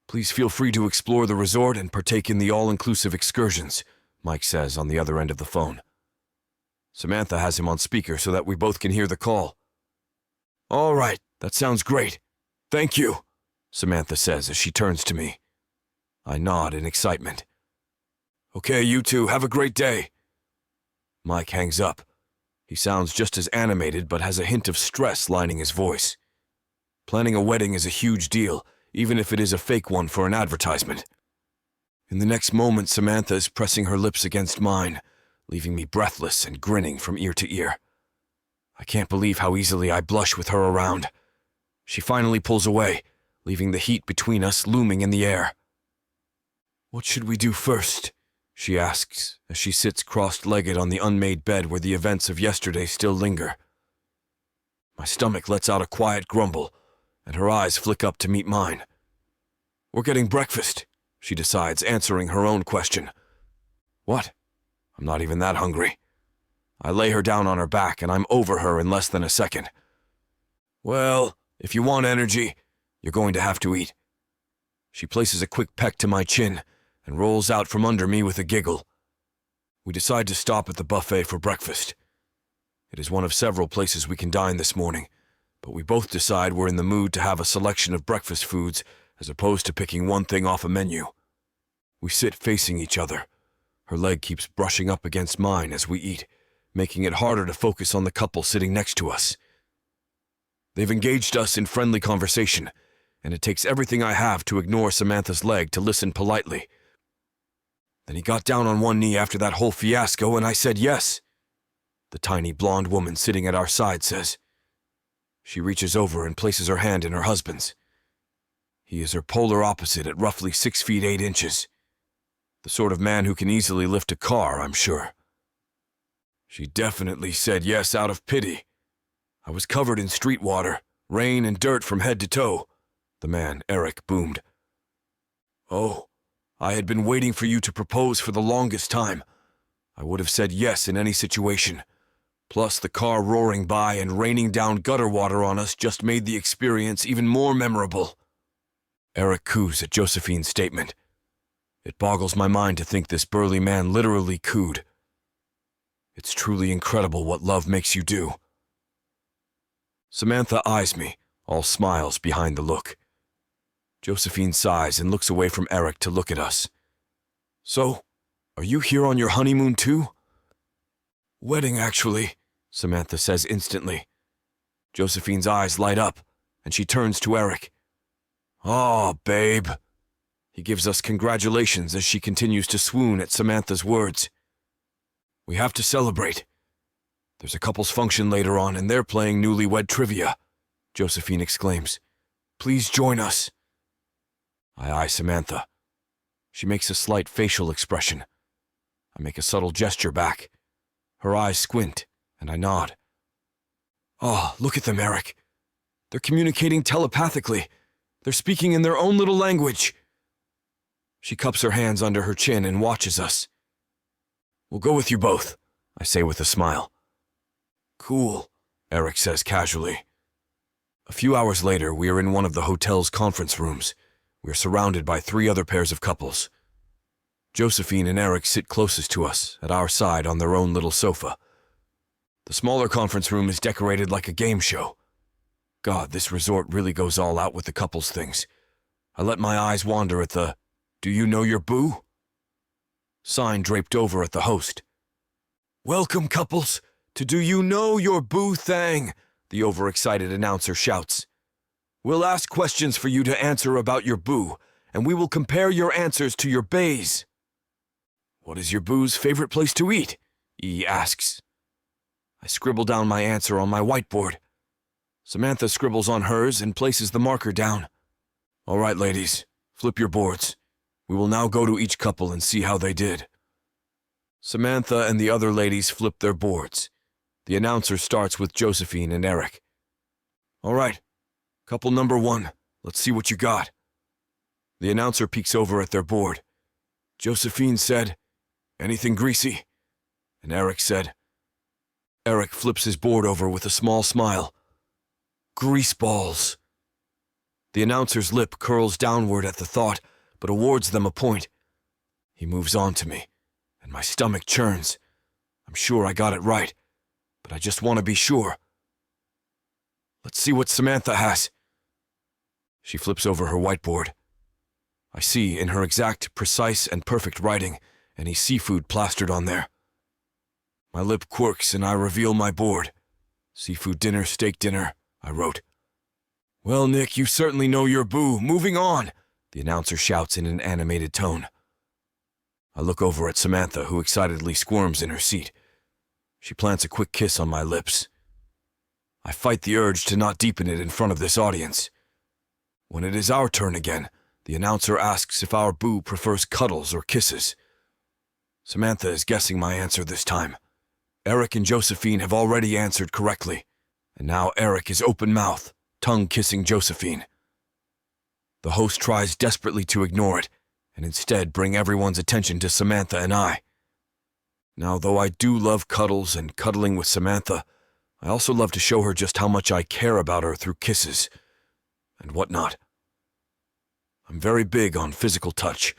Please feel free to explore the resort and partake in the all-inclusive excursions, Mike says on the other end of the phone. Samantha has him on speaker so that we both can hear the call. All right, that sounds great. Thank you, Samantha says as she turns to me. I nod in excitement. Okay, you two, have a great day. Mike hangs up. He sounds just as animated but has a hint of stress lining his voice. Planning a wedding is a huge deal, even if it is a fake one for an advertisement. In the next moment, Samantha is pressing her lips against mine, leaving me breathless and grinning from ear to ear. I can't believe how easily I blush with her around. She finally pulls away, leaving the heat between us looming in the air. What should we do first? She asks, as she sits crossed-legged on the unmade bed where the events of yesterday still linger. My stomach lets out a quiet grumble, and her eyes flick up to meet mine. We're getting breakfast, she decides, answering her own question. What? I'm not even that hungry. I lay her down on her back, and I'm over her in less than a second. Well, if you want energy, you're going to have to eat. She places a quick peck to my chin and rolls out from under me with a giggle. We decide to stop at the buffet for breakfast. It is one of several places we can dine this morning, but we both decide we're in the mood to have a selection of breakfast foods as opposed to picking one thing off a menu. We sit facing each other. Her leg keeps brushing up against mine as we eat, making it harder to focus on the couple sitting next to us. They've engaged us in friendly conversation, and it takes everything I have to ignore Samantha's leg to listen politely. Then he got down on one knee after that whole fiasco, and I said yes, the tiny blonde woman sitting at our side says. She reaches over and places her hand in her husband's. He is her polar opposite at roughly 6 feet 8 inches. The sort of man who can easily lift a car, I'm sure. She definitely said yes out of pity. I was covered in street water, rain and dirt from head to toe, the man, Eric, boomed. Oh, I had been waiting for you to propose for the longest time. I would have said yes in any situation. Plus, the car roaring by and raining down gutter water on us just made the experience even more memorable. Eric coos at Josephine's statement. It boggles my mind to think this burly man literally cooed. It's truly incredible what love makes you do. Samantha eyes me, all smiles behind the look. Josephine sighs and looks away from Eric to look at us. So, are you here on your honeymoon too? Wedding, actually, Samantha says instantly. Josephine's eyes light up, and she turns to Eric. "Aw, babe." He gives us congratulations as she continues to swoon at Samantha's words. "We have to celebrate. There's a couple's function later on, and they're playing Newlywed trivia," Josephine exclaims. "Please join us." I eye Samantha. She makes a slight facial expression. I make a subtle gesture back. Her eyes squint, and I nod. "Oh, look at them, Eric. They're communicating telepathically. They're speaking in their own little language." She cups her hands under her chin and watches us. "We'll go with you both," I say with a smile. "Cool," Eric says casually. A few hours later, we are in one of the hotel's conference rooms. We are surrounded by 3 other pairs of couples. Josephine and Eric sit closest to us, at our side on their own little sofa. The smaller conference room is decorated like a game show. God, this resort really goes all out with the couples things. I let my eyes wander at the "Do you know your boo?" sign draped over at the host. "Welcome, couples, to Do You Know Your Boo Thang," the overexcited announcer shouts. "We'll ask questions for you to answer about your boo, and we will compare your answers to your baes." "What is your boo's favorite place to eat?" E asks. I scribble down my answer on my whiteboard. Samantha scribbles on hers and places the marker down. "All right, ladies, flip your boards. We will now go to each couple and see how they did." Samantha and the other ladies flip their boards. The announcer starts with Josephine and Eric. "All right, couple number 1, let's see what you got." The announcer peeks over at their board. Josephine said, "Anything greasy?" And Eric said. Eric flips his board over with a small smile. "Greaseballs." The announcer's lip curls downward at the thought, but awards them a point. He moves on to me, and my stomach churns. I'm sure I got it right, but I just want to be sure. "Let's see what Samantha has." She flips over her whiteboard. I see, in her exact, precise, and perfect writing, any seafood plastered on there. My lip quirks and I reveal my board. "Seafood dinner, steak dinner," I wrote. "Well, Nick, you certainly know your boo. Moving on," the announcer shouts in an animated tone. I look over at Samantha, who excitedly squirms in her seat. She plants a quick kiss on my lips. I fight the urge to not deepen it in front of this audience. When it is our turn again, the announcer asks if our boo prefers cuddles or kisses. Samantha is guessing my answer this time. Eric and Josephine have already answered correctly, and now Eric is open-mouthed, tongue-kissing Josephine. The host tries desperately to ignore it, and instead bring everyone's attention to Samantha and I. Now, though I do love cuddles and cuddling with Samantha, I also love to show her just how much I care about her through kisses and whatnot. I'm very big on physical touch.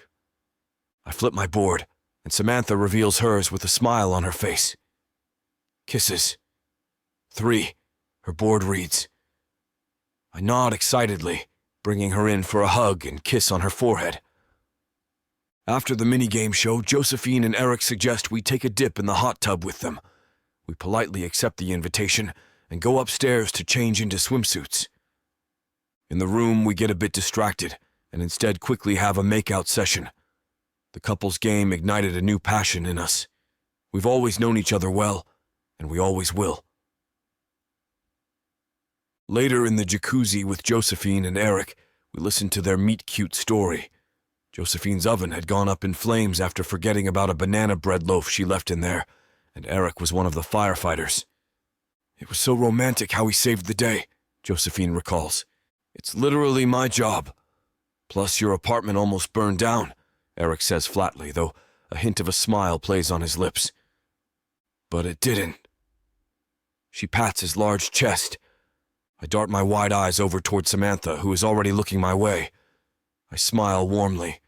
I flip my board, and Samantha reveals hers with a smile on her face. Kisses. 3, her board reads. I nod excitedly, bringing her in for a hug and kiss on her forehead. After the minigame show, Josephine and Eric suggest we take a dip in the hot tub with them. We politely accept the invitation and go upstairs to change into swimsuits. In the room, we get a bit distracted and instead quickly have a make-out session. The couple's game ignited a new passion in us. We've always known each other well, and we always will. Later in the jacuzzi with Josephine and Eric, we listened to their meet-cute story. Josephine's oven had gone up in flames after forgetting about a banana bread loaf she left in there, and Eric was one of the firefighters. It was so romantic how he saved the day, Josephine recalls. It's literally my job. Plus, your apartment almost burned down, Eric says flatly, though a hint of a smile plays on his lips. But it didn't. She pats his large chest. I dart my wide eyes over toward Samantha, who is already looking my way. I smile warmly.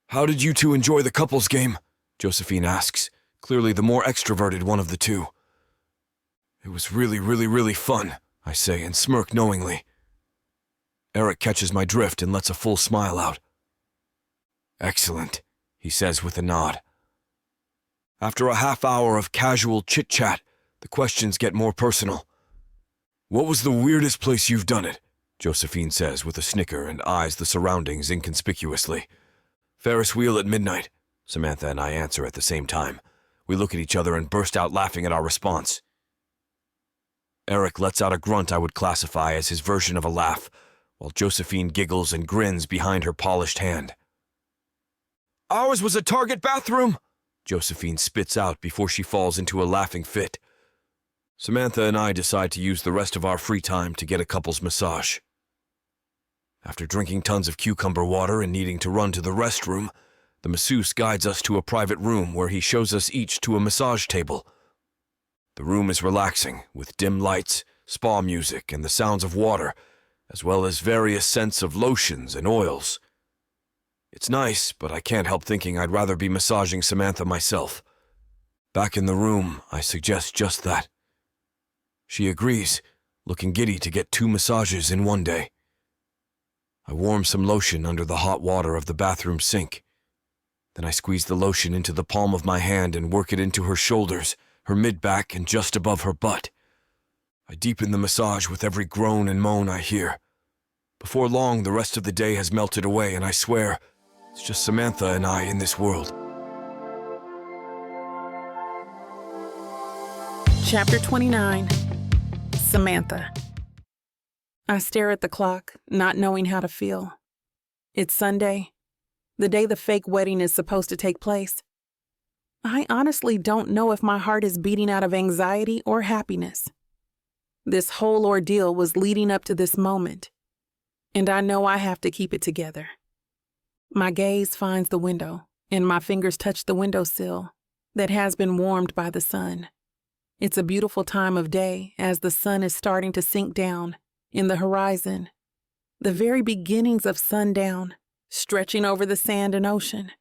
How did you two enjoy the couples game? Josephine asks, clearly the more extroverted one of the two. It was really fun, I say and smirk knowingly. Eric catches my drift and lets a full smile out. Excellent, he says with a nod. After a half hour of casual chit-chat, the questions get more personal. What was the weirdest place you've done it? Josephine says with a snicker and eyes the surroundings inconspicuously. Ferris wheel at midnight, Samantha and I answer at the same time. We look at each other and burst out laughing at our response. Eric lets out a grunt I would classify as his version of a laugh, while Josephine giggles and grins behind her polished hand. Ours was a Target bathroom, Josephine spits out before she falls into a laughing fit. Samantha and I decide to use the rest of our free time to get a couple's massage. After drinking tons of cucumber water and needing to run to the restroom, the masseuse guides us to a private room where he shows us each to a massage table. The room is relaxing, with dim lights, spa music, and the sounds of water, as well as various scents of lotions and oils. It's nice, but I can't help thinking I'd rather be massaging Samantha myself. Back in the room, I suggest just that. She agrees, looking giddy to get 2 massages in one day. I warm some lotion under the hot water of the bathroom sink. Then I squeeze the lotion into the palm of my hand and work it into her shoulders, her mid-back, and just above her butt. I deepen the massage with every groan and moan I hear. Before long, the rest of the day has melted away, and I swear, it's just Samantha and I in this world. Chapter 29. Samantha. I stare at the clock, not knowing how to feel. It's Sunday, the day the fake wedding is supposed to take place. I honestly don't know if my heart is beating out of anxiety or happiness. This whole ordeal was leading up to this moment, and I know I have to keep it together. My gaze finds the window, and my fingers touch the windowsill that has been warmed by the sun. It's a beautiful time of day as the sun is starting to sink down in the horizon, the very beginnings of sundown, stretching over the sand and ocean.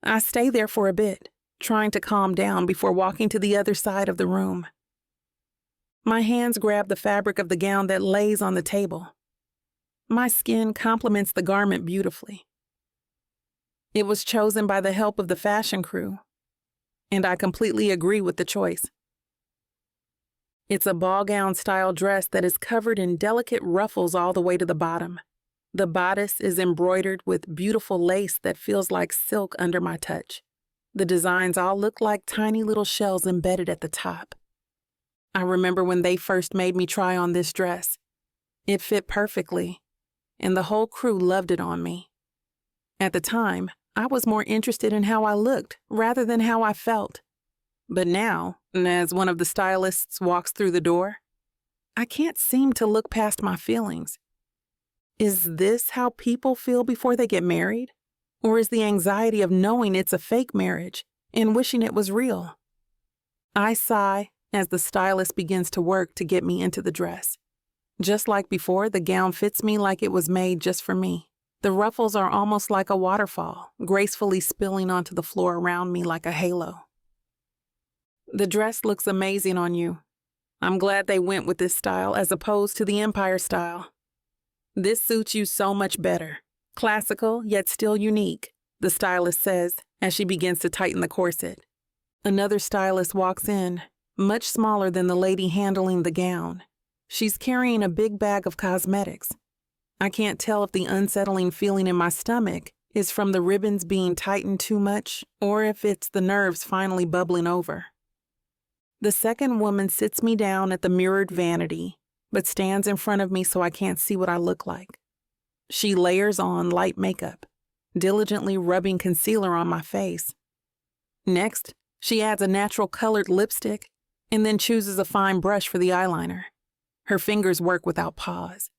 I stay there for a bit, trying to calm down before walking to the other side of the room. My hands grab the fabric of the gown that lays on the table. My skin complements the garment beautifully. It was chosen by the help of the fashion crew, and I completely agree with the choice. It's a ball gown style dress that is covered in delicate ruffles all the way to the bottom. The bodice is embroidered with beautiful lace that feels like silk under my touch. The designs all look like tiny little shells embedded at the top. I remember when they first made me try on this dress. It fit perfectly, and the whole crew loved it on me. At the time, I was more interested in how I looked rather than how I felt. But now, as one of the stylists walks through the door, I can't seem to look past my feelings. Is this how people feel before they get married? Or is the anxiety of knowing it's a fake marriage and wishing it was real? I sigh as the stylist begins to work to get me into the dress. Just like before, the gown fits me like it was made just for me. The ruffles are almost like a waterfall, gracefully spilling onto the floor around me like a halo. The dress looks amazing on you. I'm glad they went with this style as opposed to the Empire style. This suits you so much better. Classical, yet still unique, the stylist says as she begins to tighten the corset. Another stylist walks in, much smaller than the lady handling the gown. She's carrying a big bag of cosmetics. I can't tell if the unsettling feeling in my stomach is from the ribbons being tightened too much or if it's the nerves finally bubbling over. The second woman sits me down at the mirrored vanity, but stands in front of me so I can't see what I look like. She layers on light makeup, diligently rubbing concealer on my face. Next, she adds a natural colored lipstick and then chooses a fine brush for the eyeliner. Her fingers work without pause.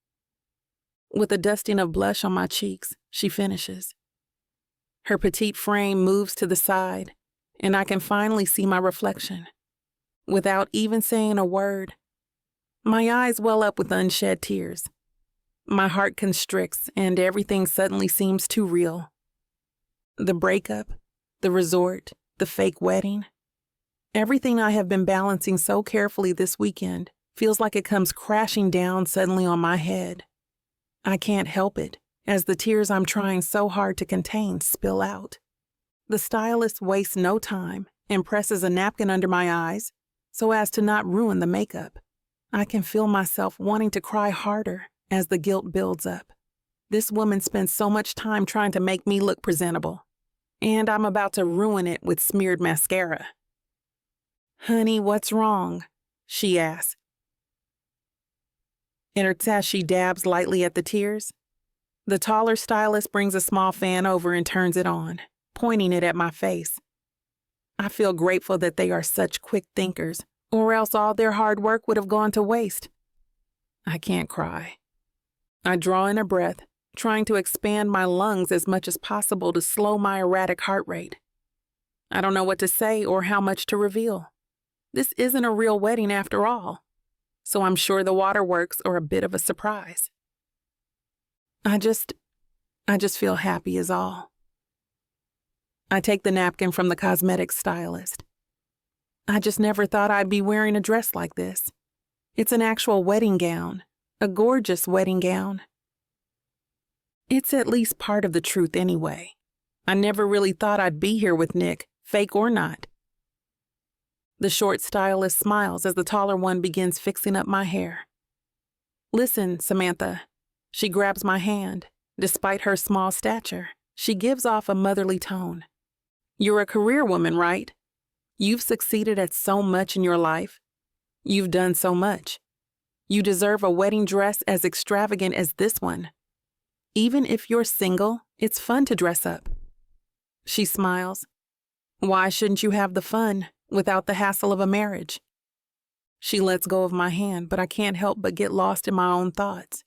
With a dusting of blush on my cheeks, she finishes. Her petite frame moves to the side, and I can finally see my reflection. Without even saying a word, my eyes well up with unshed tears. My heart constricts and everything suddenly seems too real. The breakup, the resort, the fake wedding. Everything I have been balancing so carefully this weekend feels like it comes crashing down suddenly on my head. I can't help it as the tears I'm trying so hard to contain spill out. The stylist wastes no time and presses a napkin under my eyes so as to not ruin the makeup. I can feel myself wanting to cry harder as the guilt builds up. This woman spends so much time trying to make me look presentable, and I'm about to ruin it with smeared mascara. "Honey, what's wrong?" she asks. And as she dabs lightly at the tears, the taller stylist brings a small fan over and turns it on, pointing it at my face. I feel grateful that they are such quick thinkers, or else all their hard work would have gone to waste. I can't cry. I draw in a breath, trying to expand my lungs as much as possible to slow my erratic heart rate. I don't know what to say or how much to reveal. This isn't a real wedding after all, so I'm sure the waterworks are a bit of a surprise. I just feel happy is all. I take the napkin from the cosmetics stylist. I just never thought I'd be wearing a dress like this. It's an actual wedding gown, a gorgeous wedding gown. It's at least part of the truth anyway. I never really thought I'd be here with Nick, fake or not. The short stylist smiles as the taller one begins fixing up my hair. "Listen, Samantha." She grabs my hand. Despite her small stature, she gives off a motherly tone. "You're a career woman, right? You've succeeded at so much in your life. You've done so much. You deserve a wedding dress as extravagant as this one. Even if you're single, it's fun to dress up." She smiles. "Why shouldn't you have the fun without the hassle of a marriage?" She lets go of my hand, but I can't help but get lost in my own thoughts.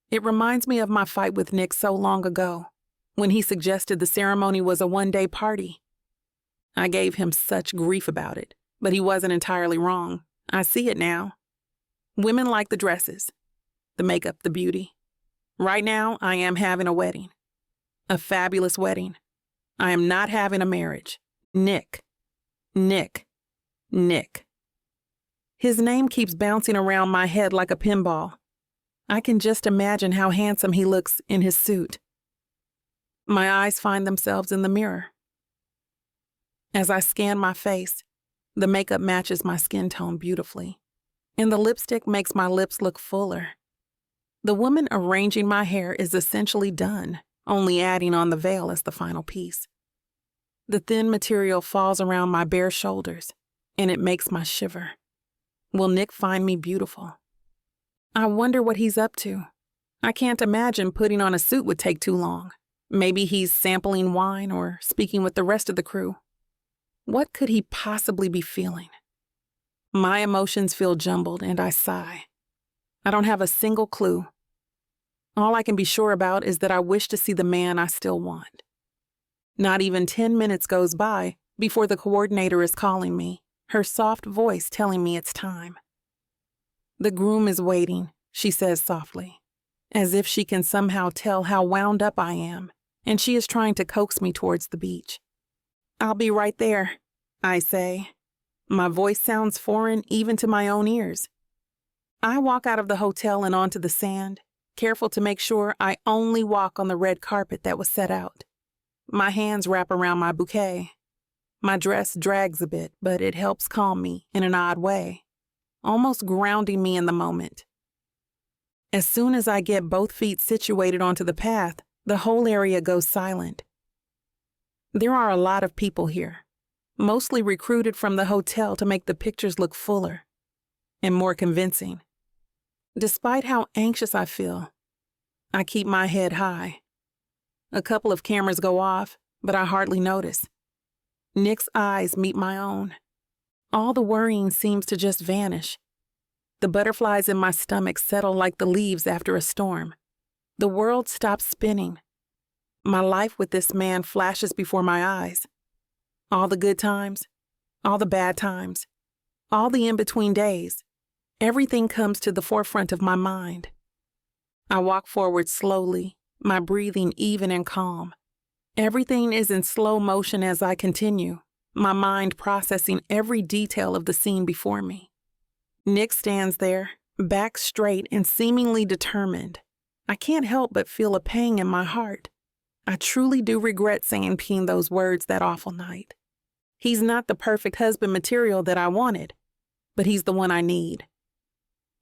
It reminds me of my fight with Nick so long ago, when he suggested the ceremony was a one-day party. I gave him such grief about it, but he wasn't entirely wrong. I see it now. Women like the dresses, the makeup, the beauty. Right now, I am having a wedding. A fabulous wedding. I am not having a marriage. Nick. Nick. Nick. His name keeps bouncing around my head like a pinball. I can just imagine how handsome he looks in his suit. My eyes find themselves in the mirror. As I scan my face, the makeup matches my skin tone beautifully, and the lipstick makes my lips look fuller. The woman arranging my hair is essentially done, only adding on the veil as the final piece. The thin material falls around my bare shoulders, and it makes my shiver. Will Nick find me beautiful? I wonder what he's up to. I can't imagine putting on a suit would take too long. Maybe he's sampling wine or speaking with the rest of the crew. What could he possibly be feeling? My emotions feel jumbled and I sigh. I don't have a single clue. All I can be sure about is that I wish to see the man I still want. Not even 10 minutes goes by before the coordinator is calling me, her soft voice telling me it's time. "The groom is waiting," she says softly, as if she can somehow tell how wound up I am, and she is trying to coax me towards the beach. "I'll be right there," I say. My voice sounds foreign even to my own ears. I walk out of the hotel and onto the sand, careful to make sure I only walk on the red carpet that was set out. My hands wrap around my bouquet. My dress drags a bit, but it helps calm me in an odd way, almost grounding me in the moment. As soon as I get both feet situated onto the path, the whole area goes silent. There are a lot of people here, mostly recruited from the hotel to make the pictures look fuller and more convincing. Despite how anxious I feel, I keep my head high. A couple of cameras go off, but I hardly notice. Nick's eyes meet my own. All the worrying seems to just vanish. The butterflies in my stomach settle like the leaves after a storm. The world stops spinning. My life with this man flashes before my eyes. All the good times, all the bad times, all the in-between days. Everything comes to the forefront of my mind. I walk forward slowly, my breathing even and calm. Everything is in slow motion as I continue, my mind processing every detail of the scene before me. Nick stands there, back straight and seemingly determined. I can't help but feel a pang in my heart. I truly do regret saying those words that awful night. He's not the perfect husband material that I wanted, but he's the one I need.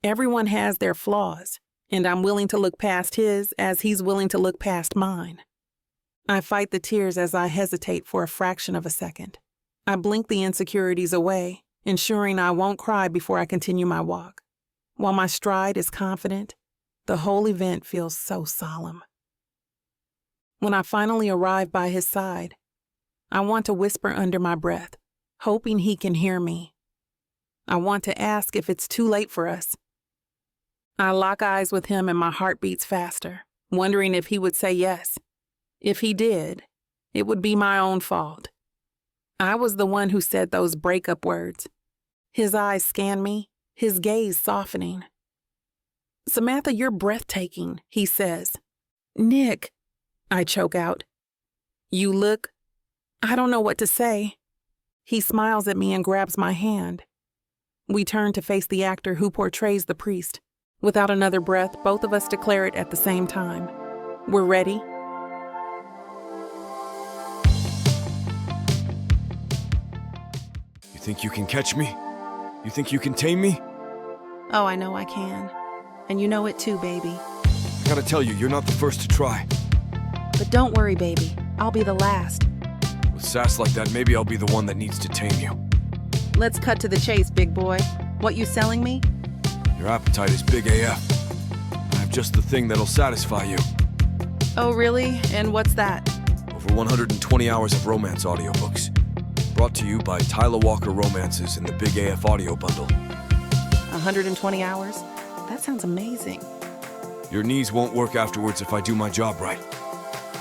Everyone has their flaws, and I'm willing to look past his as he's willing to look past mine. I fight the tears as I hesitate for a fraction of a second. I blink the insecurities away, ensuring I won't cry before I continue my walk. While my stride is confident, the whole event feels so solemn. When I finally arrive by his side, I want to whisper under my breath, hoping he can hear me. I want to ask if it's too late for us. I lock eyes with him and my heart beats faster, wondering if he would say yes. If he did, it would be my own fault. I was the one who said those breakup words. His eyes scan me, his gaze softening. "Samantha, you're breathtaking," he says. "Nick," I choke out. "You look..." I don't know what to say. He smiles at me and grabs my hand. We turn to face the actor who portrays the priest. Without another breath, both of us declare it at the same time. We're ready. You think you can catch me? You think you can tame me? Oh, I know I can. And you know it too, baby. I gotta tell you, you're not the first to try. But don't worry, baby. I'll be the last. With sass like that, maybe I'll be the one that needs to tame you. Let's cut to the chase, big boy. What you selling me? Your appetite is big AF. I have just the thing that'll satisfy you. Oh, really? And what's that? Over 120 hours of romance audiobooks. Brought to you by Tyla Walker Romances in the Big AF audio bundle. 120 hours? That sounds amazing. Your knees won't work afterwards if I do my job right.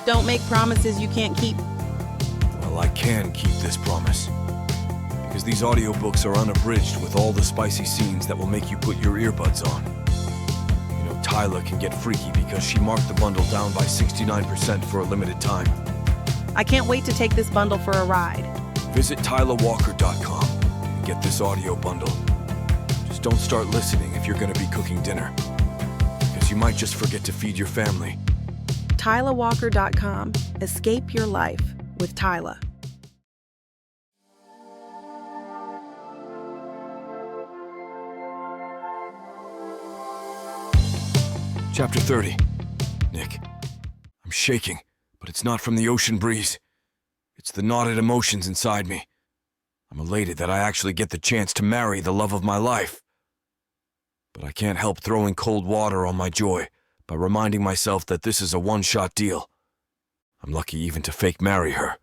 Don't make promises you can't keep. Well, I can keep this promise. Because these audiobooks are unabridged with all the spicy scenes that will make you put your earbuds on. You know, Tyla can get freaky because she marked the bundle down by 69% for a limited time. I can't wait to take this bundle for a ride. Visit TylaWalker.com and get this audio bundle. Just don't start listening if you're going to be cooking dinner. Because you might just forget to feed your family. TylaWalker.com. Escape your life with Tyla. Chapter 30. Nick. I'm shaking, but it's not from the ocean breeze. It's the knotted emotions inside me. I'm elated that I actually get the chance to marry the love of my life. But I can't help throwing cold water on my joy by reminding myself that this is a one-shot deal. I'm lucky even to fake marry her.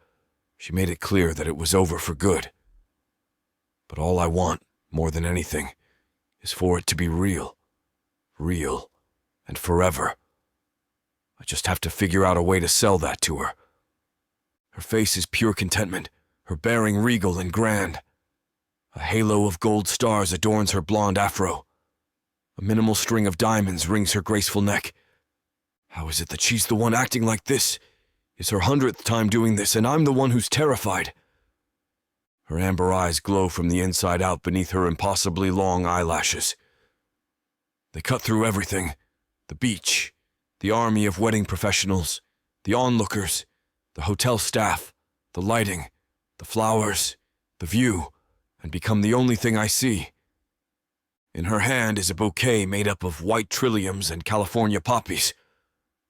She made it clear that it was over for good. But all I want, more than anything, is for it to be real. Real. And forever. I just have to figure out a way to sell that to her. Her face is pure contentment, her bearing regal and grand. A halo of gold stars adorns her blonde afro. A minimal string of diamonds rings her graceful neck. How is it that she's the one acting like this? It's her 100th time doing this, and I'm the one who's terrified. Her amber eyes glow from the inside out beneath her impossibly long eyelashes. They cut through everything. The beach, the army of wedding professionals, the onlookers, the hotel staff, the lighting, the flowers, the view, and become the only thing I see. In her hand is a bouquet made up of white trilliums and California poppies.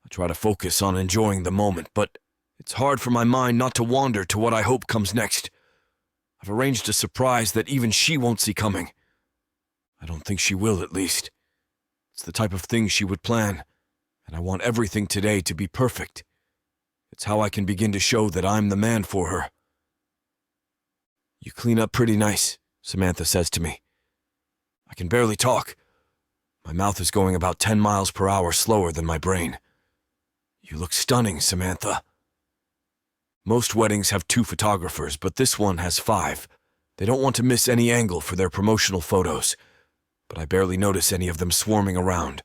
I try to focus on enjoying the moment, but it's hard for my mind not to wander to what I hope comes next. I've arranged a surprise that even she won't see coming. I don't think she will, at least. It's the type of thing she would plan, and I want everything today to be perfect. It's how I can begin to show that I'm the man for her. You clean up pretty nice, Samantha says to me. I can barely talk. My mouth is going about 10 miles per hour slower than my brain. You look stunning, Samantha. Most weddings have 2 photographers, but this one has 5. They don't want to miss any angle for their promotional photos. But I barely notice any of them swarming around.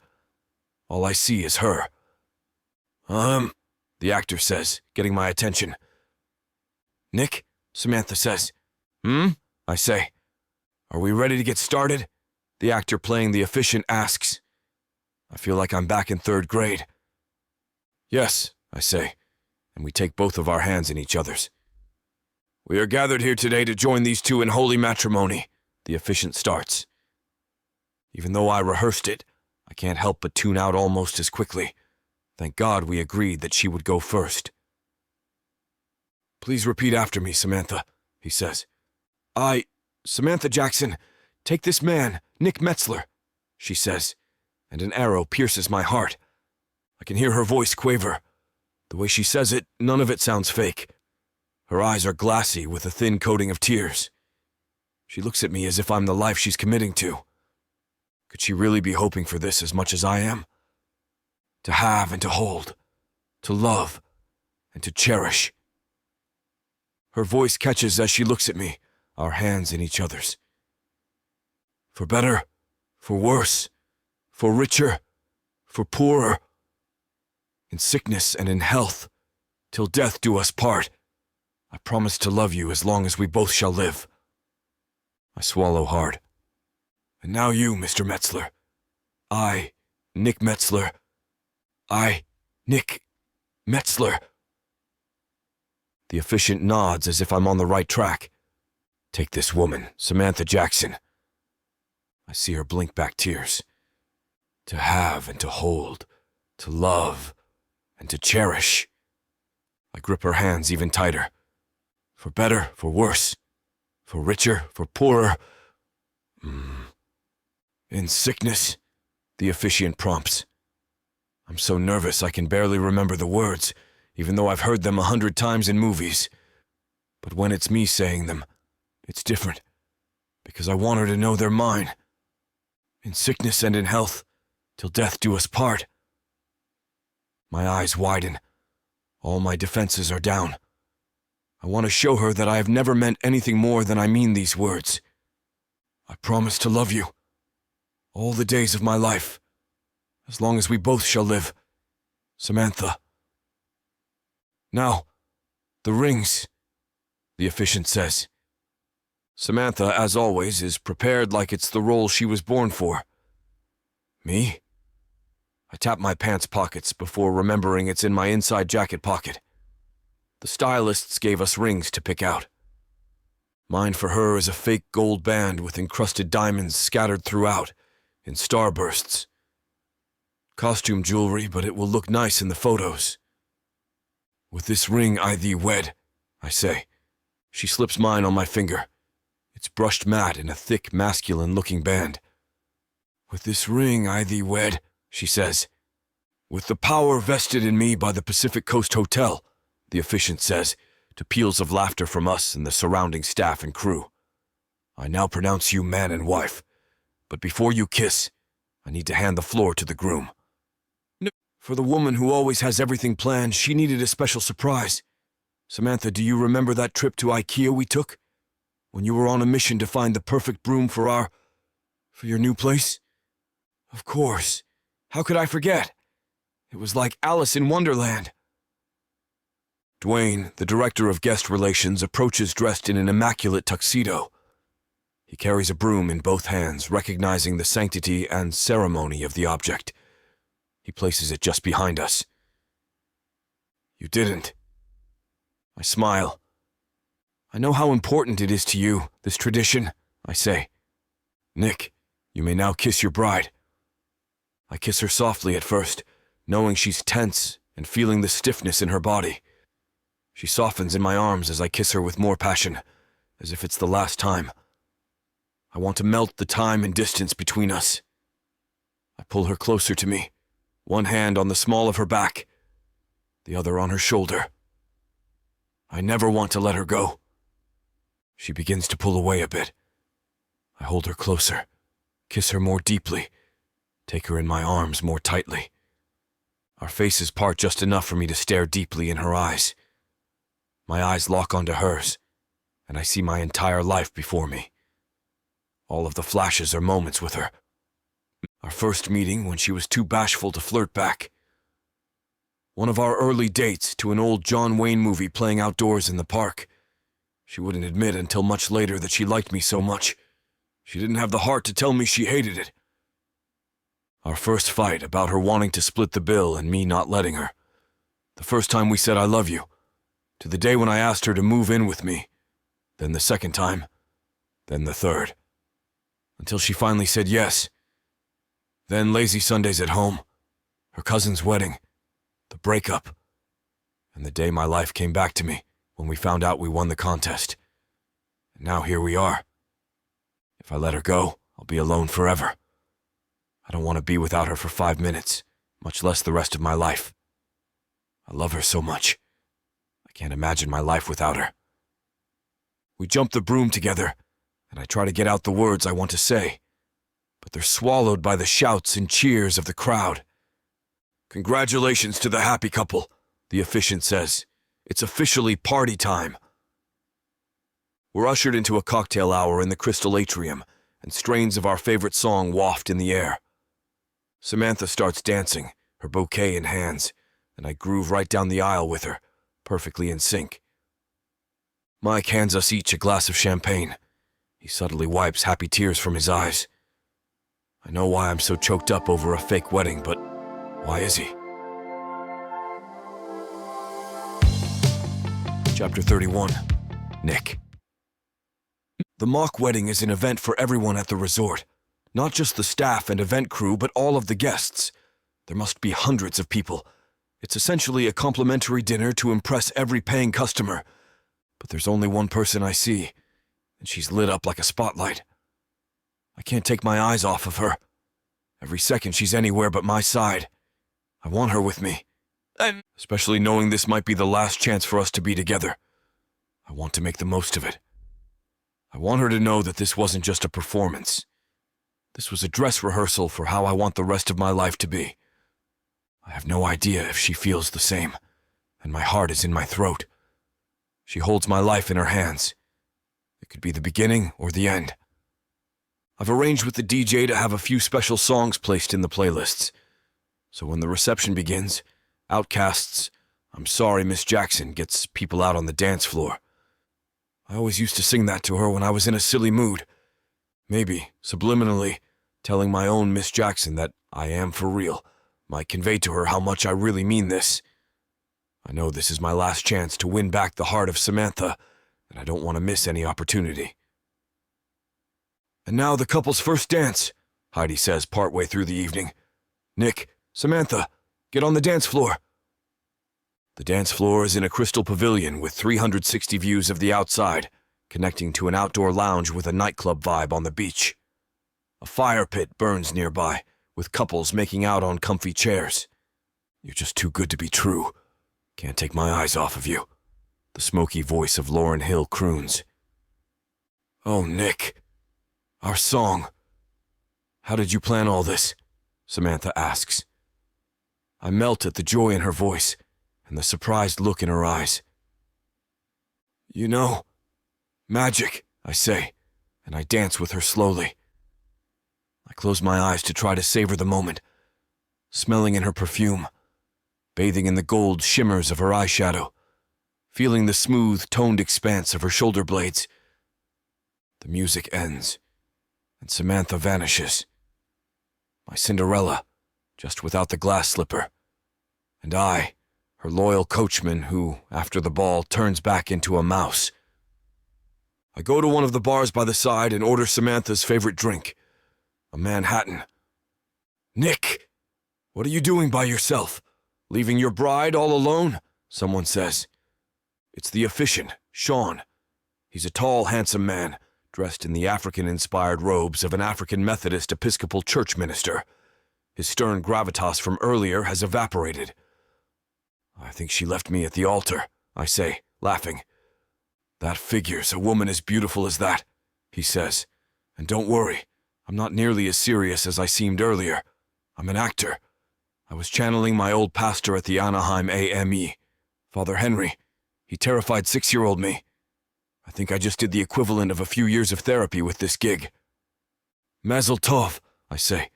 All I see is her. The actor says, getting my attention. Nick? Samantha says. I say. Are we ready to get started? The actor playing the efficient asks. I feel like I'm back in 3rd grade. Yes, I say, and we take both of our hands in each other's. We are gathered here today to join these two in holy matrimony, the efficient starts. Even though I rehearsed it, I can't help but tune out almost as quickly. Thank God we agreed that she would go first. Please repeat after me, Samantha, he says. Samantha Jackson, take this man, Nick Metzler, she says, and an arrow pierces my heart. I can hear her voice quaver. The way she says it, none of it sounds fake. Her eyes are glassy with a thin coating of tears. She looks at me as if I'm the life she's committing to. Could she really be hoping for this as much as I am? To have and to hold, to love and to cherish. Her voice catches as she looks at me, our hands in each other's. For better, for worse, for richer, for poorer, in sickness and in health, till death do us part, I promise to love you as long as we both shall live. I swallow hard. And now you, Mr. Metzler. I, Nick Metzler. Nick Metzler. The efficient nods as if I'm on the right track. Take this woman, Samantha Jackson. I see her blink back tears. To have and to hold, to love and to cherish. I grip her hands even tighter. For better, for worse, for richer, for poorer. In sickness, the officiant prompts. I'm so nervous I can barely remember the words, even though I've heard them 100 times in movies. But when it's me saying them, it's different, because I want her to know they're mine. In sickness and in health, till death do us part. My eyes widen. All my defenses are down. I want to show her that I have never meant anything more than I mean these words. I promise to love you, all the days of my life, as long as we both shall live. Samantha. Now, the rings, the officiant says. Samantha, as always, is prepared like it's the role she was born for. Me? I tap my pants pockets before remembering it's in my inside jacket pocket. The stylists gave us rings to pick out. Mine for her is a fake gold band with encrusted diamonds scattered throughout, in starbursts. Costume jewelry, but it will look nice in the photos. With this ring I thee wed, I say. She slips mine on my finger. It's brushed matte in a thick, masculine-looking band. With this ring I thee wed, she says. With the power vested in me by the Pacific Coast Hotel, the officiant says, to peals of laughter from us and the surrounding staff and crew. I now pronounce you man and wife, but before you kiss, I need to hand the floor to the groom. For the woman who always has everything planned, she needed a special surprise. Samantha, do you remember that trip to IKEA we took? When you were on a mission to find the perfect broom for your new place? Of course. How could I forget? It was like Alice in Wonderland. Dwayne, the director of guest relations, approaches dressed in an immaculate tuxedo. He carries a broom in both hands, recognizing the sanctity and ceremony of the object. He places it just behind us. You didn't. I smile. I know how important it is to you, this tradition, I say. Nick, you may now kiss your bride. I kiss her softly at first, knowing she's tense and feeling the stiffness in her body. She softens in my arms as I kiss her with more passion, as if it's the last time. I want to melt the time and distance between us. I pull her closer to me, one hand on the small of her back, the other on her shoulder. I never want to let her go. She begins to pull away a bit. I hold her closer, kiss her more deeply, take her in my arms more tightly. Our faces part just enough for me to stare deeply in her eyes. My eyes lock onto hers, and I see my entire life before me. All of the flashes are moments with her. Our first meeting when she was too bashful to flirt back. One of our early dates to an old John Wayne movie playing outdoors in the park. She wouldn't admit until much later that she liked me so much. She didn't have the heart to tell me she hated it. Our first fight about her wanting to split the bill and me not letting her. The first time we said I love you. To the day when I asked her to move in with me. Then the second time. Then the third. Until she finally said yes. Then lazy Sundays at home. Her cousin's wedding. The breakup. And the day my life came back to me when we found out we won the contest. And now here we are. If I let her go, I'll be alone forever. I don't want to be without her for 5 minutes, much less the rest of my life. I love her so much. I can't imagine my life without her. We jump the broom together, and I try to get out the words I want to say, but they're swallowed by the shouts and cheers of the crowd. Congratulations to the happy couple, the officiant says. It's officially party time. We're ushered into a cocktail hour in the crystal atrium, and strains of our favorite song waft in the air. Samantha starts dancing, her bouquet in hands, and I groove right down the aisle with her, perfectly in sync. Mike hands us each a glass of champagne. He subtly wipes happy tears from his eyes. I know why I'm so choked up over a fake wedding, but why is he? Chapter 31. Nick. The mock wedding is an event for everyone at the resort. Not just the staff and event crew, but all of the guests. There must be hundreds of people. It's essentially a complimentary dinner to impress every paying customer. But there's only one person I see, and she's lit up like a spotlight. I can't take my eyes off of her. Every second she's anywhere but my side. I want her with me. Especially knowing this might be the last chance for us to be together. I want to make the most of it. I want her to know that this wasn't just a performance. This was a dress rehearsal for how I want the rest of my life to be. I have no idea if she feels the same, and my heart is in my throat. She holds my life in her hands. It could be the beginning or the end. I've arranged with the DJ to have a few special songs placed in the playlists. So when the reception begins, Outcast's "I'm Sorry, Miss Jackson" gets people out on the dance floor. I always used to sing that to her when I was in a silly mood. Maybe, subliminally, telling my own Miss Jackson that I am for real might convey to her how much I really mean this. I know this is my last chance to win back the heart of Samantha, and I don't want to miss any opportunity. And now the couple's first dance, Heidi says partway through the evening. Nick, Samantha, get on the dance floor. The dance floor is in a crystal pavilion with 360 views of the outside, connecting to an outdoor lounge with a nightclub vibe on the beach. A fire pit burns nearby, with couples making out on comfy chairs. You're just too good to be true. Can't take my eyes off of you. The smoky voice of Lauryn Hill croons. Oh, Nick. Our song. How did you plan all this? Samantha asks. I melt at the joy in her voice and the surprised look in her eyes. You know, magic, I say, and I dance with her slowly. I close my eyes to try to savor the moment, smelling in her perfume, bathing in the gold shimmers of her eyeshadow, feeling the smooth, toned expanse of her shoulder blades. The music ends, and Samantha vanishes. My Cinderella, just without the glass slipper, and I, her loyal coachman who, after the ball, turns back into a mouse. I go to one of the bars by the side and order Samantha's favorite drink, a Manhattan. Nick, what are you doing by yourself? Leaving your bride all alone? Someone says. It's the officiant, Sean. He's a tall, handsome man, dressed in the African-inspired robes of an African Methodist Episcopal Church minister. His stern gravitas from earlier has evaporated. I think she left me at the altar, I say, laughing. That figure's a woman as beautiful as that, he says. And don't worry, I'm not nearly as serious as I seemed earlier. I'm an actor. I was channeling my old pastor at the Anaheim AME, Father Henry. He terrified 6-year-old me. I think I just did the equivalent of a few years of therapy with this gig. Mazel tov, I say.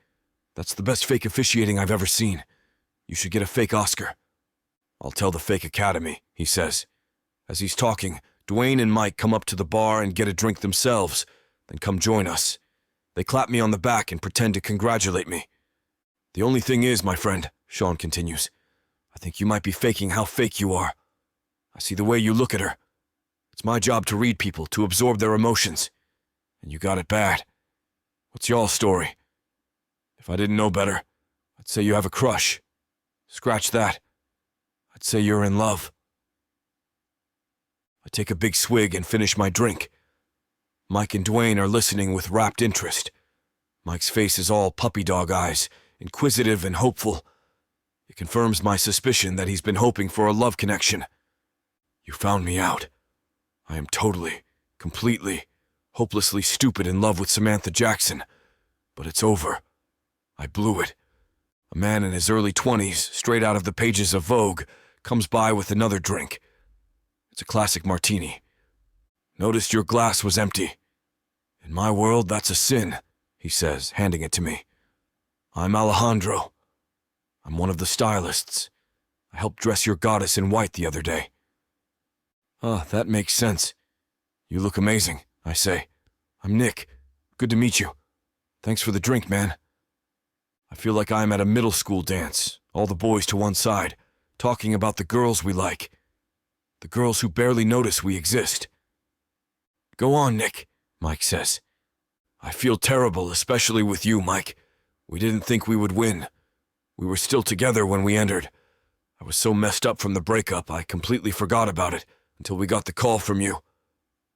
That's the best fake officiating I've ever seen. You should get a fake Oscar. I'll tell the fake Academy, he says. As he's talking, Dwayne and Mike come up to the bar and get a drink themselves, then come join us. They clap me on the back and pretend to congratulate me. The only thing is, my friend, Sean continues, I think you might be faking how fake you are. I see the way you look at her. It's my job to read people, to absorb their emotions. And you got it bad. What's y'all's story? If I didn't know better, I'd say you have a crush. Scratch that. I'd say you're in love. I take a big swig and finish my drink. Mike and Dwayne are listening with rapt interest. Mike's face is all puppy dog eyes, inquisitive and hopeful. It confirms my suspicion that he's been hoping for a love connection. You found me out. I am totally, completely, hopelessly stupid in love with Samantha Jackson. But it's over. I blew it. A man in his early 20s, straight out of the pages of Vogue, comes by with another drink. It's a classic martini. Noticed your glass was empty. In my world, that's a sin, he says, handing it to me. I'm Alejandro. I'm one of the stylists. I helped dress your goddess in white the other day. Ah, that makes sense. You look amazing, I say. I'm Nick. Good to meet you. Thanks for the drink, man. I feel like I'm at a middle school dance, all the boys to one side, talking about the girls we like. The girls who barely notice we exist. Go on, Nick, Mike says. I feel terrible, especially with you, Mike. We didn't think we would win. We were still together when we entered. I was so messed up from the breakup, I completely forgot about it until we got the call from you.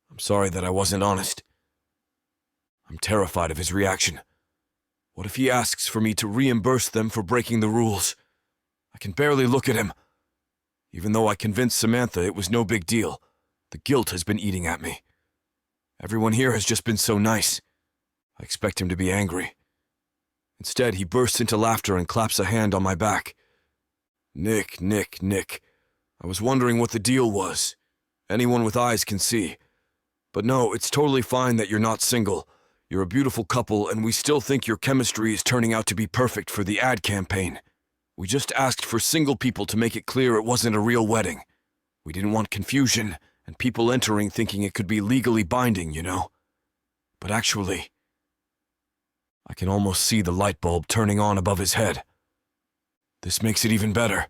I'm sorry that I wasn't honest. I'm terrified of his reaction. What if he asks for me to reimburse them for breaking the rules? I can barely look at him. Even though I convinced Samantha it was no big deal, the guilt has been eating at me. Everyone here has just been so nice. I expect him to be angry. Instead, he bursts into laughter and claps a hand on my back. Nick. I was wondering what the deal was. Anyone with eyes can see. But no, it's totally fine that you're not single. You're a beautiful couple, and we still think your chemistry is turning out to be perfect for the ad campaign. We just asked for single people to make it clear it wasn't a real wedding. We didn't want confusion and people entering thinking it could be legally binding, you know. But actually, I can almost see the light bulb turning on above his head. This makes it even better.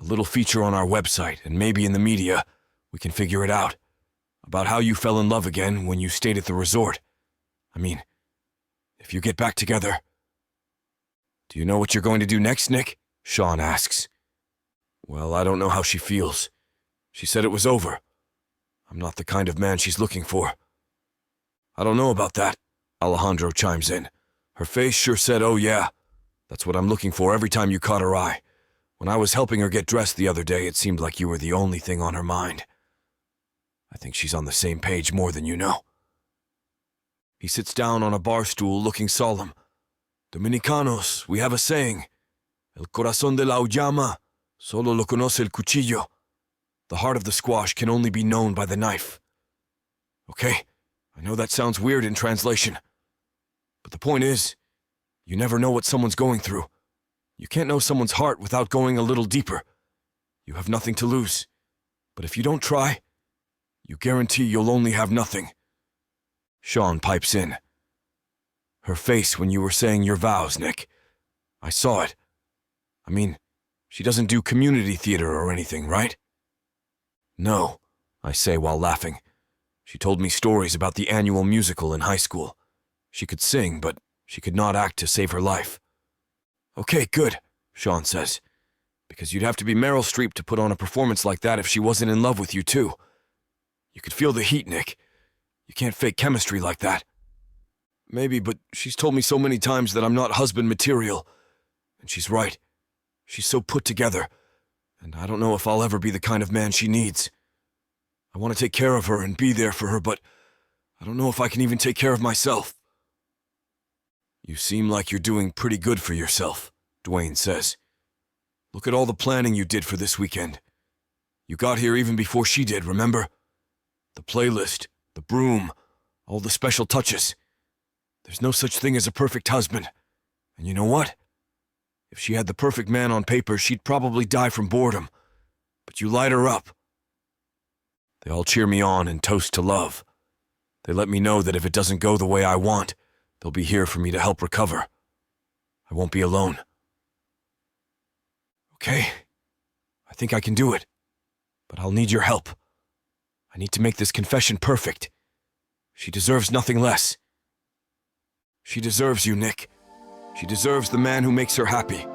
A little feature on our website, and maybe in the media, we can figure it out. About how you fell in love again when you stayed at the resort. I mean, if you get back together. Do you know what you're going to do next, Nick? Sean asks. Well, I don't know how she feels. She said it was over. I'm not the kind of man she's looking for. I don't know about that, Alejandro chimes in. Her face sure said, oh yeah. That's what I'm looking for every time you caught her eye. When I was helping her get dressed the other day, it seemed like you were the only thing on her mind. I think she's on the same page more than you know. He sits down on a bar stool looking solemn. Dominicanos, we have a saying. El corazón de la auyama solo lo conoce el cuchillo. The heart of the squash can only be known by the knife. Okay, I know that sounds weird in translation. But the point is, you never know what someone's going through. You can't know someone's heart without going a little deeper. You have nothing to lose. But if you don't try, you guarantee you'll only have nothing. Sean pipes in. Her face when you were saying your vows, Nick. I saw it. I mean, she doesn't do community theater or anything, right? No, I say while laughing. She told me stories about the annual musical in high school. She could sing, but she could not act to save her life. Okay, good, Sean says. Because you'd have to be Meryl Streep to put on a performance like that if she wasn't in love with you, too. You could feel the heat, Nick. You can't fake chemistry like that. Maybe, but she's told me so many times that I'm not husband material. And she's right. She's so put together. And I don't know if I'll ever be the kind of man she needs. I want to take care of her and be there for her, but I don't know if I can even take care of myself. You seem like you're doing pretty good for yourself, Dwayne says. Look at all the planning you did for this weekend. You got here even before she did, remember? The playlist, the broom, all the special touches. There's no such thing as a perfect husband, And you know what? If she had the perfect man on paper, she'd probably die from boredom. But you light her up. They all cheer me on and toast to love. They let me know that if it doesn't go the way I want, they'll be here for me to help recover. I won't be alone. Okay, I think I can do it. But I'll need your help. I need to make this confession perfect. She deserves nothing less. She deserves you, Nick. She deserves the man who makes her happy.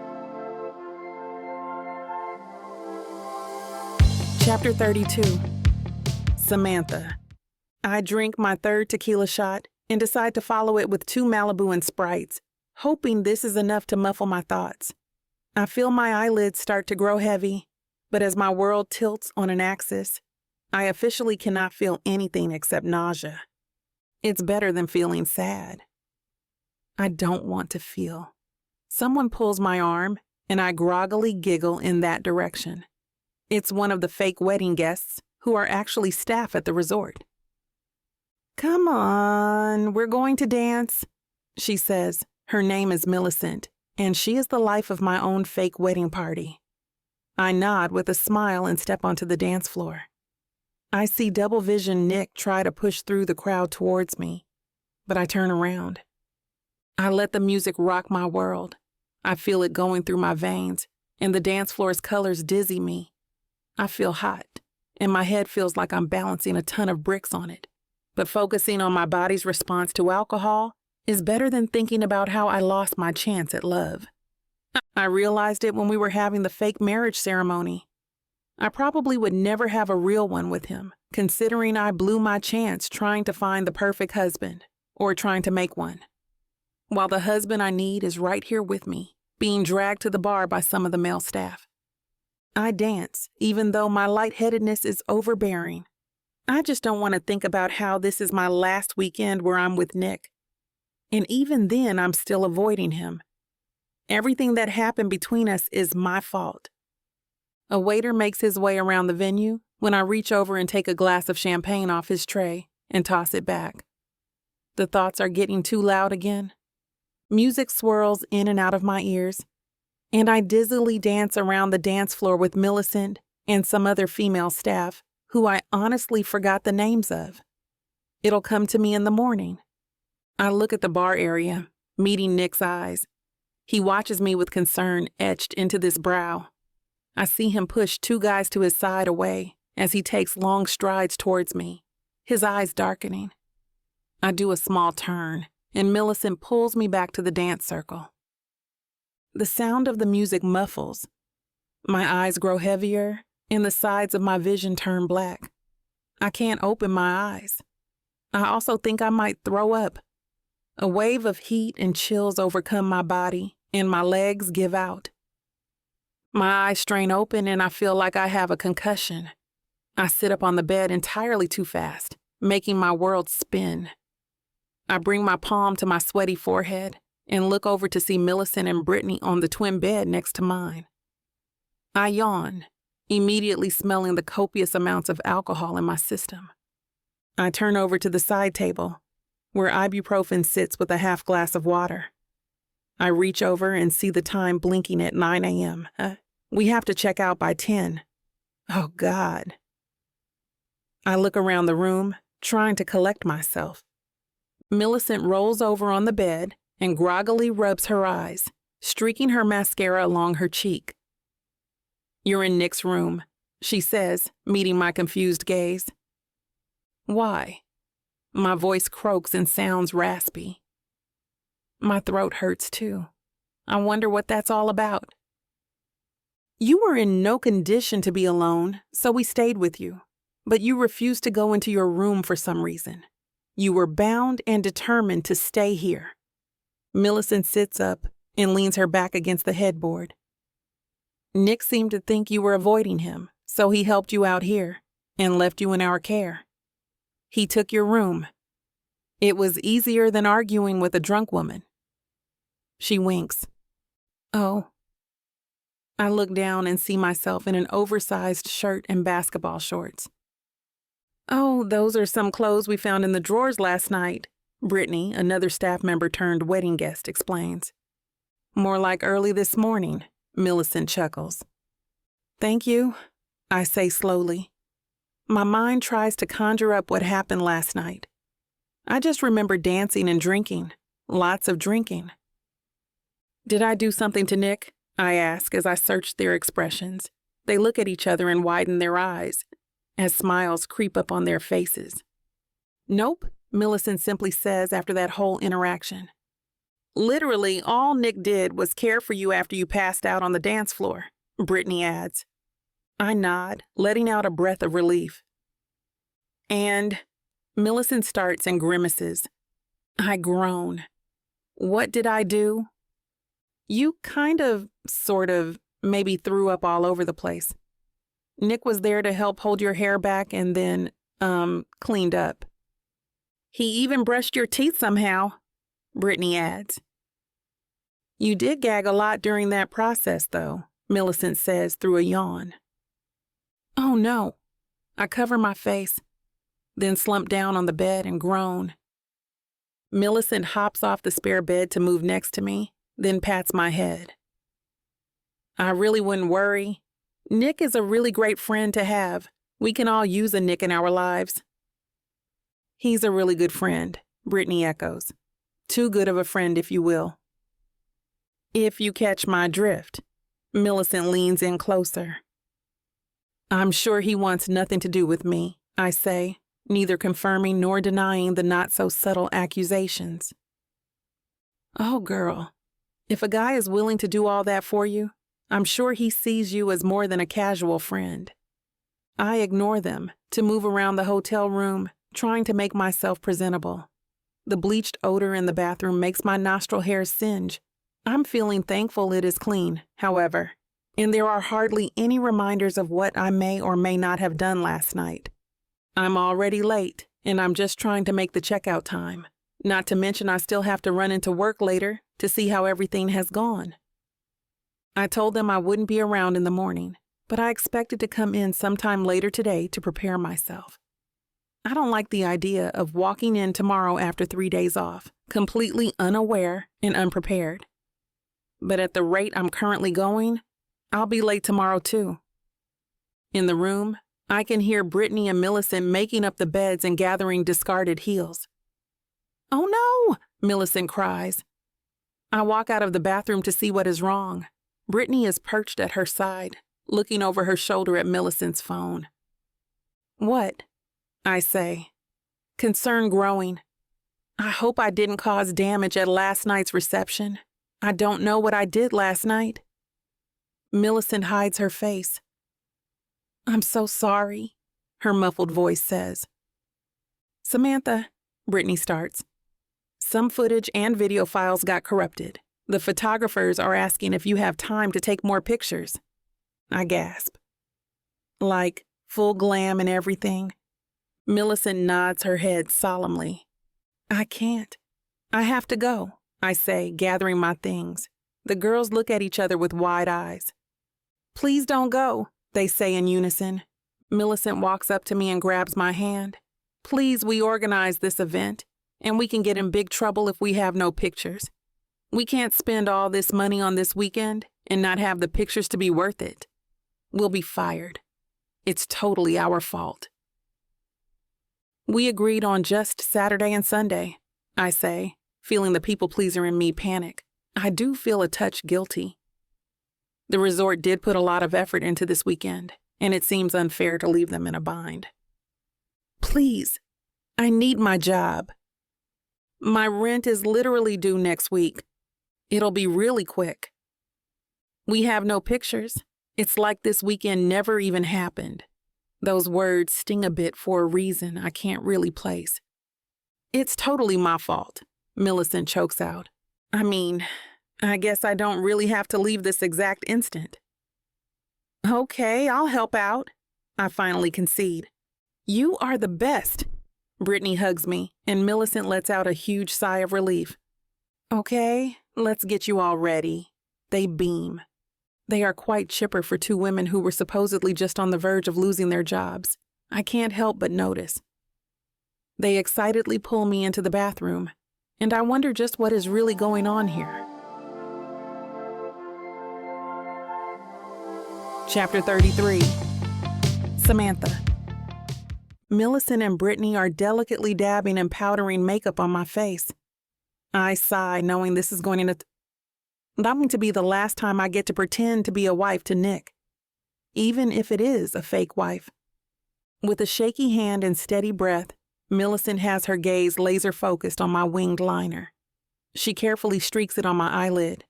Chapter 32. Samantha. I drink my third tequila shot and decide to follow it with 2 Malibu and Sprites, hoping this is enough to muffle my thoughts. I feel my eyelids start to grow heavy, but as my world tilts on an axis, I officially cannot feel anything except nausea. It's better than feeling sad. I don't want to feel. Someone pulls my arm, and I groggily giggle in that direction. It's one of the fake wedding guests who are actually staff at the resort. "Come on, we're going to dance," she says. Her name is Millicent, and she is the life of my own fake wedding party. I nod with a smile and step onto the dance floor. I see double vision Nick try to push through the crowd towards me, but I turn around. I let the music rock my world. I feel it going through my veins, and the dance floor's colors dizzy me. I feel hot, and my head feels like I'm balancing a ton of bricks on it. But focusing on my body's response to alcohol is better than thinking about how I lost my chance at love. I realized it when we were having the fake marriage ceremony. I probably would never have a real one with him, considering I blew my chance trying to find the perfect husband, or trying to make one. While the husband I need is right here with me, being dragged to the bar by some of the male staff. I dance, even though my lightheadedness is overbearing. I just don't want to think about how this is my last weekend where I'm with Nick. And even then, I'm still avoiding him. Everything that happened between us is my fault. A waiter makes his way around the venue when I reach over and take a glass of champagne off his tray and toss it back. The thoughts are getting too loud again. Music swirls in and out of my ears, and I dizzily dance around the dance floor with Millicent and some other female staff who I honestly forgot the names of. It'll come to me in the morning. I look at the bar area, meeting Nick's eyes. He watches me with concern etched into this brow. I see him push 2 guys to his side away as he takes long strides towards me, his eyes darkening. I do a small turn, and Millicent pulls me back to the dance circle. The sound of the music muffles. My eyes grow heavier, and the sides of my vision turn black. I can't open my eyes. I also think I might throw up. A wave of heat and chills overcome my body, and my legs give out. My eyes strain open, and I feel like I have a concussion. I sit up on the bed entirely too fast, making my world spin. I bring my palm to my sweaty forehead and look over to see Millicent and Brittany on the twin bed next to mine. I yawn, immediately smelling the copious amounts of alcohol in my system. I turn over to the side table, where ibuprofen sits with a half glass of water. I reach over and see the time blinking at 9 a.m. We have to check out by 10. Oh, God. I look around the room, trying to collect myself. Millicent rolls over on the bed and groggily rubs her eyes, streaking her mascara along her cheek. "You're in Nick's room," she says, meeting my confused gaze. "Why?" My voice croaks and sounds raspy. My throat hurts too. I wonder what that's all about. "You were in no condition to be alone, so we stayed with you. But you refused to go into your room for some reason. You were bound and determined to stay here." Millicent sits up and leans her back against the headboard. "Nick seemed to think you were avoiding him, so he helped you out here and left you in our care. He took your room. It was easier than arguing with a drunk woman." She winks. "Oh." I look down and see myself in an oversized shirt and basketball shorts. "Oh, those are some clothes we found in the drawers last night," Brittany, another staff member turned wedding guest, explains. More like early this morning, Millicent chuckles. Thank you, I say slowly. My mind tries to conjure up what happened last night. I just remember dancing and drinking, lots of drinking. Did I do something to Nick? I ask as I search their expressions. They look at each other and widen their eyes as smiles creep up on their faces. Nope, Millicent simply says after that whole interaction. Literally, all Nick did was care for you after you passed out on the dance floor, Brittany adds. I nod, letting out a breath of relief. And Millicent starts and grimaces. I groan. What did I do? You kind of, sort of, maybe threw up all over the place. Nick was there to help hold your hair back and then, cleaned up. He even brushed your teeth somehow, Brittany adds. You did gag a lot during that process, though, Millicent says through a yawn. Oh no. I cover my face, then slump down on the bed and groan. Millicent hops off the spare bed to move next to me, then pats my head. I really wouldn't worry. Nick is a really great friend to have. We can all use a Nick in our lives. He's a really good friend, Brittany echoes. Too good of a friend, if you will. If you catch my drift, Millicent leans in closer. I'm sure he wants nothing to do with me, I say, neither confirming nor denying the not-so-subtle accusations. Oh, girl, if a guy is willing to do all that for you, I'm sure he sees you as more than a casual friend. I ignore them to move around the hotel room, trying to make myself presentable. The bleached odor in the bathroom makes my nostril hairs singe. I'm feeling thankful it is clean, however, and there are hardly any reminders of what I may or may not have done last night. I'm already late, and I'm just trying to make the checkout time. Not to mention I still have to run into work later to see how everything has gone. I told them I wouldn't be around in the morning, but I expected to come in sometime later today to prepare myself. I don't like the idea of walking in tomorrow after 3 days off, completely unaware and unprepared. But at the rate I'm currently going, I'll be late tomorrow too. In the room, I can hear Brittany and Millicent making up the beds and gathering discarded heels. Oh no, Millicent cries. I walk out of the bathroom to see what is wrong. Brittany is perched at her side, looking over her shoulder at Millicent's phone. What? I say, concern growing. I hope I didn't cause damage at last night's reception. I don't know what I did last night. Millicent hides her face. I'm so sorry, her muffled voice says. Samantha, Brittany starts. Some footage and video files got corrupted. The photographers are asking if you have time to take more pictures. I gasp. Like, full glam and everything? Millicent nods her head solemnly. I can't. I have to go, I say, gathering my things. The girls look at each other with wide eyes. Please don't go, they say in unison. Millicent walks up to me and grabs my hand. Please, we organized this event, and we can get in big trouble if we have no pictures. We can't spend all this money on this weekend and not have the pictures to be worth it. We'll be fired. It's totally our fault. We agreed on just Saturday and Sunday, I say, feeling the people-pleaser in me panic. I do feel a touch guilty. The resort did put a lot of effort into this weekend, and it seems unfair to leave them in a bind. Please, I need my job. My rent is literally due next week. It'll be really quick. We have no pictures. It's like this weekend never even happened. Those words sting a bit for a reason I can't really place. It's totally my fault, Millicent chokes out. I mean, I guess I don't really have to leave this exact instant. Okay, I'll help out, I finally concede. You are the best. Brittany hugs me, and Millicent lets out a huge sigh of relief. Okay, let's get you all ready. They beam. They are quite chipper for two women who were supposedly just on the verge of losing their jobs. I can't help but notice. They excitedly pull me into the bathroom, and I wonder just what is really going on here. Chapter 33. Samantha. Millicent and Brittany are delicately dabbing and powdering makeup on my face. I sigh, knowing this is going to be the last time I get to pretend to be a wife to Nick, even if it is a fake wife. With a shaky hand and steady breath, Millicent has her gaze laser-focused on my winged liner. She carefully streaks it on my eyelid.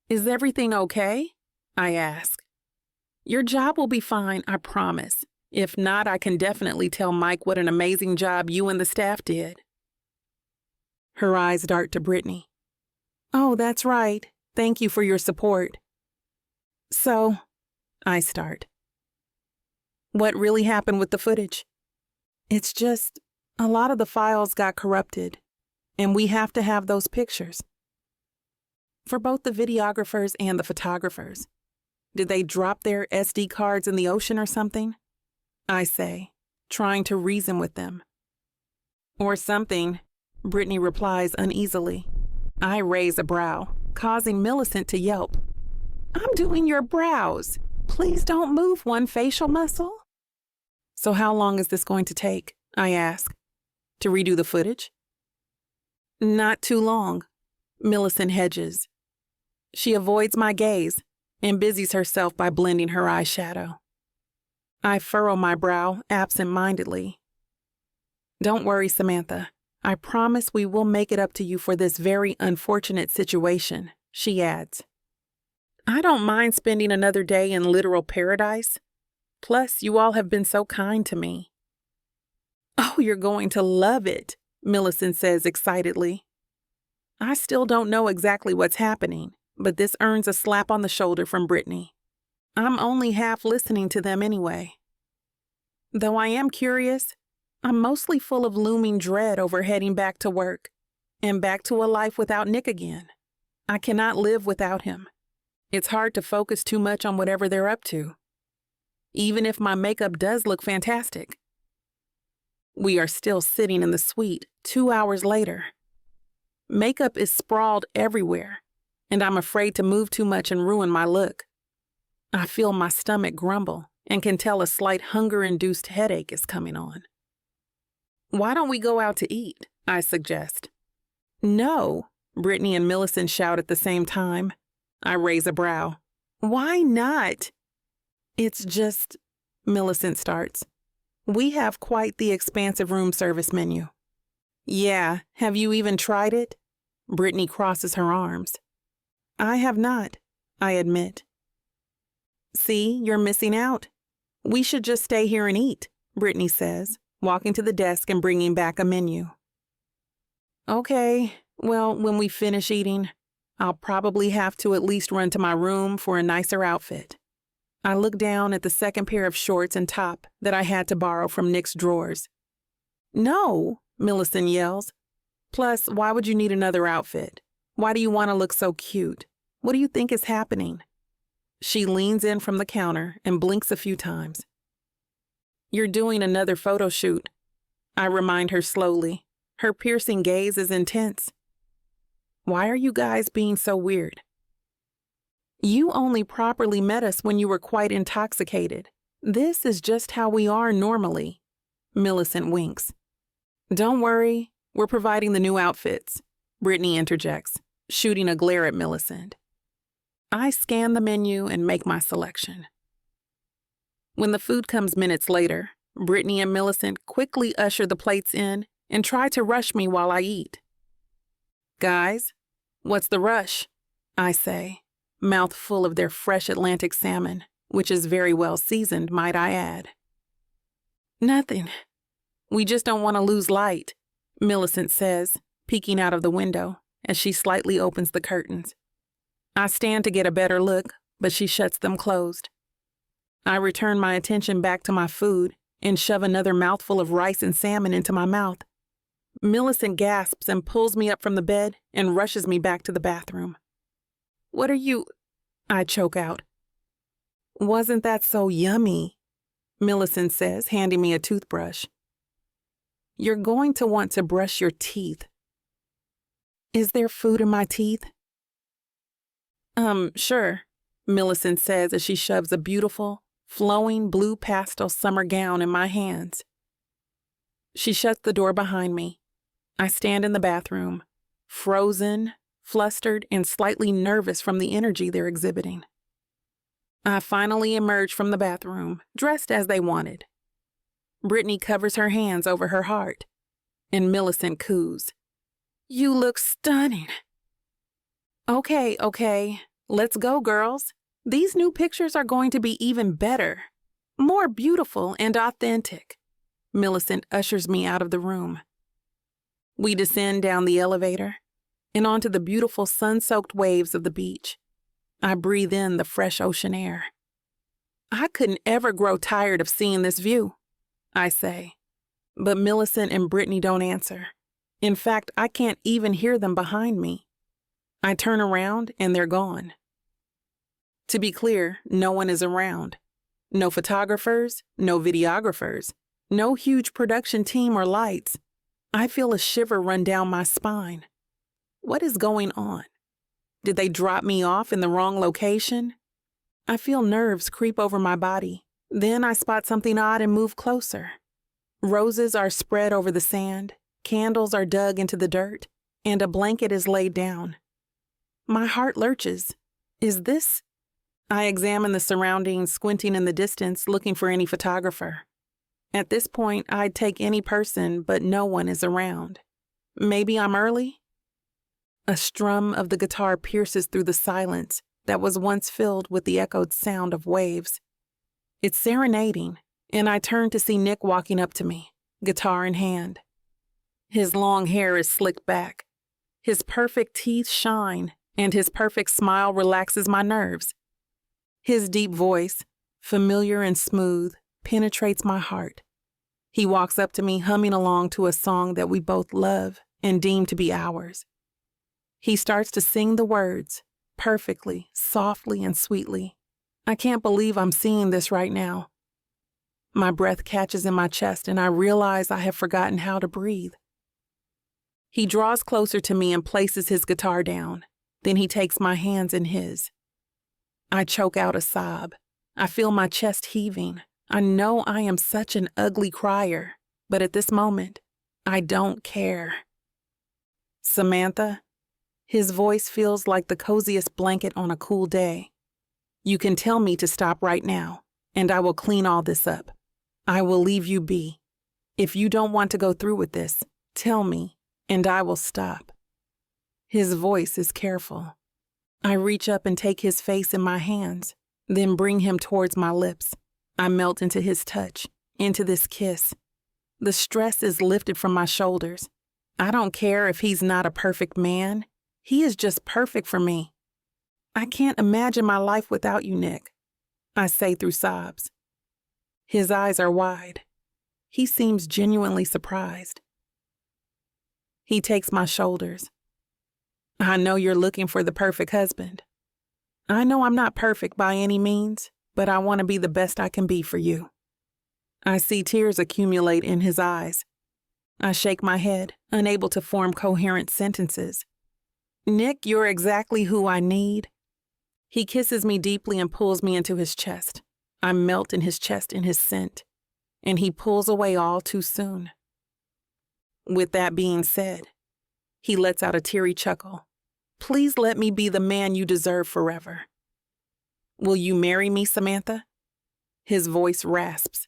"Is everything okay?" I ask. "Your job will be fine, I promise. If not, I can definitely tell Mike what an amazing job you and the staff did." Her eyes dart to Brittany. "Oh, that's right. Thank you for your support." "So," I start. "What really happened with the footage?" "It's just, a lot of the files got corrupted, and we have to have those pictures. For both the videographers and the photographers. Did they drop their SD cards in the ocean or something?" I say, trying to reason with them. "Or something," Brittany replies uneasily. I raise a brow, causing Millicent to yelp. "I'm doing your brows. Please don't move one facial muscle." "So how long is this going to take?" I ask. "To redo the footage?" "Not too long," Millicent hedges. She avoids my gaze and busies herself by blending her eyeshadow. I furrow my brow absent-mindedly. "Don't worry, Samantha. I promise we will make it up to you for this very unfortunate situation," she adds. "I don't mind spending another day in literal paradise. Plus, you all have been so kind to me." "Oh, you're going to love it," Millicent says excitedly. I still don't know exactly what's happening, but this earns a slap on the shoulder from Brittany. I'm only half listening to them anyway. Though I am curious, I'm mostly full of looming dread over heading back to work and back to a life without Nick again. I cannot live without him. It's hard to focus too much on whatever they're up to, even if my makeup does look fantastic. We are still sitting in the suite 2 hours later. Makeup is sprawled everywhere, and I'm afraid to move too much and ruin my look. I feel my stomach grumble and can tell a slight hunger-induced headache is coming on. "Why don't we go out to eat?" I suggest. "No," Brittany and Millicent shout at the same time. I raise a brow. "Why not?" "It's just," Millicent starts. "We have quite the expansive room service menu." "Yeah, have you even tried it?" Brittany crosses her arms. "I have not," I admit. "See, you're missing out. We should just stay here and eat," Brittany says, walking to the desk and bringing back a menu. "Okay, well, when we finish eating, I'll probably have to at least run to my room for a nicer outfit." I look down at the second pair of shorts and top that I had to borrow from Nick's drawers. "No," Millicent yells. "Plus, why would you need another outfit? Why do you want to look so cute? What do you think is happening?" She leans in from the counter and blinks a few times. "You're doing another photo shoot," I remind her slowly. Her piercing gaze is intense. "Why are you guys being so weird?" "You only properly met us when you were quite intoxicated. This is just how we are normally." Millicent winks. "Don't worry, we're providing the new outfits," Brittany interjects, shooting a glare at Millicent. I scan the menu and make my selection. When the food comes minutes later, Brittany and Millicent quickly usher the plates in and try to rush me while I eat. "Guys, what's the rush?" I say, mouth full of their fresh Atlantic salmon, which is very well seasoned, might I add. "Nothing. We just don't want to lose light," Millicent says, peeking out of the window as she slightly opens the curtains. I stand to get a better look, but she shuts them closed. I return my attention back to my food and shove another mouthful of rice and salmon into my mouth. Millicent gasps and pulls me up from the bed and rushes me back to the bathroom. "What are you?" I choke out. "Wasn't that so yummy?" Millicent says, handing me a toothbrush. "You're going to want to brush your teeth." "Is there food in my teeth?" Sure," Millicent says as she shoves a beautiful, flowing blue pastel summer gown in my hands. She shuts the door behind me. I stand in the bathroom, frozen, flustered, and slightly nervous from the energy they're exhibiting. I finally emerge from the bathroom, dressed as they wanted. Brittany covers her hands over her heart, and Millicent coos. "You look stunning." Okay, let's go, girls. These new pictures are going to be even better, more beautiful and authentic. Millicent ushers me out of the room. We descend down the elevator and onto the beautiful sun-soaked waves of the beach. I breathe in the fresh ocean air. I couldn't ever grow tired of seeing this view, I say. But Millicent and Brittany don't answer. In fact, I can't even hear them behind me. I turn around and they're gone. To be clear, no one is around. No photographers, no videographers, no huge production team or lights. I feel a shiver run down my spine. What is going on? Did they drop me off in the wrong location? I feel nerves creep over my body. Then I spot something odd and move closer. Roses are spread over the sand, candles are dug into the dirt, and a blanket is laid down. My heart lurches. Is this? I examine the surroundings, squinting in the distance, looking for any photographer. At this point, I'd take any person, but no one is around. Maybe I'm early? A strum of the guitar pierces through the silence that was once filled with the echoed sound of waves. It's serenading, and I turn to see Nick walking up to me, guitar in hand. His long hair is slicked back. His perfect teeth shine, and his perfect smile relaxes my nerves. His deep voice, familiar and smooth, penetrates my heart. He walks up to me humming along to a song that we both love and deem to be ours. He starts to sing the words, perfectly, softly, and sweetly. I can't believe I'm seeing this right now. My breath catches in my chest and I realize I have forgotten how to breathe. He draws closer to me and places his guitar down. Then he takes my hands in his. I choke out a sob. I feel my chest heaving. I know I am such an ugly crier, but at this moment, I don't care. Samantha, his voice feels like the coziest blanket on a cool day. You can tell me to stop right now, and I will clean all this up. I will leave you be. If you don't want to go through with this, tell me, and I will stop. His voice is careful. I reach up and take his face in my hands, then bring him towards my lips. I melt into his touch, into this kiss. The stress is lifted from my shoulders. I don't care if he's not a perfect man. He is just perfect for me. I can't imagine my life without you, Nick, I say through sobs. His eyes are wide. He seems genuinely surprised. He takes my shoulders. I know you're looking for the perfect husband. I know I'm not perfect by any means, but I want to be the best I can be for you. I see tears accumulate in his eyes. I shake my head, unable to form coherent sentences. Nick, you're exactly who I need. He kisses me deeply and pulls me into his chest. I melt in his chest in his scent, and he pulls away all too soon. With that being said, he lets out a teary chuckle. Please let me be the man you deserve forever. Will you marry me, Samantha? His voice rasps.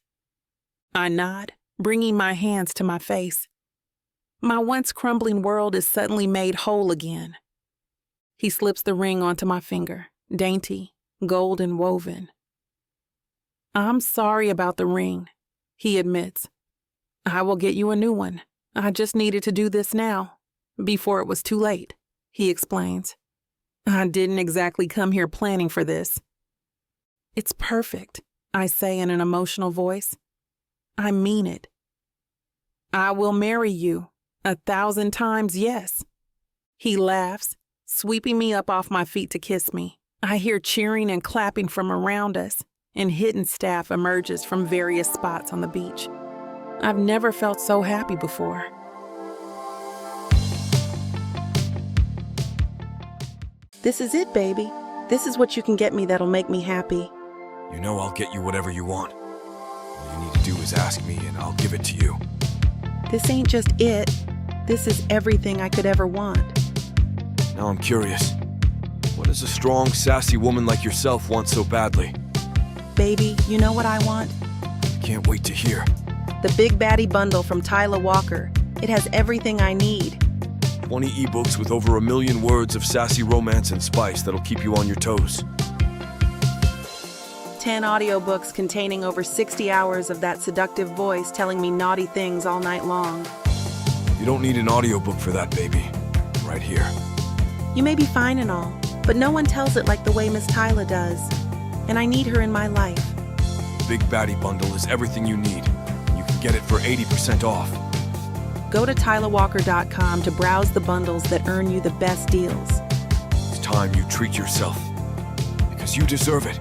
I nod, bringing my hands to my face. My once crumbling world is suddenly made whole again. He slips the ring onto my finger, dainty, golden woven. I'm sorry about the ring, he admits. I will get you a new one. I just needed to do this now, before it was too late, he explains. I didn't exactly come here planning for this. It's perfect, I say in an emotional voice. I mean it. I will marry you, 1,000 times yes. He laughs, sweeping me up off my feet to kiss me. I hear cheering and clapping from around us, and hidden staff emerges from various spots on the beach. I've never felt so happy before. This is it, baby. This is what you can get me that'll make me happy. You know I'll get you whatever you want. All you need to do is ask me and I'll give it to you. This ain't just it. This is everything I could ever want. Now I'm curious. What does a strong, sassy woman like yourself want so badly? Baby, you know what I want? Can't wait to hear. The Big Baddie Bundle from Tyla Walker. It has everything I need. 20 ebooks with over 1 million words of sassy romance and spice that'll keep you on your toes. 10 audiobooks containing over 60 hours of that seductive voice telling me naughty things all night long. You don't need an audiobook for that, baby. Right here. You may be fine and all, but no one tells it like the way Miss Tyla does. And I need her in my life. The Big Baddie Bundle is everything you need. You can get it for 80% off. Go to TylaWalker.com to browse the bundles that earn you the best deals. It's time you treat yourself. Because you deserve it.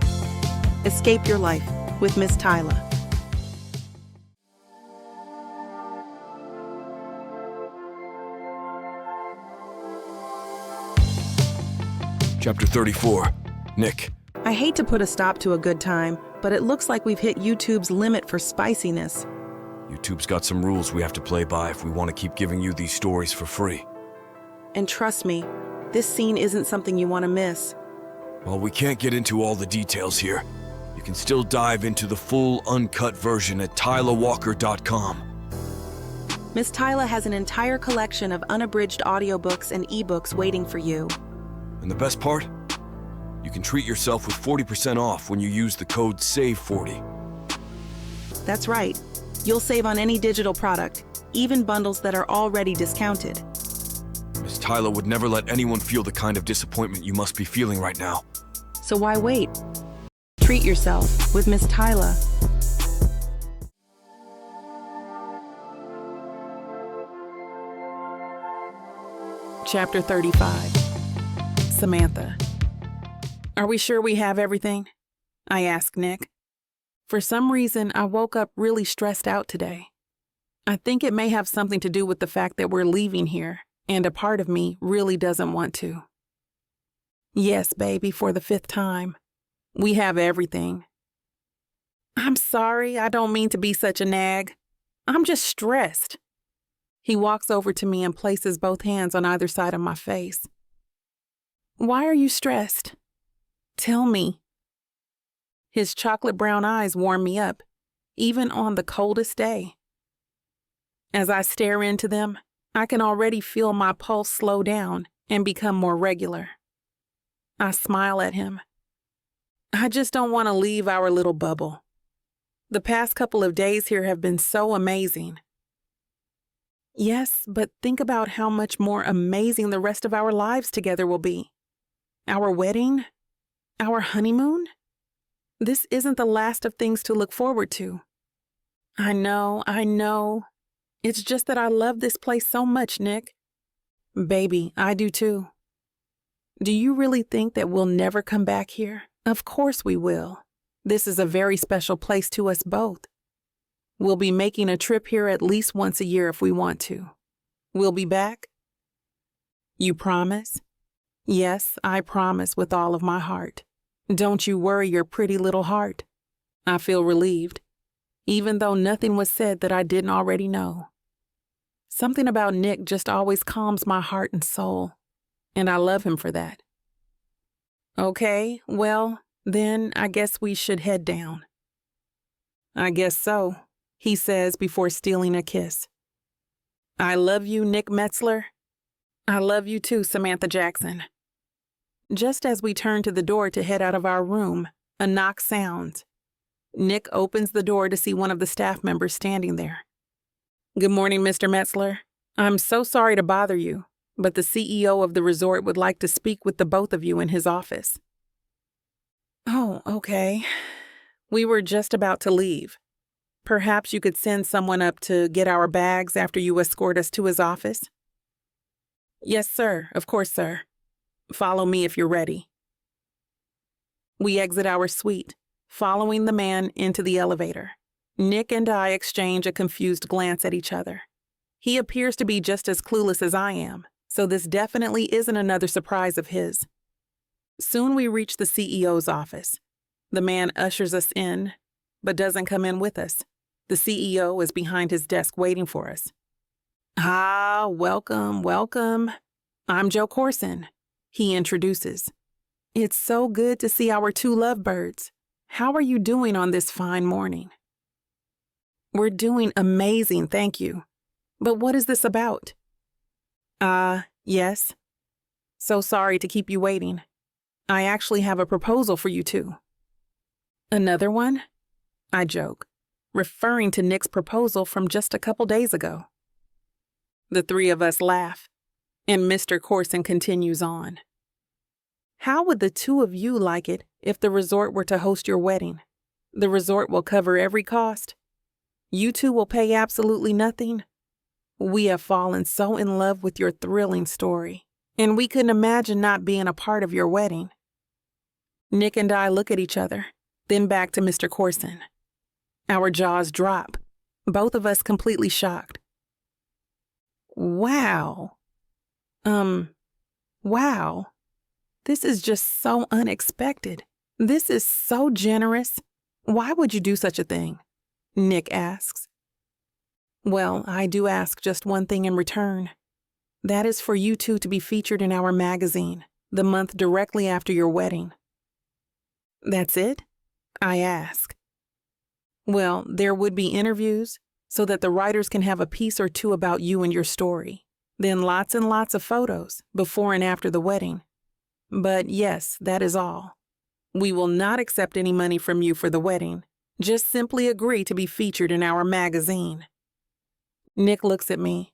Escape your life with Miss Tyla. Chapter 34. Nick. I hate to put a stop to a good time, but it looks like we've hit YouTube's limit for spiciness. YouTube's got some rules we have to play by if we want to keep giving you these stories for free. And trust me, this scene isn't something you want to miss. While we can't get into all the details here, you can still dive into the full, uncut version at TylaWalker.com. Miss Tyla has an entire collection of unabridged audiobooks and ebooks waiting for you. And the best part? You can treat yourself with 40% off when you use the code SAVE40. That's right. You'll save on any digital product, even bundles that are already discounted. Miss Tyla would never let anyone feel the kind of disappointment you must be feeling right now. So why wait? Treat yourself with Miss Tyla. Chapter 35. Samantha. Are we sure we have everything? I asked Nick. For some reason, I woke up really stressed out today. I think it may have something to do with the fact that we're leaving here, and a part of me really doesn't want to. Yes, baby, for the 5th time. We have everything. I'm sorry, I don't mean to be such a nag. I'm just stressed. He walks over to me and places both hands on either side of my face. Why are you stressed? Tell me. His chocolate brown eyes warm me up, even on the coldest day. As I stare into them, I can already feel my pulse slow down and become more regular. I smile at him. I just don't want to leave our little bubble. The past couple of days here have been so amazing. Yes, but think about how much more amazing the rest of our lives together will be. Our wedding? Our honeymoon? This isn't the last of things to look forward to. I know. It's just that I love this place so much, Nick. Baby, I do too. Do you really think that we'll never come back here? Of course we will. This is a very special place to us both. We'll be making a trip here at least once a year if we want to. We'll be back? You promise? Yes, I promise with all of my heart. Don't you worry your pretty little heart. I feel relieved, even though nothing was said that I didn't already know. Something about Nick just always calms my heart and soul, and I love him for that. Okay, well, then I guess we should head down. I guess so, he says before stealing a kiss. I love you, Nick Metzler. I love you too, Samantha Jackson. Just as we turn to the door to head out of our room, a knock sounds. Nick opens the door to see one of the staff members standing there. Good morning, Mr. Metzler. I'm so sorry to bother you, but the CEO of the resort would like to speak with the both of you in his office. Oh, okay. We were just about to leave. Perhaps you could send someone up to get our bags after you escort us to his office? Yes, sir. Of course, sir. Follow me if you're ready. We exit our suite, following the man into the elevator. Nick and I exchange a confused glance at each other. He appears to be just as clueless as I am, so this definitely isn't another surprise of his. Soon we reach the CEO's office. The man ushers us in, but doesn't come in with us. The CEO is behind his desk waiting for us. "Ah, welcome, welcome. I'm Joe Corson," he introduces. "It's so good to see our two lovebirds. How are you doing on this fine morning?" "We're doing amazing, thank you. But what is this about?" Yes. So sorry to keep you waiting. I actually have a proposal for you two." "Another one?" I joke, referring to Nick's proposal from just a couple days ago. The three of us laugh, and Mr. Corson continues on. "How would the two of you like it if the resort were to host your wedding? The resort will cover every cost. You two will pay absolutely nothing. We have fallen so in love with your thrilling story, and we couldn't imagine not being a part of your wedding." Nick and I look at each other, then back to Mr. Corson. Our jaws drop, both of us completely shocked. Wow. Wow. This is just so unexpected. This is so generous. Why would you do such a thing? Nick asks. Well, I do ask just one thing in return. That is for you two to be featured in our magazine, the month directly after your wedding. That's it? I ask. Well, there would be interviews so that the writers can have a piece or two about you and your story. Then lots and lots of photos before and after the wedding. But yes, that is all. We will not accept any money from you for the wedding. Just simply agree to be featured in our magazine. Nick looks at me,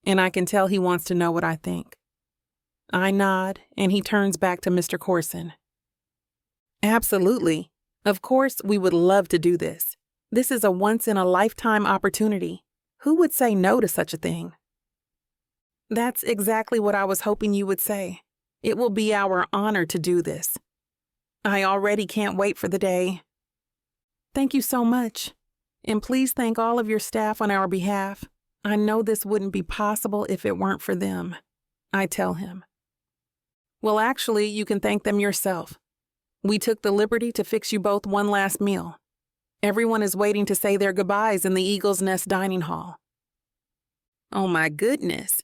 and I can tell he wants to know what I think. I nod, and he turns back to Mr. Corson. Absolutely. Of course, we would love to do this. This is a once-in-a-lifetime opportunity. Who would say no to such a thing? That's exactly what I was hoping you would say. It will be our honor to do this. I already can't wait for the day. Thank you so much. And please thank all of your staff on our behalf. I know this wouldn't be possible if it weren't for them, I tell him. Well, actually, you can thank them yourself. We took the liberty to fix you both one last meal. Everyone is waiting to say their goodbyes in the Eagle's Nest dining hall. Oh my goodness.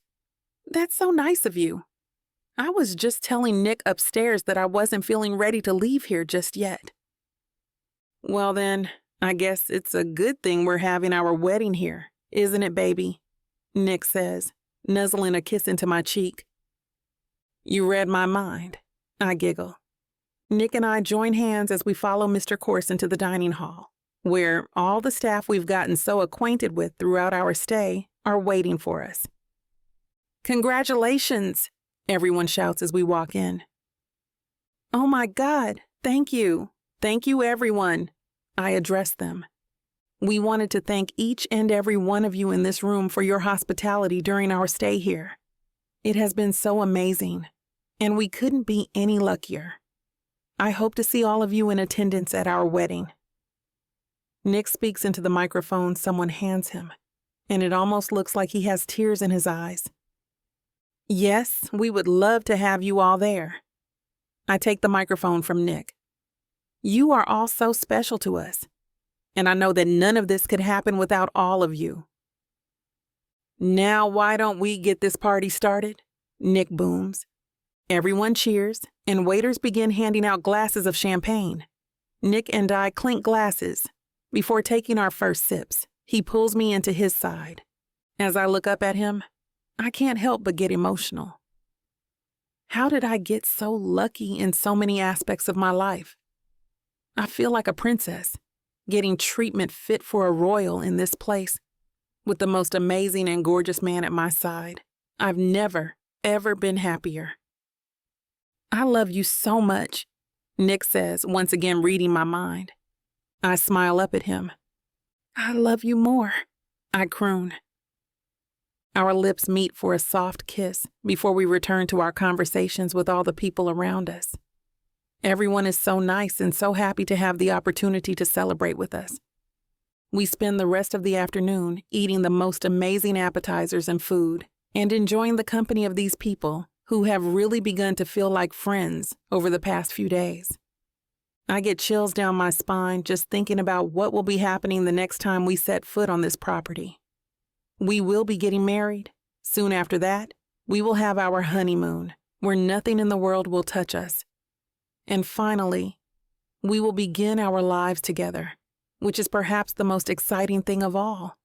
That's so nice of you. I was just telling Nick upstairs that I wasn't feeling ready to leave here just yet. Well then, I guess it's a good thing we're having our wedding here, isn't it, baby? Nick says, nuzzling a kiss into my cheek. You read my mind, I giggle. Nick and I join hands as we follow Mr. Corson to the dining hall, where all the staff we've gotten so acquainted with throughout our stay are waiting for us. Congratulations, everyone shouts as we walk in. Oh my God, thank you. Thank you, everyone, I address them. We wanted to thank each and every one of you in this room for your hospitality during our stay here. It has been so amazing, and we couldn't be any luckier. I hope to see all of you in attendance at our wedding. Nick speaks into the microphone someone hands him, and it almost looks like he has tears in his eyes. Yes, we would love to have you all there. I take the microphone from Nick. You are all so special to us, and I know that none of this could happen without all of you. Now why don't we get this party started? Nick booms. Everyone cheers, and waiters begin handing out glasses of champagne. Nick and I clink glasses. Before taking our first sips, he pulls me into his side. As I look up at him, I can't help but get emotional. How did I get so lucky in so many aspects of my life? I feel like a princess, getting treatment fit for a royal in this place, with the most amazing and gorgeous man at my side. I've never, ever been happier. I love you so much, Nick says, once again reading my mind. I smile up at him. I love you more, I croon. Our lips meet for a soft kiss before we return to our conversations with all the people around us. Everyone is so nice and so happy to have the opportunity to celebrate with us. We spend the rest of the afternoon eating the most amazing appetizers and food and enjoying the company of these people who have really begun to feel like friends over the past few days. I get chills down my spine just thinking about what will be happening the next time we set foot on this property. We will be getting married. Soon after that, we will have our honeymoon, where nothing in the world will touch us. And finally, we will begin our lives together, which is perhaps the most exciting thing of all.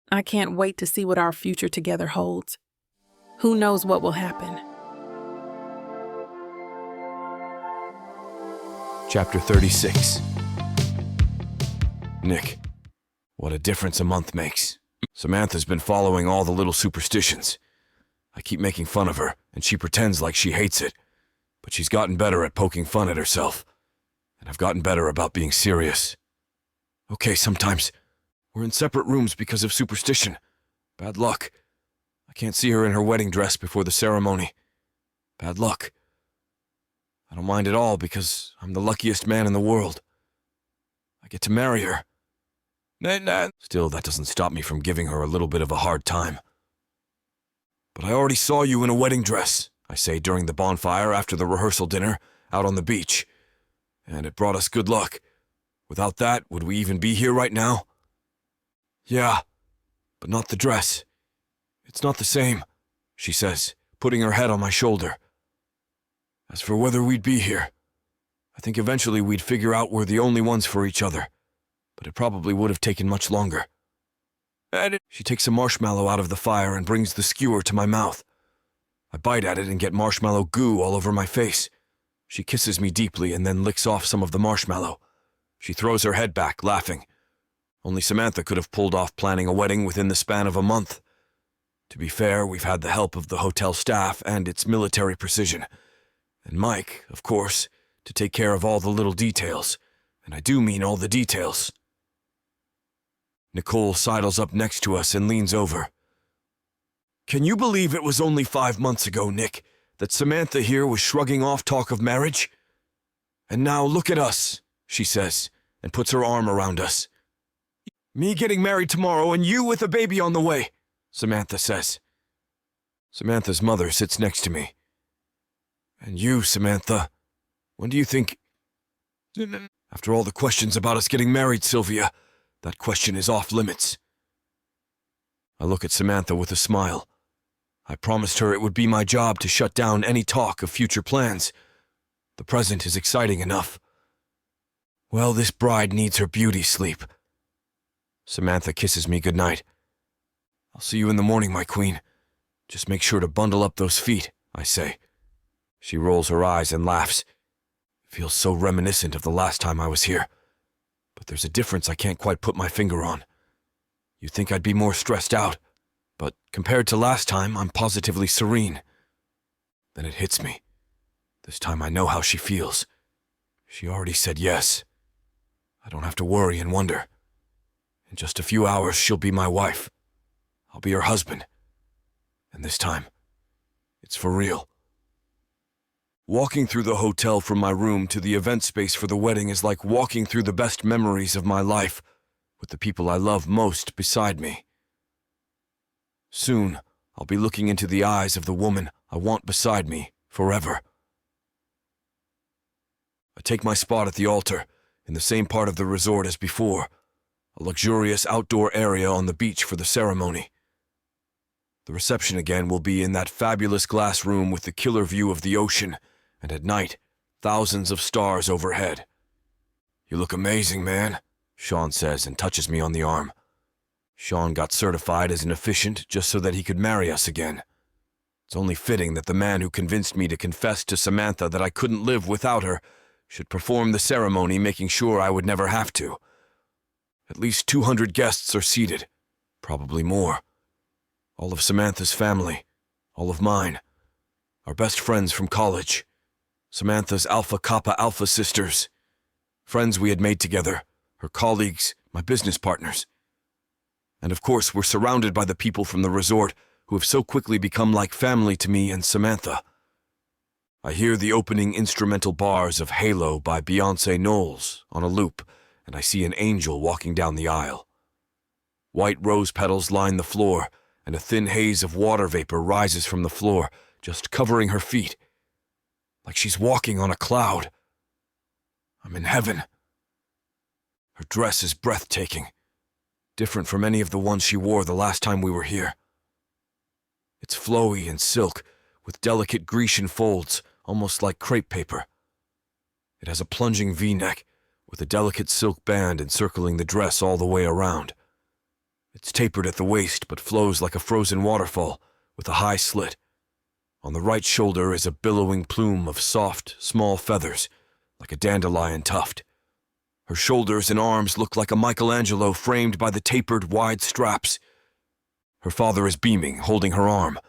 I can't wait to see what our future together holds. Who knows what will happen? Chapter 36. Nick, what a difference a month makes. Samantha's been following all the little superstitions. I keep making fun of her, and she pretends like she hates it. But she's gotten better at poking fun at herself. And I've gotten better about being serious. Okay, sometimes we're in separate rooms because of superstition. Bad luck. I can't see her in her wedding dress before the ceremony. Bad luck. I don't mind at all because I'm the luckiest man in the world. I get to marry her. Still, that doesn't stop me from giving her a little bit of a hard time. But I already saw you in a wedding dress, I say during the bonfire after the rehearsal dinner out on the beach. And it brought us good luck. Without that, would we even be here right now? Yeah, but not the dress. It's not the same, she says, putting her head on my shoulder. As for whether we'd be here, I think eventually we'd figure out we're the only ones for each other, but it probably would have taken much longer. She takes a marshmallow out of the fire and brings the skewer to my mouth. I bite at it and get marshmallow goo all over my face. She kisses me deeply and then licks off some of the marshmallow. She throws her head back, laughing. Only Samantha could have pulled off planning a wedding within the span of a month. To be fair, we've had the help of the hotel staff and its military precision. And Mike, of course, to take care of all the little details. And I do mean all the details. Nicole sidles up next to us and leans over. Can you believe it was only 5 months ago, Nick, that Samantha here was shrugging off talk of marriage? And now look at us, she says, and puts her arm around us. Me getting married tomorrow and you with a baby on the way, Samantha says. Samantha's mother sits next to me. And you, Samantha, when do you think... After all the questions about us getting married, Sylvia, that question is off limits. I look at Samantha with a smile. I promised her it would be my job to shut down any talk of future plans. The present is exciting enough. Well, this bride needs her beauty sleep. Samantha kisses me goodnight. I'll see you in the morning, my queen. Just make sure to bundle up those feet, I say. She rolls her eyes and laughs. It feels so reminiscent of the last time I was here. But there's a difference I can't quite put my finger on. You'd think I'd be more stressed out, but compared to last time, I'm positively serene. Then it hits me. This time I know how she feels. She already said yes. I don't have to worry and wonder. In just a few hours, she'll be my wife. I'll be her husband. And this time, it's for real. Walking through the hotel from my room to the event space for the wedding is like walking through the best memories of my life, with the people I love most beside me. Soon, I'll be looking into the eyes of the woman I want beside me forever. I take my spot at the altar, in the same part of the resort as before, a luxurious outdoor area on the beach for the ceremony. The reception again will be in that fabulous glass room with the killer view of the ocean, and at night, thousands of stars overhead. You look amazing, man, Sean says and touches me on the arm. Sean got certified as an officiant just so that he could marry us again. It's only fitting that the man who convinced me to confess to Samantha that I couldn't live without her should perform the ceremony, making sure I would never have to. At least 200 guests are seated, probably more. All of Samantha's family, all of mine, our best friends from college, Samantha's Alpha Kappa Alpha sisters, friends we had made together, her colleagues, my business partners. And of course, we're surrounded by the people from the resort who have so quickly become like family to me and Samantha. I hear the opening instrumental bars of Halo by Beyonce Knowles on a loop, and I see an angel walking down the aisle. White rose petals line the floor, and a thin haze of water vapor rises from the floor, just covering her feet, like she's walking on a cloud. I'm in heaven. Her dress is breathtaking, different from any of the ones she wore the last time we were here. It's flowy and silk, with delicate Grecian folds, almost like crepe paper. It has a plunging V-neck, with a delicate silk band encircling the dress all the way around. It's tapered at the waist, but flows like a frozen waterfall, with a high slit. On the right shoulder is a billowing plume of soft, small feathers, like a dandelion tuft. Her shoulders and arms look like a Michelangelo framed by the tapered, wide straps. Her father is beaming, holding her arm.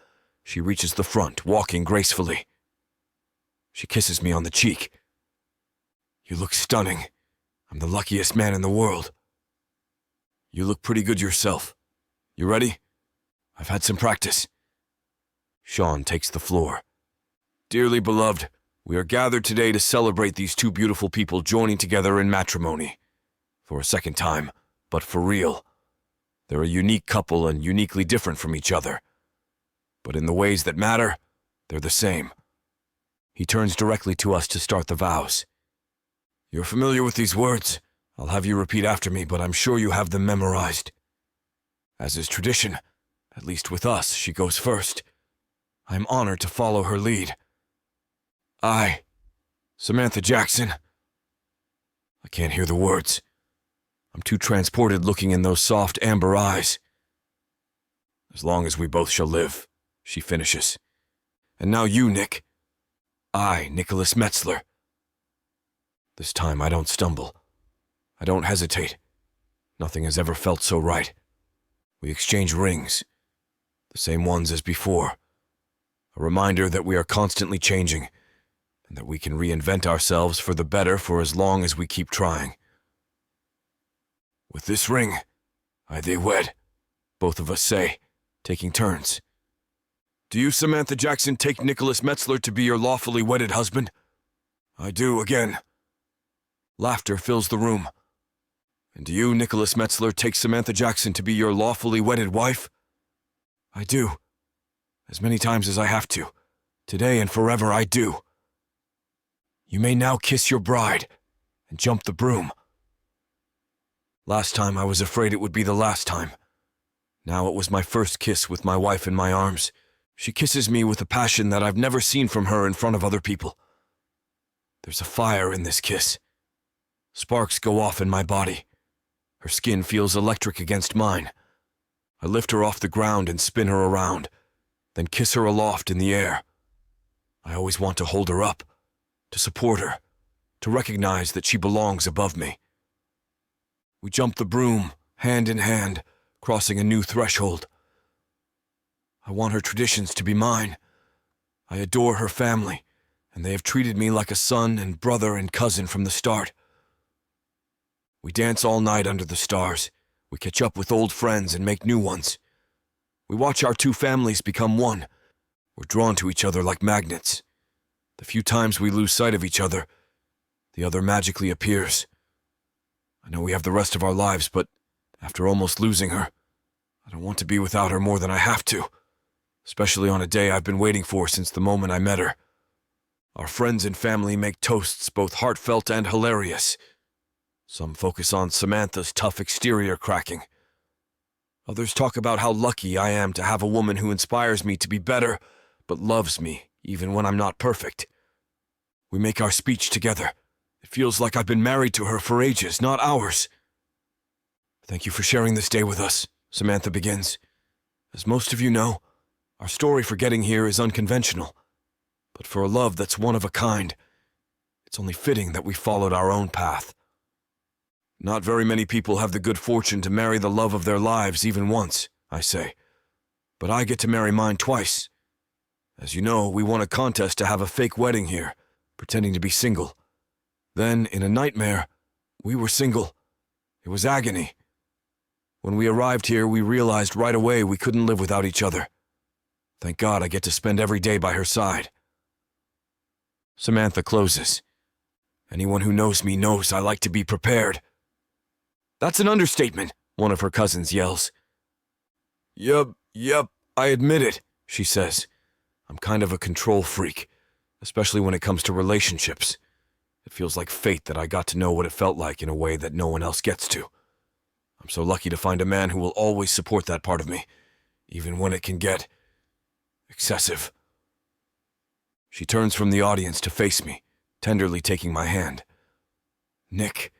She reaches the front, walking gracefully. She kisses me on the cheek. You look stunning. I'm the luckiest man in the world. You look pretty good yourself. You ready? I've had some practice. Sean takes the floor. Dearly beloved, we are gathered today to celebrate these two beautiful people joining together in matrimony. For a second time, but for real. They're a unique couple and uniquely different from each other. But in the ways that matter, they're the same. He turns directly to us to start the vows. You're familiar with these words. I'll have you repeat after me, but I'm sure you have them memorized. As is tradition, at least with us, she goes first. I am honored to follow her lead. I, Samantha Jackson. I can't hear the words. I'm too transported looking in those soft amber eyes. As long as we both shall live, she finishes. And now you, Nick. I, Nicholas Metzler. This time I don't stumble. I don't hesitate. Nothing has ever felt so right. We exchange rings, the same ones as before. A reminder that we are constantly changing, and that we can reinvent ourselves for the better for as long as we keep trying. With this ring, I thee wed, both of us say, taking turns. Do you, Samantha Jackson, take Nicholas Metzler to be your lawfully wedded husband? I do, again. Laughter fills the room. And do you, Nicholas Metzler, take Samantha Jackson to be your lawfully wedded wife? I do. As many times as I have to. Today and forever I do. You may now kiss your bride and jump the broom. Last time I was afraid it would be the last time. Now it was my first kiss with my wife in my arms. She kisses me with a passion that I've never seen from her in front of other people. There's a fire in this kiss. Sparks go off in my body. Her skin feels electric against mine. I lift her off the ground and spin her around, then kiss her aloft in the air. I always want to hold her up, to support her, to recognize that she belongs above me. We jump the broom, hand in hand, crossing a new threshold. I want her traditions to be mine. I adore her family, and they have treated me like a son and brother and cousin from the start. We dance all night under the stars. We catch up with old friends and make new ones. We watch our two families become one. We're drawn to each other like magnets. The few times we lose sight of each other, the other magically appears. I know we have the rest of our lives, but after almost losing her, I don't want to be without her more than I have to, especially on a day I've been waiting for since the moment I met her. Our friends and family make toasts both heartfelt and hilarious. Some focus on Samantha's tough exterior cracking. Others talk about how lucky I am to have a woman who inspires me to be better, but loves me even when I'm not perfect. We make our speech together. It feels like I've been married to her for ages, not hours. Thank you for sharing this day with us, Samantha begins. As most of you know, our story for getting here is unconventional. But for a love that's one of a kind, it's only fitting that we followed our own path. Not very many people have the good fortune to marry the love of their lives even once, I say. But I get to marry mine twice. As you know, we won a contest to have a fake wedding here, pretending to be single. Then, in a nightmare, we were single. It was agony. When we arrived here, we realized right away we couldn't live without each other. Thank God I get to spend every day by her side. Samantha closes. Anyone who knows me knows I like to be prepared. That's an understatement, one of her cousins yells. Yup, I admit it, she says. I'm kind of a control freak, especially when it comes to relationships. It feels like fate that I got to know what it felt like in a way that no one else gets to. I'm so lucky to find a man who will always support that part of me, even when it can get excessive. She turns from the audience to face me, tenderly taking my hand. Nick,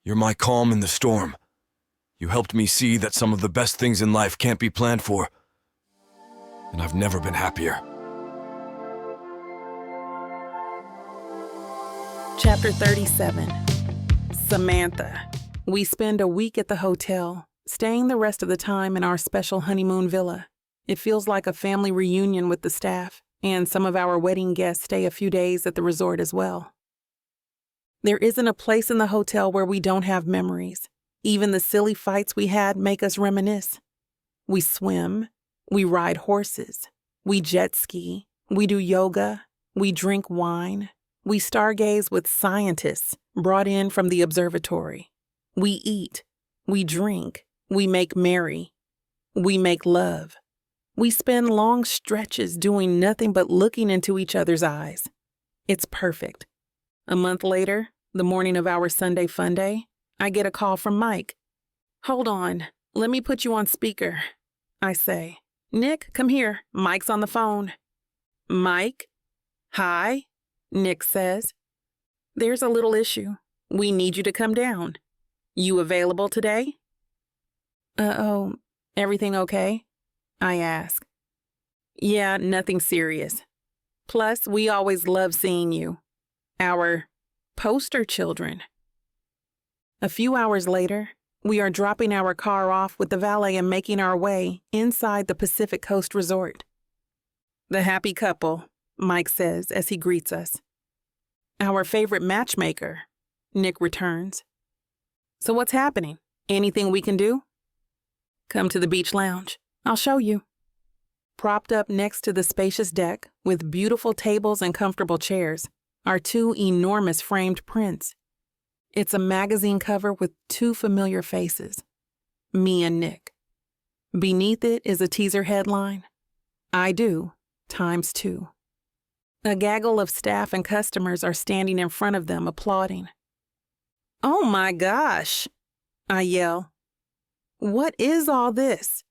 you're my calm in the storm. You helped me see that some of the best things in life can't be planned for, and I've never been happier. Chapter 37. Samantha. We spend a week at the hotel, staying the rest of the time in our special honeymoon villa. It feels like a family reunion with the staff, and some of our wedding guests stay a few days at the resort as well. There isn't a place in the hotel where we don't have memories. Even the silly fights we had make us reminisce. We swim, we ride horses, we jet ski, we do yoga, we drink wine, we stargaze with scientists brought in from the observatory. We eat, we drink, we make merry, we make love. We spend long stretches doing nothing but looking into each other's eyes. It's perfect. A month later, the morning of our Sunday fun day, I get a call from Mike. "Hold on, let me put you on speaker," I say. "Nick, come here, Mike's on the phone." "Mike?" "Hi," Nick says. "There's a little issue. We need you to come down. You available today?" Everything okay?" I ask. "Yeah, nothing serious. Plus, we always love seeing you. Our poster children." A few hours later, we are dropping our car off with the valet and making our way inside the Pacific Coast Resort. "The happy couple," Mike says as he greets us. "Our favorite matchmaker," Nick returns. "So what's happening? Anything we can do?" "Come to the beach lounge. I'll show you." Propped up next to the spacious deck, with beautiful tables and comfortable chairs, are two enormous framed prints. It's a magazine cover with two familiar faces, me and Nick. Beneath it is a teaser headline, "I do, ×2. A gaggle of staff and customers are standing in front of them applauding. "Oh my gosh!" I yell. "What is all this?"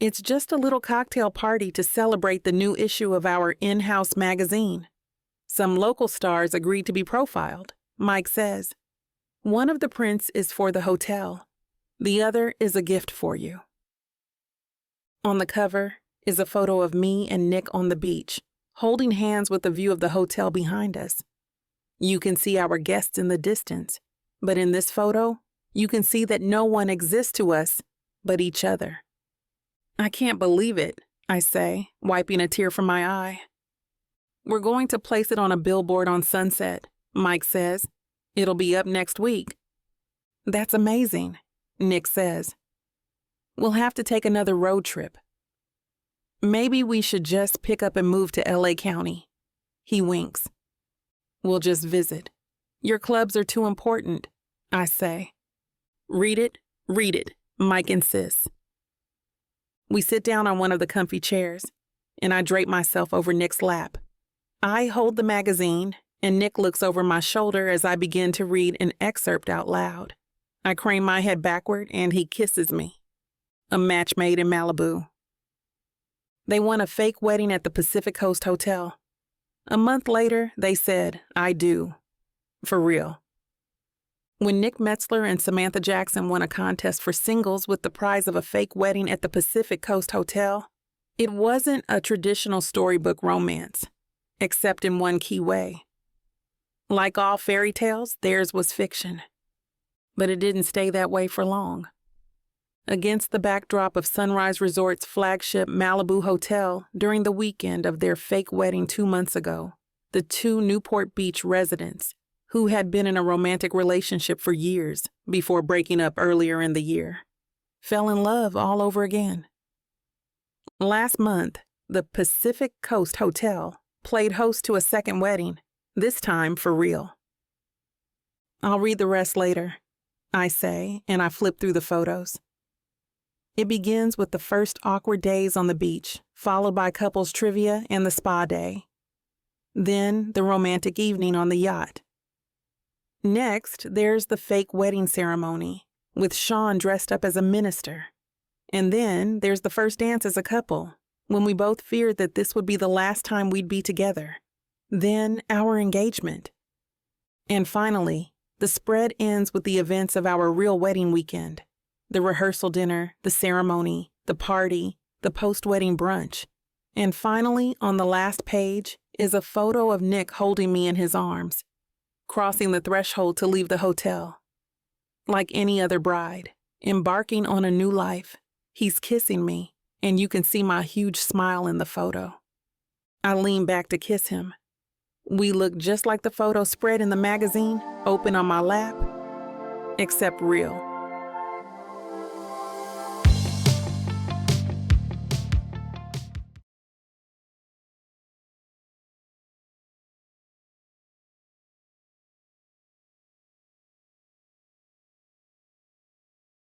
"It's just a little cocktail party to celebrate the new issue of our in-house magazine. Some local stars agreed to be profiled," Mike says. "One of the prints is for the hotel. The other is a gift for you." On the cover is a photo of me and Nick on the beach, holding hands with a view of the hotel behind us. You can see our guests in the distance, but in this photo, you can see that no one exists to us but each other. "I can't believe it," I say, wiping a tear from my eye. "We're going to place it on a billboard on Sunset," Mike says. "It'll be up next week." "That's amazing," Nick says. "We'll have to take another road trip." "Maybe we should just pick up and move to LA County." He winks. "We'll just visit. Your clubs are too important," I say. Read it, Mike insists. We sit down on one of the comfy chairs, and I drape myself over Nick's lap. I hold the magazine, and Nick looks over my shoulder as I begin to read an excerpt out loud. I crane my head backward, and he kisses me. A match made in Malibu. They won a fake wedding at the Pacific Coast Hotel. A month later, they said, "I do." For real. When Nick Metzler and Samantha Jackson won a contest for singles with the prize of a fake wedding at the Pacific Coast Hotel, it wasn't a traditional storybook romance, except in one key way. Like all fairy tales, theirs was fiction. But it didn't stay that way for long. Against the backdrop of Sunrise Resort's flagship Malibu Hotel during the weekend of their fake wedding 2 months ago, the two Newport Beach residents, who had been in a romantic relationship for years before breaking up earlier in the year, fell in love all over again. Last month, the Pacific Coast Hotel played host to a second wedding, this time for real. I'll read the rest later, I say, and I flip through the photos. It begins with the first awkward days on the beach, followed by couples trivia and the spa day. Then the romantic evening on the yacht. Next, there's the fake wedding ceremony, with Sean dressed up as a minister. And then there's the first dance as a couple, when we both feared that this would be the last time we'd be together. Then our engagement. And finally, the spread ends with the events of our real wedding weekend. The rehearsal dinner, the ceremony, the party, the post-wedding brunch. And finally, on the last page, is a photo of Nick holding me in his arms, crossing the threshold to leave the hotel. Like any other bride, embarking on a new life, he's kissing me, and you can see my huge smile in the photo. I lean back to kiss him. We look just like the photo spread in the magazine, open on my lap, except real.